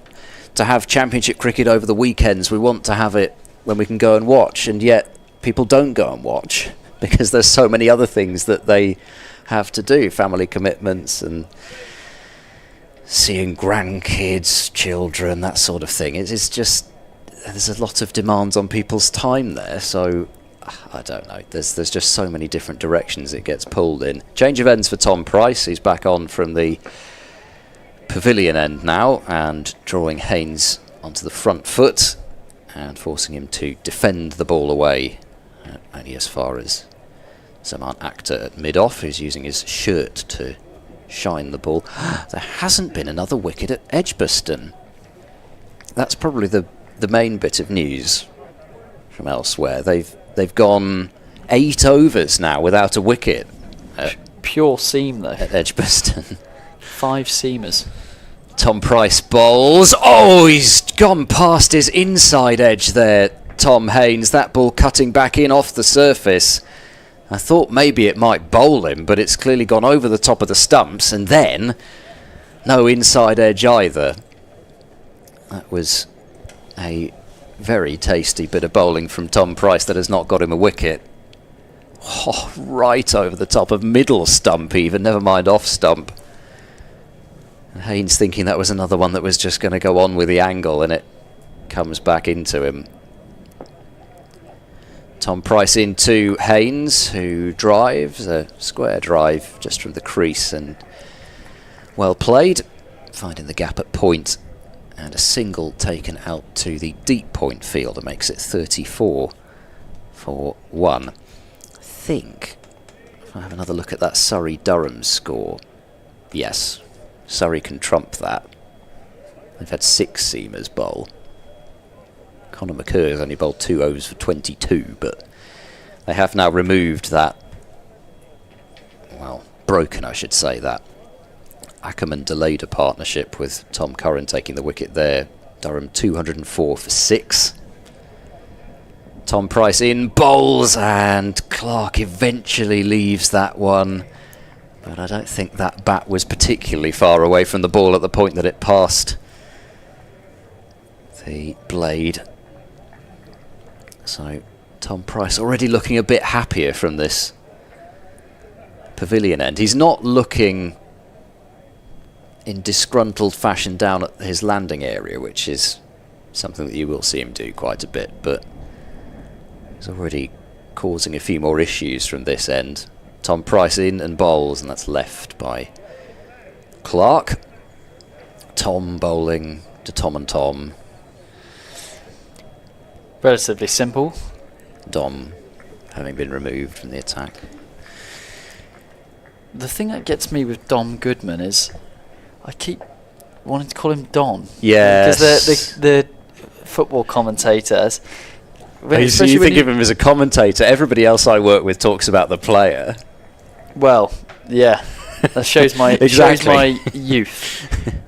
[SPEAKER 1] to have Championship cricket over the weekends, we want to have it when we can go and watch, and yet people don't go and watch because there's so many other things that they have to do, family commitments and seeing grandkids, children, that sort of thing. It's just, there's a lot of demands on people's time there, so I don't know. There's just so many different directions it gets pulled in. Change of ends for Tom Price. He's back on from the pavilion end now and drawing Haynes onto the front foot and forcing him to defend the ball away only as far as Zaman Akhtar at mid-off, who's using his shirt to shine the ball. There hasn't been another wicket at Edgbaston. That's probably the main bit of news from elsewhere. They've gone 8 overs now without a wicket.
[SPEAKER 2] Pure seam though.
[SPEAKER 1] At Edgbaston.
[SPEAKER 2] 5 seamers.
[SPEAKER 1] Tom Price bowls. Oh, he's gone past his inside edge there, Tom Haynes. That ball cutting back in off the surface. I thought maybe it might bowl him, but it's clearly gone over the top of the stumps, and then no inside edge either. That was a very tasty bit of bowling from Tom Price that has not got him a wicket. Oh, right over the top of middle stump even, never mind off stump. And Haynes thinking that was another one that was just going to go on with the angle, and it comes back into him. Tom Price into Haynes, who drives a square drive just from the crease, and well played, finding the gap at point, and a single taken out to the deep point fielder makes it 34 for 1. I think, if I have another look at that Surrey-Durham score, yes, Surrey can trump that. They've had 6 seamers bowl. Conor McCur's only bowled 2 overs for 22, but they have now removed that, well, broken I should say, that Ackerman delayed a partnership with Tom Curran taking the wicket there. Durham 204 for 6. Tom Price in, bowls, and Clark eventually leaves that one, but I don't think that bat was particularly far away from the ball at the point that it passed the blade. So Tom Price already looking a bit happier from this pavilion end. He's not looking in disgruntled fashion down at his landing area, which is something that you will see him do quite a bit, but he's already causing a few more issues from this end. Tom Price in and bowls, and that's left by Clark. Tom bowling to Tom and Tom.
[SPEAKER 2] Relatively simple.
[SPEAKER 1] Dom having been removed from the attack.
[SPEAKER 2] The thing that gets me with Dom Goodman is I keep wanting to call him Don.
[SPEAKER 1] Yes.
[SPEAKER 2] Because the football commentators...
[SPEAKER 1] You think of him as a commentator. Everybody else I work with talks about the player.
[SPEAKER 2] Well, yeah. That shows my,
[SPEAKER 1] exactly.
[SPEAKER 2] shows my youth.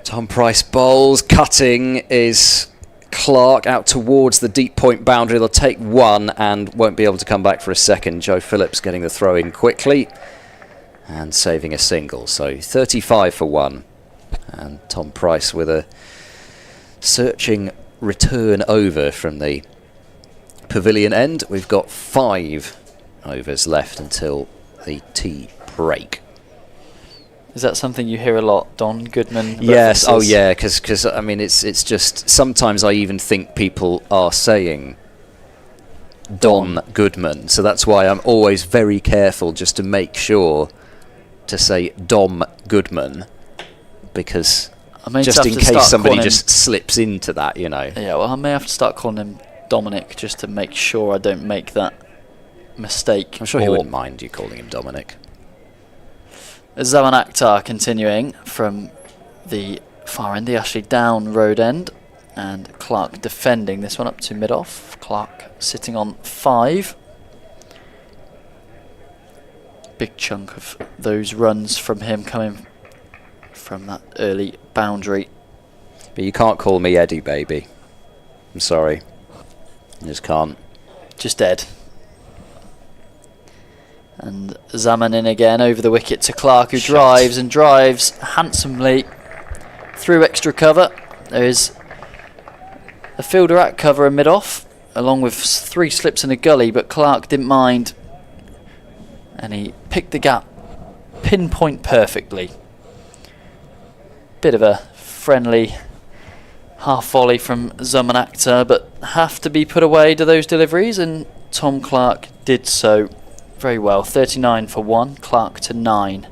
[SPEAKER 1] Tom Price bowls, cutting is Clark out towards the deep point boundary. They'll take 1 and won't be able to come back for a second. Joe Phillips getting the throw in quickly and saving a single. So 35 for 1. And Tom Price with a searching return over from the pavilion end. We've got 5 overs left until the tea break.
[SPEAKER 2] Is that something you hear a lot, Don Goodman?
[SPEAKER 1] Yes,
[SPEAKER 2] references?
[SPEAKER 1] oh yeah, because I mean it's just sometimes I even think people are saying Don Goodman, so that's why I'm always very careful just to make sure to say Dom Goodman, because just in case somebody just slips into that, you know.
[SPEAKER 2] Yeah, well, I may have to start calling him Dominic just to make sure I don't make that mistake.
[SPEAKER 1] I'm sure he wouldn't mind you calling him Dominic.
[SPEAKER 2] Zaman Akhtar continuing from the far end, the Ashley Down road end, and Clark defending this one up to mid-off. Clark sitting on 5. Big chunk of those runs from him coming from that early boundary.
[SPEAKER 1] But you can't call me Eddie, baby. I'm sorry. I just can't.
[SPEAKER 2] Just dead. And Zaman in again over the wicket to Clark, who drives and drives handsomely through extra cover. There is a fielder at cover and mid-off, along with 3 slips in a gully, but Clark didn't mind. And he picked the gap pinpoint perfectly. Bit of a friendly half volley from Zaman Akhtar, but have to be put away to those deliveries, and Tom Clark did so very well. 39 for 1, Clark to 9.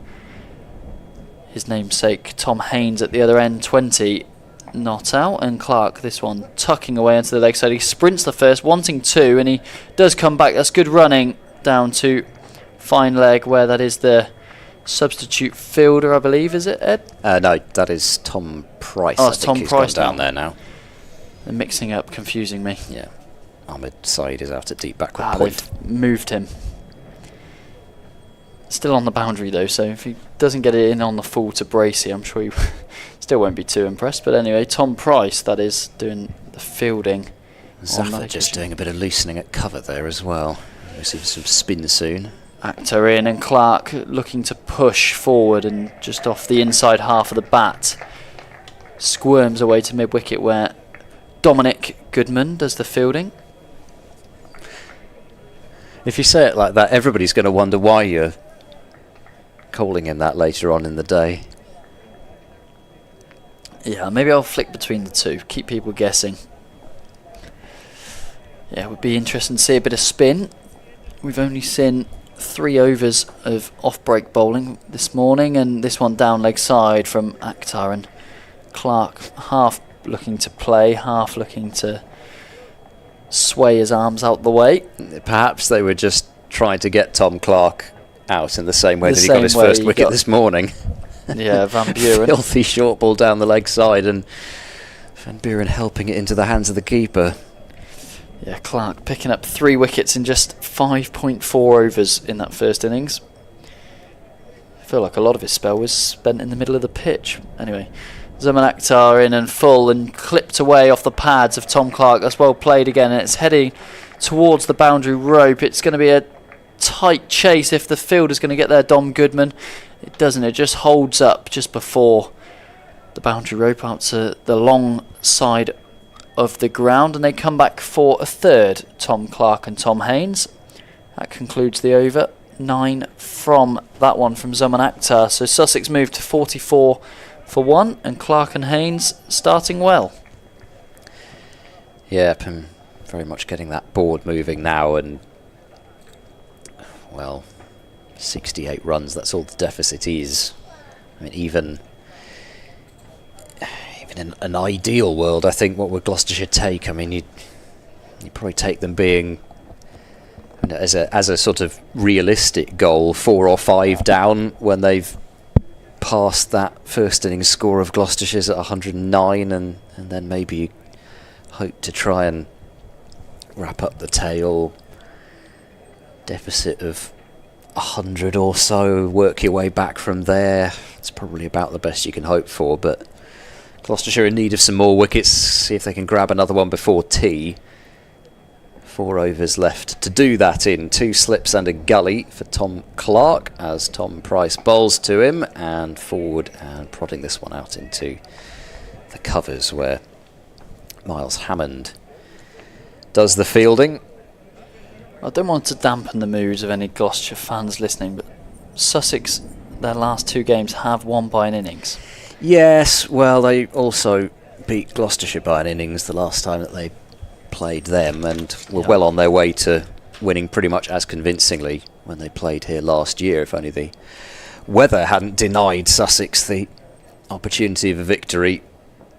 [SPEAKER 2] His namesake Tom Haynes at the other end, 20 not out, and Clark this one tucking away into the leg side. He sprints the first, wanting 2, and he does come back. That's good running down to fine leg, where that is the substitute fielder, I believe, is it, Ed?
[SPEAKER 1] No, that is Tom Price.
[SPEAKER 2] Oh,
[SPEAKER 1] I
[SPEAKER 2] it's
[SPEAKER 1] think
[SPEAKER 2] Tom
[SPEAKER 1] he's
[SPEAKER 2] Price
[SPEAKER 1] gone down there now.
[SPEAKER 2] They're mixing up, confusing me.
[SPEAKER 1] Yeah. Ahmed Saeed is out at deep backward point.
[SPEAKER 2] They've moved him. Still on the boundary though, so if he doesn't get it in on the full to Bracey, I'm sure he still won't be too impressed. But anyway, Tom Price, that is, doing the fielding.
[SPEAKER 1] Zafar just doing a bit of loosening at cover there as well. We'll see some spin soon.
[SPEAKER 2] Akhtar in, and Clark looking to push forward, and just off the inside half of the bat squirms away to mid-wicket, where Dominic Goodman does the fielding.
[SPEAKER 1] If you say it like that, everybody's going to wonder why you're calling him that later on in the day.
[SPEAKER 2] Yeah, maybe I'll flick between the two, keep people guessing. Yeah, it would be interesting to see a bit of spin. We've only seen 3 overs of off-break bowling this morning, and this one down leg side from Akhtar, and Clark half looking to play, half looking to sway his arms out the way.
[SPEAKER 1] Perhaps they were just trying to get Tom Clark out in the same way that he got his first wicket this morning.
[SPEAKER 2] Yeah, Van Buren.
[SPEAKER 1] Filthy short ball down the leg side, and Van Buren helping it into the hands of the keeper.
[SPEAKER 2] Yeah, Clark picking up 3 wickets in just 5.4 overs in that first innings. I feel like a lot of his spell was spent in the middle of the pitch. Anyway, Zaman Akhtar in and full, and clipped away off the pads of Tom Clark. That's well played again, and it's heading towards the boundary rope. It's going to be a tight chase if the fielder's going to get there, Dom Goodman. It doesn't, it just holds up just before the boundary rope out to the long side of the ground, and they come back for a third, Tom Clark and Tom Haynes. That concludes the over. 9 from that one from Zaman Akhtar. So Sussex moved to 44 for 1, and Clark and Haynes starting well.
[SPEAKER 1] Yep, and very much getting that board moving now, and well, 68 runs, that's all the deficit is. I mean, even in an ideal world, I think, what would Gloucestershire take? I mean, you'd probably take them being, you know, as a sort of realistic goal, 4 or 5 down when they've passed that first innings score of Gloucestershire's at 109, and then maybe you hope to try and wrap up the tail deficit of 100 or so, work your way back from there. It's probably about the best you can hope for, but Gloucestershire in need of some more wickets, see if they can grab another one before tea. 4 overs left to do that in. 2 slips and a gully for Tom Clark as Tom Price bowls to him, and forward and prodding this one out into the covers, where Miles Hammond does the fielding.
[SPEAKER 2] I don't want to dampen the moods of any Gloucestershire fans listening, but Sussex, their last 2 games, have won by an innings.
[SPEAKER 1] Yes, well, they also beat Gloucestershire by an innings the last time that they played them, and were well on their way to winning pretty much as convincingly when they played here last year, if only the weather hadn't denied Sussex the opportunity of a victory.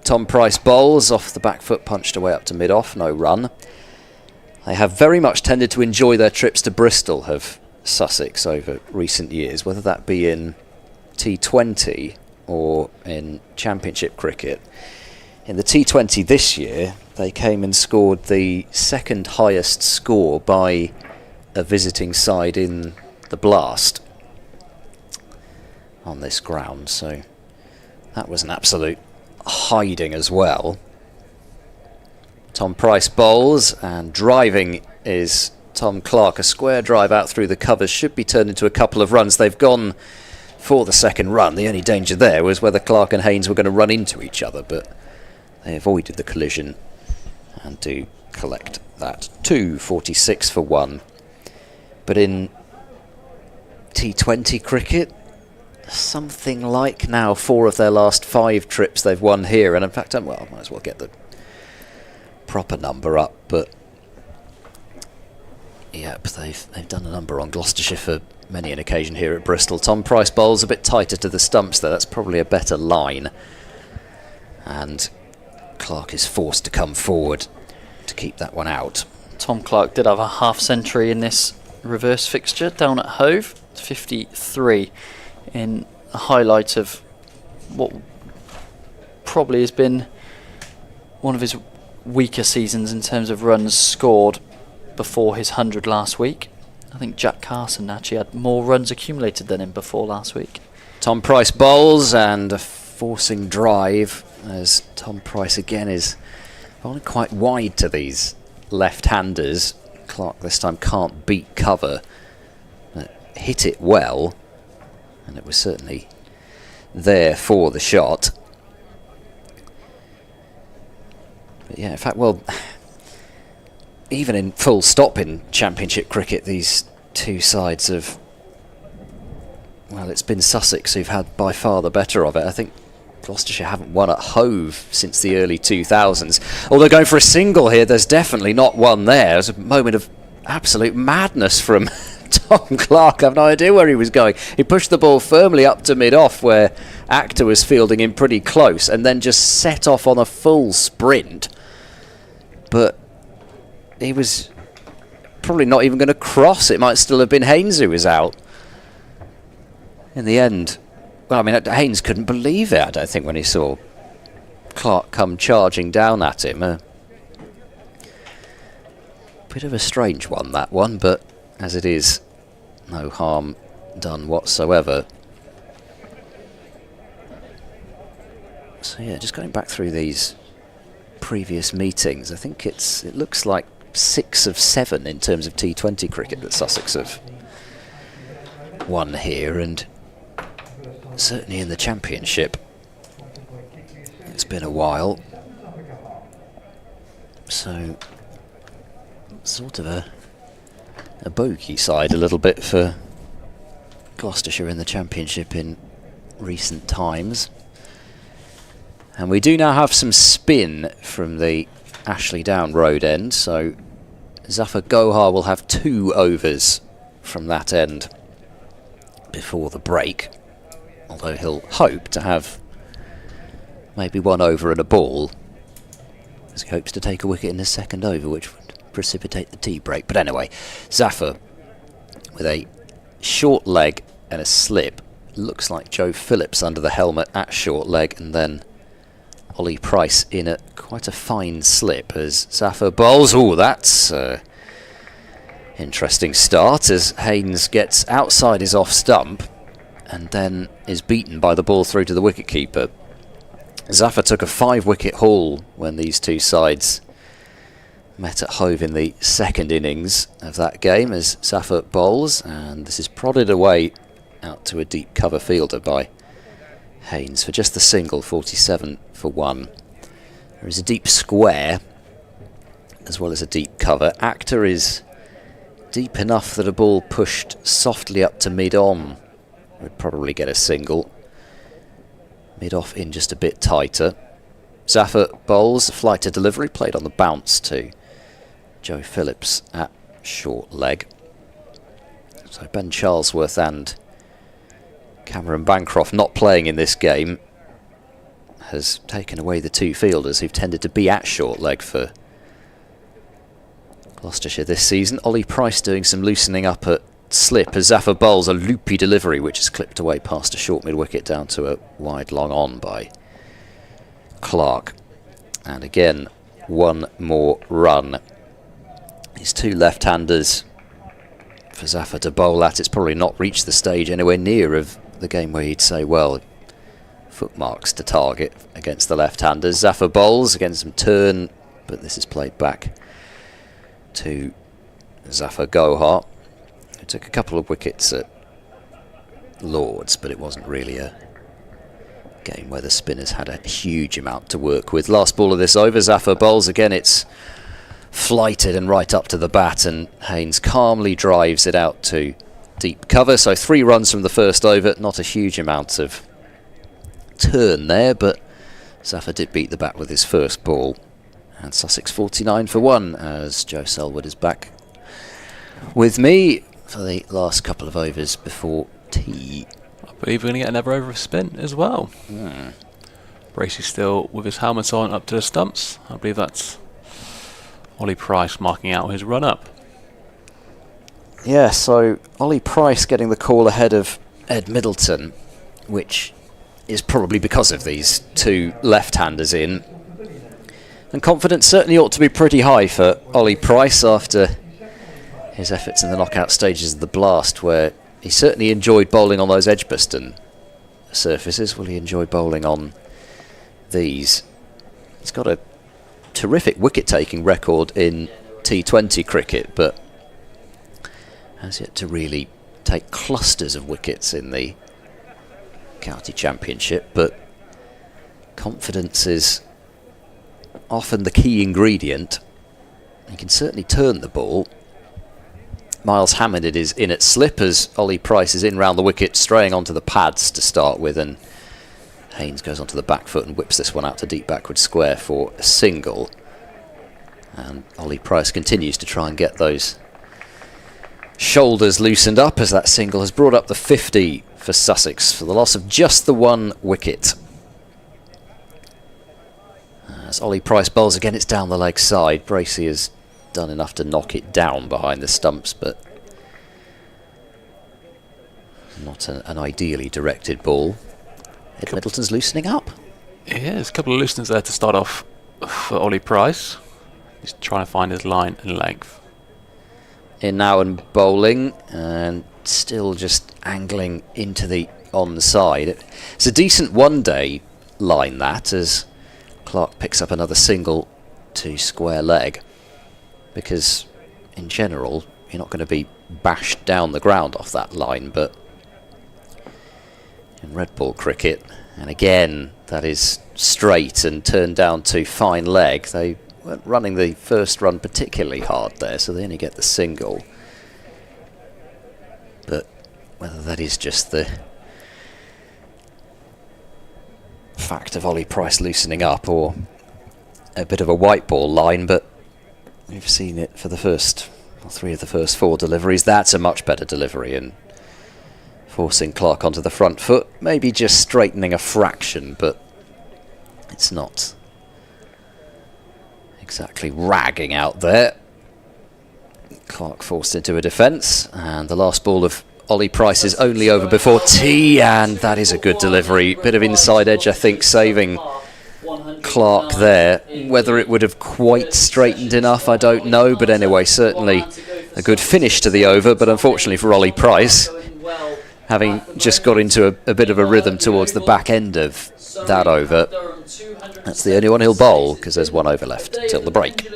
[SPEAKER 1] Tom Price bowls off the back foot, punched away up to mid-off, no run. They have very much tended to enjoy their trips to Bristol, have Sussex, over recent years, whether that be in T20 or in Championship cricket. In the T20 this year, they came and scored the second highest score by a visiting side in the Blast on this ground, so that was an absolute hiding as well. Tom Price bowls, and driving is Tom Clark. A square drive out through the covers should be turned into a couple of runs. They've gone for the second run. The only danger there was whether Clark and Haynes were going to run into each other, but they avoided the collision and do collect that. 246 for 1. But in T20 cricket, something like now 4 of their last 5 trips they've won here, and in fact, well, I might as well get the proper number up, but yep, they've done a number on Gloucestershire for many an occasion here at Bristol. Tom Price bowls a bit tighter to the stumps there. That's probably a better line, and Clark is forced to come forward to keep that one out.
[SPEAKER 2] Tom Clark did have a half century in this reverse fixture down at Hove, 53, in a highlight of what probably has been one of his weaker seasons in terms of runs scored before his 100 last week. I think Jack Carson actually had more runs accumulated than him before last week.
[SPEAKER 1] Tom Price bowls, and a forcing drive as Tom Price again is bowling quite wide to these left-handers. Clark this time can't beat cover, but hit it well, and it was certainly there for the shot. But yeah, in fact, well, even in full stop in Championship cricket, these two sides have, well, it's been Sussex who've had by far the better of it. I think Gloucestershire haven't won at Hove since the early 2000s. Although going for a single here, there's definitely not one there. There's a moment of absolute madness from Tom Clark. I have no idea where he was going. He pushed the ball firmly up to mid-off where Actor was fielding him pretty close, and then just set off on a full sprint. But he was probably not even going to cross. It might still have been Haynes who was out. In the end, well, I mean, Haynes couldn't believe it, I don't think, when he saw Clark come charging down at him. A bit of a strange one, that one, but as it is, no harm done whatsoever. So yeah, just going back through these previous meetings, I think it looks like 6 of 7 in terms of T20 cricket that Sussex have won here, and certainly in the Championship it's been a while. So sort of a bogey side a little bit for Gloucestershire in the Championship in recent times. And we do now have some spin from the Ashley Down road end, so Zafar Gohar will have 2 overs from that end before the break, although he'll hope to have maybe 1 over and a ball, as he hopes to take a wicket in his second over, which would precipitate the tea break. But anyway, Zafar with a short leg and a slip. Looks like Joe Phillips under the helmet at short leg, and then Ollie Price in a quite a fine slip as Zafar bowls. Oh, that's interesting start as Haynes gets outside his off stump and then is beaten by the ball through to the wicketkeeper. Zafar took a 5-wicket haul when these two sides met at Hove in the second innings of that game as Zafar bowls, and this is prodded away out to a deep cover fielder by Haynes for just the single. 47 for 1. There is a deep square as well as a deep cover. Actor is deep enough that a ball pushed softly up to mid-on would probably get a single. Mid-off in just a bit tighter. Zafar bowls, flight to delivery, played on the bounce to Joe Phillips at short leg. So Ben Charlesworth and Cameron Bancroft not playing in this game has taken away the 2 fielders who've tended to be at short leg for Gloucestershire this season. Ollie Price doing some loosening up at slip as Zafar bowls a loopy delivery which is clipped away past a short mid-wicket down to a wide long on by Clark. And again, one more run. These two left-handers for Zafar to bowl at. It's probably not reached the stage anywhere near of the game where you'd say, well, footmarks to target against the left-handers. Zafar bowls against some turn, but this is played back to Zafar Gohar, who took a couple of wickets at Lords, but it wasn't really a game where the spinners had a huge amount to work with. Last ball of this over, Zafar bowls again. It's flighted and right up to the bat, and Haynes calmly drives it out to deep cover. So 3 runs from the first over, not a huge amount of turn there, but Zafar did beat the bat with his first ball. And Sussex 49 for 1 as Joe Selwood is back with me for the last couple of overs before tea.
[SPEAKER 3] I believe we're going to get another over of spin as well. Bracey's still with his helmet on up to the stumps. I believe that's Ollie Price marking out his run up.
[SPEAKER 1] Yeah, so Ollie Price getting the call ahead of Ed Middleton, which is probably because of these two left-handers in. And confidence certainly ought to be pretty high for Ollie Price after his efforts in the knockout stages of the Blast, where he certainly enjoyed bowling on those Edgbaston surfaces. Will he enjoy bowling on these? He's got a terrific wicket-taking record in T20 cricket, but has yet to really take clusters of wickets in the county championship. But confidence is often the key ingredient. He can certainly turn the ball. Miles Hammond is in at slip as Ollie Price is in round the wicket, straying onto the pads to start with, and Haynes goes onto the back foot and whips this one out to deep backward square for a single. And Ollie Price continues to try and get those shoulders loosened up as that single has brought up the 50 for Sussex for the loss of just the 1 wicket. As Ollie Price bowls again, it's down the leg side. Bracey has done enough to knock it down behind the stumps, but not an ideally directed ball. Ed Middleton's loosening up.
[SPEAKER 3] Yeah, there's a couple of looseners there to start off for Ollie Price. He's trying to find his line and length.
[SPEAKER 1] In now and bowling, and still just angling into the onside. It's a decent one-day line, that, as Clark picks up another single to square leg, because in general you're not going to be bashed down the ground off that line, but in red ball cricket, and again that is straight and turned down to fine leg. They weren't running the first run particularly hard there, so they only get the single. But whether that is just the fact of Ollie Price loosening up or a bit of a white ball line, but we've seen it for the first, well, 3 of the first 4 deliveries. That's a much better delivery, and forcing Clark onto the front foot, maybe just straightening a fraction, but it's not exactly ragging out there. Clark forced into a defence, and the last ball of Ollie Price is only over before tea, and that is a good delivery. Bit of inside edge, I think, saving Clark there. Whether it would have quite straightened enough, I don't know, but anyway, certainly a good finish to the over. But unfortunately for Ollie Price, having just got into a bit of a rhythm towards the back end of that over, that's the only one he'll bowl, because there's 1 over left till the break.
[SPEAKER 3] Yeah,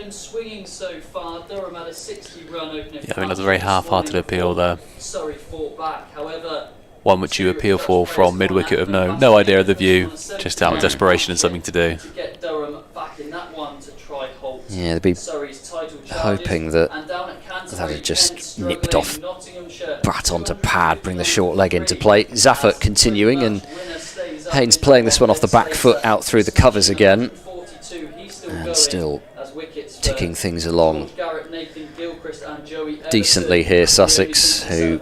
[SPEAKER 3] I think that's a very half-hearted appeal there. One which you appeal for from mid-wicket of no idea of the view, just out of desperation and something to do.
[SPEAKER 1] Yeah, they'd be hoping that had just nipped off bat onto pad, bring the short leg into play. Zafar continuing, and Haynes playing this one off the back foot out through the covers again, and still ticking things along decently here, Sussex, who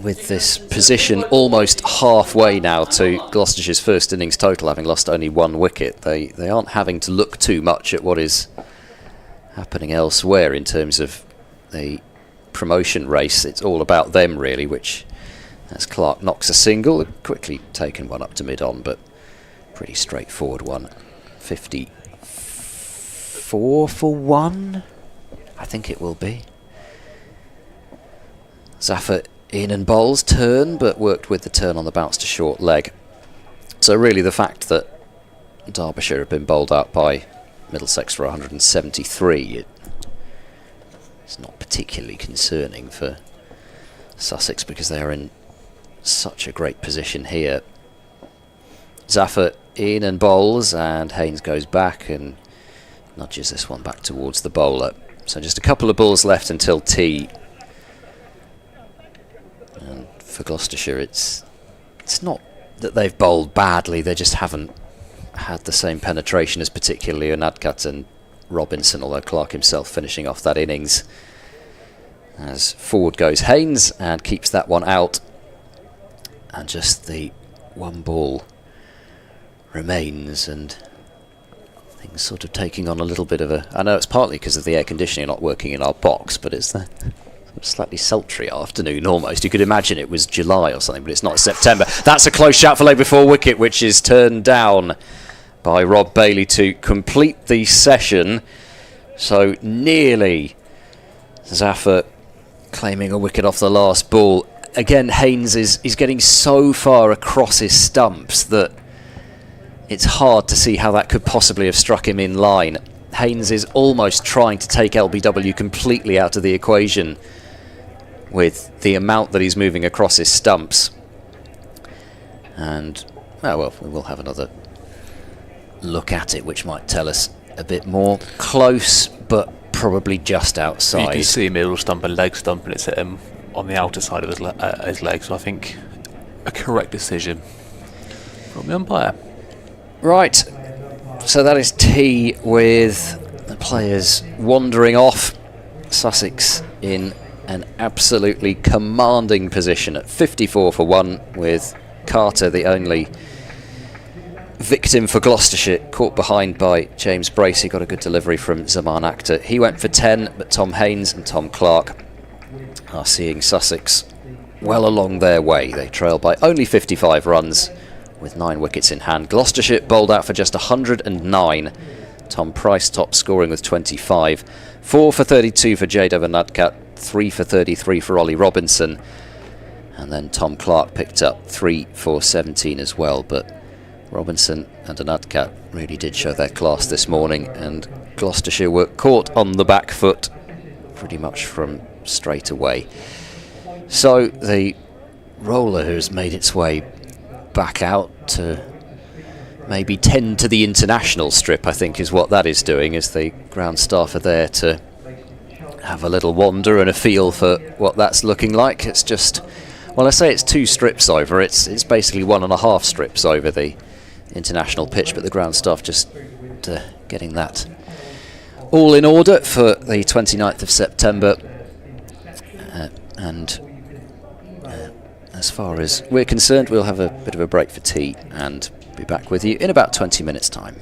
[SPEAKER 1] with this position almost halfway now to Gloucestershire's first innings total, having lost only 1 wicket, they aren't having to look too much at what is happening elsewhere in terms of the promotion race. It's all about them really, which, as Clark knocks a single, quickly taken one up to mid-on, but pretty straightforward one. 54 for 1, I think it will be. Zaffa in and bowls turn, but worked with the turn on the bounce to short leg. So really the fact that Derbyshire have been bowled out by Middlesex for 173, it's not particularly concerning for Sussex because they are in such a great position here. Zaffa in and bowls, and Haynes goes back and nudges this one back towards the bowler. So just a couple of balls left until tea. And for Gloucestershire, it's not that they've bowled badly, they just haven't had the same penetration as particularly Unadkat and Robinson, although Clark himself finishing off that innings. As forward goes Haynes and keeps that one out, and just the one ball remains, and things sort of taking on a little bit of a... I know it's partly because of the air conditioning not working in our box, but it's the slightly sultry afternoon almost. You could imagine it was July or something, but it's not September. That's a close shot for leg before wicket, which is turned down by Rob Bailey to complete the session. So nearly Zaffa claiming a wicket off the last ball. Again, Haynes is getting so far across his stumps that it's hard to see how that could possibly have struck him in line. Haynes is almost trying to take LBW completely out of the equation with the amount that he's moving across his stumps. And, oh well, we will have another look at it, which might tell us a bit more. Close, but probably just outside.
[SPEAKER 3] You can see middle stump and leg stump, and it's hit him on the outer side of his leg, so I think a correct decision from the umpire.
[SPEAKER 1] Right, so that is tea with the players wandering off. Sussex in an absolutely commanding position at 54 for 1, with Carter the only victim for Gloucestershire, caught behind by James Bracey. Got a good delivery from Zaman Akhtar. He went for 10, but Tom Haynes and Tom Clark are seeing Sussex well along their way. They trail by only 55 runs with 9 wickets in hand. Gloucestershire bowled out for just 109. Tom Price top scoring with 25. 4 for 32 for Jaydev Unadkat, 3 for 33 for Ollie Robinson, and then Tom Clark picked up 3 for 17 as well. But Robinson and Unadkat really did show their class this morning, and Gloucestershire were caught on the back foot pretty much from straight away. So the roller has made its way back out to maybe tend to the international strip, I think is what that is doing, as the ground staff are there to have a little wander and a feel for what that's looking like. It's just, well, I say it's 2 strips over, it's basically 1.5 strips over the international pitch, but the ground staff just getting that all in order for the 29th of September. And as far as we're concerned, we'll have a bit of a break for tea and be back with you in about 20 minutes' time.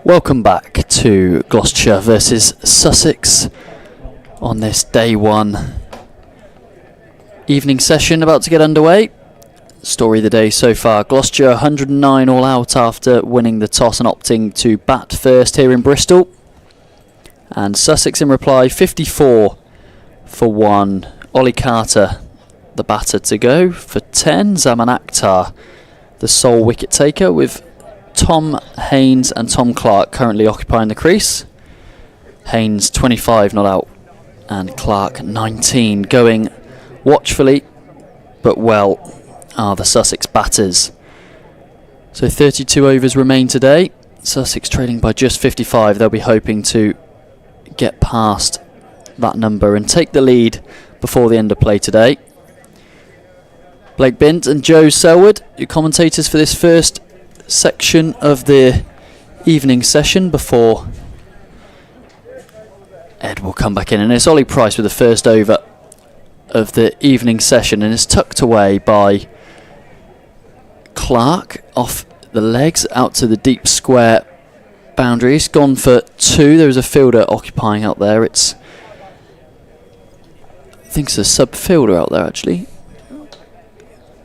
[SPEAKER 2] Welcome back to Gloucestershire versus Sussex on this day one evening session about to get underway. Story of the day so far: Gloucestershire 109 all out after winning the toss and opting to bat first here in Bristol, and Sussex in reply 54 for 1. Ollie Carter the batter to go for 10. Zaman Akhtar the sole wicket taker, with Tom Haynes and Tom Clark currently occupying the crease. Haynes 25 not out and Clark 19. Going watchfully but well are the Sussex batters. So 32 overs remain today. Sussex trailing by just 55. They'll be hoping to get past that number and take the lead before the end of play today. Blake Bint and Joe Selwood, your commentators for this first section of the evening session, before Ed will come back in. And it's Ollie Price with the first over of the evening session, and it's tucked away by Clark off the legs out to the deep square boundary. He's gone for 2. There was a fielder occupying out there. I think it's a sub fielder out there actually.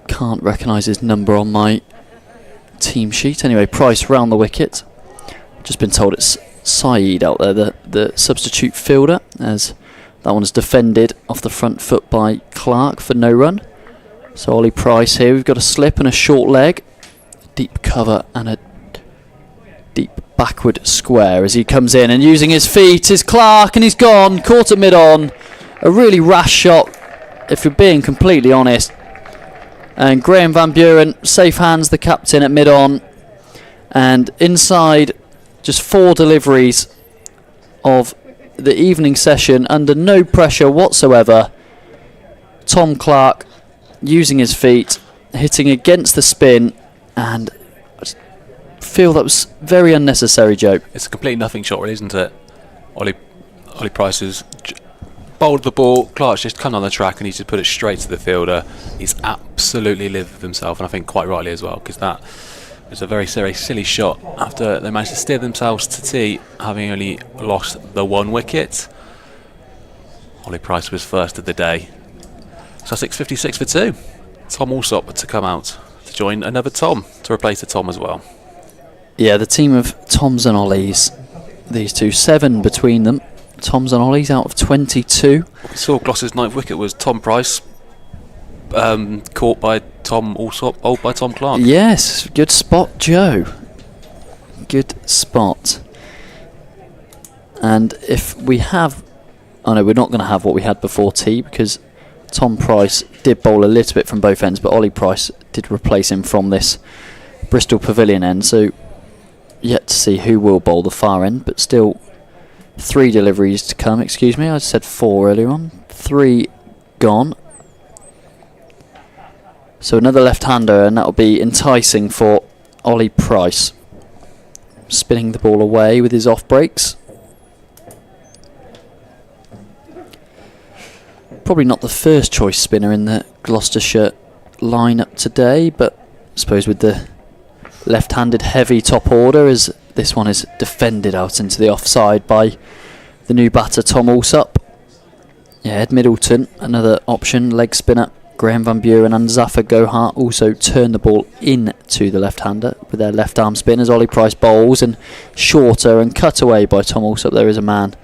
[SPEAKER 2] Can't recognise his number on my team sheet. Anyway, Price round the wicket. Just been told it's Saeed out there, the substitute fielder, as that one's defended off the front foot by Clark for no run. So Ollie Price here. We've got a slip and a short leg, deep cover and a deep backward square as he comes in, and using his feet is Clark, and he's gone, caught at mid-on. A really rash shot, if you're being completely honest. And Graham Van Buren, safe hands the captain at mid-on, and inside just 4 deliveries of the evening session under no pressure whatsoever. Tom Clark using his feet, hitting against the spin, and I just feel that was very unnecessary, Joe.
[SPEAKER 3] It's a complete nothing shot, really, isn't it? Ollie Price has bowled the ball. Clark's just come on the track and he's just put it straight to the fielder. He's absolutely lived with himself, and I think quite rightly as well, because that was a very, very silly shot after they managed to steer themselves to tea, having only lost the 1 wicket. Ollie Price was first of the day. Sussex 56 for 2. Tom Alsop to come out to join another Tom, to replace the Tom as well.
[SPEAKER 2] Yeah, the team of Toms and Ollies, these two, 7 between them. Toms and Ollies out of 22.
[SPEAKER 3] We saw Gloucester's 9th wicket was Tom Price, caught by Tom Alsop, bowled by Tom Clark.
[SPEAKER 2] Yes, good spot, Joe. Good spot. And if we have... Oh no, we're not going to have what we had before tea, because Tom Price did bowl a little bit from both ends, but Ollie Price did replace him from this Bristol Pavilion end, so yet to see who will bowl the far end, but still 3 deliveries to come. Excuse me, I said 4 earlier on. 3 gone. So another left-hander, and that'll be enticing for Ollie Price. Spinning the ball away with his off breaks. Probably not the first choice spinner in the Gloucestershire lineup today, but I suppose with the left-handed heavy top order, as this one is defended out into the offside by the new batter Tom Alsop. Yeah, Ed Middleton, another option, leg spinner. Graham Van Buren and Zafar Gohar also turn the ball in to the left-hander with their left-arm spin as Ollie Price bowls, and shorter and cut away by Tom Alsop. There is a man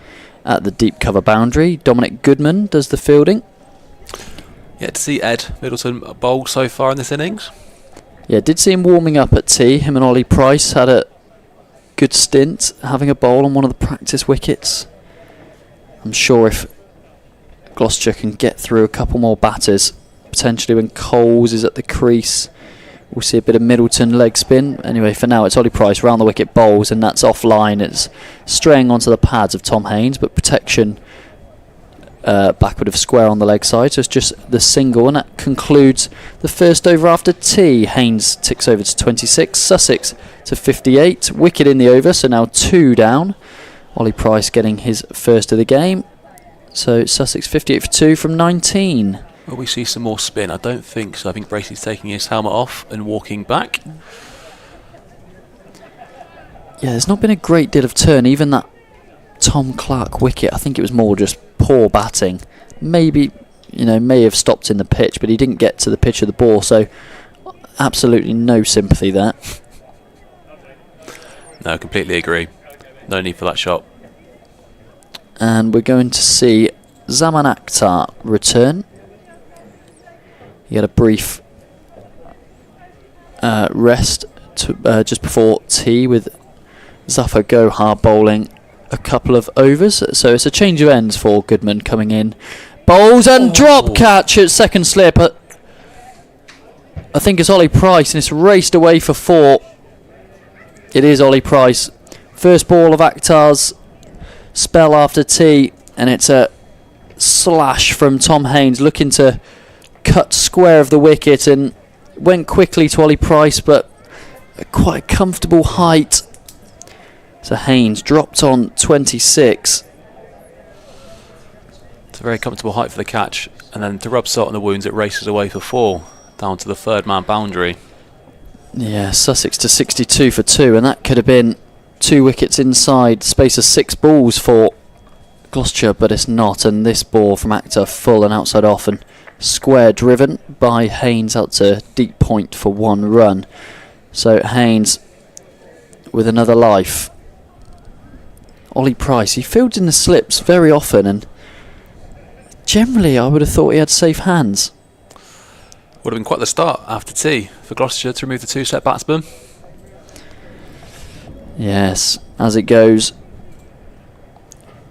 [SPEAKER 2] at the deep cover boundary. Dominic Goodman does the fielding.
[SPEAKER 3] Yeah, to see Ed Middleton bowl so far in this innings.
[SPEAKER 2] Yeah, did see him warming up at tea. Him and Ollie Price had a good stint having a bowl on one of the practice wickets. I'm sure if Gloucestershire can get through a couple more batters, potentially when Coles is at the crease, we'll see a bit of Middleton leg spin. Anyway, for now it's Ollie Price round the wicket bowls, and that's offline. It's straying onto the pads of Tom Haynes, but protection backward of square on the leg side, so it's just the single, and that concludes the first over after tea. Haynes ticks over to 26, Sussex to 58, wicket in the over, so now 2 down. Ollie Price getting his first of the game, so Sussex 58 for 2 from 19.
[SPEAKER 3] Will we see some more spin? I don't think so. I think Bracey's taking his helmet off and walking back.
[SPEAKER 2] Yeah, there's not been a great deal of turn. Even that Tom Clark wicket, I think it was more just poor batting. Maybe, may have stopped in the pitch, but he didn't get to the pitch of the ball, so absolutely no sympathy there.
[SPEAKER 3] No, completely agree. No need for that shot.
[SPEAKER 2] And we're going to see Zaman Akhtar return. He had a brief rest just before tea with Zafar Gohar bowling a couple of overs. So it's a change of ends for Goodman coming in. Bowls and drop catch at second slip. I think it's Ollie Price, and it's raced away for 4. It is Ollie Price. First ball of Akhtar's spell after tea, and it's a slash from Tom Haines looking to cut square of the wicket, and went quickly to Ollie Price, but at quite a comfortable height. So Haines dropped on 26.
[SPEAKER 3] It's a very comfortable height for the catch, and then to rub salt on the wounds, it races away for 4 down to the third man boundary.
[SPEAKER 2] Yeah, Sussex to 62 for 2, and that could have been 2 wickets inside space of 6 balls for Gloucestershire, but it's not. And this ball from Akhtar full and outside off, and square driven by Haines out to deep point for 1 run. So Haines with another life. Ollie Price, he fields in the slips very often, and generally I would have thought he had safe hands.
[SPEAKER 3] Would have been quite the start after tea for Gloucestershire to remove the 2-set batsman.
[SPEAKER 2] Yes, as it goes,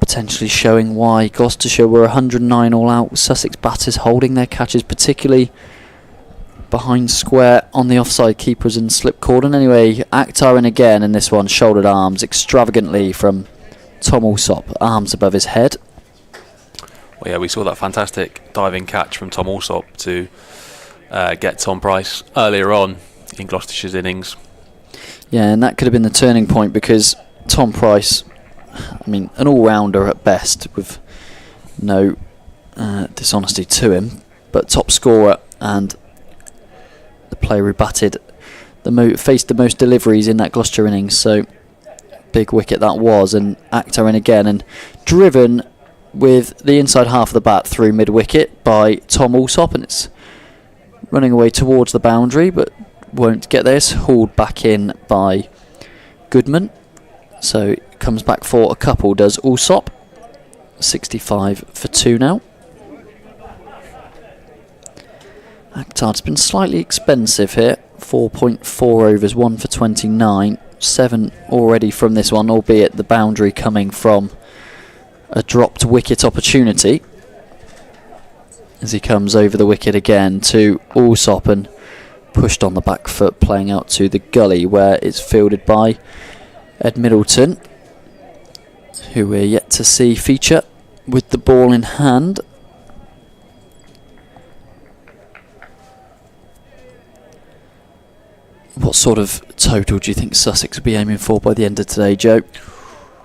[SPEAKER 2] potentially showing why Gloucestershire were 109 all out. Sussex batters holding their catches, particularly behind square on the offside keepers and slip cordon. Anyway, Akhtar in again, and this one shouldered arms extravagantly from Tom Alsop, arms above his head.
[SPEAKER 3] Well, yeah, we saw that fantastic diving catch from Tom Alsop to get Tom Price earlier on in Gloucestershire's innings.
[SPEAKER 2] Yeah, and that could have been the turning point, because Tom Price, an all-rounder at best, with no dishonesty to him, but top scorer and the player who batted faced the most deliveries in that Gloucestershire innings. So big wicket that was, and Akhtar in again, and driven with the inside half of the bat through mid-wicket by Tom Alsop, and it's running away towards the boundary, but won't get there. It's hauled back in by Goodman, so it comes back for a couple, does Alsop. 65 for 2 now. Akhtar's been slightly expensive here. 4.4 overs, 1 for 29. 7 already from this one, albeit the boundary coming from a dropped wicket opportunity. As he comes over the wicket again to Alsop, and pushed on the back foot, playing out to the gully, where it's fielded by Ed Middleton, who we're yet to see feature with the ball in hand. What sort of total do you think Sussex will be aiming for by the end of today, Joe?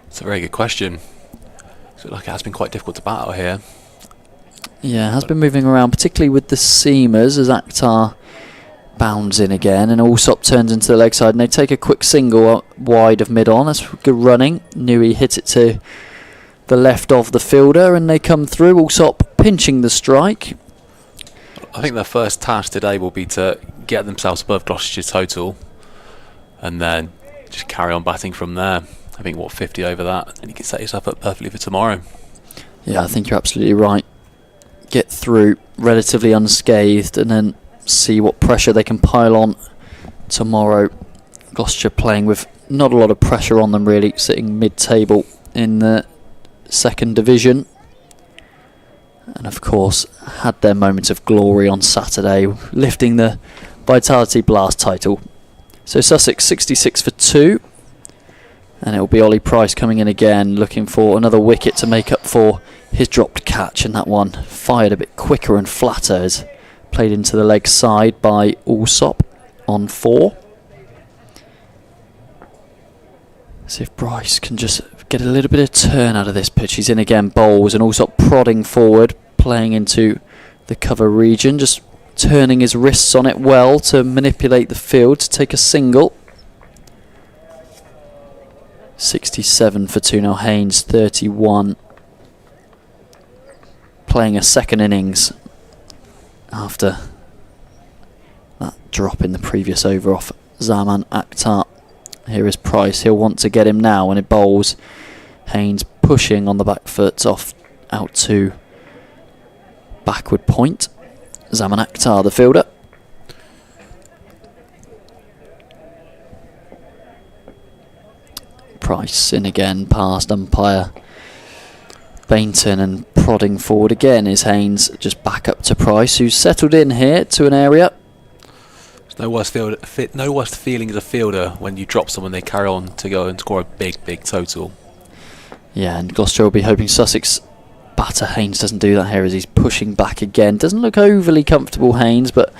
[SPEAKER 3] It's a very good question. It looks like it has been quite difficult to bat out here.
[SPEAKER 2] Yeah, it has been moving around, particularly with the seamers, as Akhtar bounds in again, and Alsop turns into the leg side, and they take a quick single wide of mid-on. That's good running. Newey hit it to the left of the fielder, and they come through. Alsop pinching the strike.
[SPEAKER 3] I think their first task today will be to get themselves above Gloucestershire's total, and then just carry on batting from there. I think 50 over that, and you can set yourself up perfectly for tomorrow. Yeah,
[SPEAKER 2] I think you're absolutely right. Get through relatively unscathed, and then see what pressure they can pile on tomorrow. Gloucestershire playing with not a lot of pressure on them, really, sitting mid-table in the second division, and of course had their moment of glory on Saturday, lifting the Vitality Blast title. So Sussex 66 for 2, and it will be Ollie Price coming in again, looking for another wicket to make up for his dropped catch, and that one fired a bit quicker and flatter, as played into the leg side by Alsop on 4. See if Bryce can just get a little bit of turn out of this pitch. He's in again, bowls, and Alsop prodding forward, playing into the cover region, just turning his wrists on it well to manipulate the field to take a single. 67 for 2 now. Haynes 31. Playing a second innings after that drop in the previous over off Zaman Akhtar. Here is Price. He'll want to get him now when it bowls. Haynes pushing on the back foot off out to backward point. Zaman Akhtar, the fielder. Price in again past umpire Bainton, and prodding forward again is Haynes, just back up to Price, who's settled in here to an area.
[SPEAKER 3] There's no worse feeling as a fielder when you drop someone, they carry on to go and score a big total.
[SPEAKER 2] Yeah, and Gloucestershire will be hoping Sussex batter Haynes doesn't do that here as he's pushing back again. Doesn't look overly comfortable, Haynes, but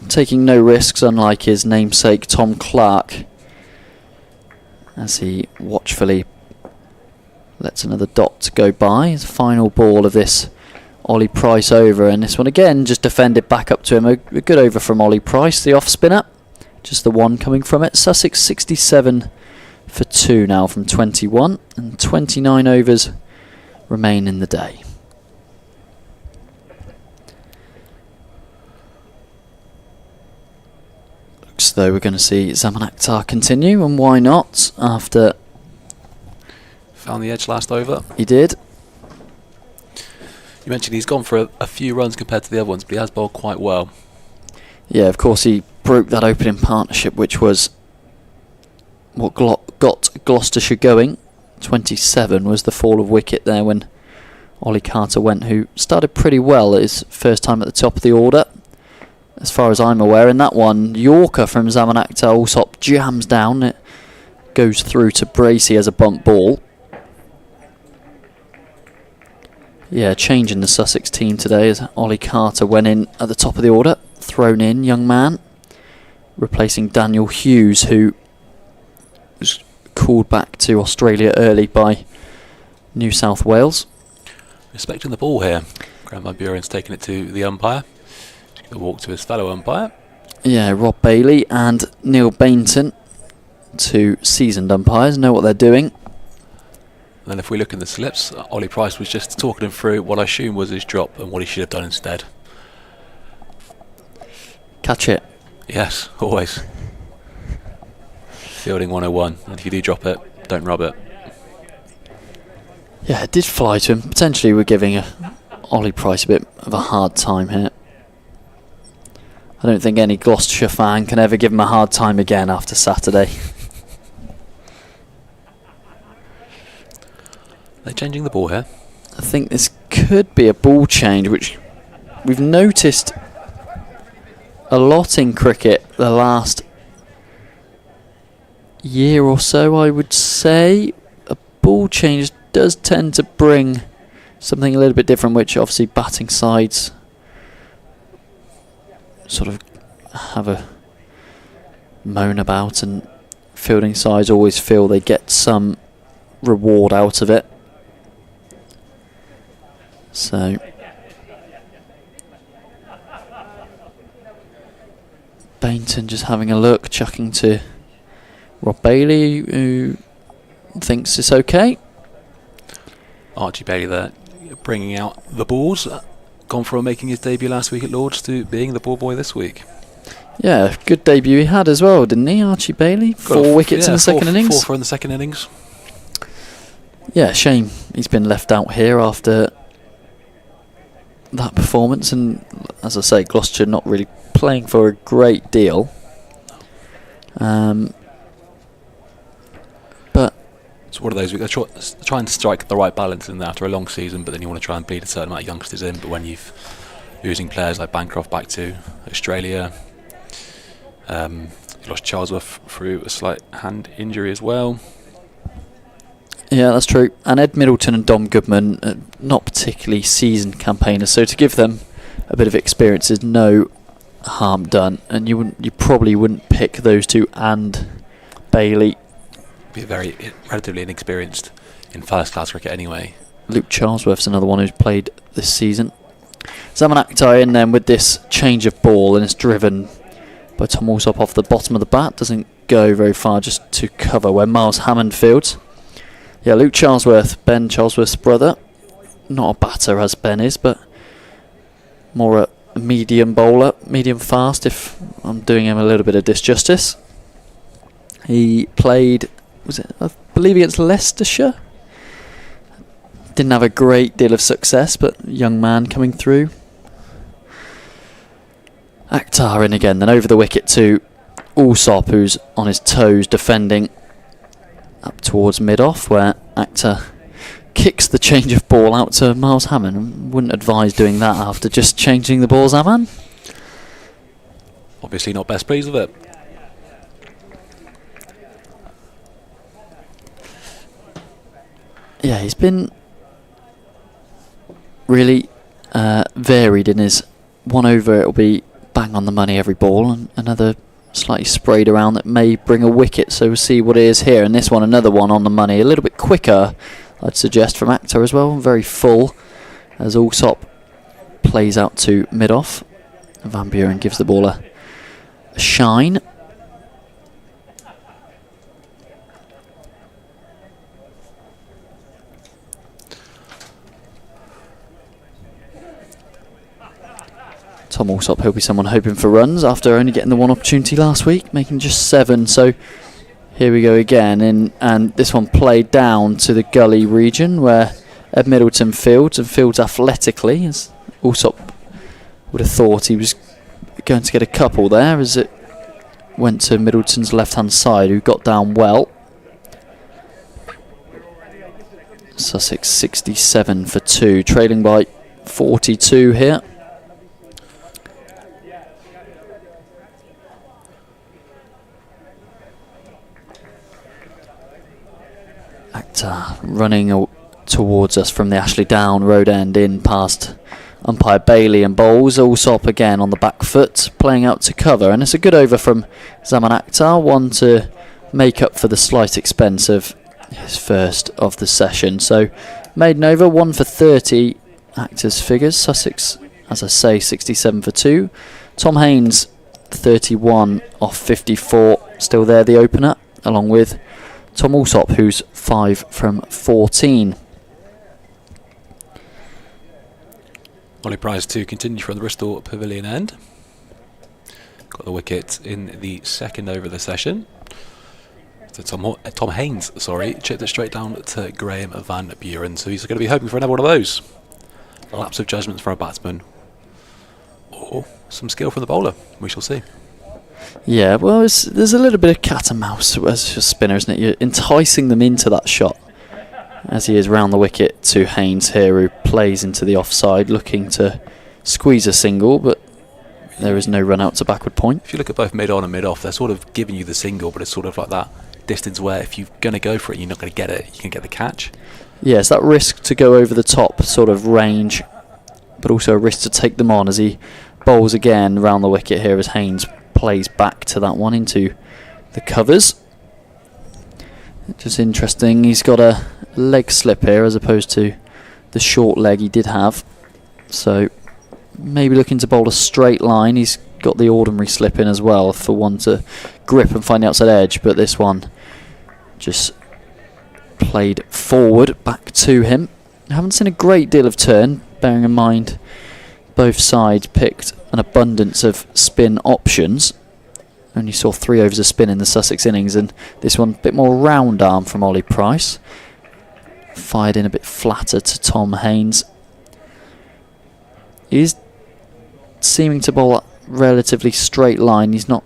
[SPEAKER 2] taking no risks, unlike his namesake Tom Clark, as he watchfully lets another dot go by. His final ball of this Ollie Price over, and this one again just defended back up to him. A good over from Ollie Price, the off spinner, just the one coming from it. Sussex 67 for 2 now from 21, and 29 overs remain in the day. Looks though we're going to see Zaman Akhtar continue, and why not, after
[SPEAKER 3] Found the edge last over.
[SPEAKER 2] he did.
[SPEAKER 3] You mentioned he's gone for a few runs compared to the other ones, but he has bowled quite well.
[SPEAKER 2] Yeah, of course he broke that opening partnership, which was what got Gloucestershire going. 27 was the fall of wicket there when Ollie Carter went, who started pretty well at his first time at the top of the order, as far as I'm aware. In that one, Yorker from Zaman Akhtar Allsop jams down. It goes through to Bracey as a bump ball. Yeah, change in the Sussex team today as Ollie Carter went in at the top of the order. Thrown in, young man, replacing Daniel Hughes, who was called back to Australia early by New South Wales.
[SPEAKER 3] Respecting the ball here. Graham Van Buren's taking it to the umpire. Just going to walk to his fellow umpire.
[SPEAKER 2] Yeah, Rob Bailey and Neil Bainton, two seasoned umpires, know what they're doing.
[SPEAKER 3] And then if we look in the slips, Ollie Price was just talking him through what I assume was his drop and what he should have done instead.
[SPEAKER 2] Catch it.
[SPEAKER 3] Yes, always. Fielding 101, and if you do drop it, don't rub it.
[SPEAKER 2] Yeah, it did fly to him. Potentially we're giving Ollie Price a bit of a hard time here. I don't think any Gloucestershire fan can ever give him a hard time again after Saturday.
[SPEAKER 3] They're changing the ball here.
[SPEAKER 2] I think this could be a ball change, which we've noticed a lot in cricket the last year or so, I would say. A ball change does tend to bring something a little bit different, which obviously batting sides sort of have a moan about, and fielding sides always feel they get some reward out of it. So Bainton just having a look, chucking to Rob Bailey, who thinks it's okay.
[SPEAKER 3] Archie Bailey there, bringing out the balls. Gone from making his debut last week at Lords to being the ball boy this week.
[SPEAKER 2] Yeah, good debut he had as well, didn't he, Archie Bailey? Four wickets in the second innings.
[SPEAKER 3] 4 in the second innings.
[SPEAKER 2] Yeah, shame he's been left out here after that performance, and as I say, Gloucestershire not really playing for a great deal. But
[SPEAKER 3] it's one of those, they try and strike the right balance in there after a long season, but then you want to try and bleed a certain amount of youngsters in. But when you've losing players like Bancroft back to Australia, you lost Charlesworth through a slight hand injury as well.
[SPEAKER 2] yeah, that's true. And Ed Middleton and Dom Goodman, not particularly seasoned campaigners, so to give them a bit of experience is no harm done. And you probably wouldn't pick those two and Bailey.
[SPEAKER 3] Be very relatively inexperienced in first class cricket anyway.
[SPEAKER 2] Luke Charlesworth's another one who's played this season. Zaman Akhtar in then with this change of ball, and it's driven by Tom Alsop off the bottom of the bat. Doesn't go very far, just to cover where Miles Hammond fields. Yeah, Luke Charlesworth, Ben Charlesworth's brother. Not a batter as Ben is, but more a medium bowler, medium fast, if I'm doing him a little bit of disjustice. He played, I believe, against Leicestershire. Didn't have a great deal of success, but young man coming through. Akhtar in again, then over the wicket to Alsop, who's on his toes defending up towards mid-off, where Akhtar kicks the change of ball out to Miles Hammond. Wouldn't advise doing that after just changing the balls, Hammond.
[SPEAKER 3] Obviously not best pleased with it.
[SPEAKER 2] Yeah, he's been really varied in his one over. It'll be bang on the money every ball, and another slightly sprayed around that may bring a wicket, so we'll see what it is here. And this one, another one on the money, a little bit quicker, I'd suggest, from Akhtar as well. Very full as Alsop plays out to mid-off. Van Buren gives the ball a shine. Tom Alsop, he'll be someone hoping for runs after only getting the one opportunity last week, making just 7. So here we go again, and this one played down to the gully region where Ed Middleton fields, and fields athletically, as Alsop would have thought he was going to get a couple there, as it went to Middleton's left-hand side, who got down well. Sussex 67 for 2, trailing by 42 here. Akhtar running towards us from the Ashley Down road end, in past umpire Bailey and bowls. Alsop again on the back foot, playing out to cover, and it's a good over from Zaman Akhtar, one to make up for the slight expense of his first of the session. So maiden over, 1 for 30, Akhtar's figures. Sussex, as I say, 67 for 2. Tom Haynes, 31 off 54, still there, the opener, along with Tom Alsop, who's 5 from 14.
[SPEAKER 3] Ollie Price to continue from the Bristol Pavilion end. Got the wicket in the second over of the session. So Tom Haynes, chipped it straight down to Graham Van Buren. So he's going to be hoping for another one of those. A lapse of judgment from a batsman, or some skill from the bowler. We shall see.
[SPEAKER 2] Yeah, well, there's a little bit of cat and mouse as a spinner, isn't it? You're enticing them into that shot, as he is round the wicket to Haynes here, who plays into the offside, looking to squeeze a single, but there is no run out to backward point.
[SPEAKER 3] If you look at both mid-on and mid-off, they're sort of giving you the single, but it's sort of like that distance where if you're going to go for it, you're not going to get it, you can get the catch.
[SPEAKER 2] Yeah, it's that risk to go over the top sort of range, but also a risk to take them on, as he bowls again round the wicket here, as Haynes plays back to that one into the covers. Just interesting, he's got a leg slip here as opposed to the short leg he did have, so maybe looking to bowl a straight line. He's got the ordinary slip in as well for one to grip and find the outside edge, but this one just played forward back to him. I haven't seen a great deal of turn, bearing in mind both sides picked an abundance of spin options. Only saw 3 overs of spin in the Sussex innings, and this one a bit more round arm from Ollie Price. Fired in a bit flatter to Tom Haynes. He's seeming to bowl a relatively straight line. He's not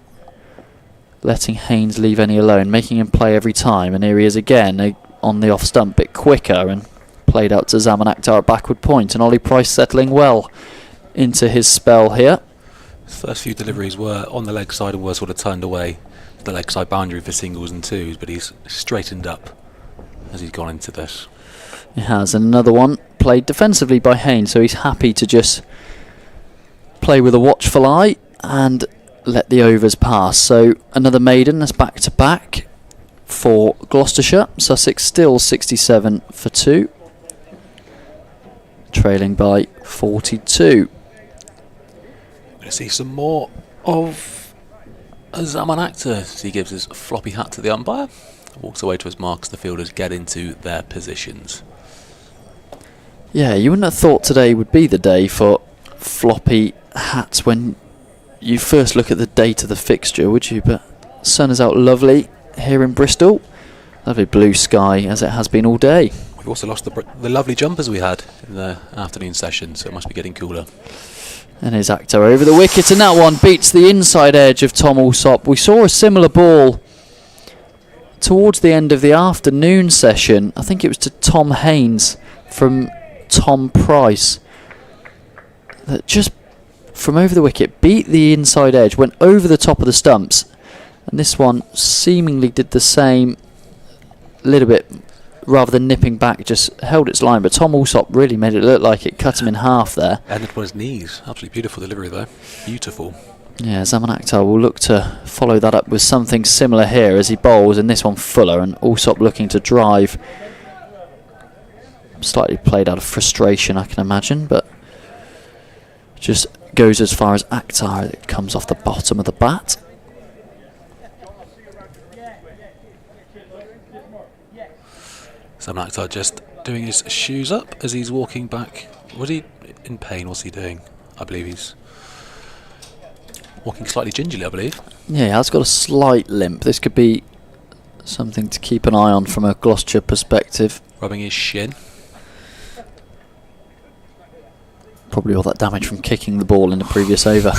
[SPEAKER 2] letting Haynes leave any alone, making him play every time, and here he is again on the off stump, bit quicker, and played out to Zaman Akhtar at backward point, and Ollie Price settling well into his spell here.
[SPEAKER 3] His first few deliveries were on the leg side and were sort of turned away the leg side boundary for singles and twos, but he's straightened up as he's gone into this.
[SPEAKER 2] He has, and another one played defensively by Haynes, so he's happy to just play with a watchful eye and let the overs pass. So another maiden that's back to back for Gloucestershire. Sussex still 67 for 2, trailing by 42.
[SPEAKER 3] We're going to see some more of Zaman Akhtar, as he gives his floppy hat to the umpire, walks away to his mark as the fielders get into their positions.
[SPEAKER 2] Yeah, you wouldn't have thought today would be the day for floppy hats when you first look at the date of the fixture, would you? But sun is out lovely here in Bristol. Lovely blue sky as it has been all day.
[SPEAKER 3] We've also lost the lovely jumpers we had in the afternoon session, so it must be getting cooler.
[SPEAKER 2] And his Akhtar over the wicket, and that one beats the inside edge of Tom Alsop. We saw a similar ball towards the end of the afternoon session. I think it was to Tom Haynes from Tom Price, that just from over the wicket beat the inside edge, went over the top of the stumps, and this one seemingly did the same, a little bit, rather than nipping back, just held its line. But Tom Alsop really made it look like it cut him in half there.
[SPEAKER 3] Ended on his knees. Absolutely beautiful delivery though. Beautiful.
[SPEAKER 2] Yeah, Zaman Akhtar will look to follow that up with something similar here as he bowls, and this one fuller, and Alsop looking to drive. Slightly played out of frustration, I can imagine, but just goes as far as Akhtar. It comes off the bottom of the bat.
[SPEAKER 3] Zaman Akhtar just doing his shoes up as he's walking back. Was he in pain? What's he doing? I believe he's walking slightly gingerly, I believe.
[SPEAKER 2] Yeah, he has got a slight limp. This could be something to keep an eye on from a Gloucestershire perspective.
[SPEAKER 3] Rubbing his shin.
[SPEAKER 2] Probably all that damage from kicking the ball in the previous over.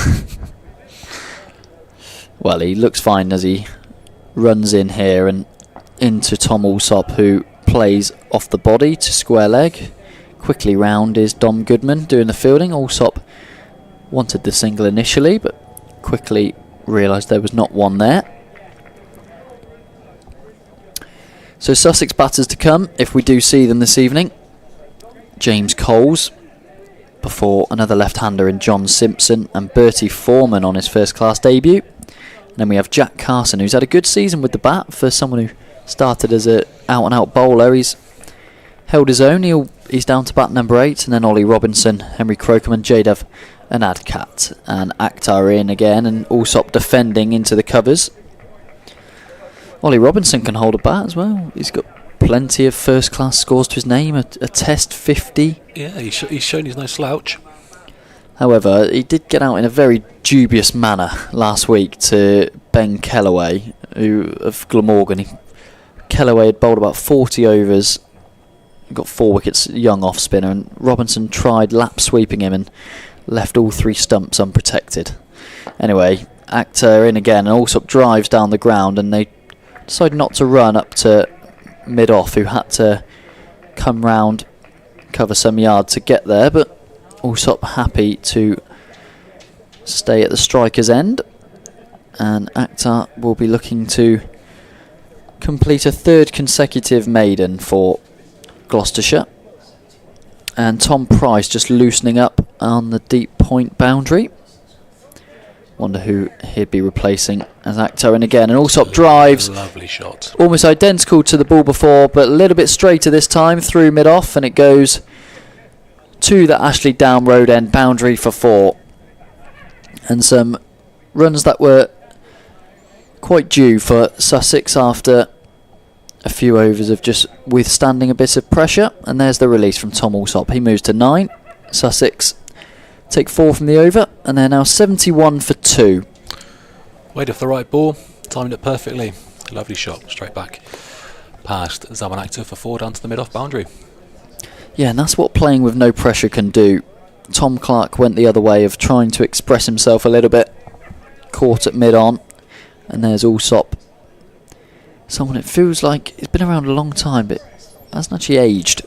[SPEAKER 2] Well, he looks fine as he runs in here and into Tom Alsop, who plays off the body to square leg. Quickly round is Dom Goodman doing the fielding. Alsop wanted the single initially, but quickly realised there was not one there. So Sussex batters to come, if we do see them this evening. James Coles, before another left-hander in John Simpson, and Bertie Foreman on his first-class debut. And then we have Jack Carson, who's had a good season with the bat for someone who started as an out-and-out bowler. He's held his own. He's down to bat number 8, and then Ollie Robinson, Henry Crocombe and Jadav and Adcat. And Akhtar in again, and Alsop defending into the covers. Ollie Robinson can hold a bat as well. He's got plenty of first-class scores to his name, a Test 50.
[SPEAKER 3] Yeah, he's shown he's no slouch.
[SPEAKER 2] However, he did get out in a very dubious manner last week to Ben Kellaway, who of Glamorgan. Kellaway had bowled about 40 overs, got 4 wickets, young off-spinner, and Robinson tried lap sweeping him and left all 3 stumps unprotected. Anyway, Akhtar in again, and Alsop drives down the ground, and they decide not to run up to mid-off, who had to come round, cover some yard to get there, but Alsop happy to stay at the striker's end, and Akhtar will be looking to complete a 3rd consecutive maiden for Gloucestershire. And Tom Price just loosening up on the deep point boundary. Wonder who he'd be replacing as Akhtar in again, and Alsop drives.
[SPEAKER 3] Lovely shot.
[SPEAKER 2] Almost identical to the ball before, but a little bit straighter this time through mid-off, and it goes to the Ashley Down Road end boundary for 4. And some runs that were quite due for Sussex after a few overs of just withstanding a bit of pressure. And there's the release from Tom Alsop. He moves to 9. Sussex take 4 from the over, and they're now 71 for 2.
[SPEAKER 3] Waited for the right ball, timed it perfectly. Lovely shot, straight back past Zaman Akhtar for 4 down to the mid-off boundary.
[SPEAKER 2] Yeah, and that's what playing with no pressure can do. Tom Clark went the other way of trying to express himself a little bit, caught at mid-on, and there's Alsop. Someone, it feels like he's been around a long time, but hasn't actually aged.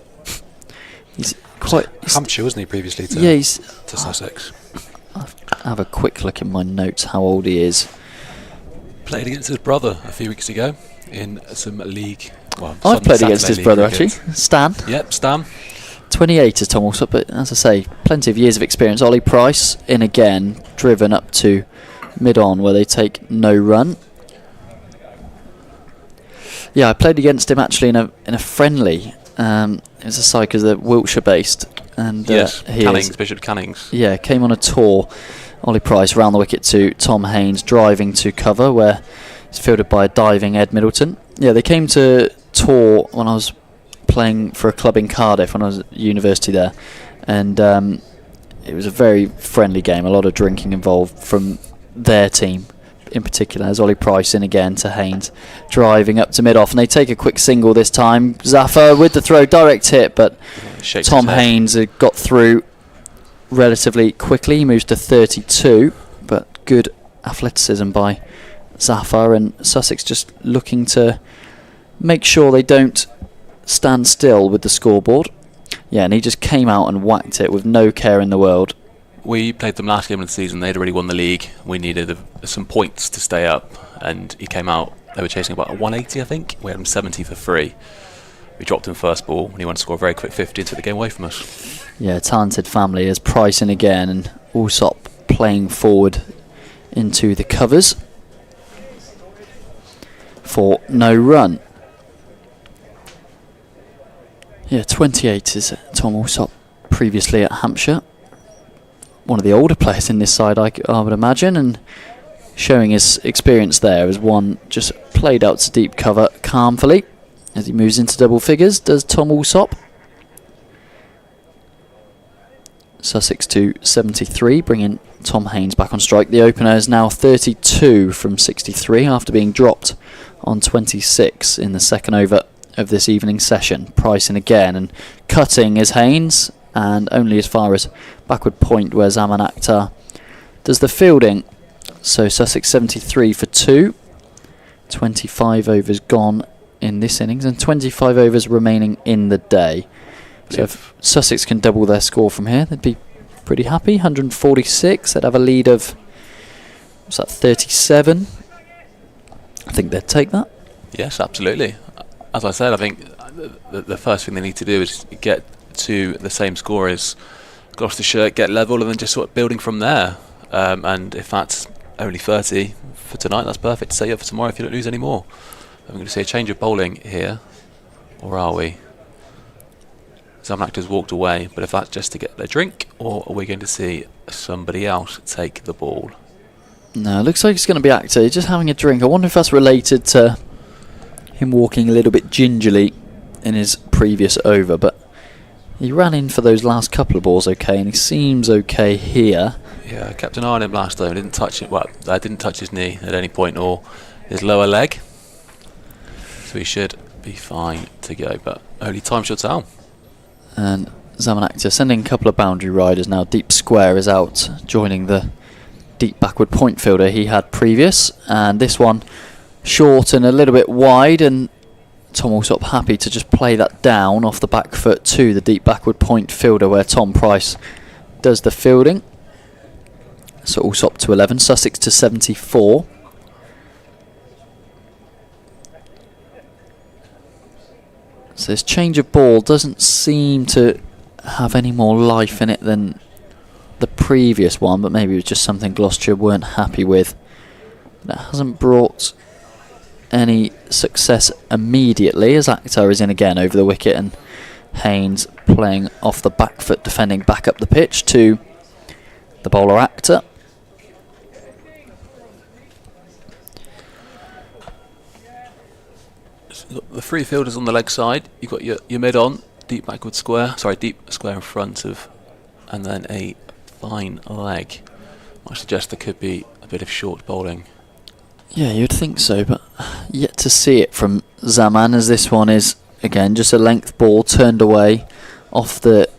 [SPEAKER 2] He's quite
[SPEAKER 3] Hampshire, wasn't he, previously to,
[SPEAKER 2] yeah,
[SPEAKER 3] to Sussex?
[SPEAKER 2] I'll have a quick look in my notes how old he is.
[SPEAKER 3] Played against his brother a few weeks ago in some league. Well,
[SPEAKER 2] I've played against his
[SPEAKER 3] Saturday
[SPEAKER 2] brother
[SPEAKER 3] league cricket.
[SPEAKER 2] actually, Stan.
[SPEAKER 3] Yep, Stan.
[SPEAKER 2] 28 is Tom Alsop, but as I say, plenty of years of experience. Ollie Price in again, driven up to mid-on where they take no run. Yeah, I played against him actually in a friendly. It was a side because they're Wiltshire based, and
[SPEAKER 3] Yes,
[SPEAKER 2] he
[SPEAKER 3] Cannings, Bishop Cannings.
[SPEAKER 2] yeah, came on a tour Ollie Price round the wicket to Tom Haynes, driving to cover, where it's fielded by a diving Ed Middleton. Yeah, they came to tour when I was playing for a club in Cardiff when I was at university there, and it was a very friendly game, a lot of drinking involved from their team in particular, as Ollie Price in again to Haynes, driving up to mid-off, and they take a quick single this time. Zafar with the throw, direct hit, but Tom Haynes had got through relatively quickly. He moves to 32, but good athleticism by Zafar, and Sussex just looking to make sure they don't stand still with the scoreboard. Yeah, and he just came out and whacked it with no care in the world.
[SPEAKER 3] We played them last game of the season. They'd already won the league. We needed some points to stay up, and he came out. They were chasing about a 180, I think. We had him 70 for 3. We dropped him first ball, and he went to score a very quick 50 and took the game away from us.
[SPEAKER 2] Yeah, talented family as Price in again, and Alsop playing forward into the covers for no run. Yeah, 28 is Tom Alsop, previously at Hampshire. One of the older players in this side, I would imagine, and showing his experience there as one just played out to deep cover calmly as he moves into double figures, does Tom Alsop. Sussex to 73, bringing Tom Haynes back on strike. The opener is now 32 from 63 after being dropped on 26 in the second over of this evening session. Pricing again, and cutting is Haynes, and only as far as backward point where Zaman Akhtar does the fielding. So Sussex 73 for 2. 25 overs gone in this innings and 25 overs remaining in the day. So if Sussex can double their score from here, they'd be pretty happy. 146, they'd have a lead of, what's that, 37? I think they'd take that.
[SPEAKER 3] Yes, absolutely. As I said, I think the first thing they need to do is get to the same score as Gloucestershire, get level, and then just sort of building from there. And if that's only 30 for tonight, that's perfect. Set you up for tomorrow if you don't lose any more. I'm going to see a change of bowling here, or are we? Some actors walked away, but if that's just to get their drink, or are we going to see somebody else take the ball?
[SPEAKER 2] No, it looks like it's going to be Akhtar. He's just having a drink. I wonder if that's related to him walking a little bit gingerly in his previous over, but he ran in for those last couple of balls okay, and he seems okay here.
[SPEAKER 3] Yeah, I kept an eye on him last time. Didn't touch it. Well, I didn't touch his knee at any point or his lower leg, so he should be fine to go. But only time shall tell.
[SPEAKER 2] And Zaman Akhtar sending a couple of boundary riders now. Deep square is out, joining the deep backward point fielder he had previous, and this one short and a little bit wide, and Tom Alsop happy to just play that down off the back foot to the deep backward point fielder where Tom Price does the fielding. So Alsop to 11, Sussex to 74. So this change of ball doesn't seem to have any more life in it than the previous one, but maybe it was just something Gloucestershire weren't happy with. That hasn't brought any success immediately, as Akhtar is in again over the wicket, and Haynes playing off the back foot, defending back up the pitch to the bowler Akhtar.
[SPEAKER 3] The three fielders on the leg side. You've got your mid on, deep backward square. Sorry, deep square in front of, and then a fine leg. I suggest there could be a bit of short bowling.
[SPEAKER 2] Yeah, you'd think so, but yet to see it from Zaman, as this one is, again, just a length ball turned away off the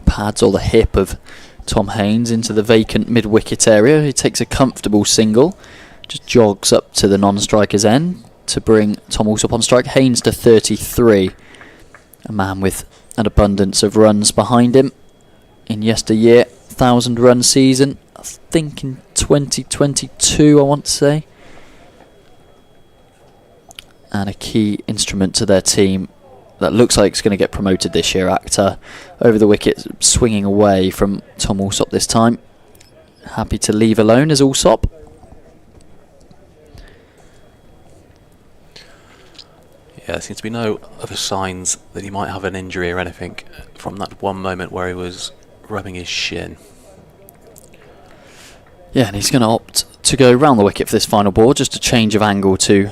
[SPEAKER 2] pads or the hip of Tom Haynes into the vacant mid-wicket area. He takes a comfortable single, just jogs up to the non-striker's end to bring Tom Alsop on strike. Haynes to 33, a man with an abundance of runs behind him. In yesteryear, 1,000-run season, I think in 2022, I want to say. And a key instrument to their team that looks like it's going to get promoted this year. Akhtar over the wicket, swinging away from Tom Alsop this time. Happy to leave alone as Alsop.
[SPEAKER 3] Yeah, there seems to be no other signs that he might have an injury or anything from that one moment where he was rubbing his shin.
[SPEAKER 2] Yeah, and he's going to opt to go round the wicket for this final ball, just a change of angle to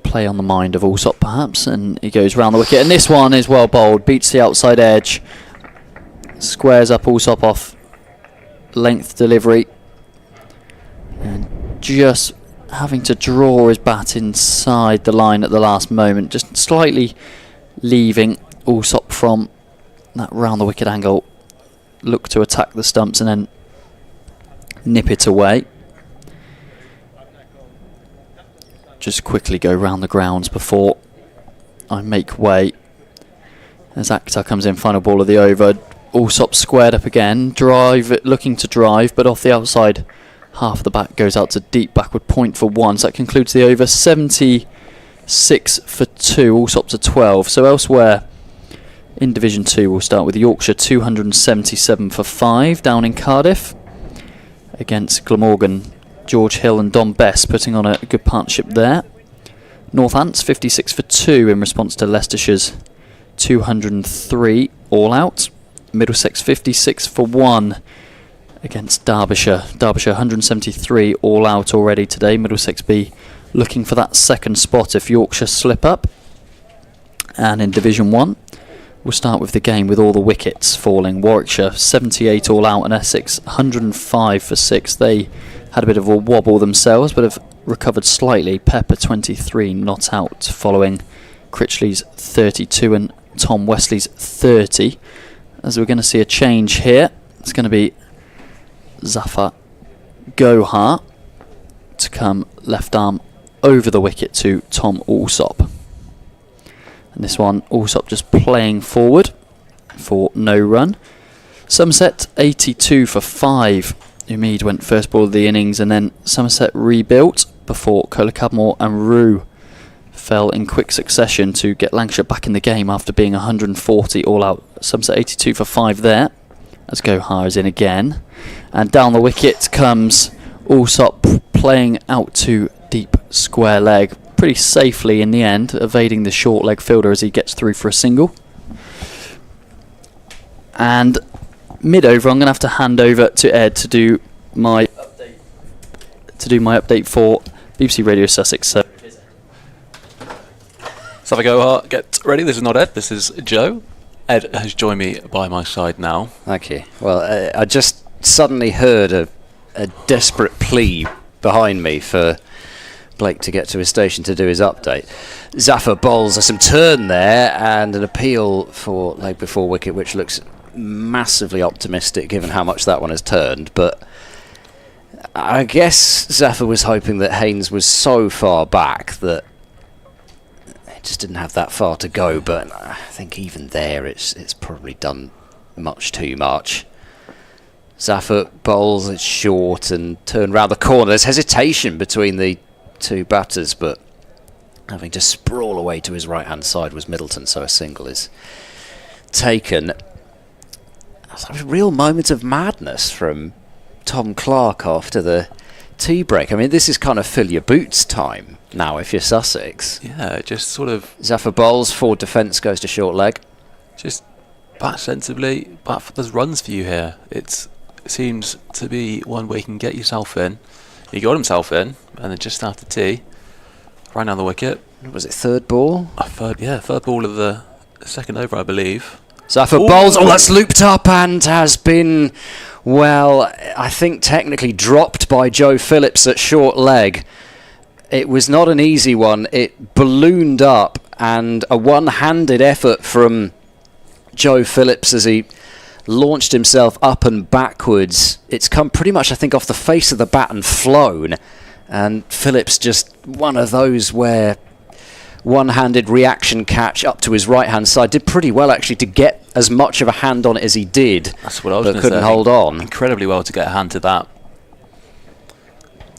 [SPEAKER 2] play on the mind of Allsop perhaps, and he goes round the wicket, and this one is well bowled, beats the outside edge, squares up Allsop off length delivery, and just having to draw his bat inside the line at the last moment, just slightly leaving Allsop from that round the wicket angle, look to attack the stumps and then nip it away. Just quickly go round the grounds before I make way as Akhtar comes in, final ball of the over. Allsop squared up again, looking to drive, but off the outside half of the bat goes out to deep backward point for 1. So that concludes the over. 76 for 2, Allsop to 12. So elsewhere in Division 2 we'll start with Yorkshire 277 for 5 down in Cardiff against Glamorgan. George Hill and Don Best putting on a good partnership there. Northants 56 for 2 in response to Leicestershire's 203 all out. Middlesex 56 for 1 against Derbyshire. Derbyshire 173 all out already today. Middlesex be looking for that second spot if Yorkshire slip up. And in Division 1 we'll start with the game with all the wickets falling. Warwickshire 78 all out and Essex 105 for 6. They had a bit of a wobble themselves but have recovered slightly. Pepper 23 not out following Critchley's 32 and Tom Wesley's 30. As we're going to see a change here, it's going to be Zafar Gohar to come left arm over the wicket to Tom Allsop. And this one, Allsop just playing forward for no run. Somerset 82 for 5. Umeed went first ball of the innings and then Somerset rebuilt before Kohler Cadmore and Rue fell in quick succession to get Lancashire back in the game after being 140 all out. Somerset 82 for 5 there as Gohar is in again. And down the wicket comes Allsop playing out to deep square leg pretty safely in the end, evading the short leg fielder as he gets through for a single. And mid-over, I'm going to have to hand over to Ed to do my update for BBC Radio Sussex. So,
[SPEAKER 3] Zafar Gohar, get ready. This is not Ed, this is Joe. Ed has joined me by my side now.
[SPEAKER 1] Thank you. Well, I just suddenly heard a desperate plea behind me for Blake to get to his station to do his update. Zafar bowls some turn there and an appeal for leg before wicket, which looks massively optimistic given how much that one has turned. But I guess Zafar was hoping that Haynes was so far back that it just didn't have that far to go. But I think even there it's probably done much too much. Zafar bowls it short and turned round the corner. There's hesitation between the two batters, but having to sprawl away to his right hand side was Middleton, so a single is taken. A real moment of madness from Tom Clark after the tea break. I mean, this is kind of fill your boots time now if you're Sussex.
[SPEAKER 3] Yeah, just sort of
[SPEAKER 1] Zafar bowls, forward defence goes to short leg.
[SPEAKER 3] just bat sensibly, but there's runs for you here. It seems to be one way you can get yourself in. He got himself in, and then just after tea, right down the wicket.
[SPEAKER 1] Was it third ball?
[SPEAKER 3] Third ball of the second over, I believe.
[SPEAKER 1] Zafar bowls, that's looped up and has been, well, I think technically dropped by Joe Phillips at short leg. It was not an easy one. It ballooned up, and a one-handed effort from Joe Phillips as he launched himself up and backwards. It's come pretty much, I think, off the face of the bat and flown. And Phillips just one of those where one-handed reaction catch up to his right-hand side. Did pretty well, actually, to get as much of a hand on it as he did.
[SPEAKER 3] That's what I was
[SPEAKER 1] but
[SPEAKER 3] going to say.
[SPEAKER 1] couldn't hold on.
[SPEAKER 3] Incredibly well to get a hand to that.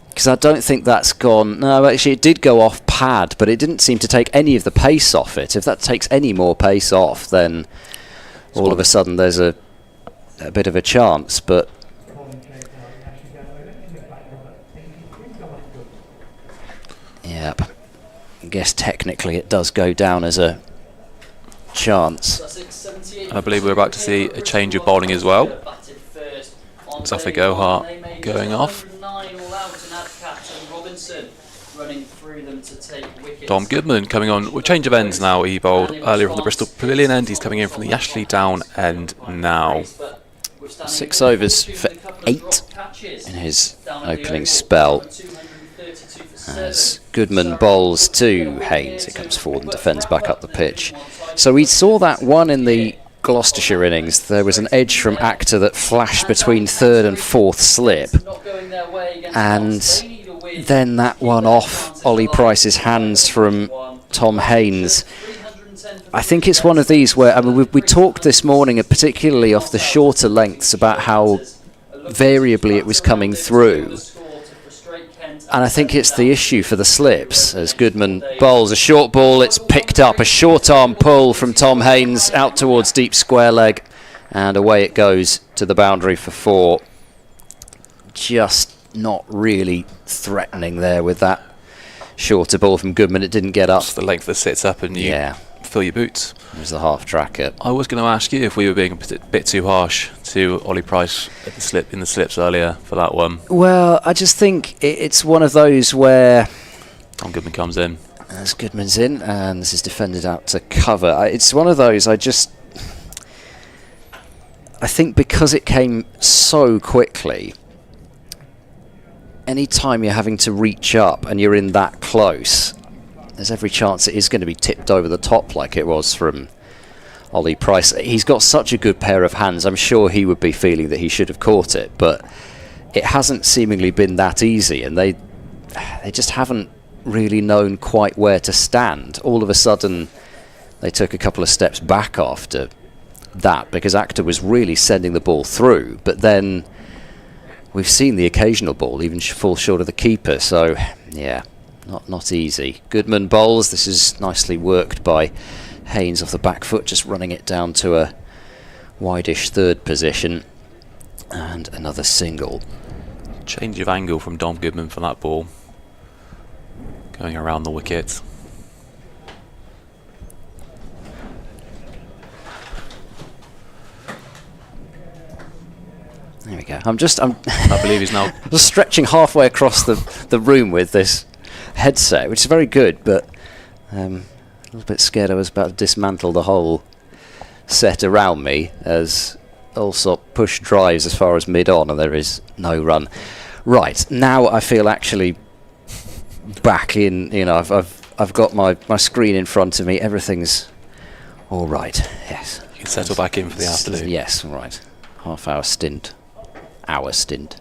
[SPEAKER 1] Because I don't think that's gone... No, actually, it did go off pad, but it didn't seem to take any of the pace off it. If that takes any more pace off, then all of a sudden there's a bit of a chance, but... Yep. I guess technically it does go down as a chance.
[SPEAKER 3] And I believe we're about to see a change of bowling as well. Zafar Gohart going off. Dom Goodman coming on with change of ends now. He bowled earlier from the Bristol Pavilion end. He's coming in from the Ashley Down end now.
[SPEAKER 1] 6 overs for 8 in his opening spell. As Goodman bowls to Haynes, it comes forward and defends back up the pitch. So we saw that one in the Gloucestershire innings. There was an edge from Actor that flashed between third and fourth slip, and then that one off Ollie Price's hands from Tom Haynes. I think it's one of these where, I mean, we talked this morning, particularly off the shorter lengths, about how variably it was coming through. And I think it's the issue for the slips. As Goodman bowls a short ball, it's picked up. A short arm pull from Tom Haynes out towards deep square leg, and away it goes to the boundary for 4. Just not really threatening there with that shorter ball from Goodman. It didn't get up.
[SPEAKER 3] It's the length that sits up and you fill your boots.
[SPEAKER 1] It was the half tracker.
[SPEAKER 3] I was going to ask you if we were being a bit too harsh to Ollie Price at in the slips earlier for that one.
[SPEAKER 1] Well, I just think it's one of those where
[SPEAKER 3] Tom Goodman comes in.
[SPEAKER 1] As Goodman's in, and this is defended out to cover. It's one of those, I think because it came so quickly, any time you're having to reach up and you're in that close, there's every chance it is going to be tipped over the top like it was from Ollie Price. He's got such a good pair of hands. I'm sure he would be feeling that he should have caught it, but it hasn't seemingly been that easy, and they just haven't really known quite where to stand. All of a sudden, they took a couple of steps back after that because Actor was really sending the ball through, but then we've seen the occasional ball even fall short of the keeper, so yeah, not easy. Goodman bowls. This is nicely worked by Haynes off the back foot, just running it down to a wide-ish third position, and another single.
[SPEAKER 3] Change of angle from Dom Goodman for that ball, going around the wicket.
[SPEAKER 1] There we go.
[SPEAKER 3] I believe he's now
[SPEAKER 1] just stretching halfway across the room with this headset, which is very good, but a little bit scared I was about to dismantle the whole set around me as Alsop push drives as far as mid-on, and there is no run. Right, now I feel actually back in, I've got my screen in front of me, everything's all right, yes.
[SPEAKER 3] You can settle back in for the afternoon.
[SPEAKER 1] Yes, all right. Half-hour stint. Hour stint.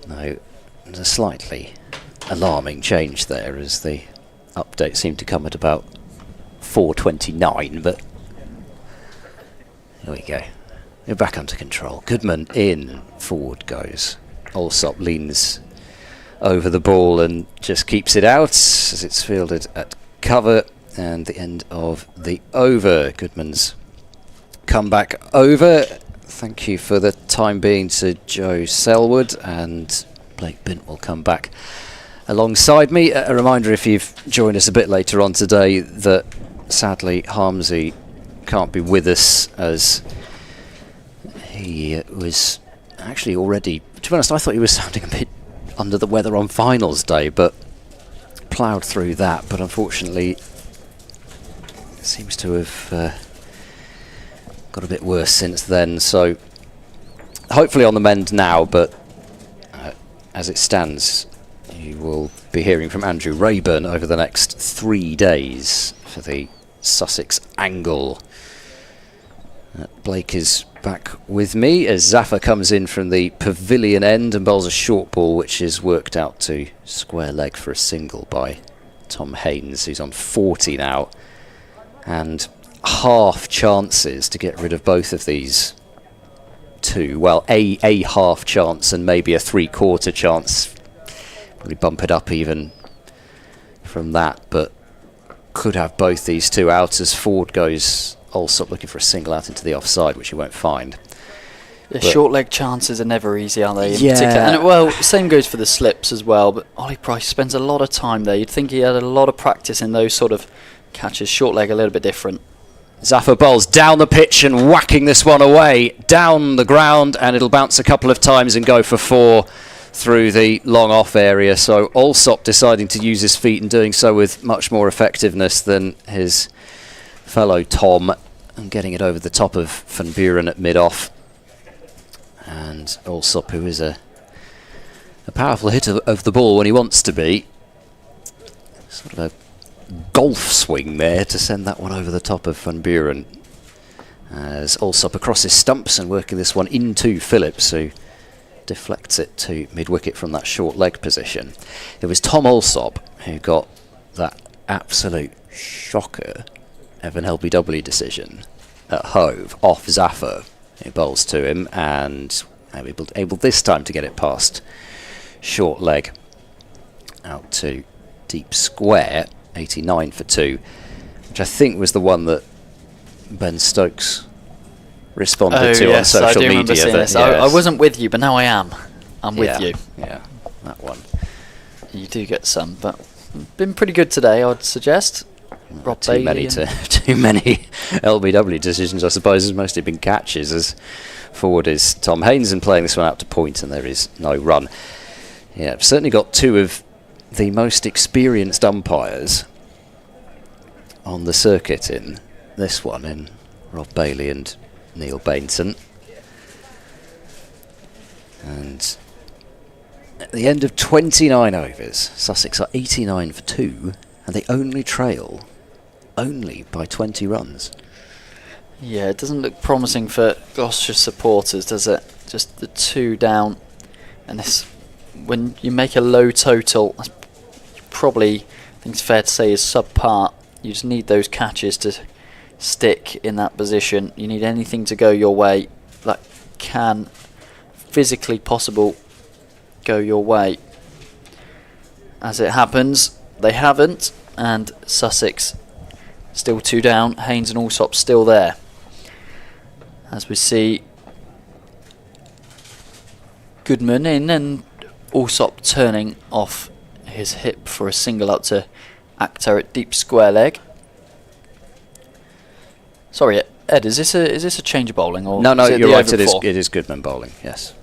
[SPEAKER 1] No, there's a slightly alarming change there as the update seemed to come at about 4:29, but here we go. We're back under control. Goodman in, forward goes. Alsop leans over the ball and just keeps it out as it's fielded at cover, and the end of the over. Goodman's come back over. Thank you for the time being to Joe Selwood, and Blake Bint will come back alongside me. A reminder, if you've joined us a bit later on today, that sadly Harmsy can't be with us as he was actually already, to be honest, I thought he was sounding a bit under the weather on finals day, but ploughed through that. But unfortunately it seems to have got a bit worse since then, so hopefully on the mend now, but as it stands, you will be hearing from Andrew Rayburn over the next 3 days for the Sussex angle. Blake is back with me as Zafar comes in from the pavilion end and bowls a short ball, which is worked out to square leg for a single by Tom Haynes, who's on 40 now, and half chances to get rid of both of these two. Well, a half chance and maybe a three-quarter chance. Probably bump it up even from that, but could have both these two out as forward goes Alsop looking for a single out into the offside, which he won't find.
[SPEAKER 2] The short leg chances are never easy, are they?
[SPEAKER 1] Yeah.
[SPEAKER 2] And well, same goes for the slips as well, but Ollie Price spends a lot of time there. You'd think he had a lot of practice in those sort of catches. Short leg a little bit different.
[SPEAKER 1] Zaffa bowls down the pitch and whacking this one away down the ground, and it'll bounce a couple of times and go for 4 through the long off area. So Allsop deciding to use his feet and doing so with much more effectiveness than his fellow Tom, and getting it over the top of Van Buren at mid-off. And Allsop, who is a powerful hitter of the ball when he wants to be. Sort of a golf swing there to send that one over the top of Van Buren. As Allsop across his stumps and working this one into Phillips, who deflects it to mid-wicket from that short leg position. It was Tom Allsop who got that absolute shocker of an LBW decision at Hove off Zaffa, who bowls to him and able this time to get it past short leg out to deep square, 89 for 2, which I think was the one that Ben Stokes responded to on social
[SPEAKER 2] I do
[SPEAKER 1] media.
[SPEAKER 2] Remember seeing this. I wasn't with you, but now I am. I'm with you.
[SPEAKER 1] Yeah, that one.
[SPEAKER 2] You do get some, but been pretty good today, I'd suggest. Rob
[SPEAKER 1] Too many LBW decisions, I suppose. Has mostly been catches, as forward is Tom Haynes, and playing this one out to point, and there is no run. Yeah, I've certainly got 2 of the most experienced umpires on the circuit in this one, in Rob Bailey and Neil Bainton. And at the end of 29 overs, Sussex are 89 for 2, and they only trail by 20 runs.
[SPEAKER 2] Yeah, it doesn't look promising for Gloucestershire supporters, does it? Just the 2 down, and this, when you make a low total, that's probably, I think it's fair to say, is subpar. You just need those catches to stick in that position. You need anything to go your way that can physically possible go your way. As it happens, they haven't, and Sussex still 2 down. Haynes and Allsop still there. As we see Goodman in, and Allsop turning off his hip for a single out to Akhtar at deep square leg. Sorry, Ed, is this a change of bowling, or
[SPEAKER 1] no,
[SPEAKER 2] is it
[SPEAKER 1] you're
[SPEAKER 2] the
[SPEAKER 1] right.
[SPEAKER 2] over before?
[SPEAKER 1] It is Goodman bowling. Yes,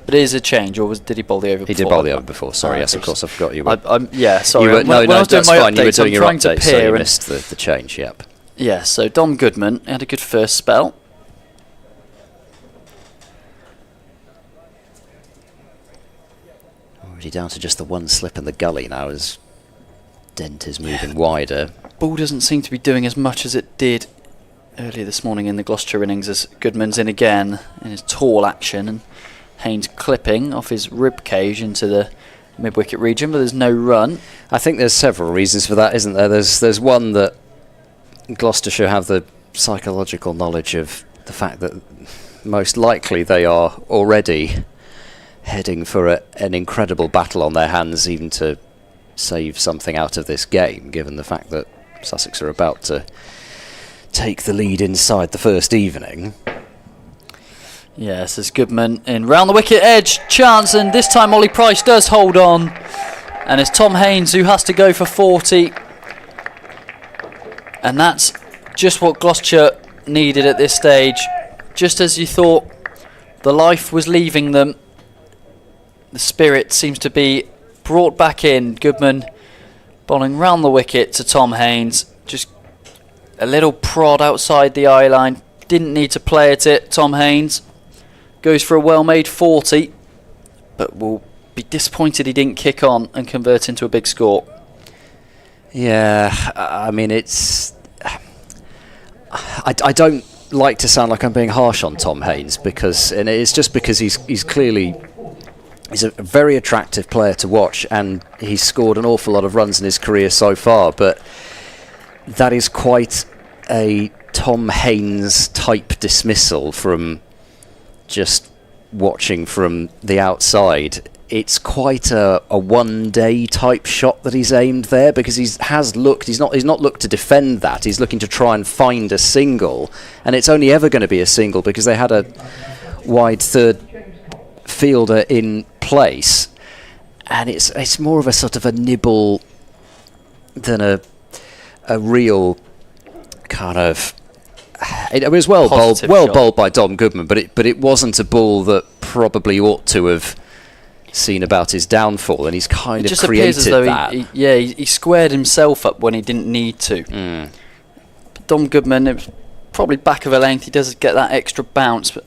[SPEAKER 2] but it is a change, or did he bowl the over before?
[SPEAKER 1] He did bowl the over before. Sorry, yes, of course, I forgot you were.
[SPEAKER 2] Yeah, sorry.
[SPEAKER 1] When I was doing
[SPEAKER 2] that's my
[SPEAKER 1] fine. You were
[SPEAKER 2] updates,
[SPEAKER 1] doing your
[SPEAKER 2] I'm trying
[SPEAKER 1] update,
[SPEAKER 2] to
[SPEAKER 1] so you
[SPEAKER 2] peer and
[SPEAKER 1] missed the change. Yep.
[SPEAKER 2] yeah, so Dom Goodman had a good first spell.
[SPEAKER 1] Already down to just the one slip in the gully now as Dent is moving wider.
[SPEAKER 2] Ball doesn't seem to be doing as much as it did earlier this morning in the Gloucestershire innings, as Goodman's in again in his tall action, and Haynes clipping off his rib cage into the mid-wicket region, but there's no run.
[SPEAKER 1] I think there's several reasons for that, isn't there? There's one that Gloucestershire have the psychological knowledge of the fact that most likely they are already heading for an incredible battle on their hands, even to save something out of this game, given the fact that Sussex are about to take the lead inside the first evening.
[SPEAKER 2] Yes, as Goodman in round the wicket edge, chance, and this time Ollie Price does hold on, and it's Tom Haynes who has to go for 40, and that's just what Gloucestershire needed at this stage. Just as you thought the life was leaving them, the spirit seems to be brought back in. Goodman bowling round the wicket to Tom Haynes, just a little prod outside the eye line, didn't need to play at it. Tom Haynes goes for a well-made 40, but will be disappointed he didn't kick on and convert into a big score.
[SPEAKER 1] Yeah, I mean, it's... I don't like to sound like I'm being harsh on Tom Haynes, and it's just because he's clearly... He's a very attractive player to watch, and he's scored an awful lot of runs in his career so far, but that is quite a Tom Haynes type dismissal from just watching from the outside. It's quite a one-day type shot that he's aimed there, because he's not looked to defend that. He's looking to try and find a single, and it's only ever going to be a single because they had a wide third fielder in place, and it's more of a sort of a nibble than a real kind of It was well
[SPEAKER 2] Positive
[SPEAKER 1] bowled,
[SPEAKER 2] shot.
[SPEAKER 1] bowled by Dom Goodman, but it wasn't a ball that probably ought to have seen about his downfall, and he's kind
[SPEAKER 2] It
[SPEAKER 1] of
[SPEAKER 2] just appears as
[SPEAKER 1] created
[SPEAKER 2] though
[SPEAKER 1] that.
[SPEAKER 2] he squared himself up when he didn't need to. But Dom Goodman, it was probably back of a length. He does get that extra bounce, but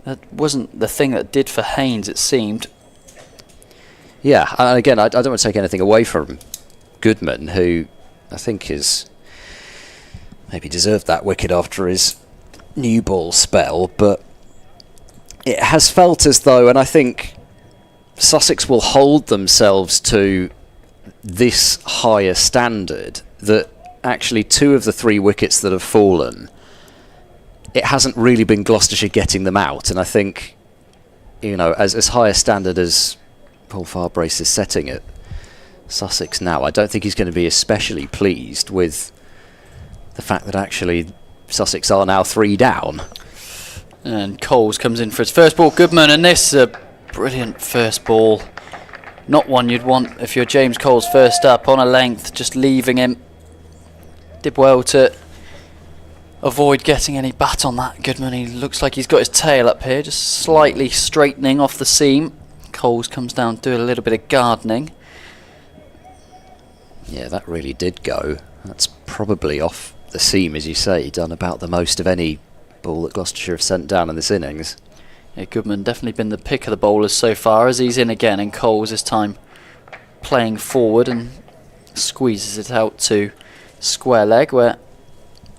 [SPEAKER 2] that wasn't the thing that did for Haynes, it seemed.
[SPEAKER 1] Yeah, and again, I don't want to take anything away from Goodman, who I think is maybe deserved that wicket after his new ball spell, but it has felt as though, and I think Sussex will hold themselves to this higher standard, that actually 2 of the 3 wickets that have fallen, it hasn't really been Gloucestershire getting them out, and I think, you know, as high a standard as Paul Farbrace is setting it, Sussex now, I don't think he's going to be especially pleased with the fact that actually Sussex are now 3 down.
[SPEAKER 2] And Coles comes in for his first ball. Goodman, and this is a brilliant first ball. Not one you'd want if you're James Coles first up, on a length, just leaving him. Did well to avoid getting any bat on that. Goodman, he looks like he's got his tail up here, just slightly straightening off the seam. Coles comes down, do a little bit of gardening.
[SPEAKER 1] Yeah, that really did go. That's probably off the seam, as you say, done about the most of any ball that Gloucestershire have sent down in this innings.
[SPEAKER 2] Yeah, Goodman definitely been the pick of the bowlers so far, as he's in again, and Coles this time playing forward and squeezes it out to square leg, where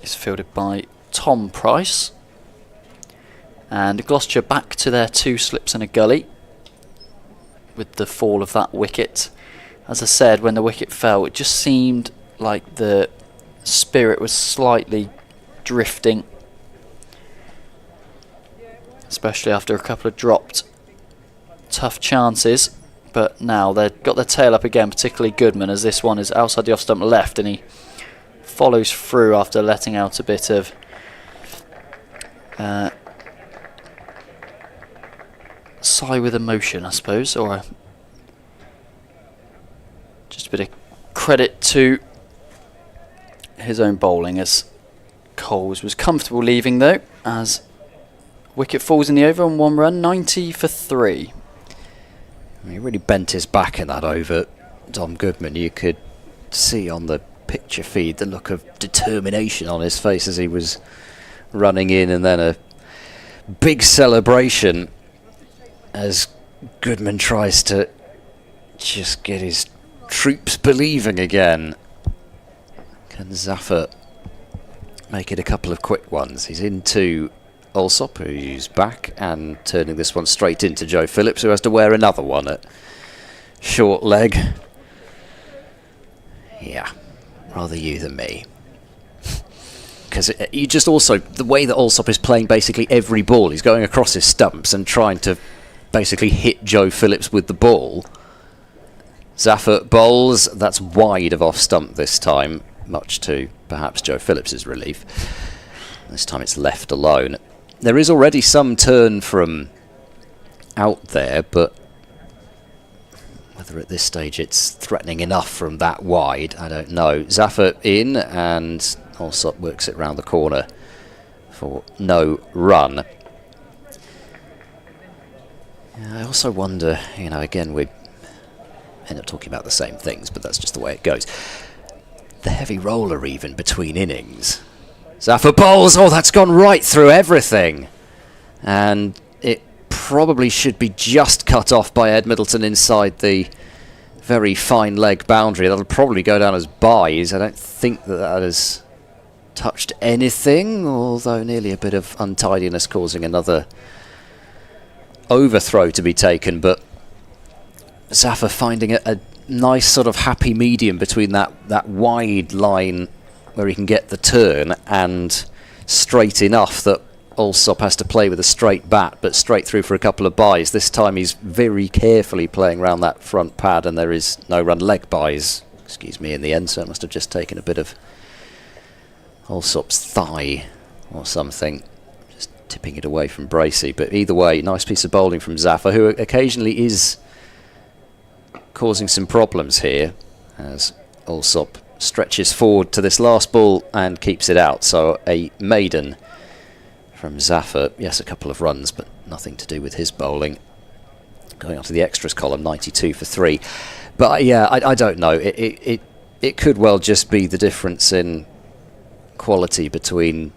[SPEAKER 2] it's fielded by Tom Price. And Gloucestershire back to their 2 slips and a gully with the fall of that wicket. As I said, when the wicket fell, it just seemed like the spirit was slightly drifting, especially after a couple of dropped tough chances. But now they've got their tail up again, particularly Goodman, as this one is outside the off stump left, and he follows through after letting out a bit of sigh with emotion, I suppose, or just a bit of credit to his own bowling, as Coles was comfortable leaving though, as wicket falls in the over on 1 run, 90 for 3.
[SPEAKER 1] He really bent his back in that over, Dom Goodman. You could see on the picture feed the look of determination on his face as he was running in, and then a big celebration as Goodman tries to just get his troops believing again. Can Zaffer make it a couple of quick ones? He's into Alsop, who's back and turning this one straight into Joe Phillips, who has to wear another one at short leg. Yeah, rather you than me. Because you just also, the way that Alsop is playing basically every ball, he's going across his stumps and trying to basically hit Joe Phillips with the ball. Zaffer bowls, that's wide of off stump this time, much to perhaps Joe Phillips's relief. This time it's left alone. There is already some turn from out there, but whether at this stage it's threatening enough from that wide, I don't know. Zaffer in, and Alsop works it round the corner for no run. I also wonder, you know, again, we end up talking about the same things, but that's just the way it goes. The heavy roller even between innings. Zaffer bowls, oh, that's gone right through everything. And it probably should be just cut off by Ed Middleton inside the very fine leg boundary. That'll probably go down as byes. I don't think that has touched anything, although nearly a bit of untidiness causing another overthrow to be taken, but Zaffer finding a nice sort of happy medium between that wide line where he can get the turn and straight enough that Alsop has to play with a straight bat, but straight through for a couple of byes. This time he's very carefully playing around that front pad, and there is no run leg byes, excuse me, in the end, so it must have just taken a bit of Alsop's thigh or something, just tipping it away from Bracey. But either way, nice piece of bowling from Zaffer, who occasionally is causing some problems here, as Alsop stretches forward to this last ball and keeps it out. So a maiden from Zaffer. Yes, a couple of runs, but nothing to do with his bowling. Going on to the extras column, 92 for 3. But yeah, I don't know. It could well just be the difference in quality between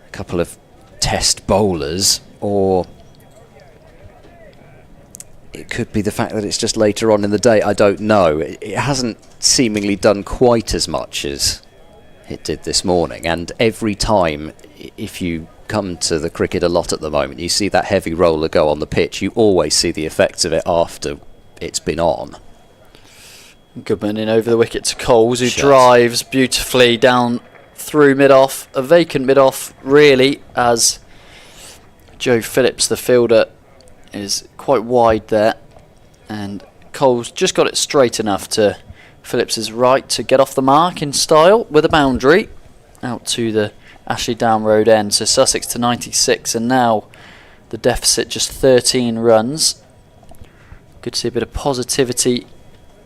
[SPEAKER 1] a couple of test bowlers, or it could be the fact that it's just later on in the day. I don't know. It hasn't seemingly done quite as much as it did this morning, and every time, if you come to the cricket a lot at the moment, you see that heavy roller go on the pitch, you always see the effects of it after it's been on.
[SPEAKER 2] Goodman in over the wicket to Coles, who
[SPEAKER 1] Shot.
[SPEAKER 2] drives beautifully down through mid-off, a vacant mid-off really, as Joe Phillips, the fielder, is quite wide there, and Coles just got it straight enough to Phillips's right to get off the mark in style with a boundary out to the Ashley Down Road end. So Sussex to 96, and now the deficit just 13 runs. Good to see a bit of positivity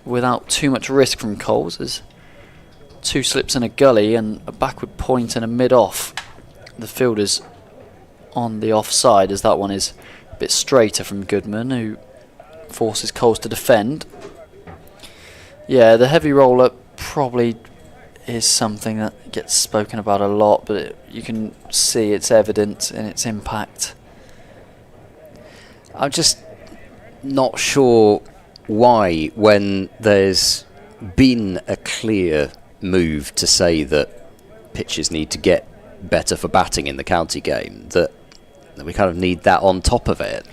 [SPEAKER 2] without too much risk from Coles. There's 2 slips and a gully and a backward point and a mid-off. The fielder's on the offside, as that one is a bit straighter from Goodman, who forces Coles to defend. Yeah, the heavy roller probably is something that gets spoken about a lot, but you can see it's evident in its impact.
[SPEAKER 1] I'm just not sure why, when there's been a clear move to say that pitches need to get better for batting in the county game, that we kind of need that on top of it.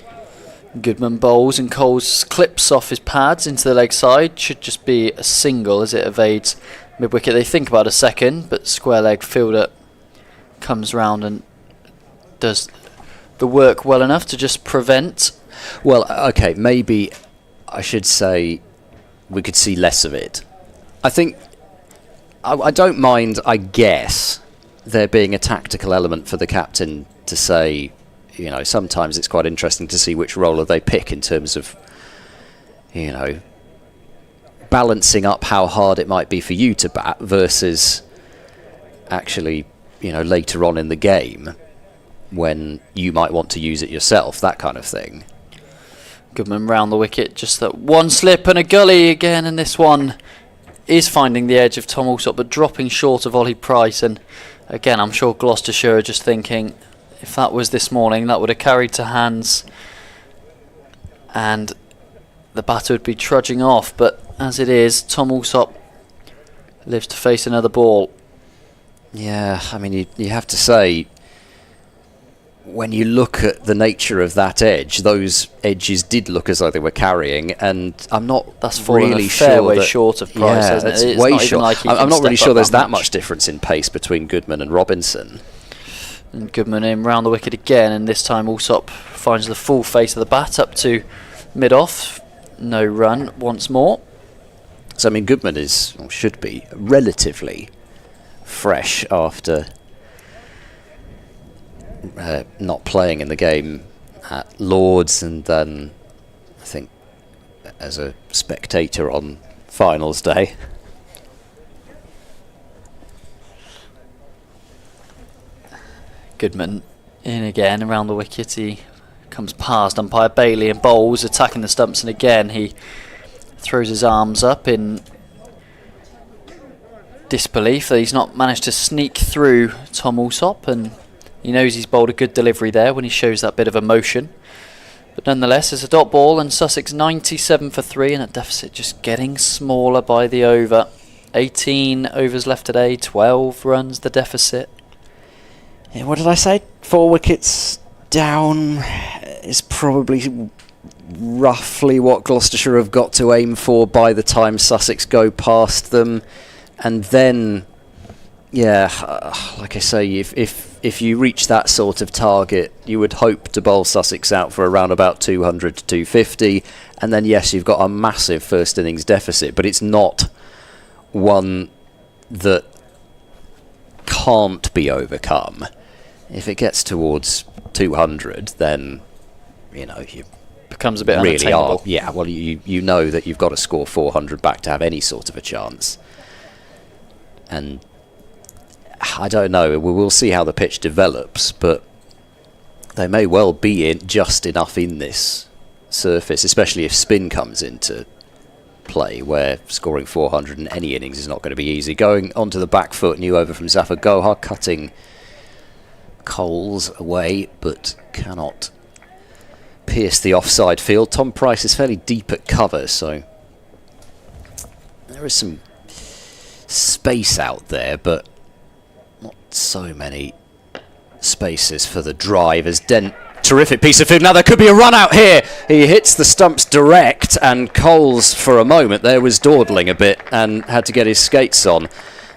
[SPEAKER 2] Goodman bowls and Coles clips off his pads into the leg side. Should just be a single as it evades mid-wicket. They think about a second, but square leg fielder comes round and does the work well enough to just prevent.
[SPEAKER 1] Well, okay, maybe I should say we could see less of it. I think I don't mind, I guess, there being a tactical element for the captain to say, you know, sometimes it's quite interesting to see which roller they pick in terms of, you know, balancing up how hard it might be for you to bat versus actually, you know, later on in the game when you might want to use it yourself, that kind of thing.
[SPEAKER 2] Goodman round the wicket, just that one slip and a gully again, and this one is finding the edge of Tom Alsop but dropping short of Ollie Price. And again, I'm sure Gloucestershire are just thinking, if that was this morning, that would have carried to hands and the batter would be trudging off. But as it is, Tom Alsop lives to face another ball.
[SPEAKER 1] Yeah, I mean, you have to say, when you look at the nature of that edge, those edges did look as though they were carrying, and I'm not
[SPEAKER 2] That's
[SPEAKER 1] really
[SPEAKER 2] a fair
[SPEAKER 1] sure
[SPEAKER 2] way
[SPEAKER 1] that,
[SPEAKER 2] short of Price,
[SPEAKER 1] yeah,
[SPEAKER 2] isn't it?
[SPEAKER 1] it's
[SPEAKER 2] It's
[SPEAKER 1] way
[SPEAKER 2] not even
[SPEAKER 1] short.
[SPEAKER 2] like he
[SPEAKER 1] I'm
[SPEAKER 2] can
[SPEAKER 1] not really
[SPEAKER 2] step
[SPEAKER 1] sure
[SPEAKER 2] up
[SPEAKER 1] there's
[SPEAKER 2] that
[SPEAKER 1] that
[SPEAKER 2] much.
[SPEAKER 1] much difference in pace between Goodman and Robinson.
[SPEAKER 2] And Goodman in round the wicket again, and this time Alsop finds the full face of the bat up to mid-off. No run once more.
[SPEAKER 1] So I mean, Goodman is, or should be, relatively fresh after not playing in the game at Lord's, and then I think as a spectator on finals day.
[SPEAKER 2] Goodman in again around the wicket. He comes past umpire Bailey and bowls, attacking the stumps, and again he throws his arms up in disbelief that he's not managed to sneak through Tom Alsop, and he knows he's bowled a good delivery there when he shows that bit of emotion. But nonetheless, it's a dot ball, and Sussex 97 for 3, and a deficit just getting smaller by the over. 18 overs left today, 12 runs the deficit.
[SPEAKER 1] Yeah, what did I say? 4 wickets down is probably roughly what Gloucestershire have got to aim for by the time Sussex go past them. And then, yeah, like I say, if you reach that sort of target, you would hope to bowl Sussex out for around about 200 to 250. And then, yes, you've got a massive first innings deficit, but it's not one that can't be overcome. If it gets towards 200, then, you know, you
[SPEAKER 2] Becomes a bit
[SPEAKER 1] really are.
[SPEAKER 2] unattainable.
[SPEAKER 1] Yeah, well, you know that you've got to score 400 back to have any sort of a chance. And I don't know, we'll see how the pitch develops, but they may well be in just enough in this surface, especially if spin comes into play, where scoring 400 in any innings is not going to be easy. Going onto the back foot, new over from Zafar Gohar, cutting Coles away, but cannot pierce the offside field. Tom Price is fairly deep at cover, so there is some space out there, but not so many spaces for the drive as Dent. Terrific piece of field. Now there could be a run out here. He hits the stumps direct, and Coles for a moment there was dawdling a bit and had to get his skates on.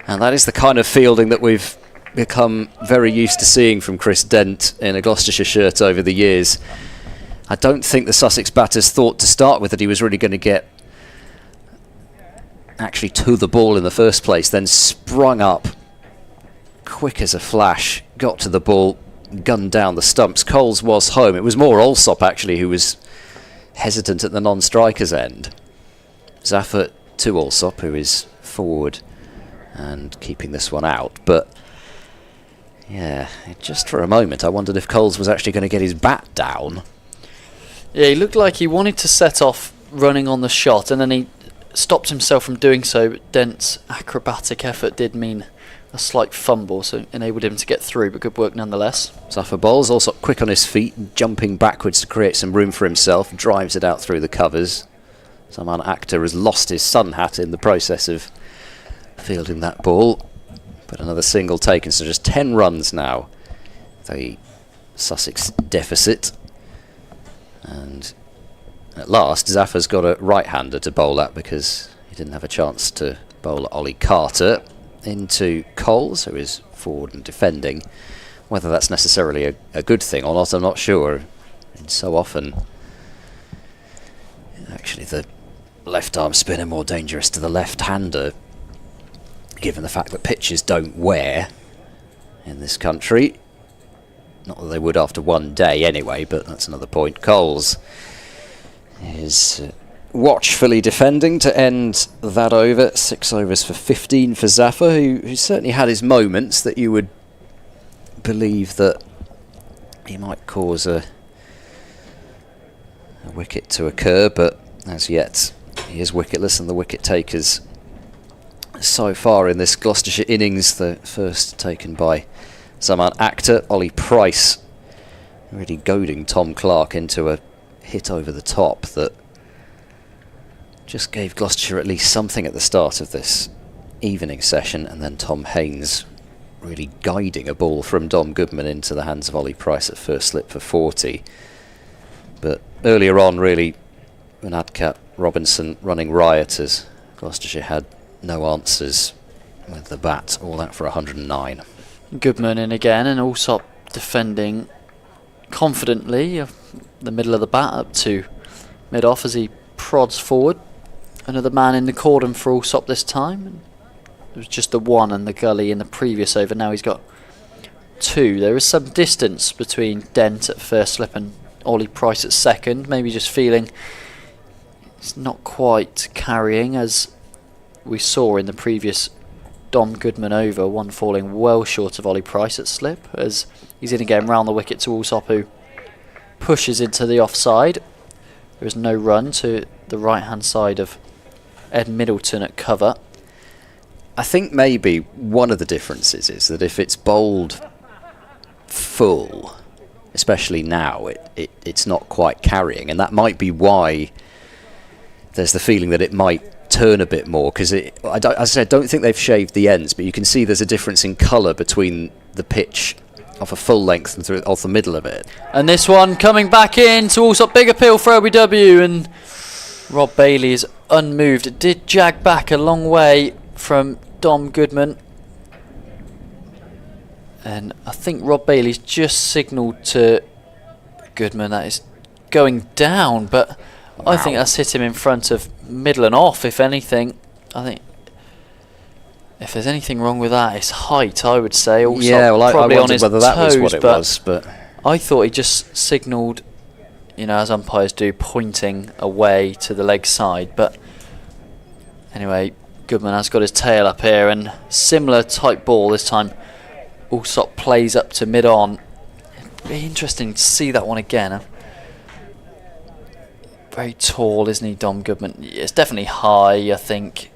[SPEAKER 1] And that is the kind of fielding that we've become very used to seeing from Chris Dent in a Gloucestershire shirt over the years. I don't think the Sussex batters thought to start with that he was really going to get actually to the ball in the first place, then sprung up quick as a flash, got to the ball, gunned down the stumps. Coles was home. It was more Allsop actually who was hesitant at the non-striker's end. Zafar to Allsop, who is forward and keeping this one out. But yeah, just for a moment I wondered if Coles was actually going to get his bat down.
[SPEAKER 2] Yeah, he looked like he wanted to set off running on the shot, and then he stopped himself from doing so, but Dent's acrobatic effort did mean a slight fumble, so enabled him to get through, but good work nonetheless.
[SPEAKER 1] Zafar bowls, also quick on his feet, jumping backwards to create some room for himself, drives it out through the covers. Zaman Akhtar has lost his sun hat in the process of fielding that ball, but another single taken, so just 10 runs now, the Sussex deficit. And at last Zafar's got a right-hander to bowl at, because he didn't have a chance to bowl at Ollie Carter. Into Coles, who is forward and defending. Whether that's necessarily a good thing or not, I'm not sure. And so often, actually, the left-arm spinner more dangerous to the left-hander, given the fact that pitches don't wear in this country. Not that they would after one day anyway, but that's another point. Coles is watchfully defending to end that over. 6 overs for 15 for Zafar, who certainly had his moments that you would believe that he might cause a wicket to occur, but as yet he is wicketless, and the wicket takers so far in this Gloucestershire innings, the first taken by Zaman Akhtar, Ollie Price really goading Tom Clark into a hit over the top that just gave Gloucestershire at least something at the start of this evening session, and then Tom Haynes really guiding a ball from Dom Goodman into the hands of Ollie Price at first slip for 40. But earlier on, really, Nadkat Robinson running riot as Gloucestershire had no answers with the bat, all that for 109.
[SPEAKER 2] Goodman in again, and Allsop defending confidently, the middle of the bat up to mid-off as he prods forward. Another man in the cordon for Allsop this time. It was just the one and the gully in the previous over. Now he's got 2. There is some distance between Dent at first slip and Ollie Price at second. Maybe just feeling it's not quite carrying, as we saw in the previous Dom Goodman over, one falling well short of Ollie Price at slip, as he's in again round the wicket to Allsop, who pushes into the offside. There is no run to the right hand side of Ed Middleton at cover.
[SPEAKER 1] I think maybe one of the differences is that if it's bowled full, especially now, it's not quite carrying, and that might be why there's the feeling that it might turn a bit more, because as I said, I don't think they've shaved the ends, but you can see there's a difference in colour between the pitch off a full length and through off the middle of it.
[SPEAKER 2] And this one coming back in to Allsop, big appeal for OBW, and Rob Bailey is unmoved. It did jag back a long way from Dom Goodman, and I think Rob Bailey's just signalled to Goodman that is going down, but wow. I think that's hit him in front of middle and off, if anything. I think if there's anything wrong with that, it's height, I would say. Also,
[SPEAKER 1] yeah, well,
[SPEAKER 2] probably
[SPEAKER 1] I
[SPEAKER 2] on
[SPEAKER 1] wondered
[SPEAKER 2] his
[SPEAKER 1] whether that
[SPEAKER 2] toes,
[SPEAKER 1] was what it was, but
[SPEAKER 2] I thought he just signalled, as umpires do, pointing away to the leg side. But anyway, Goodman has got his tail up here, and similar type ball this time. Allsop plays up to mid-on. It'd be interesting to see that one again. Very tall, isn't he, Dom Goodman? It's definitely high, I think.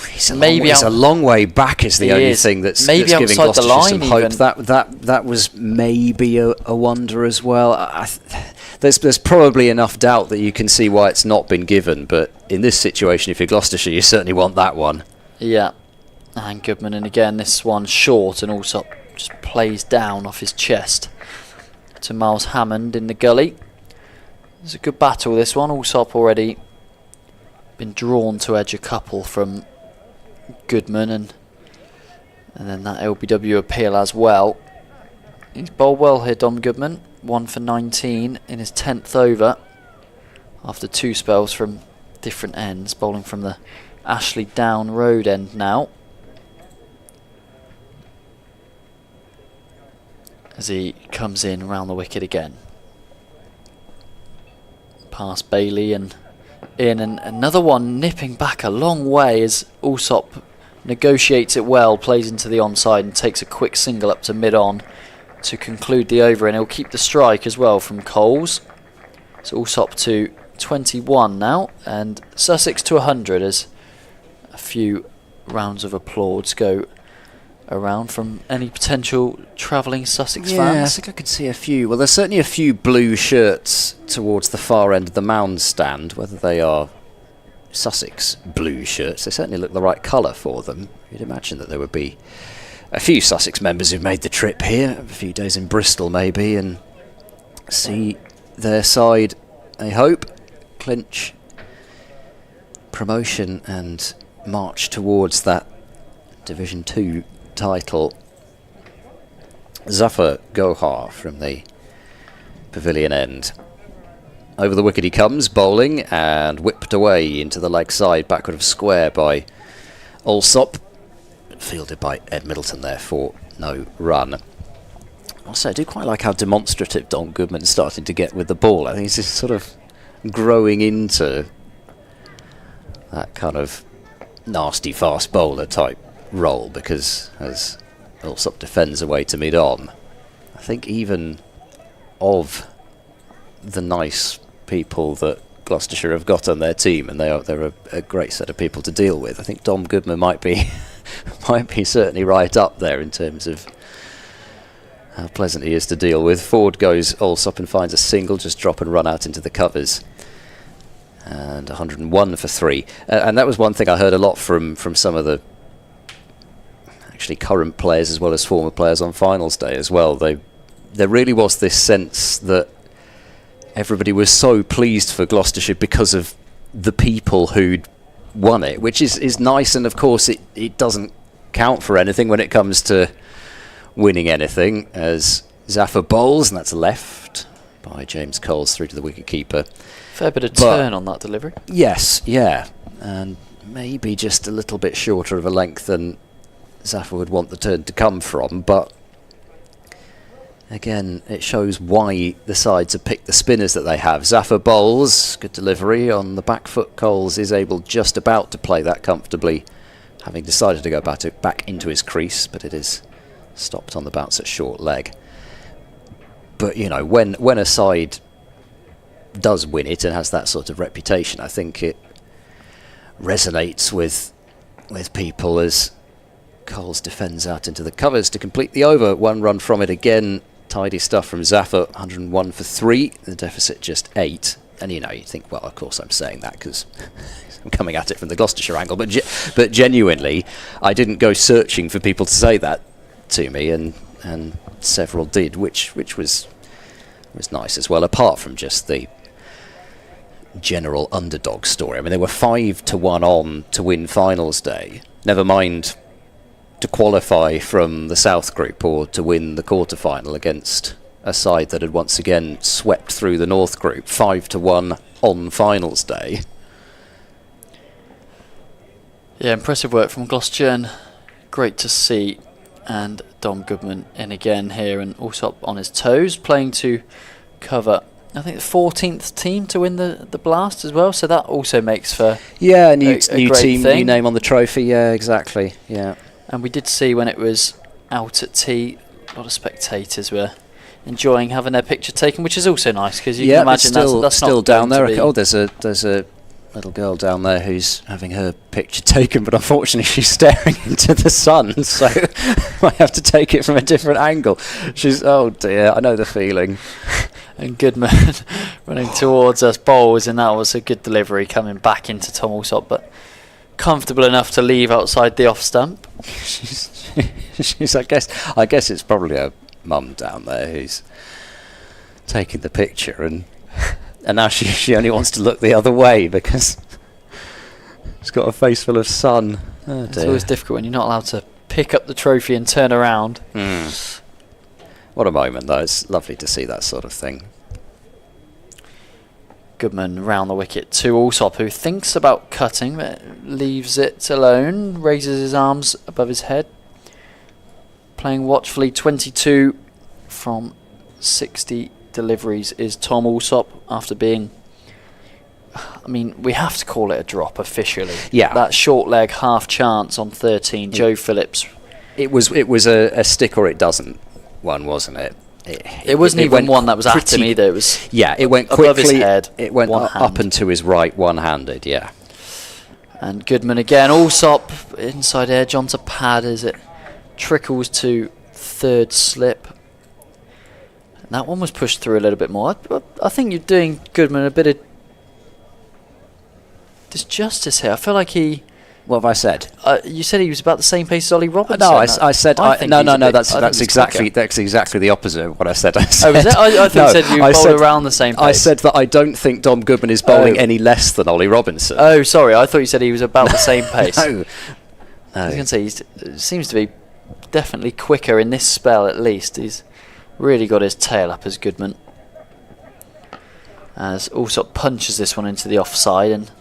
[SPEAKER 1] He's a long way back is the only thing that's giving Gloucestershire some hope. That was maybe a wonder as well. There's probably enough doubt that you can see why it's not been given, but in this situation, if you're Gloucestershire, you certainly want that one.
[SPEAKER 2] Yeah, and Goodman, and again this one short, and Allsop just plays down off his chest to Miles Hammond in the gully. It's a good battle, this one. Allsop already been drawn to edge a couple from Goodman, and then that LBW appeal as well. He's bowled well here, Dom Goodman. 1 for 19 in his 10th over after 2 spells from different ends, bowling from the Ashley Down Road end now. As he comes in round the wicket again. Past Bailey and in, and another one nipping back a long way as Allsop negotiates it well, plays into the onside and takes a quick single up to mid-on to conclude the over, and he'll keep the strike as well from Coles. So Allsop to 21 now, and Sussex to 100 as a few rounds of applause go around from any potential travelling Sussex fans.
[SPEAKER 1] Yeah, I think I could see a few. Well, there's certainly a few blue shirts towards the far end of the mound stand. Whether they are Sussex blue shirts, they certainly look the right colour for them. You'd imagine that there would be a few Sussex members who've made the trip here, a few days in Bristol maybe, and see their side, I hope, clinch promotion and march towards that Division 2 title. Zafar Gohar from the pavilion end. Over the wicket he comes, bowling, and whipped away into the leg side, backward of square by Allsop. Fielded by Ed Middleton there for no run. Also, I do quite like how demonstrative Dom Goodman's starting to get with the ball. I think he's just sort of growing into that kind of nasty fast bowler type role, because as Allsop defends away to mid-on, I think even of the nice people that Gloucestershire have got on their team, and they're a great set of people to deal with, I think Dom Goodman might be certainly right up there in terms of how pleasant he is to deal with. Forward goes Allsop and finds a single, just drop and run out into the covers. And 101 for 3. And that was one thing I heard a lot from some of the actually current players as well as former players on finals day as well. There really was this sense that everybody was so pleased for Gloucestershire because of the people who'd won it, which is nice, and of course it doesn't count for anything when it comes to winning anything, as Zafar bowls, and that's left by James Coles through to the wicketkeeper.
[SPEAKER 2] Fair bit of turn on that delivery.
[SPEAKER 1] Yes, yeah, and maybe just a little bit shorter of a length than Zafar would want the turn to come from, but again, it shows why the sides have picked the spinners that they have. Zafar bowls, good delivery on the back foot. Coles is able just about to play that comfortably, having decided to go back into his crease, but it is stopped on the bounce at short leg. But, you know, when a side does win it and has that sort of reputation, I think it resonates with people as Coles defends out into the covers to complete the over. 1 run from it again. Tidy stuff from Zafar, 101 for 3. The deficit just 8. And, you know, you think, well, of course I'm saying that because I'm coming at it from the Gloucestershire angle. But genuinely, I didn't go searching for people to say that to me, and several did, which was nice as well, apart from just the general underdog story. I mean, they were 5-1 on to win finals day. Never mind to qualify from the South Group or to win the quarter-final against a side that had once again swept through the North Group. 5-1 on finals day.
[SPEAKER 2] Yeah, impressive work from Gloucestershire, and great to see. And Dom Goodman in again here, and Allsop on his toes, playing to cover I think the 14th team to win the Blast as well, so that also makes for
[SPEAKER 1] Yeah, new
[SPEAKER 2] great
[SPEAKER 1] team,
[SPEAKER 2] thing.
[SPEAKER 1] new name on the trophy. Yeah, exactly. Yeah.
[SPEAKER 2] And we did see when it was out at tea, a lot of spectators were enjoying having their picture taken, which is also nice because you can imagine that's
[SPEAKER 1] still
[SPEAKER 2] not
[SPEAKER 1] down
[SPEAKER 2] going to
[SPEAKER 1] there.
[SPEAKER 2] be-
[SPEAKER 1] Oh, there's a little girl down there who's having her picture taken, but unfortunately she's staring into the sun, so I have to take it from a different angle. Oh dear, I know the feeling.
[SPEAKER 2] And Goodman running towards us, bowls, and that was a good delivery coming back into Tom Alsop, but comfortable enough to leave outside the off stump.
[SPEAKER 1] she's I guess it's probably her mum down there who's taking the picture, and now she only wants to look the other way because she's got a face full of sun. Oh
[SPEAKER 2] It's
[SPEAKER 1] dear.
[SPEAKER 2] always difficult when you're not allowed to pick up the trophy and turn around.
[SPEAKER 1] What a moment, though. It's lovely to see that sort of thing.
[SPEAKER 2] Goodman round the wicket to Alsop, who thinks about cutting but leaves it alone, raises his arms above his head, playing watchfully. 22 from 60 deliveries is Tom Alsop after being, I mean, we have to call it a drop officially.
[SPEAKER 1] Yeah.
[SPEAKER 2] That short leg half chance on 13, Joe Phillips.
[SPEAKER 1] It was a stick or it doesn't one, wasn't it?
[SPEAKER 2] It wasn't even
[SPEAKER 1] went
[SPEAKER 2] one that was at him
[SPEAKER 1] pretty-
[SPEAKER 2] either. It was
[SPEAKER 1] Yeah, it went
[SPEAKER 2] above
[SPEAKER 1] quickly.
[SPEAKER 2] his head,
[SPEAKER 1] It went
[SPEAKER 2] one
[SPEAKER 1] up
[SPEAKER 2] hand.
[SPEAKER 1] and to his right, one-handed. Yeah.
[SPEAKER 2] And Goodman again, Alsop inside edge onto pad as it trickles to third slip. And that one was pushed through a little bit more. I think you're doing Goodman a bit of disjustice here. I feel like
[SPEAKER 1] What have I said?
[SPEAKER 2] you said he was about the same pace as Ollie Robinson.
[SPEAKER 1] No, I said
[SPEAKER 2] think
[SPEAKER 1] no.
[SPEAKER 2] he's a bit-
[SPEAKER 1] That's
[SPEAKER 2] I think he's
[SPEAKER 1] exactly
[SPEAKER 2] quicker.
[SPEAKER 1] the opposite of what I said. I
[SPEAKER 2] Oh, was it? I thought you said you
[SPEAKER 1] I
[SPEAKER 2] bowled
[SPEAKER 1] said-
[SPEAKER 2] around the same pace.
[SPEAKER 1] I said that I don't think Dom Goodman is bowling
[SPEAKER 2] Oh.
[SPEAKER 1] any less than Ollie Robinson.
[SPEAKER 2] Oh, sorry. I thought you said he was about the same pace.
[SPEAKER 1] No.
[SPEAKER 2] I was going to say he seems to be definitely quicker in this spell at least. He's really got his tail up as Goodman. As Alsop punches this one into the offside, and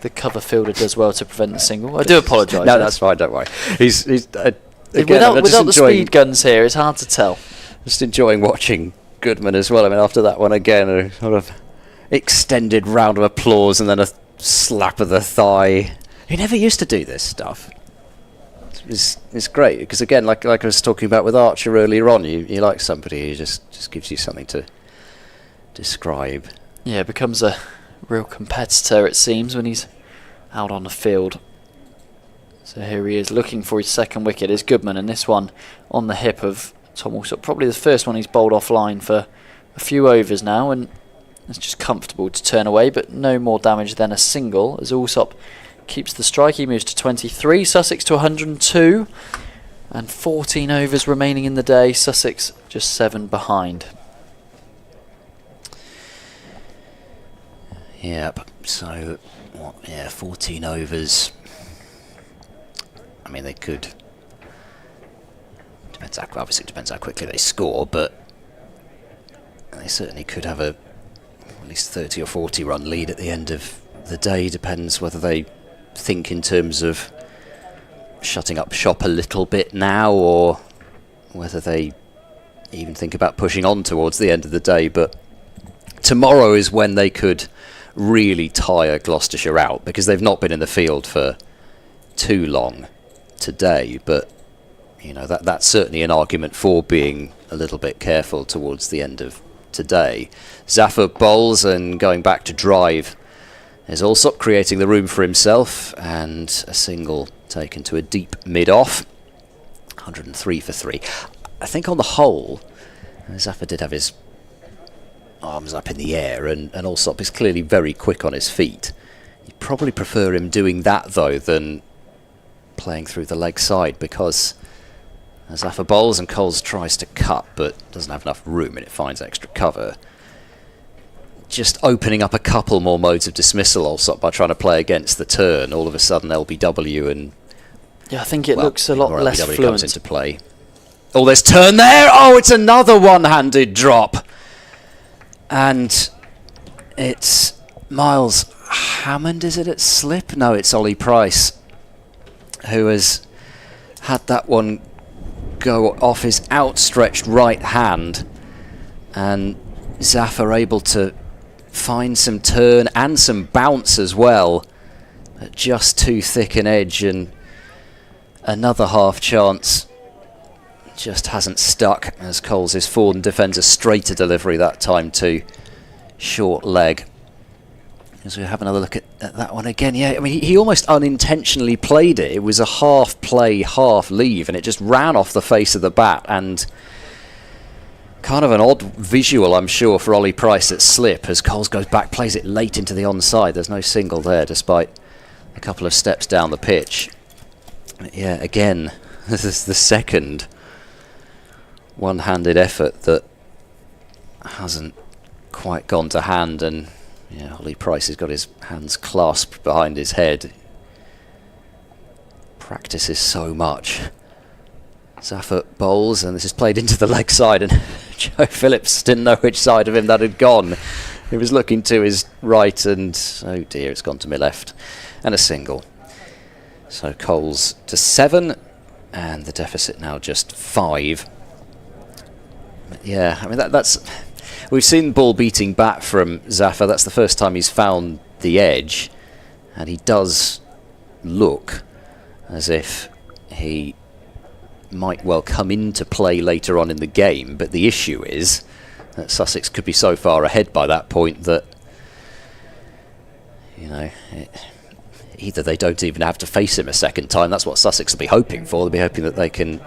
[SPEAKER 2] the cover fielder does well to prevent the single. I do apologise.
[SPEAKER 1] No, that's fine. Don't worry. He's again,
[SPEAKER 2] without
[SPEAKER 1] I'm just
[SPEAKER 2] the
[SPEAKER 1] enjoying,
[SPEAKER 2] speed guns here, it's hard to tell.
[SPEAKER 1] just enjoying watching Goodman as well. I mean, after that one again, a sort of extended round of applause and then a slap of the thigh. He never used to do this stuff. It's great because again, like I was talking about with Archer earlier on, you like somebody who just gives you something to describe.
[SPEAKER 2] Yeah, becomes a real competitor, it seems, when he's out on the field. So here he is looking for his second wicket is Goodman, and this one on the hip of Tom Alsop. Probably the first one he's bowled offline for a few overs now, and it's just comfortable to turn away, but no more damage than a single as Alsop keeps the strike. He moves to 23, Sussex to 102, and 14 overs remaining in the day. Sussex just 7 behind.
[SPEAKER 1] Yep. So, 14 overs. I mean, they could. Obviously, it depends how quickly they score, but they certainly could have at least 30 or 40 run lead at the end of the day. Depends whether they think in terms of shutting up shop a little bit now, or whether they even think about pushing on towards the end of the day. But tomorrow is when they could really tire Gloucestershire out, because they've not been in the field for too long today, but you know that's certainly an argument for being a little bit careful towards the end of today. Zafar bowls, and going back to drive is Alsop creating the room for himself, and a single taken to a deep mid-off. 103 for 3. I think on the whole, Zafar did have his arms up in the air, and Alsop is clearly very quick on his feet. You'd probably prefer him doing that though than playing through the leg side, because Zafar bowls and Coles tries to cut but doesn't have enough room and it finds extra cover. Just opening up a couple more modes of dismissal Alsop by trying to play against the turn, all of a sudden LBW and
[SPEAKER 2] Yeah, I think it looks a lot
[SPEAKER 1] more
[SPEAKER 2] less
[SPEAKER 1] LBW
[SPEAKER 2] fluent.
[SPEAKER 1] comes into play. Oh, there's turn there! Oh, it's another one-handed drop! And it's Miles Hammond, is it, at slip? No, it's Ollie Price, who has had that one go off his outstretched right hand and Zaffa able to find some turn and some bounce as well, at just too thick an edge, and another half chance just hasn't stuck as Coles' forward defends a straighter delivery that time to short leg. As we have another look at that one again, yeah, I mean, he almost unintentionally played it. It was a half play, half leave, and it just ran off the face of the bat, and kind of an odd visual, I'm sure, for Ollie Price at slip as Coles goes back, plays it late into the onside. There's no single there, despite a couple of steps down the pitch. Yeah, again, this is the second one-handed effort that hasn't quite gone to hand, and yeah, Ollie Price has got his hands clasped behind his head. Practices so much. Zaffa bowls, and this is played into the leg side, and Joe Phillips didn't know which side of him that had gone. He was looking to his right, and oh dear, it's gone to my left. And a single. So Coles to 7, and the deficit now just 5. But yeah, I mean, that's... We've seen ball beating bat from Zaffa. That's the first time he's found the edge, and he does look as if he might well come into play later on in the game, but the issue is that Sussex could be so far ahead by that point that, you know, either they don't even have to face him a second time. That's what Sussex will be hoping for. They'll be hoping that they can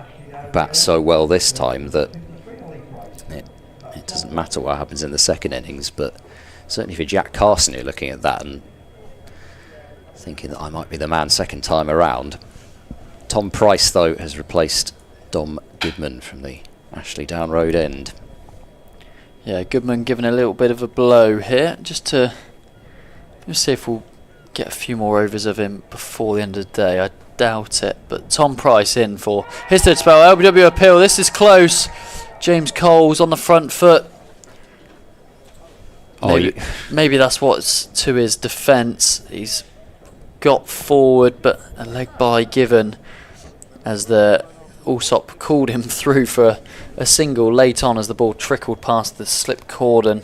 [SPEAKER 1] bat so well this time that it doesn't matter what happens in the second innings. But certainly for Jack Carson, you're looking at that and thinking that I might be the man second time around. Tom Price, though, has replaced Dom Goodman from the Ashley Down Road end.
[SPEAKER 2] Yeah, Goodman given a little bit of a blow here, just to see if we'll get a few more overs of him before the end of the day. I doubt it, but Tom Price in for his third spell. LBW appeal, this is close. James Coles on the front foot. Maybe that's what's to his defence. He's got forward, but a leg bye given as the Allsop called him through for a single late on as the ball trickled past the slip cordon.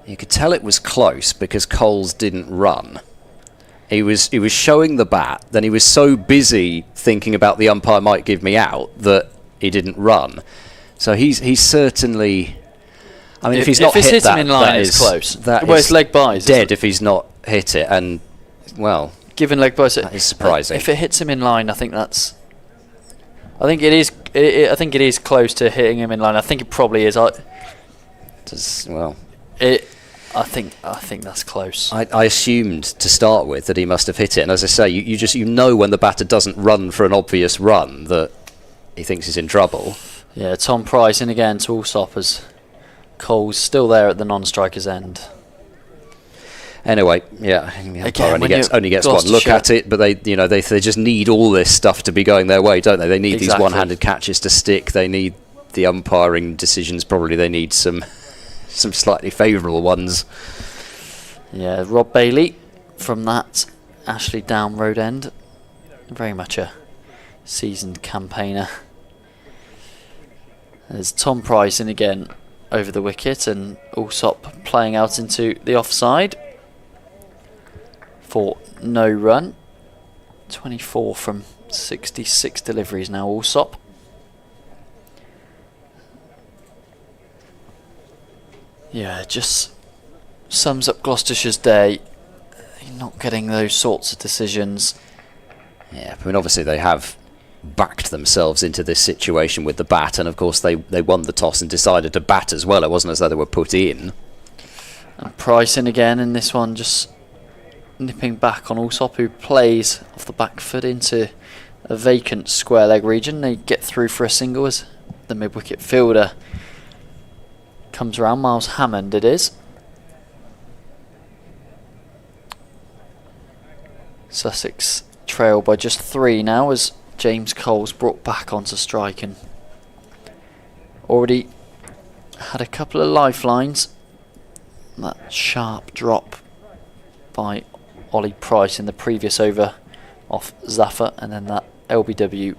[SPEAKER 1] You could tell it was close because Coles didn't run. He was showing the bat, then he was so busy thinking about the umpire might give me out that he didn't run. So he's certainly... I mean, if he's not hit that,
[SPEAKER 2] him in line, it's close.
[SPEAKER 1] Well,
[SPEAKER 2] it's leg buys.
[SPEAKER 1] Dead if he's not hit it, and well,
[SPEAKER 2] given leg buys,
[SPEAKER 1] that is surprising.
[SPEAKER 2] If it hits him in line, I think that's... I think it is. I think it is close to hitting him in line. I think it probably is. I think that's close.
[SPEAKER 1] I assumed to start with that he must have hit it, and as I say, you know when the batter doesn't run for an obvious run that he thinks he's in trouble.
[SPEAKER 2] Yeah, Tom Price in again to Allsop as Coles still there at the non-striker's end.
[SPEAKER 1] Anyway, yeah, only gets one look at it, but they just need all this stuff to be going their way, don't they? They need these one-handed catches to stick. They need the umpiring decisions. Probably they need some slightly favourable ones.
[SPEAKER 2] Yeah, Rob Bailey from that Ashley Down Road end, very much a seasoned campaigner. There's Tom Price in again over the wicket, and Allsop playing out into the offside for no run. 24 from 66 deliveries now, Allsop. Yeah, just sums up Gloucestershire's day. Not getting those sorts of decisions.
[SPEAKER 1] Yeah, I mean, obviously they have backed themselves into this situation with the bat, and of course they won the toss and decided to bat as well. It wasn't as though they were put in.
[SPEAKER 2] And Price in again, and this one just nipping back on Allsop, who plays off the back foot into a vacant square leg region. They get through for a single as the mid-wicket fielder comes around. Miles Hammond it is. Sussex trail by just 3 now as James Coles brought back onto strike and already had a couple of lifelines. That sharp drop by Ollie Price in the previous over off Zaffa, and then that LBW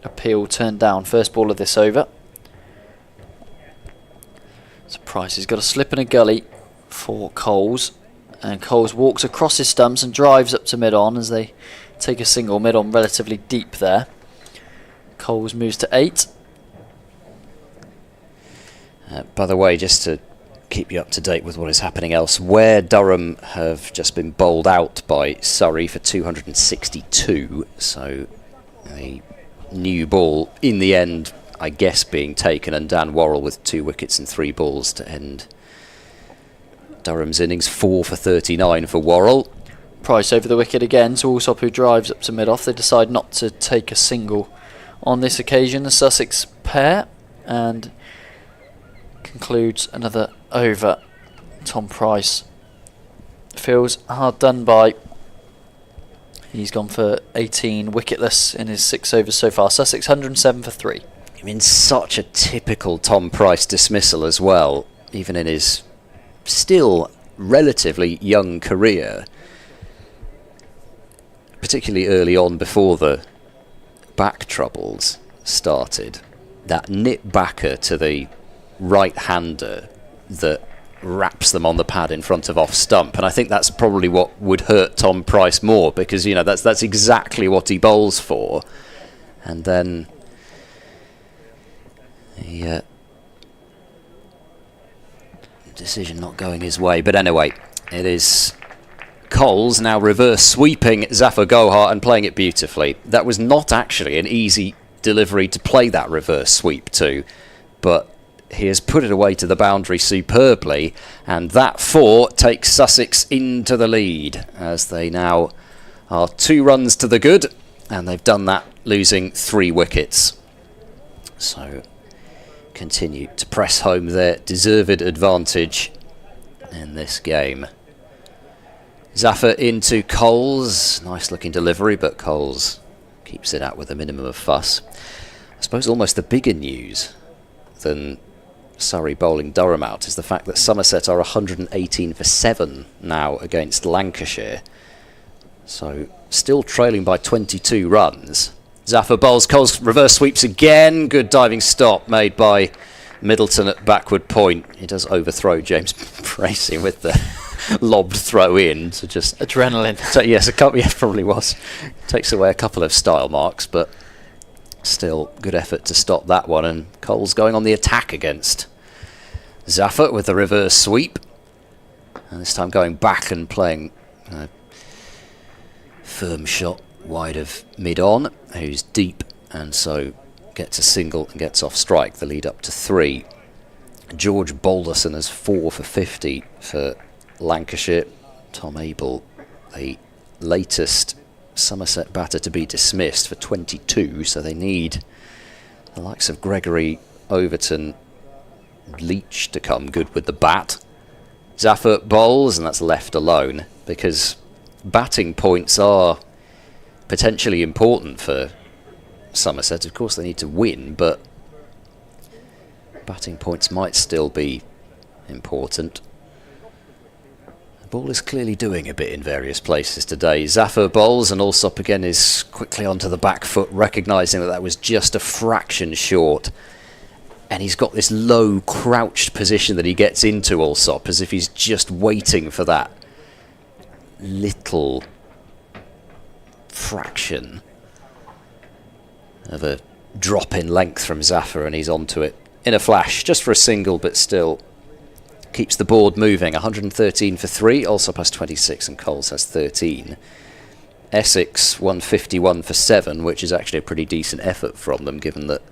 [SPEAKER 2] appeal turned down. First ball of this over. So Price has got a slip in a gully for Coles, and Coles walks across his stumps and drives up to mid-on as they take a single mid-on relatively deep there. Coles moves to 8.
[SPEAKER 1] By the way, just to keep you up to date with what is happening elsewhere, Durham have just been bowled out by Surrey for 262, so a new ball in the end, I guess, being taken, and Dan Worrell with 2 wickets and 3 balls to end Durham's innings. 4 for 39 for Worrell.
[SPEAKER 2] Price over the wicket again to Alsop, who drives up to mid-off. They decide not to take a single on this occasion, the Sussex pair, and concludes another over. Tom Price feels hard done by. He's gone for 18 wicketless in his 6 overs so far. Sussex 107 for 3.
[SPEAKER 1] I mean, such a typical Tom Price dismissal as well, even in his still relatively young career, particularly early on before the back troubles started. That nip backer to the right-hander that wraps them on the pad in front of off stump, and I think that's probably what would hurt Tom Price more, because that's exactly what he bowls for. And then the decision not going his way. But anyway, it is Coles now reverse sweeping Zafar Gohar and playing it beautifully. That was not actually an easy delivery to play that reverse sweep to, but he has put it away to the boundary superbly, and that 4 takes Sussex into the lead as they now are 2 runs to the good, and they've done that losing 3 wickets. So continue to press home their deserved advantage in this game. Zafar into Coles. Nice looking delivery, but Coles keeps it out with a minimum of fuss. I suppose almost the bigger news than Surrey bowling Durham out is the fact that Somerset are 118 for 7 now against Lancashire. So still trailing by 22 runs. Zafar bowls, Coles reverse sweeps again. Good diving stop made by Middleton at backward point. He does overthrow James Bracey with the lobbed throw in to just
[SPEAKER 2] Adrenaline.
[SPEAKER 1] Yes, it probably was. Takes away a couple of style marks, but still good effort to stop that one. And Coles going on the attack against Zafar with the reverse sweep, and this time going back and playing a firm shot wide of mid-on, who's deep, and so gets a single and gets off strike, the lead up to 3. George Balderson has 4 for 50 for Lancashire. Tom Abel, the latest Somerset batter to be dismissed, for 22, so they need the likes of Gregory, Overton, Leach to come good with the bat. Zafar bowls, and that's left alone, because batting points are potentially important for Somerset. Of course they need to win, but batting points might still be important. The ball is clearly doing a bit in various places today. Zafar bowls, and Alsop again is quickly onto the back foot, recognising that was just a fraction short. And he's got this low crouched position that he gets into, Alsop, as if he's just waiting for that little fraction of a drop in length from Zafar, and he's onto it in a flash, just for a single, but still keeps the board moving. 113 for 3, Alsop has 26 and Coles has 13. Essex 151 for 7, which is actually a pretty decent effort from them, given that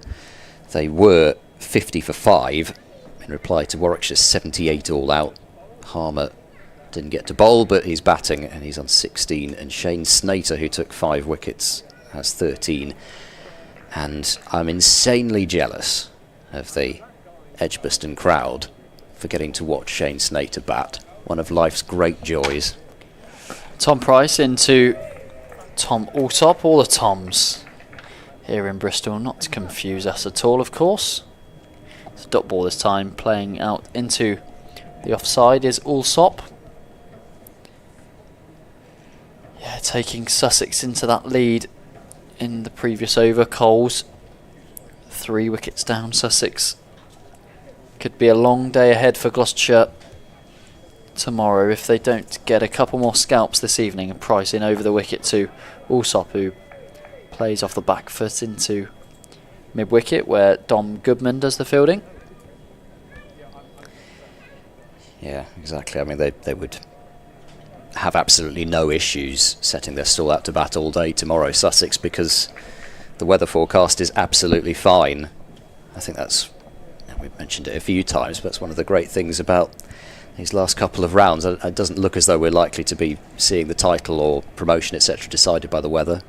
[SPEAKER 1] they were 50 for 5 in reply to Warwickshire's 78 all out. Harmer didn't get to bowl, but he's batting and he's on 16, and Shane Snater, who took 5 wickets, has 13. And I'm insanely jealous of the Edgbaston crowd for getting to watch Shane Snater bat, one of life's great joys.
[SPEAKER 2] Tom Price into Tom Alsop, all the Toms here in Bristol, not to confuse us at all, of course. It's a dot ball this time, playing out into the offside is Alsop. Yeah, taking Sussex into that lead in the previous over. Coles 3 wickets down. Sussex Could be a long day ahead for Gloucestershire tomorrow if they don't get a couple more scalps this evening and Price in over the wicket to Alsop, who plays off the back foot into mid-wicket where Dom Goodman does the fielding.
[SPEAKER 1] Yeah, exactly. I mean, they would have absolutely no issues setting their stall out to bat all day tomorrow, Sussex, because the weather forecast is absolutely fine. I think that's, we've mentioned it a few times, but that's one of the great things about these last couple of rounds. It doesn't look as though we're likely to be seeing the title or promotion, etc., decided by the weather.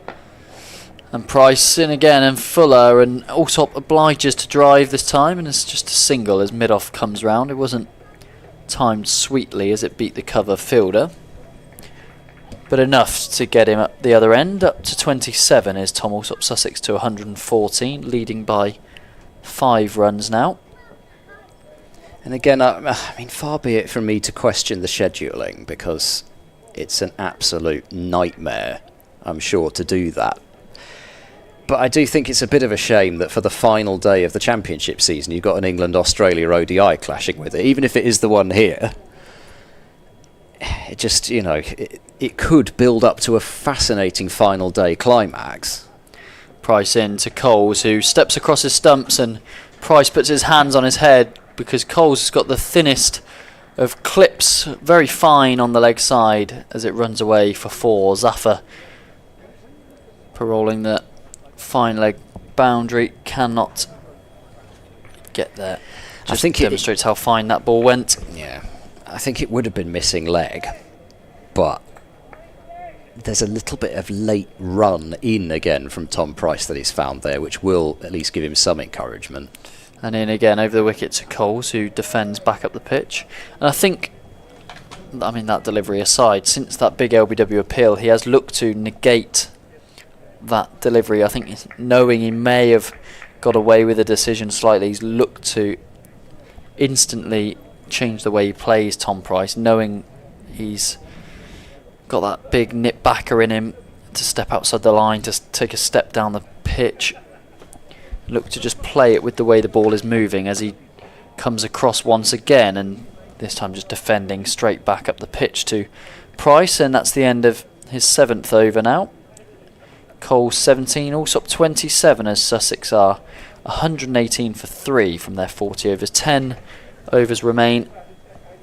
[SPEAKER 2] And Price in again, and Fuller, and Alsop obliges to drive this time, and it's just a single as mid-off comes round. It wasn't timed sweetly as it beat the cover fielder, but enough to get him at the other end. Up to 27 is Tom Alsop. Sussex to 114, leading by 5 runs now.
[SPEAKER 1] And again, I mean, far be it from me to question the scheduling, because it's an absolute nightmare, I'm sure, to do that. But I do think it's a bit of a shame that for the final day of the championship season, you've got an England-Australia ODI clashing with it. Even if it is the one here, it just, you know, it could build up to a fascinating final day climax.
[SPEAKER 2] Price in to Coles, who steps across his stumps, and Price puts his hands on his head because Coles has got the thinnest of clips, very fine on the leg side as it runs away for 4. Zafar paroling the fine leg boundary, cannot get there. Just
[SPEAKER 1] I think
[SPEAKER 2] demonstrates how fine that ball went.
[SPEAKER 1] Yeah, I think it would have been missing leg, but there's a little bit of late run in again from Tom Price that he's found there, which will at least give him some encouragement.
[SPEAKER 2] And in again over the wicket to Coles, who defends back up the pitch. And I think, I mean, that delivery aside, since that big LBW appeal, he has looked to negate that delivery. I think he's, knowing he may have got away with the decision slightly, he's looked to instantly change the way he plays, Tom Price, knowing he's got that big nip backer in him to step outside the line, to take a step down the pitch. Look to just play it with the way the ball is moving as he comes across once again, and this time just defending straight back up the pitch to Price. And that's the end of his 7th over now. Cole 17, Alsop 27, as Sussex are 118 for 3 from their 40 overs. 10 overs remain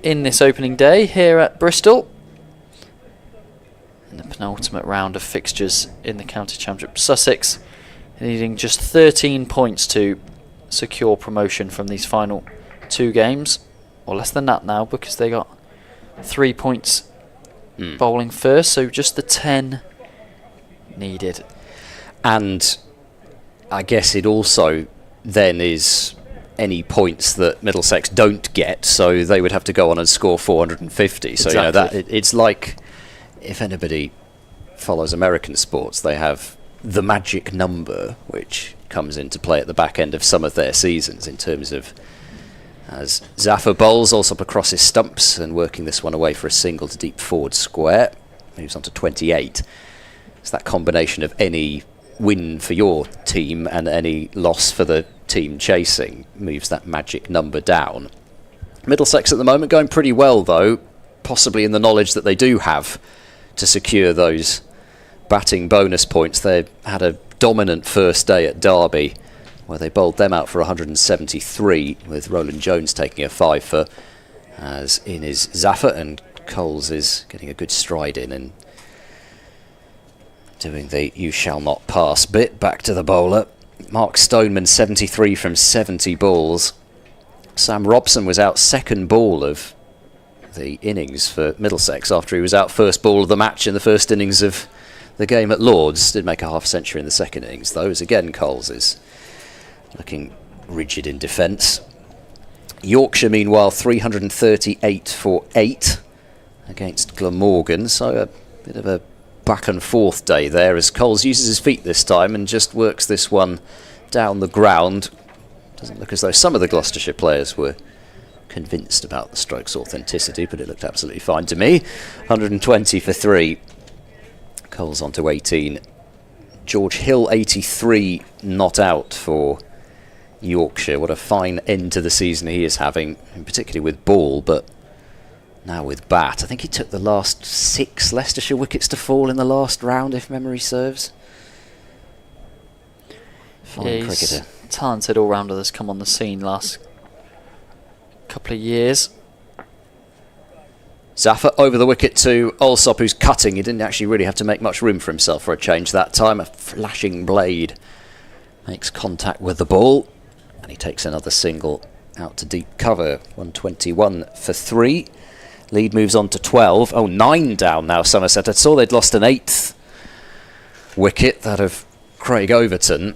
[SPEAKER 2] in this opening day here at Bristol, in the penultimate round of fixtures in the County Championship. Sussex needing just 13 points to secure promotion from these final 2 games, or less than that now, because they got 3 points bowling first, so just the 10 needed.
[SPEAKER 1] And I guess it also then is any points that Middlesex don't get, so they would have to go on and score 450. So,
[SPEAKER 2] exactly.
[SPEAKER 1] you know, that it's like, if anybody follows American sports, they have the magic number, which comes into play at the back end of some of their seasons, in terms of, as Zafar bowls also up across his stumps and working this one away for a single to deep forward square, moves on to 28. It's that combination of any win for your team and any loss for the team chasing moves that magic number down. Middlesex at the moment going pretty well, though, possibly in the knowledge that they do have to secure those batting bonus points. They had a dominant first day at Derby, where they bowled them out for 173, with Roland Jones taking a 5 for, as in is Zafar, and Coles is getting a good stride in and doing the you shall not pass bit. Back to the bowler. Mark Stoneman 73 from 70 balls. Sam Robson was out second ball of the innings for Middlesex after he was out first ball of the match in the first innings of the game at Lords. Did make a half century in the second innings, though, as again Coles is looking rigid in defence. Yorkshire, meanwhile, 338 for 8 against Glamorgan, so a bit of a back and forth day there, as Coles uses his feet this time and just works this one down the ground. Doesn't look as though some of the Gloucestershire players were convinced about the stroke's authenticity, but it looked absolutely fine to me. 120 for 3. Coles on to 18. George Hill 83 not out for Yorkshire. What a fine end to the season he is having, and particularly with ball, but now with bat. I think he took the last 6 Leicestershire wickets to fall in the last round, if memory serves. Fine cricketer.
[SPEAKER 2] Talented all-rounder that's come on the scene last couple of years.
[SPEAKER 1] Zaffa over the wicket to Alsop, who's cutting. He didn't actually really have to make much room for himself for a change that time. A flashing blade makes contact with the ball, and he takes another single out to deep cover. 121 for 3. Lead moves on to 12. Oh, 9 down now, Somerset. I saw they'd lost an 8th wicket, that of Craig Overton.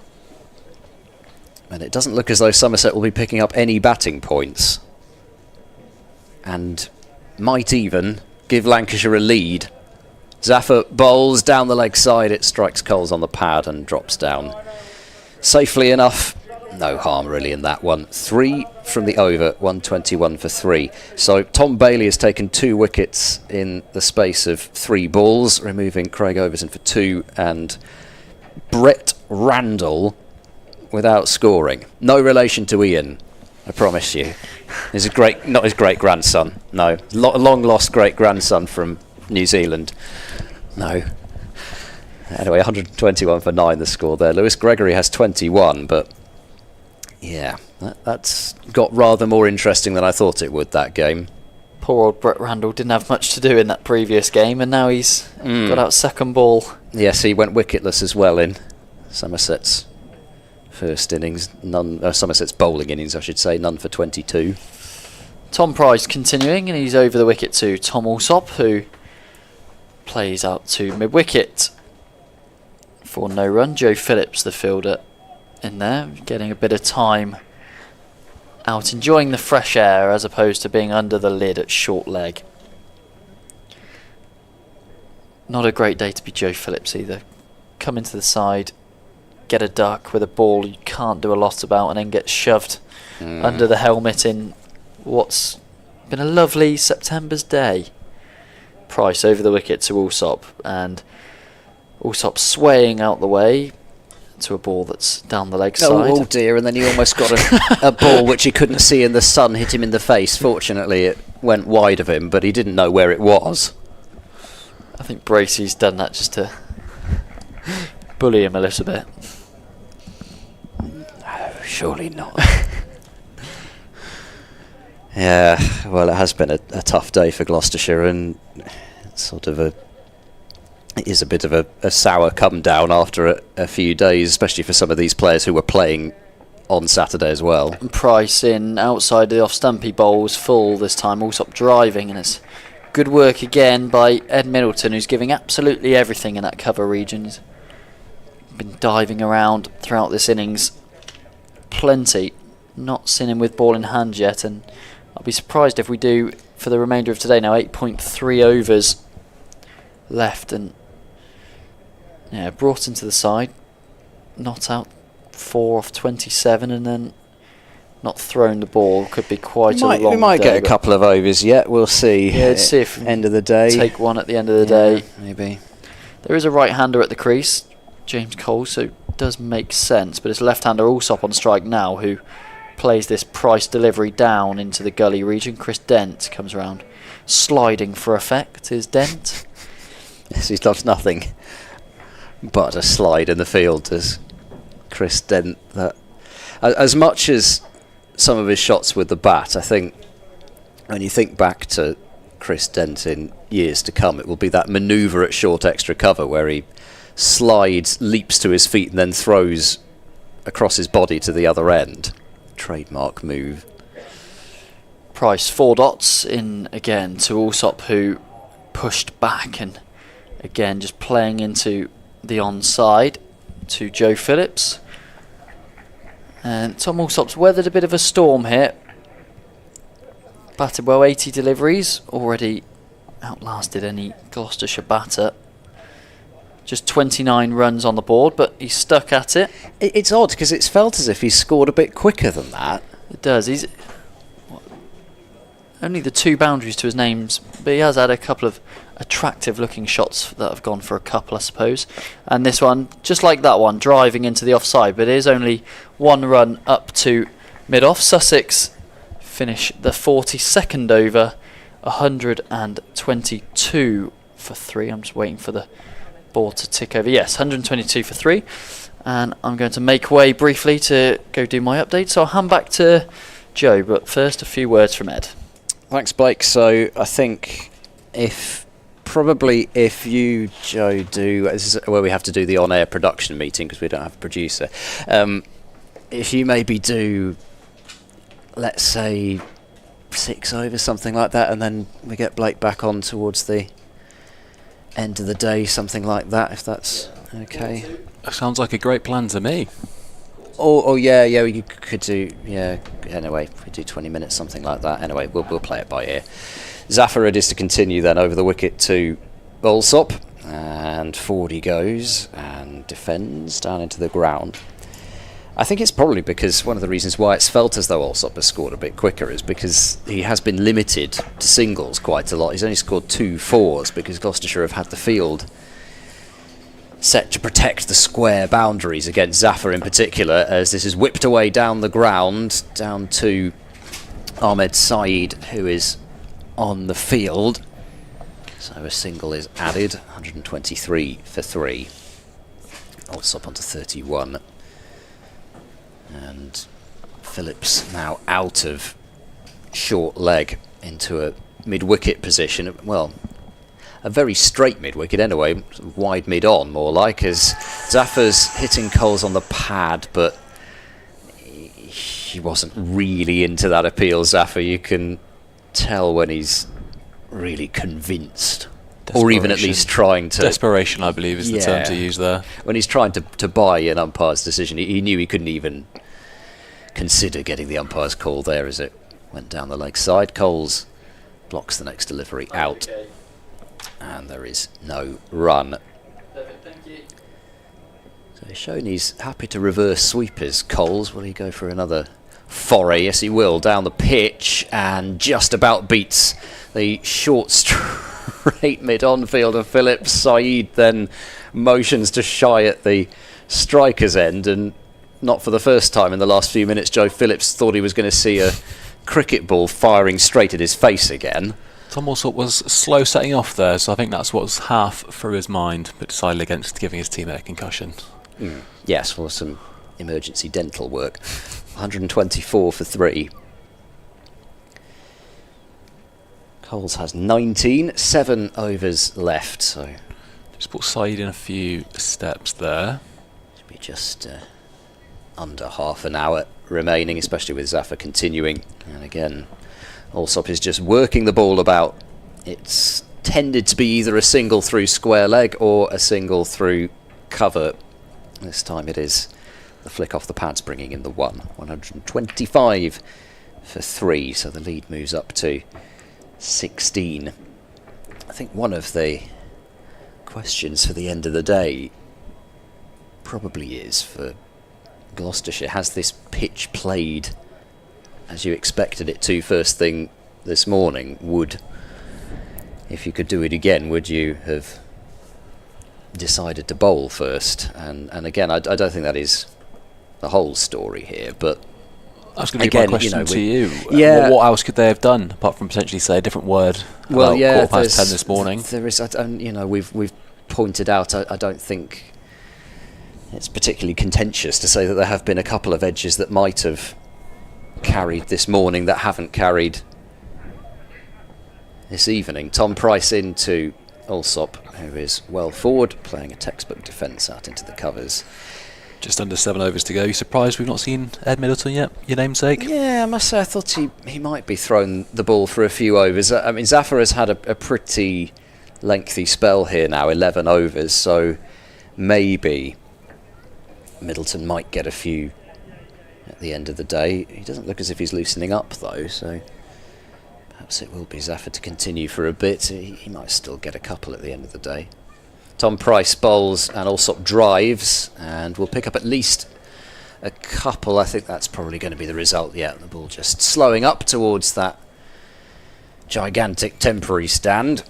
[SPEAKER 1] And it doesn't look as though Somerset will be picking up any batting points. And might even give Lancashire a lead. Zaffa bowls down the leg side. It strikes Coles on the pad and drops down safely enough. No harm really in that one. 3 from the over, 121 for 3. So Tom Bailey has taken 2 wickets in the space of 3 balls, removing Craig Overton for 2 and Brett Randall without scoring. No relation to Ian, I promise you. He's not his great grandson. No, long lost great grandson from New Zealand. No. Anyway, 121 for 9 the score there. Lewis Gregory has 21, but yeah, that's got rather more interesting than I thought it would, that game.
[SPEAKER 2] Poor old Brett Randall didn't have much to do in that previous game, and now he's got out second ball.
[SPEAKER 1] Yes, he went wicketless as well in Somerset's first innings. Somerset's bowling innings, I should say. None for 22.
[SPEAKER 2] Tom Price continuing, and he's over the wicket to Tom Alsop, who plays out to mid-wicket for no run. Joe Phillips, the fielder, in there, getting a bit of time out, enjoying the fresh air as opposed to being under the lid at short leg. Not a great day to be Joe Phillips either. Come into the side, get a duck with a ball you can't do a lot about, and then get shoved under the helmet in what's been a lovely September's day. Price over the wicket to Alsop, and Alsop swaying out the way to a ball that's down the leg side.
[SPEAKER 1] Oh dear, and then he almost got a ball which he couldn't see in the sun hit him in the face. Fortunately it went wide of him, but he didn't know where it was.
[SPEAKER 2] I think Bracey's done that just to bully him a little bit.
[SPEAKER 1] No, surely not. Yeah, well, it has been a tough day for Gloucestershire, and it is a bit of a sour come down after a few days, especially for some of these players who were playing on Saturday as well.
[SPEAKER 2] And Price in outside the off-stumpy bowls full this time, Alsop driving, and it's good work again by Ed Middleton, who's giving absolutely everything in that cover region. He's been diving around throughout this innings plenty. Not seen him with ball in hand yet, and I'll be surprised if we do for the remainder of today. Now 8.3 overs left, and yeah, brought into the side, not out 4 off 27, and then not thrown the ball. Could be quite a long day.
[SPEAKER 1] We might get a couple of overs yet. We'll see.
[SPEAKER 2] Yeah, let's see if
[SPEAKER 1] end of the day.
[SPEAKER 2] Take one at the end of the day.
[SPEAKER 1] Maybe.
[SPEAKER 2] There is a right-hander at the crease, James Cole, so it does make sense. But it's left-hander Alsop on strike now, who plays this Price delivery down into the gully region. Chris Dent comes around, sliding for effect. Is Dent?
[SPEAKER 1] Yes, he does nothing but a slide in the field, as Chris Dent. That, as much as some of his shots with the bat, I think when you think back to Chris Dent in years to come, it will be that manoeuvre at short extra cover where he slides, leaps to his feet, and then throws across his body to the other end. Trademark move.
[SPEAKER 2] Price 4 dots in again to Alsop, who pushed back, and again just playing into the onside to Joe Phillips. And Tom Alsop's weathered a bit of a storm here. Batted well, 80 deliveries, already outlasted any Gloucestershire batter. Just 29 runs on the board, but he's stuck at it.
[SPEAKER 1] It's odd because it's felt as if he's scored a bit quicker than that.
[SPEAKER 2] It does. He's only the 2 boundaries to his names, but he has had a couple of attractive looking shots that have gone for a couple, I suppose. And this one, just like that one, driving into the offside, but it is only one run up to mid-off. Sussex finish the 42nd over, 122 for 3. I'm just waiting for the ball to tick over. Yes, 122 for 3. And I'm going to make way briefly to go do my update. So I'll hand back to Joe, but first a few words from Ed.
[SPEAKER 1] Thanks, Blake. So I think if you, Joe, this is where we have to do the on-air production meeting because we don't have a producer. If you maybe do, let's say, 6 overs, something like that, and then we get Blake back on towards the end of the day, something like that, if that's okay.
[SPEAKER 3] That sounds like a great plan to me.
[SPEAKER 1] Oh yeah, we could do, anyway, if we do 20 minutes, something like that. Anyway, we'll play it by ear. Zaffarad is to continue then over the wicket to Alsop, and forward he goes and defends down into the ground. I think it's probably because one of the reasons why it's felt as though Alsop has scored a bit quicker is because he has been limited to singles quite a lot. He's only scored 2 fours because Gloucestershire have had the field set to protect the square boundaries against Zafar in particular, as this is whipped away down the ground, down to Ahmed Saeed, who is on the field. So a single is added, 123 for 3. Alsop onto 31. And Phillips now out of short leg into a mid-wicket position. Well, a very straight mid-wicket anyway, wide mid-on more like, as Zafar's hitting Coles on the pad, but he wasn't really into that appeal, Zafar. You can tell when he's really convinced, or even at least trying to...
[SPEAKER 3] Desperation, I believe, is the term to use there.
[SPEAKER 1] When he's trying to buy an umpire's decision, he knew he couldn't even consider getting the umpire's call there as it went down the leg side. Coles blocks the next delivery out, and there is no run. So he's shown he's happy to reverse sweepers. Coles, will he go for another foray? Yes, he will, down the pitch, and just about beats the short straight mid-on field of Phillips. Saeed then motions to shy at the striker's end, and not for the first time in the last few minutes, Joe Phillips thought he was going to see a cricket ball firing straight at his face again.
[SPEAKER 3] Tom Alsop was slow setting off there, so I think that's what was half through his mind, but decided against giving his teammate a concussion.
[SPEAKER 1] Yes, well, some emergency dental work. 124 for 3. Coles has 19, 7 overs left, so
[SPEAKER 3] just put Saeed in a few steps there.
[SPEAKER 1] Should be just under half an hour remaining, especially with Zafar continuing. And again, Alsop is just working the ball about. It's tended to be either a single through square leg or a single through cover. This time it is the flick off the pads bringing in the 125 for 3, so the lead moves up to 16. I think one of the questions for the end of the day probably is for Gloucestershire, has this pitch played as you expected it to first thing this morning? If you could do it again, would you have decided to bowl first? And again, I don't think that is the whole story here, but
[SPEAKER 3] that's going to be my question to you.
[SPEAKER 1] Yeah.
[SPEAKER 3] What else could they have done apart from potentially say a different word about 10:15 this morning?
[SPEAKER 1] There is, we've pointed out. I don't think it's particularly contentious to say that there have been a couple of edges that might have carried this morning that haven't carried this evening. Tom Price into Alsop, who is well forward, playing a textbook defence out into the covers.
[SPEAKER 3] Just under 7 overs to go. You surprised we've not seen Ed Middleton yet, your namesake?
[SPEAKER 1] Yeah, I must say I thought he might be throwing the ball for a few overs. I mean, Zafar has had a pretty lengthy spell here now, 11 overs, so maybe Middleton might get a few at the end of the day. He doesn't look as if he's loosening up though, so perhaps it will be Zafar to continue for a bit. He might still get a couple at the end of the day. Tom Price bowls and Alsop drives, and we'll pick up at least a couple. I think that's probably going to be the result. Yeah, the ball just slowing up towards that gigantic temporary stand.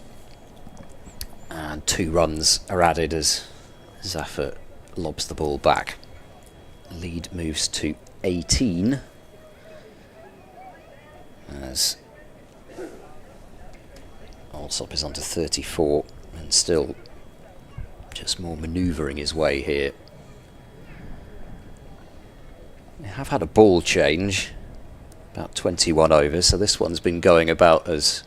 [SPEAKER 1] And 2 runs are added as Zaffer lobs the ball back. Lead moves to 18 as Alsop is on to 34 and still just more manoeuvring his way here. We have had a ball change, about 21 overs, so this one's been going about as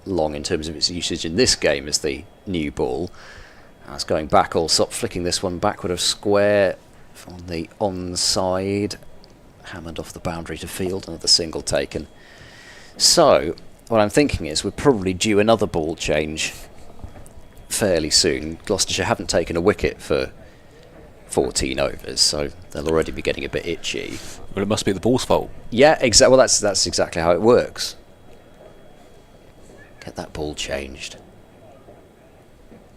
[SPEAKER 1] long in terms of its usage in this game as the new ball. It's going back, Alsop flicking this one backward of square on the onside, hammered off the boundary to field, another single taken. So what I'm thinking is we're probably due another ball change fairly soon. Gloucestershire haven't taken a wicket for 14 overs, so they'll already be getting a bit itchy.
[SPEAKER 3] Well, it must be the ball's fault.
[SPEAKER 1] Yeah, exactly. Well, that's exactly how it works. Get that ball changed.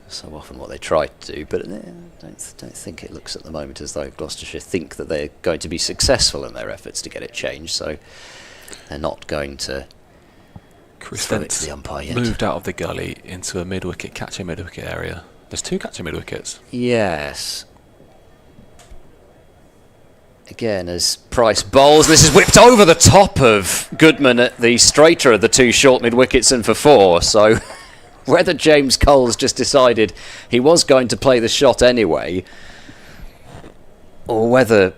[SPEAKER 1] So often what they try to do, but don't think it looks at the moment as though Gloucestershire think that they're going to be successful in their efforts to get it changed, so they're not going to
[SPEAKER 3] Chris
[SPEAKER 1] throw it
[SPEAKER 3] Dent's
[SPEAKER 1] to the umpire yet.
[SPEAKER 3] moved out of the gully into a mid-wicket, catching mid-wicket area. There's 2 catching mid-wickets.
[SPEAKER 1] Yes. Again, as Price bowls, this is whipped over the top of Goodman at the straighter of the 2 short mid-wickets and for 4, so whether James Coles just decided he was going to play the shot anyway, or whether,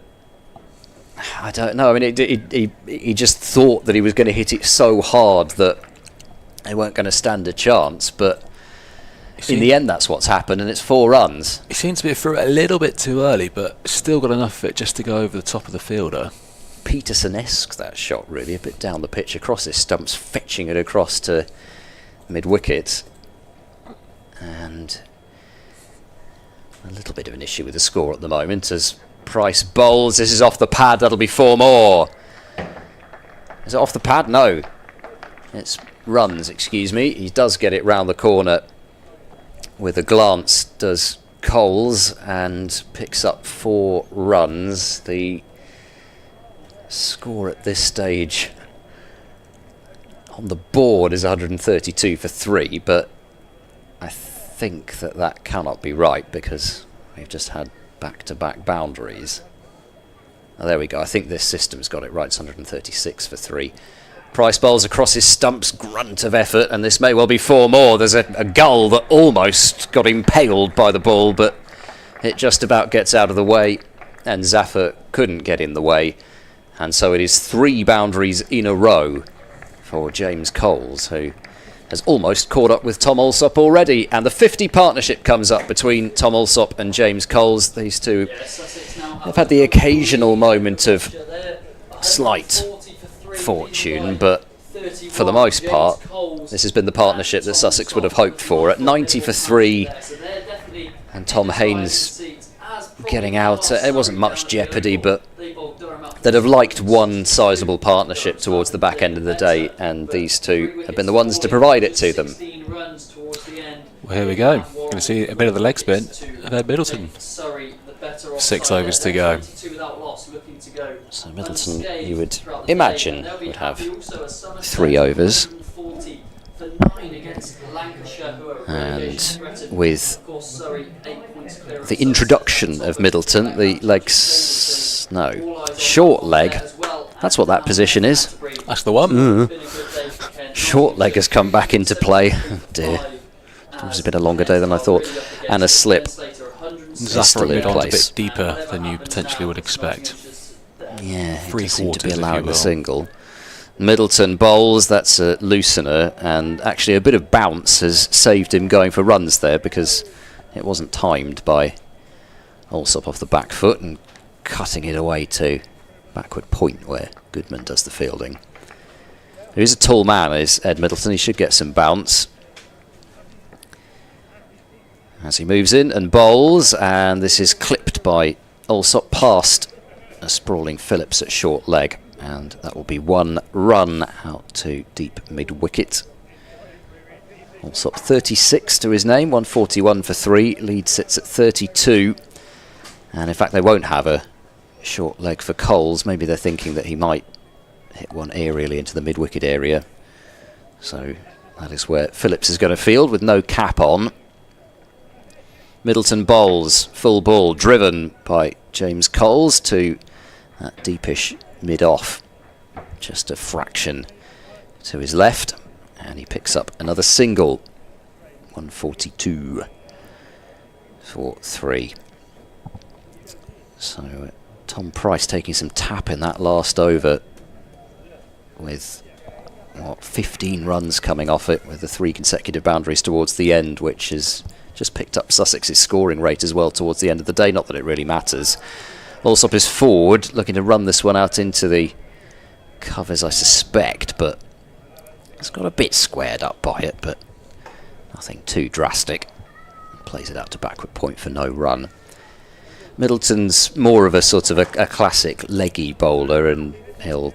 [SPEAKER 1] I don't know. I mean, he just thought that he was going to hit it so hard that they weren't going to stand a chance, but in the end that's what's happened, and it's 4 runs.
[SPEAKER 3] He seems to be through it a little bit too early, but still got enough of it just to go over the top of the fielder.
[SPEAKER 1] Peterson-esque, that shot, really, a bit down the pitch across his stumps, fetching it across to mid-wicket. And a little bit of an issue with the score at the moment as Price bowls. This is off the pad, that'll be 4 more. Is it off the pad? No. It's runs, excuse me. He does get it round the corner with a glance, does Coles, and picks up 4 runs. The score at this stage on the board is 132 for 3, but I think that cannot be right because we've just had back-to-back boundaries. Oh, there we go. I think this system's got it right. It's 136 for 3. Price bowls across his stumps, grunt of effort, and this may well be 4 more. There's a gull that almost got impaled by the ball, but it just about gets out of the way, and Zaffer couldn't get in the way. And so it is 3 boundaries in a row for James Coles, who has almost caught up with Tom Alsop already. And the 50 partnership comes up between Tom Alsop and James Coles. These two have had the occasional moment of slight fortune, but for the most part, this has been the partnership that Sussex would have hoped for. At 90 for 3, and Tom Haynes getting out. It wasn't much jeopardy, but they'd have liked one sizable partnership towards the back end of the day, and these two have been the ones to provide it to them.
[SPEAKER 3] Well, here we go. Going to see a bit of the leg spin of Ed Middleton. 6 overs to go.
[SPEAKER 1] So Middleton, you would imagine, would have 3 overs. And with the introduction of Middleton, the legs, no, short leg, that's what that position is.
[SPEAKER 3] That's the one.
[SPEAKER 1] Short leg has come back into play. Oh dear, it was a bit a longer day than I thought. And a slip is still in
[SPEAKER 3] a
[SPEAKER 1] place.
[SPEAKER 3] bit deeper than you potentially would expect.
[SPEAKER 1] Yeah, he
[SPEAKER 3] 3
[SPEAKER 1] does seem to be
[SPEAKER 3] quarters, if
[SPEAKER 1] allowing
[SPEAKER 3] you
[SPEAKER 1] the
[SPEAKER 3] will.
[SPEAKER 1] single. Middleton bowls, that's a loosener, and actually a bit of bounce has saved him going for runs there because it wasn't timed by Alsop off the back foot and cutting it away to backward point where Goodman does the fielding. He is a tall man, is Ed Middleton. He should get some bounce as he moves in and bowls, and this is clipped by Alsop past a sprawling Phillips at short leg, and that will be 1 run out to deep mid-wicket. Alsop 36 to his name, 141 for 3. Lead sits at 32, and in fact they won't have a short leg for Coles. Maybe they're thinking that he might hit one aerially into the mid-wicket area, so that is where Phillips is going to field with no cap on. Middleton bowls, full ball, driven by James Coles to that deepish mid-off. Just a fraction to his left, and he picks up another single. 142 for 3. So Tom Price taking some tap in that last over with 15 runs coming off it, with the 3 consecutive boundaries towards the end, which has just picked up Sussex's scoring rate as well towards the end of the day. Not that it really matters. Allsop is forward, looking to run this one out into the covers, I suspect, but it's got a bit squared up by it, but nothing too drastic. Plays it out to backward point for no run. Middleton's more of a sort of a classic leggy bowler, and he'll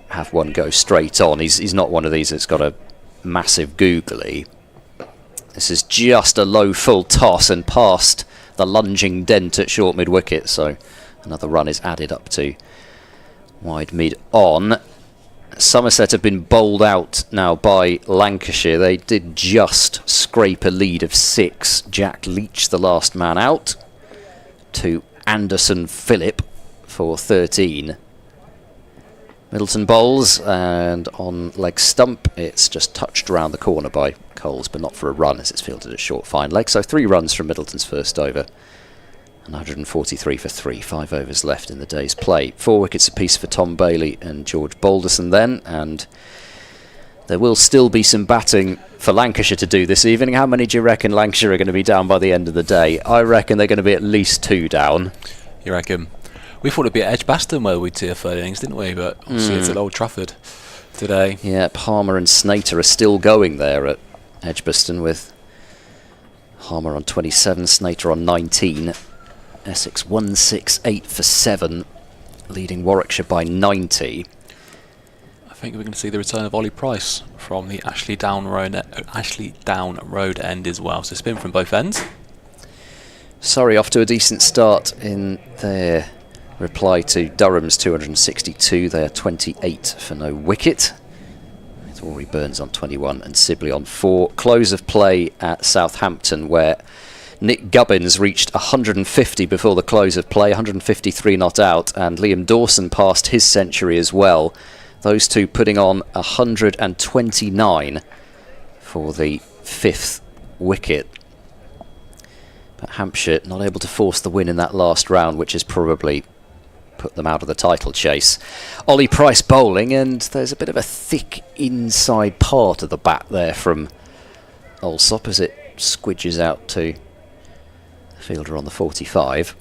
[SPEAKER 1] have one go straight on. He's not one of these that's got a massive googly. This is just a low full toss and past the lunging dent at short mid wicket, so another run is added up to wide mid on. Somerset have been bowled out now by Lancashire. They did just scrape a lead of 6. Jack Leach, the last man out, to Anderson Phillip for 13. Middleton bowls, and on leg stump it's just touched around the corner by Coles, but not for a run as it's fielded at short fine leg. So 3 runs from Middleton's first over. 143 for 3, 5 overs left in the day's play. 4 wickets apiece for Tom Bailey and George Balderson then, and there will still be some batting for Lancashire to do this evening. How many do you reckon Lancashire are going to be down by the end of the day? I reckon they're going to be at least 2 down.
[SPEAKER 3] You reckon? We thought it'd be at Edgbaston where we'd see a third innings, didn't we? But obviously it's at Old Trafford today.
[SPEAKER 1] Yeah, Palmer and Snater are still going there at Edgbaston, with Palmer on 27, Snater on 19. Essex 168 for 7, leading Warwickshire by 90.
[SPEAKER 3] I think we're going to see the return of Ollie Price from the Ashley Down Road end as well. So spin from both ends.
[SPEAKER 1] Surrey off to a decent start in their reply to Durham's 262. They are 28 for no wicket, with Rory Burns on 21 and Sibley on 4. Close of play at Southampton, where Nick Gubbins reached 150 before the close of play, 153 not out, and Liam Dawson passed his century as well. Those two putting on 129 for the 5th wicket. But Hampshire not able to force the win in that last round, which has probably put them out of the title chase. Ollie Price bowling, and there's a bit of a thick inside part of the bat there from Allsop as it squidges out to fielder on the 45,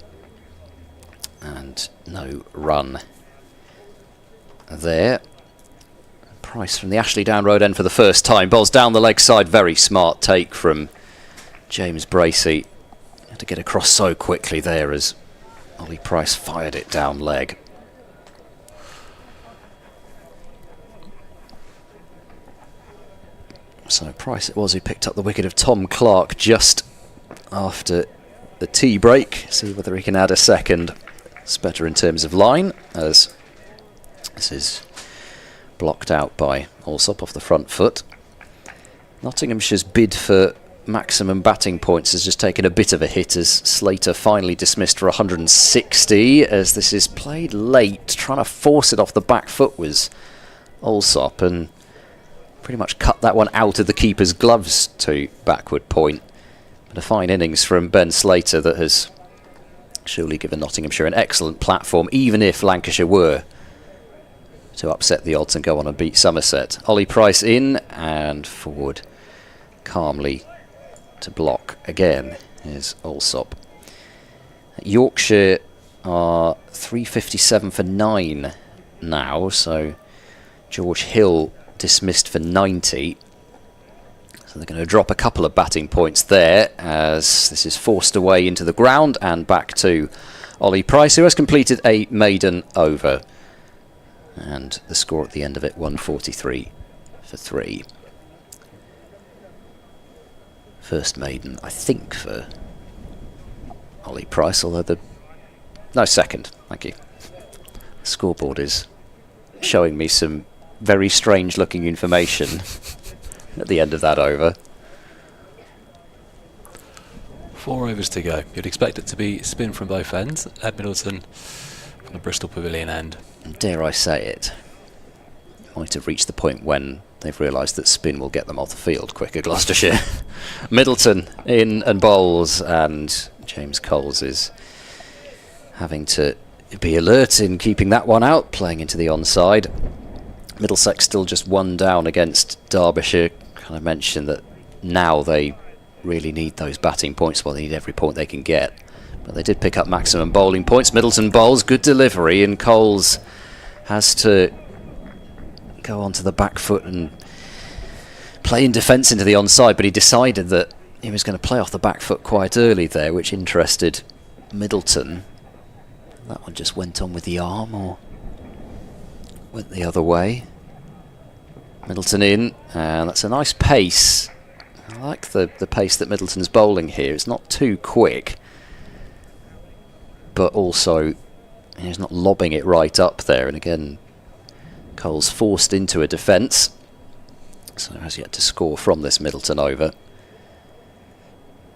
[SPEAKER 1] and no run there. Price from the Ashley Down Road end for the first time, bowls down the leg side. Very smart take from James Bracey. Had to get across so quickly there as Ollie Price fired it down leg. So Price it was who picked up the wicket of Tom Clark just after the tea break. See whether he can add a second. It's better in terms of line, as this is blocked out by Allsop off the front foot. Nottinghamshire's bid for maximum batting points has just taken a bit of a hit as Slater finally dismissed for 160, as this is played late. Trying to force it off the back foot was Allsop, and pretty much cut that one out of the keeper's gloves to backward point. A fine innings from Ben Slater that has surely given Nottinghamshire an excellent platform, even if Lancashire were to upset the odds and go on and beat Somerset. Ollie Price in and forward calmly to block again is Allsop. Yorkshire are 357 for 9 now, so George Hill dismissed for 90. So they're going to drop a couple of batting points there as this is forced away into the ground and back to Ollie Price, who has completed a maiden over. And the score at the end of it, 143 for 3. First maiden, I think, for Ollie Price, although second, thank you. The scoreboard is showing me some very strange looking information at the end of that over.
[SPEAKER 3] 4 overs to go. You'd expect it to be spin from both ends. Ed Middleton from the Bristol Pavilion end.
[SPEAKER 1] Dare I say it, might have reached the point when they've realised that spin will get them off the field quicker, Gloucestershire. Middleton in and bowls, and James Coles is having to be alert in keeping that one out, playing into the onside. Middlesex still just 1 down against Derbyshire. Kind of mentioned that now they really need those batting points. Well, they need every point they can get. But they did pick up maximum bowling points. Middleton bowls, good delivery, and Coles has to go onto the back foot and play in defence into the onside, but he decided that he was going to play off the back foot quite early there, which interested Middleton. That one just went on with the arm, or went the other way. Middleton in, and that's a nice pace. I like the pace that Middleton's bowling here. It's not too quick, but also he's not lobbing it right up there. And again, Cole's forced into a defence, so has yet to score from this Middleton over.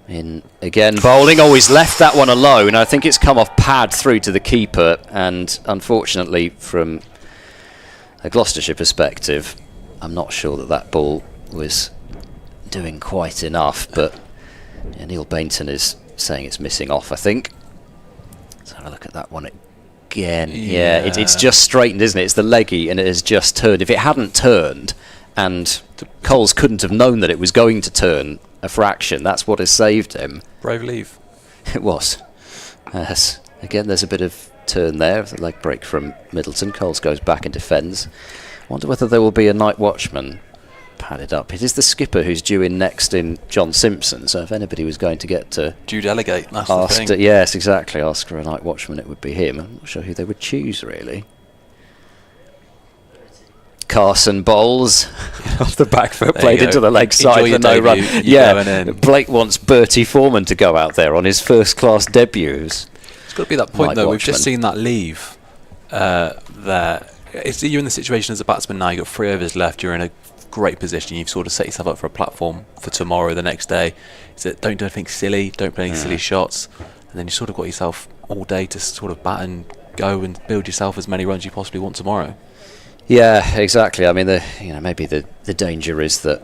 [SPEAKER 1] In again, bowling. Oh, he's left that one alone. I think it's come off pad through to the keeper, and unfortunately from a Gloucestershire perspective, I'm not sure that that ball was doing quite enough, but yeah, Neil Bainton is saying it's missing off, I think. Let's have a look at that one again. Yeah, it's just straightened, isn't it? It's the leggy, and it has just turned. If it hadn't turned, and Coles couldn't have known that it was going to turn a fraction, that's what has saved him.
[SPEAKER 3] Brave leave.
[SPEAKER 1] It was. Yes. Again, there's a bit of turn there, the leg break from Middleton. Coles goes back and defends. Wonder whether there will be a night watchman padded up. It is the skipper who's due in next in John Simpson, so if anybody was going to get to
[SPEAKER 3] due delegate, that's the thing.
[SPEAKER 1] Yes, exactly, ask for a night watchman, it would be him. I'm not sure who they would choose, really. Carson bowls off the back foot, played into the leg side for no run. Yeah, Blake wants Bertie Foreman to go out there on his first class debut. It's
[SPEAKER 3] got to be that point though. We've just seen that leave there. You're in the situation as a batsman now. You've got 3 overs left. You're in a great position. You've sort of set yourself up for a platform for tomorrow, the next day. Don't do anything silly. Don't play any silly shots, and then you sort of got yourself all day to sort of bat and go and build yourself as many runs you possibly want tomorrow.
[SPEAKER 1] Yeah, exactly. I mean, maybe the danger is that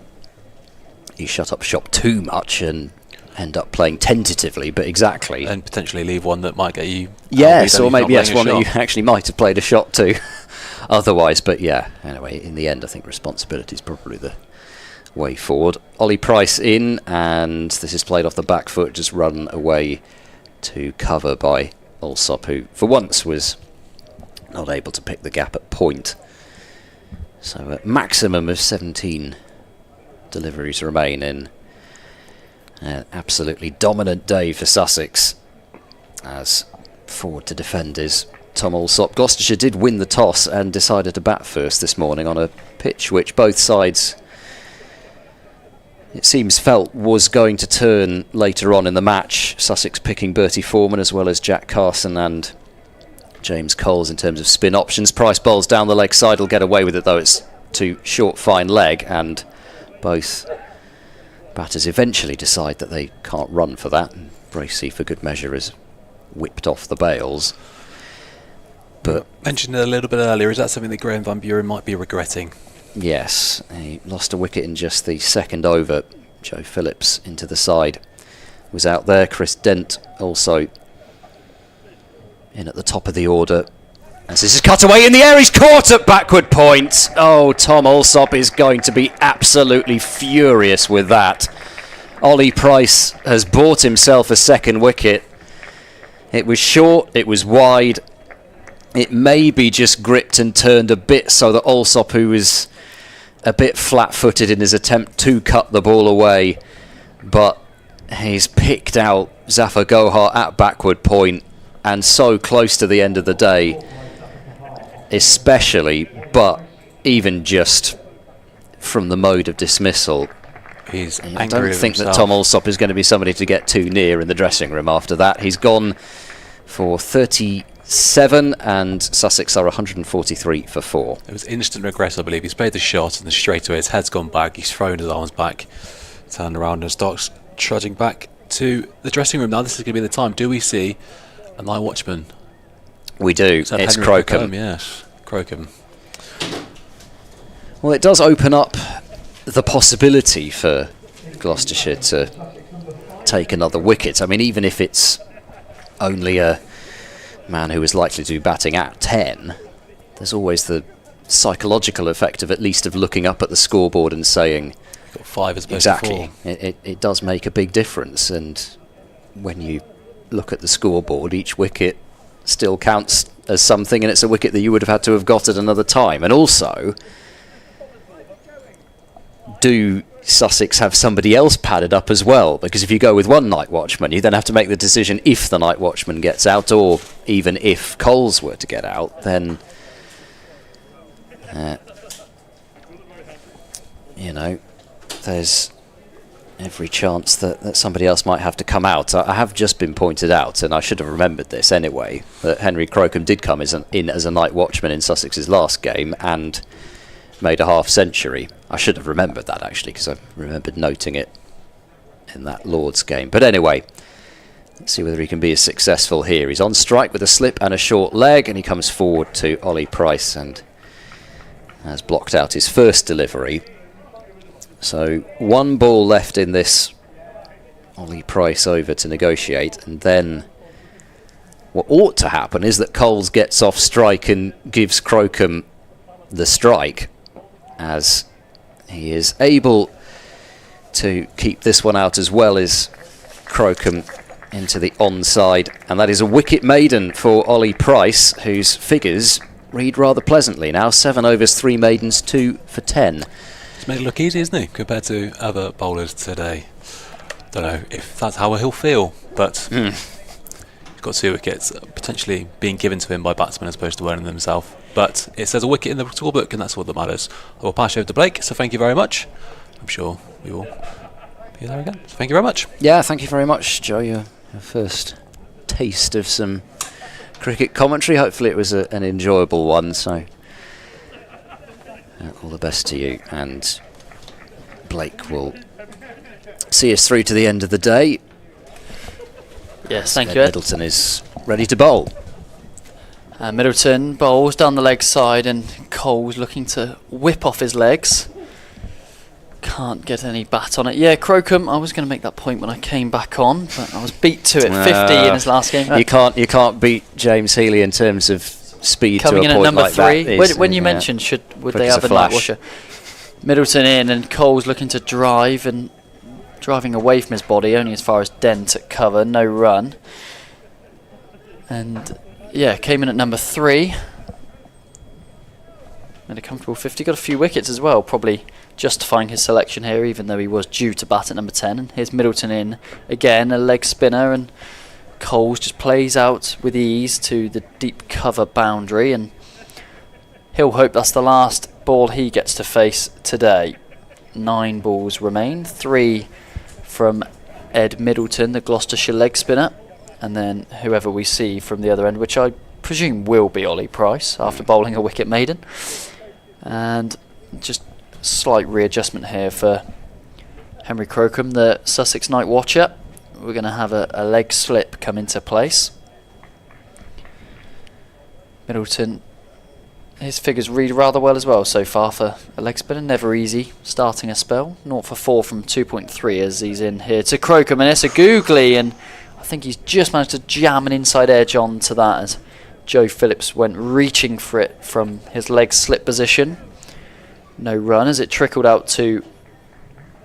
[SPEAKER 1] you shut up shop too much and end up playing tentatively, but exactly.
[SPEAKER 3] And potentially leave one that might get you...
[SPEAKER 1] Yes, or maybe one that you actually might have played a shot to otherwise. But yeah, anyway, in the end, I think responsibility is probably the way forward. Ollie Price in, and this is played off the back foot, just run away to cover by Alsop, who for once was not able to pick the gap at point. So a maximum of 17 deliveries remain in an absolutely dominant day for Sussex, as forward to defend is Tom Alsop. Gloucestershire did win the toss and decided to bat first this morning on a pitch which both sides, it seems, felt was going to turn later on in the match. Sussex picking Bertie Foreman as well as Jack Carson and James Coles in terms of spin options. Price bowls down the leg side, will get away with it though. It's too short, fine leg, and both batters eventually decide that they can't run for that. And Bracey, for good measure, is whipped off the bails. But
[SPEAKER 3] mentioned it a little bit earlier. Is that something that Graham Van Buren might be regretting?
[SPEAKER 1] Yes, he lost a wicket in just the second over. Joe Phillips into the side was out there. Chris Dent also in at the top of the order. As this is cut away in the air, he's caught at backward point. Oh, Tom Alsop is going to be absolutely furious with that. Ollie Price has bought himself a second wicket. It was short, it was wide. It maybe just gripped and turned a bit so that Alsop, who was a bit flat-footed in his attempt to cut the ball away, but he's picked out Zafar Gohar at backward point, and so close to the end of the day, especially, but even just from the mode of dismissal, I don't think that Tom Alsop is going to be somebody to get too near in the dressing room after that. He's gone for 37 and Sussex are 143 for 4.
[SPEAKER 3] It was instant regret, I believe. He's played the shot and then straight away his head's gone back, he's thrown his arms back, turned around and starts trudging back to the dressing room now. This is going to be the time. Do we see a night watchman?
[SPEAKER 1] We do.
[SPEAKER 3] So
[SPEAKER 1] It's
[SPEAKER 3] Henry
[SPEAKER 1] Crocombe.
[SPEAKER 3] Yes, Crocombe.
[SPEAKER 1] Well, it does open up the possibility for Gloucestershire to take another wicket. I mean, even if it's only a man who is likely to be batting at 10, there's always the psychological effect of at least of looking up at the scoreboard and saying,
[SPEAKER 3] Got 5 as opposed to
[SPEAKER 1] exactly,
[SPEAKER 3] 4.
[SPEAKER 1] it does make a big difference. And when you look at the scoreboard, each wicket still counts as something, and it's a wicket that you would have had to have got at another time. And also, do Sussex have somebody else padded up as well? Because if you go with one night watchman, you then have to make the decision if the night watchman gets out, or even if Coles were to get out, then you know, there's every chance that somebody else might have to come out. I have just been pointed out, and I should have remembered this anyway, that Henry Crocombe did come in as a night watchman in Sussex's last game and made a half-century. I should have remembered that, actually, because I remembered noting it in that Lord's game. But anyway, let's see whether he can be as successful here. He's on strike with a slip and a short leg, and he comes forward to Ollie Price and has blocked out his first delivery. So 1 ball left in this Ollie Price over to negotiate, and then what ought to happen is that Coles gets off strike and gives Crocombe the strike, as he is able to keep this one out as well as Crocombe into the onside, and that is a wicket maiden for Ollie Price, whose figures read rather pleasantly now. 7 overs, 3 maidens, 2 for 10.
[SPEAKER 3] He's made it look easy, isn't he, compared to other bowlers today? Don't know if that's how he'll feel, but he's got 2 wickets potentially being given to him by batsmen as opposed to earning them himself. But it says a wicket in the scorebook, and that's all that matters. I will pass you over to Blake, so thank you very much. I'm sure we will be there again. So thank you very much.
[SPEAKER 1] Yeah, thank you very much, Joe. Your first taste of some cricket commentary. Hopefully it was an enjoyable one, so all the best to you. And Blake will see us through to the end of the day.
[SPEAKER 2] Yes, thank
[SPEAKER 1] Ed
[SPEAKER 2] you, Ed.
[SPEAKER 1] Middleton is ready to bowl.
[SPEAKER 2] Middleton bowls down the leg side, and Coles looking to whip off his legs. Can't get any bat on it. Yeah, Crocombe, I was going to make that point when I came back on, but I was beat to it. 50 in his last game.
[SPEAKER 1] You can't beat James Healy in terms of speed
[SPEAKER 2] Coming
[SPEAKER 1] to
[SPEAKER 2] in
[SPEAKER 1] a
[SPEAKER 2] at
[SPEAKER 1] point
[SPEAKER 2] number
[SPEAKER 1] like
[SPEAKER 2] 3.
[SPEAKER 1] that. Is,
[SPEAKER 2] When you mentioned would they
[SPEAKER 1] quick as
[SPEAKER 2] have
[SPEAKER 1] a
[SPEAKER 2] a night
[SPEAKER 1] flash.
[SPEAKER 2] watcher? Middleton in, and Coles looking to drive, and driving away from his body only as far as Dent at cover, no run. And yeah, came in at number 3. Made a comfortable 50. Got a few wickets as well, probably justifying his selection here, even though he was due to bat at number 10. And here's Middleton in again, a leg spinner, and Coles just plays out with ease to the deep cover boundary, and he'll hope that's the last ball he gets to face today. 9 balls remain, 3 from Ed Middleton, the Gloucestershire leg spinner, and then whoever we see from the other end, which I presume will be Ollie Price after bowling a wicket maiden. And just slight readjustment here for Henry Crocombe, the Sussex night watcher. We're going to have a leg slip come into place. Middleton, his figures read rather well as well so far for a leg spinner. Never easy starting a spell. 0 for 4 from 2.3 as he's in here to Crocombe, and it's a googly, and I think he's just managed to jam an inside edge onto that as Joe Phillips went reaching for it from his leg slip position. No run as it trickled out to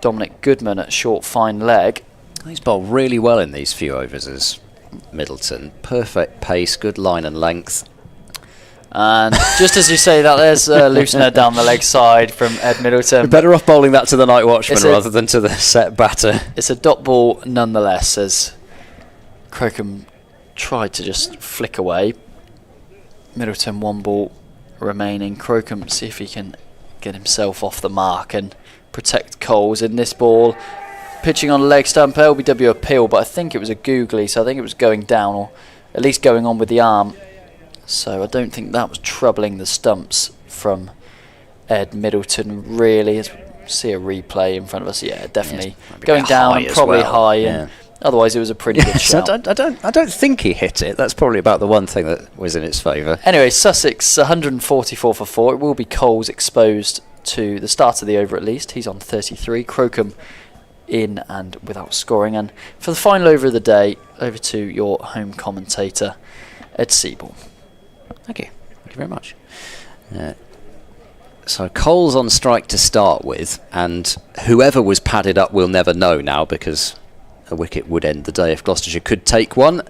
[SPEAKER 2] Dominic Goodman at short fine leg.
[SPEAKER 1] He's bowled really well in these few overs as Middleton. Perfect pace, good line and length.
[SPEAKER 2] And just as you say that, there's a loosener down the leg side from Ed Middleton.
[SPEAKER 1] We're better off bowling that to the night watchman rather than to the set batter.
[SPEAKER 2] It's a dot ball nonetheless, as Crocombe tried to just flick away. Middleton 1 ball remaining. Crocombe see if he can get himself off the mark and protect Coles in this ball. Pitching on leg stump, LBW appeal, but I think it was a googly, so I think it was going down, or at least going on with the arm. So I don't think that was troubling the stumps from Ed Middleton, really. As we see a replay in front of us, yeah, definitely
[SPEAKER 1] Yes,
[SPEAKER 2] going down and
[SPEAKER 1] as
[SPEAKER 2] probably
[SPEAKER 1] well.
[SPEAKER 2] high.
[SPEAKER 1] Yeah.
[SPEAKER 2] And Otherwise, it was a pretty good
[SPEAKER 1] So
[SPEAKER 2] shout.
[SPEAKER 1] I don't think he hit it. That's probably about the one thing that was in its favour.
[SPEAKER 2] Anyway, Sussex 144 for 4. It will be Coles exposed to the start of the over at least. He's on 33. Crocombe in and without scoring. And for the final over of the day, over to your home commentator, Ed Siebel.
[SPEAKER 1] Thank you. Thank you very much. So Coles on strike to start with, and whoever was padded up will never know now, because a wicket would end the day if Gloucestershire could take one.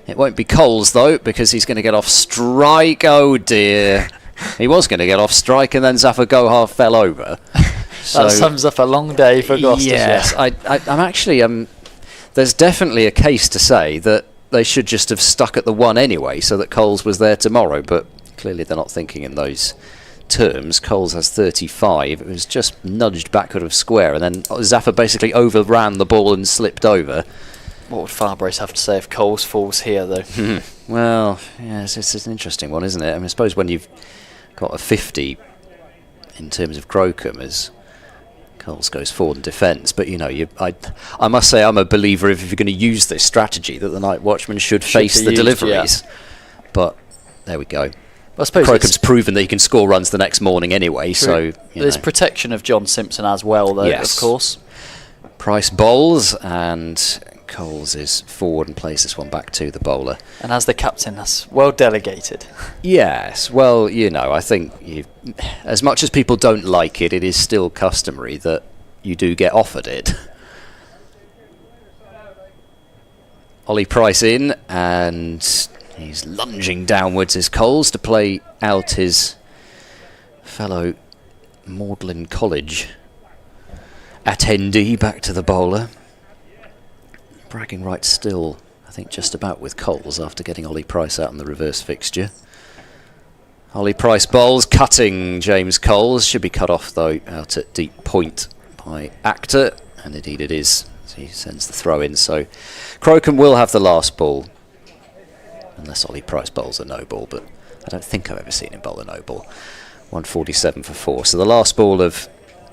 [SPEAKER 1] It won't be Coles though, because he's going to get off strike. Oh dear. He was going to get off strike, and then Zafar Gohar fell over.
[SPEAKER 2] That sums up a long day for Gloucestershire.
[SPEAKER 1] Yes, I'm actually... there's definitely a case to say that they should just have stuck at the one anyway, so that Coles was there tomorrow, but clearly they're not thinking in those terms. Coles has 35. It was just nudged backward of square, and then Zafar basically overran the ball and slipped over.
[SPEAKER 2] What would Farbrace have to say if Coles falls here, though?
[SPEAKER 1] Well, yeah, it's an interesting one, isn't it? I mean, I suppose when you've got a 50 in terms of Crocombe, as Coles goes forward and defence, but I must say I'm a believer if you're going to use this strategy that the night watchman should face the deliveries. Yeah. But there we go.
[SPEAKER 2] I suppose
[SPEAKER 1] Crocombe's proven that he can score runs the next morning anyway,
[SPEAKER 2] true.
[SPEAKER 1] So
[SPEAKER 2] there's protection of John Simpson as well, though. Yes. Of course.
[SPEAKER 1] Price bowls, and Coles is forward and plays this one back to the bowler.
[SPEAKER 2] And as the captain, that's well delegated.
[SPEAKER 1] Yes, well, I think as much as people don't like it, it is still customary that you do get offered it. Ollie Price in, and he's lunging downwards as Coles to play out his fellow Magdalen College attendee back to the bowler. Bragging right still, I think, just about with Coles after getting Ollie Price out in the reverse fixture. Ollie Price bowls, cutting James Coles. Should be cut off, though, out at deep point by Actor. And indeed it is. So he sends the throw in. So Crocombe will have the last ball. Unless Ollie Price bowls a no ball. But I don't think I've ever seen him bowl a no ball. 147 for 4. So the last ball of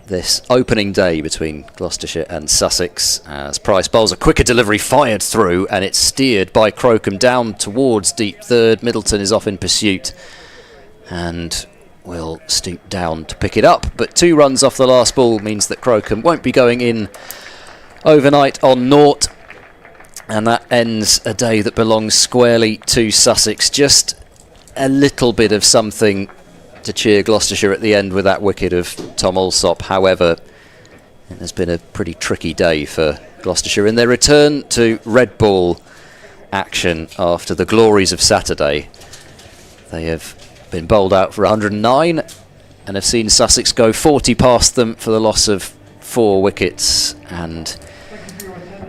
[SPEAKER 1] this opening day between Gloucestershire and Sussex, as Price bowls a quicker delivery fired through, and it's steered by Crocombe down towards deep third. Middleton is off in pursuit and will stoop down to pick it up, but 2 runs off the last ball means that Crocombe won't be going in overnight on naught, and that ends a day that belongs squarely to Sussex. Just a little bit of something to cheer Gloucestershire at the end with that wicket of Tom Alsop. However, it has been a pretty tricky day for Gloucestershire in their return to red ball action after the glories of Saturday. They have been bowled out for 109 and have seen Sussex go 40 past them for the loss of 4 wickets. And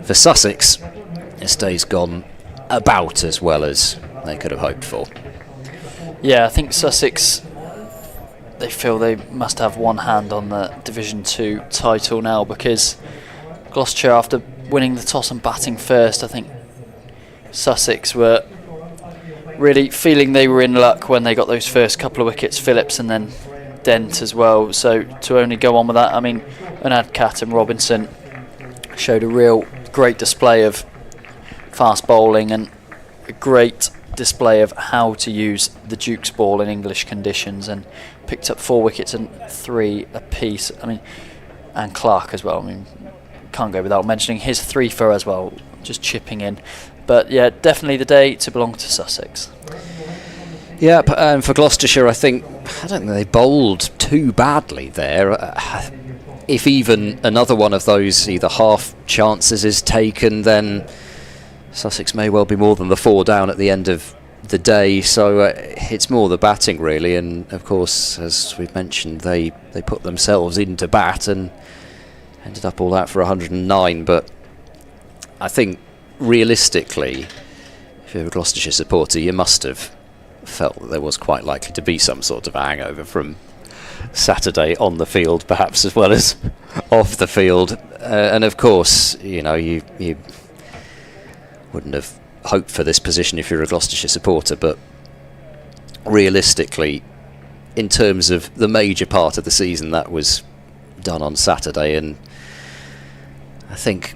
[SPEAKER 1] for Sussex, this day's gone about as well as they could have hoped for.
[SPEAKER 2] Yeah, I think Sussex, they feel they must have one hand on the Division 2 title now, because Gloucestershire, after winning the toss and batting first, I think Sussex were really feeling they were in luck when they got those first couple of wickets, Phillips and then Dent as well. So to only go on with that, I mean, Unadkat and Robinson showed a real great display of fast bowling and a great display of how to use the Duke's ball in English conditions, and picked up 4 wickets and 3 apiece. I mean, and Clark as well. I mean, can't go without mentioning his 3 for as well, just chipping in. But yeah, definitely the day to belong to Sussex.
[SPEAKER 1] Yeah, and for Gloucestershire, I don't think they bowled too badly there. If even another one of those either half chances is taken, then Sussex may well be more than the 4 down at the end of the day. So it's more the batting really, and of course, as we've mentioned, they put themselves into bat and ended up all out for 109. But I think realistically, if you're a Gloucestershire supporter, you must have felt that there was quite likely to be some sort of hangover from Saturday on the field, perhaps as well as off the field. And of course, you wouldn't have hoped for this position if you're a Gloucestershire supporter, but realistically, in terms of the major part of the season, that was done on Saturday, and I think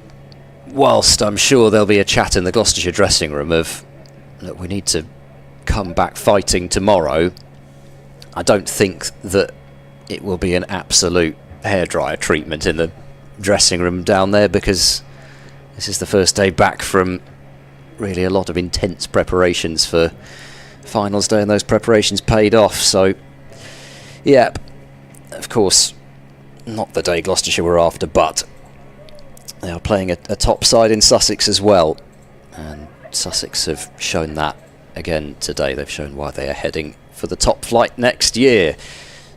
[SPEAKER 1] whilst I'm sure there'll be a chat in the Gloucestershire dressing room of, look, we need to come back fighting tomorrow, I don't think that it will be an absolute hairdryer treatment in the dressing room down there, because this is the first day back from really a lot of intense preparations for finals day, and those preparations paid off. So, yeah, of course, not the day Gloucestershire were after, but they are playing a top side in Sussex as well, and Sussex have shown that again today. They've shown why they are heading for the top flight next year.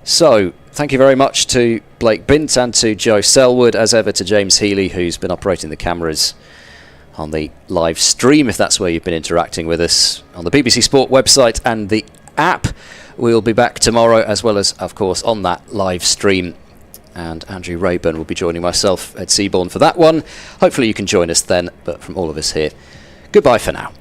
[SPEAKER 1] So, thank you very much to Blake Bint and to Joe Selwood, as ever to James Healy, who's been operating the cameras on the live stream, if that's where you've been interacting with us, on the BBC Sport website and the app. We'll be back tomorrow, as well as, of course, on that live stream. And Andrew Rayburn will be joining myself, Ed Seaborn, for that one. Hopefully you can join us then, but from all of us here, goodbye for now.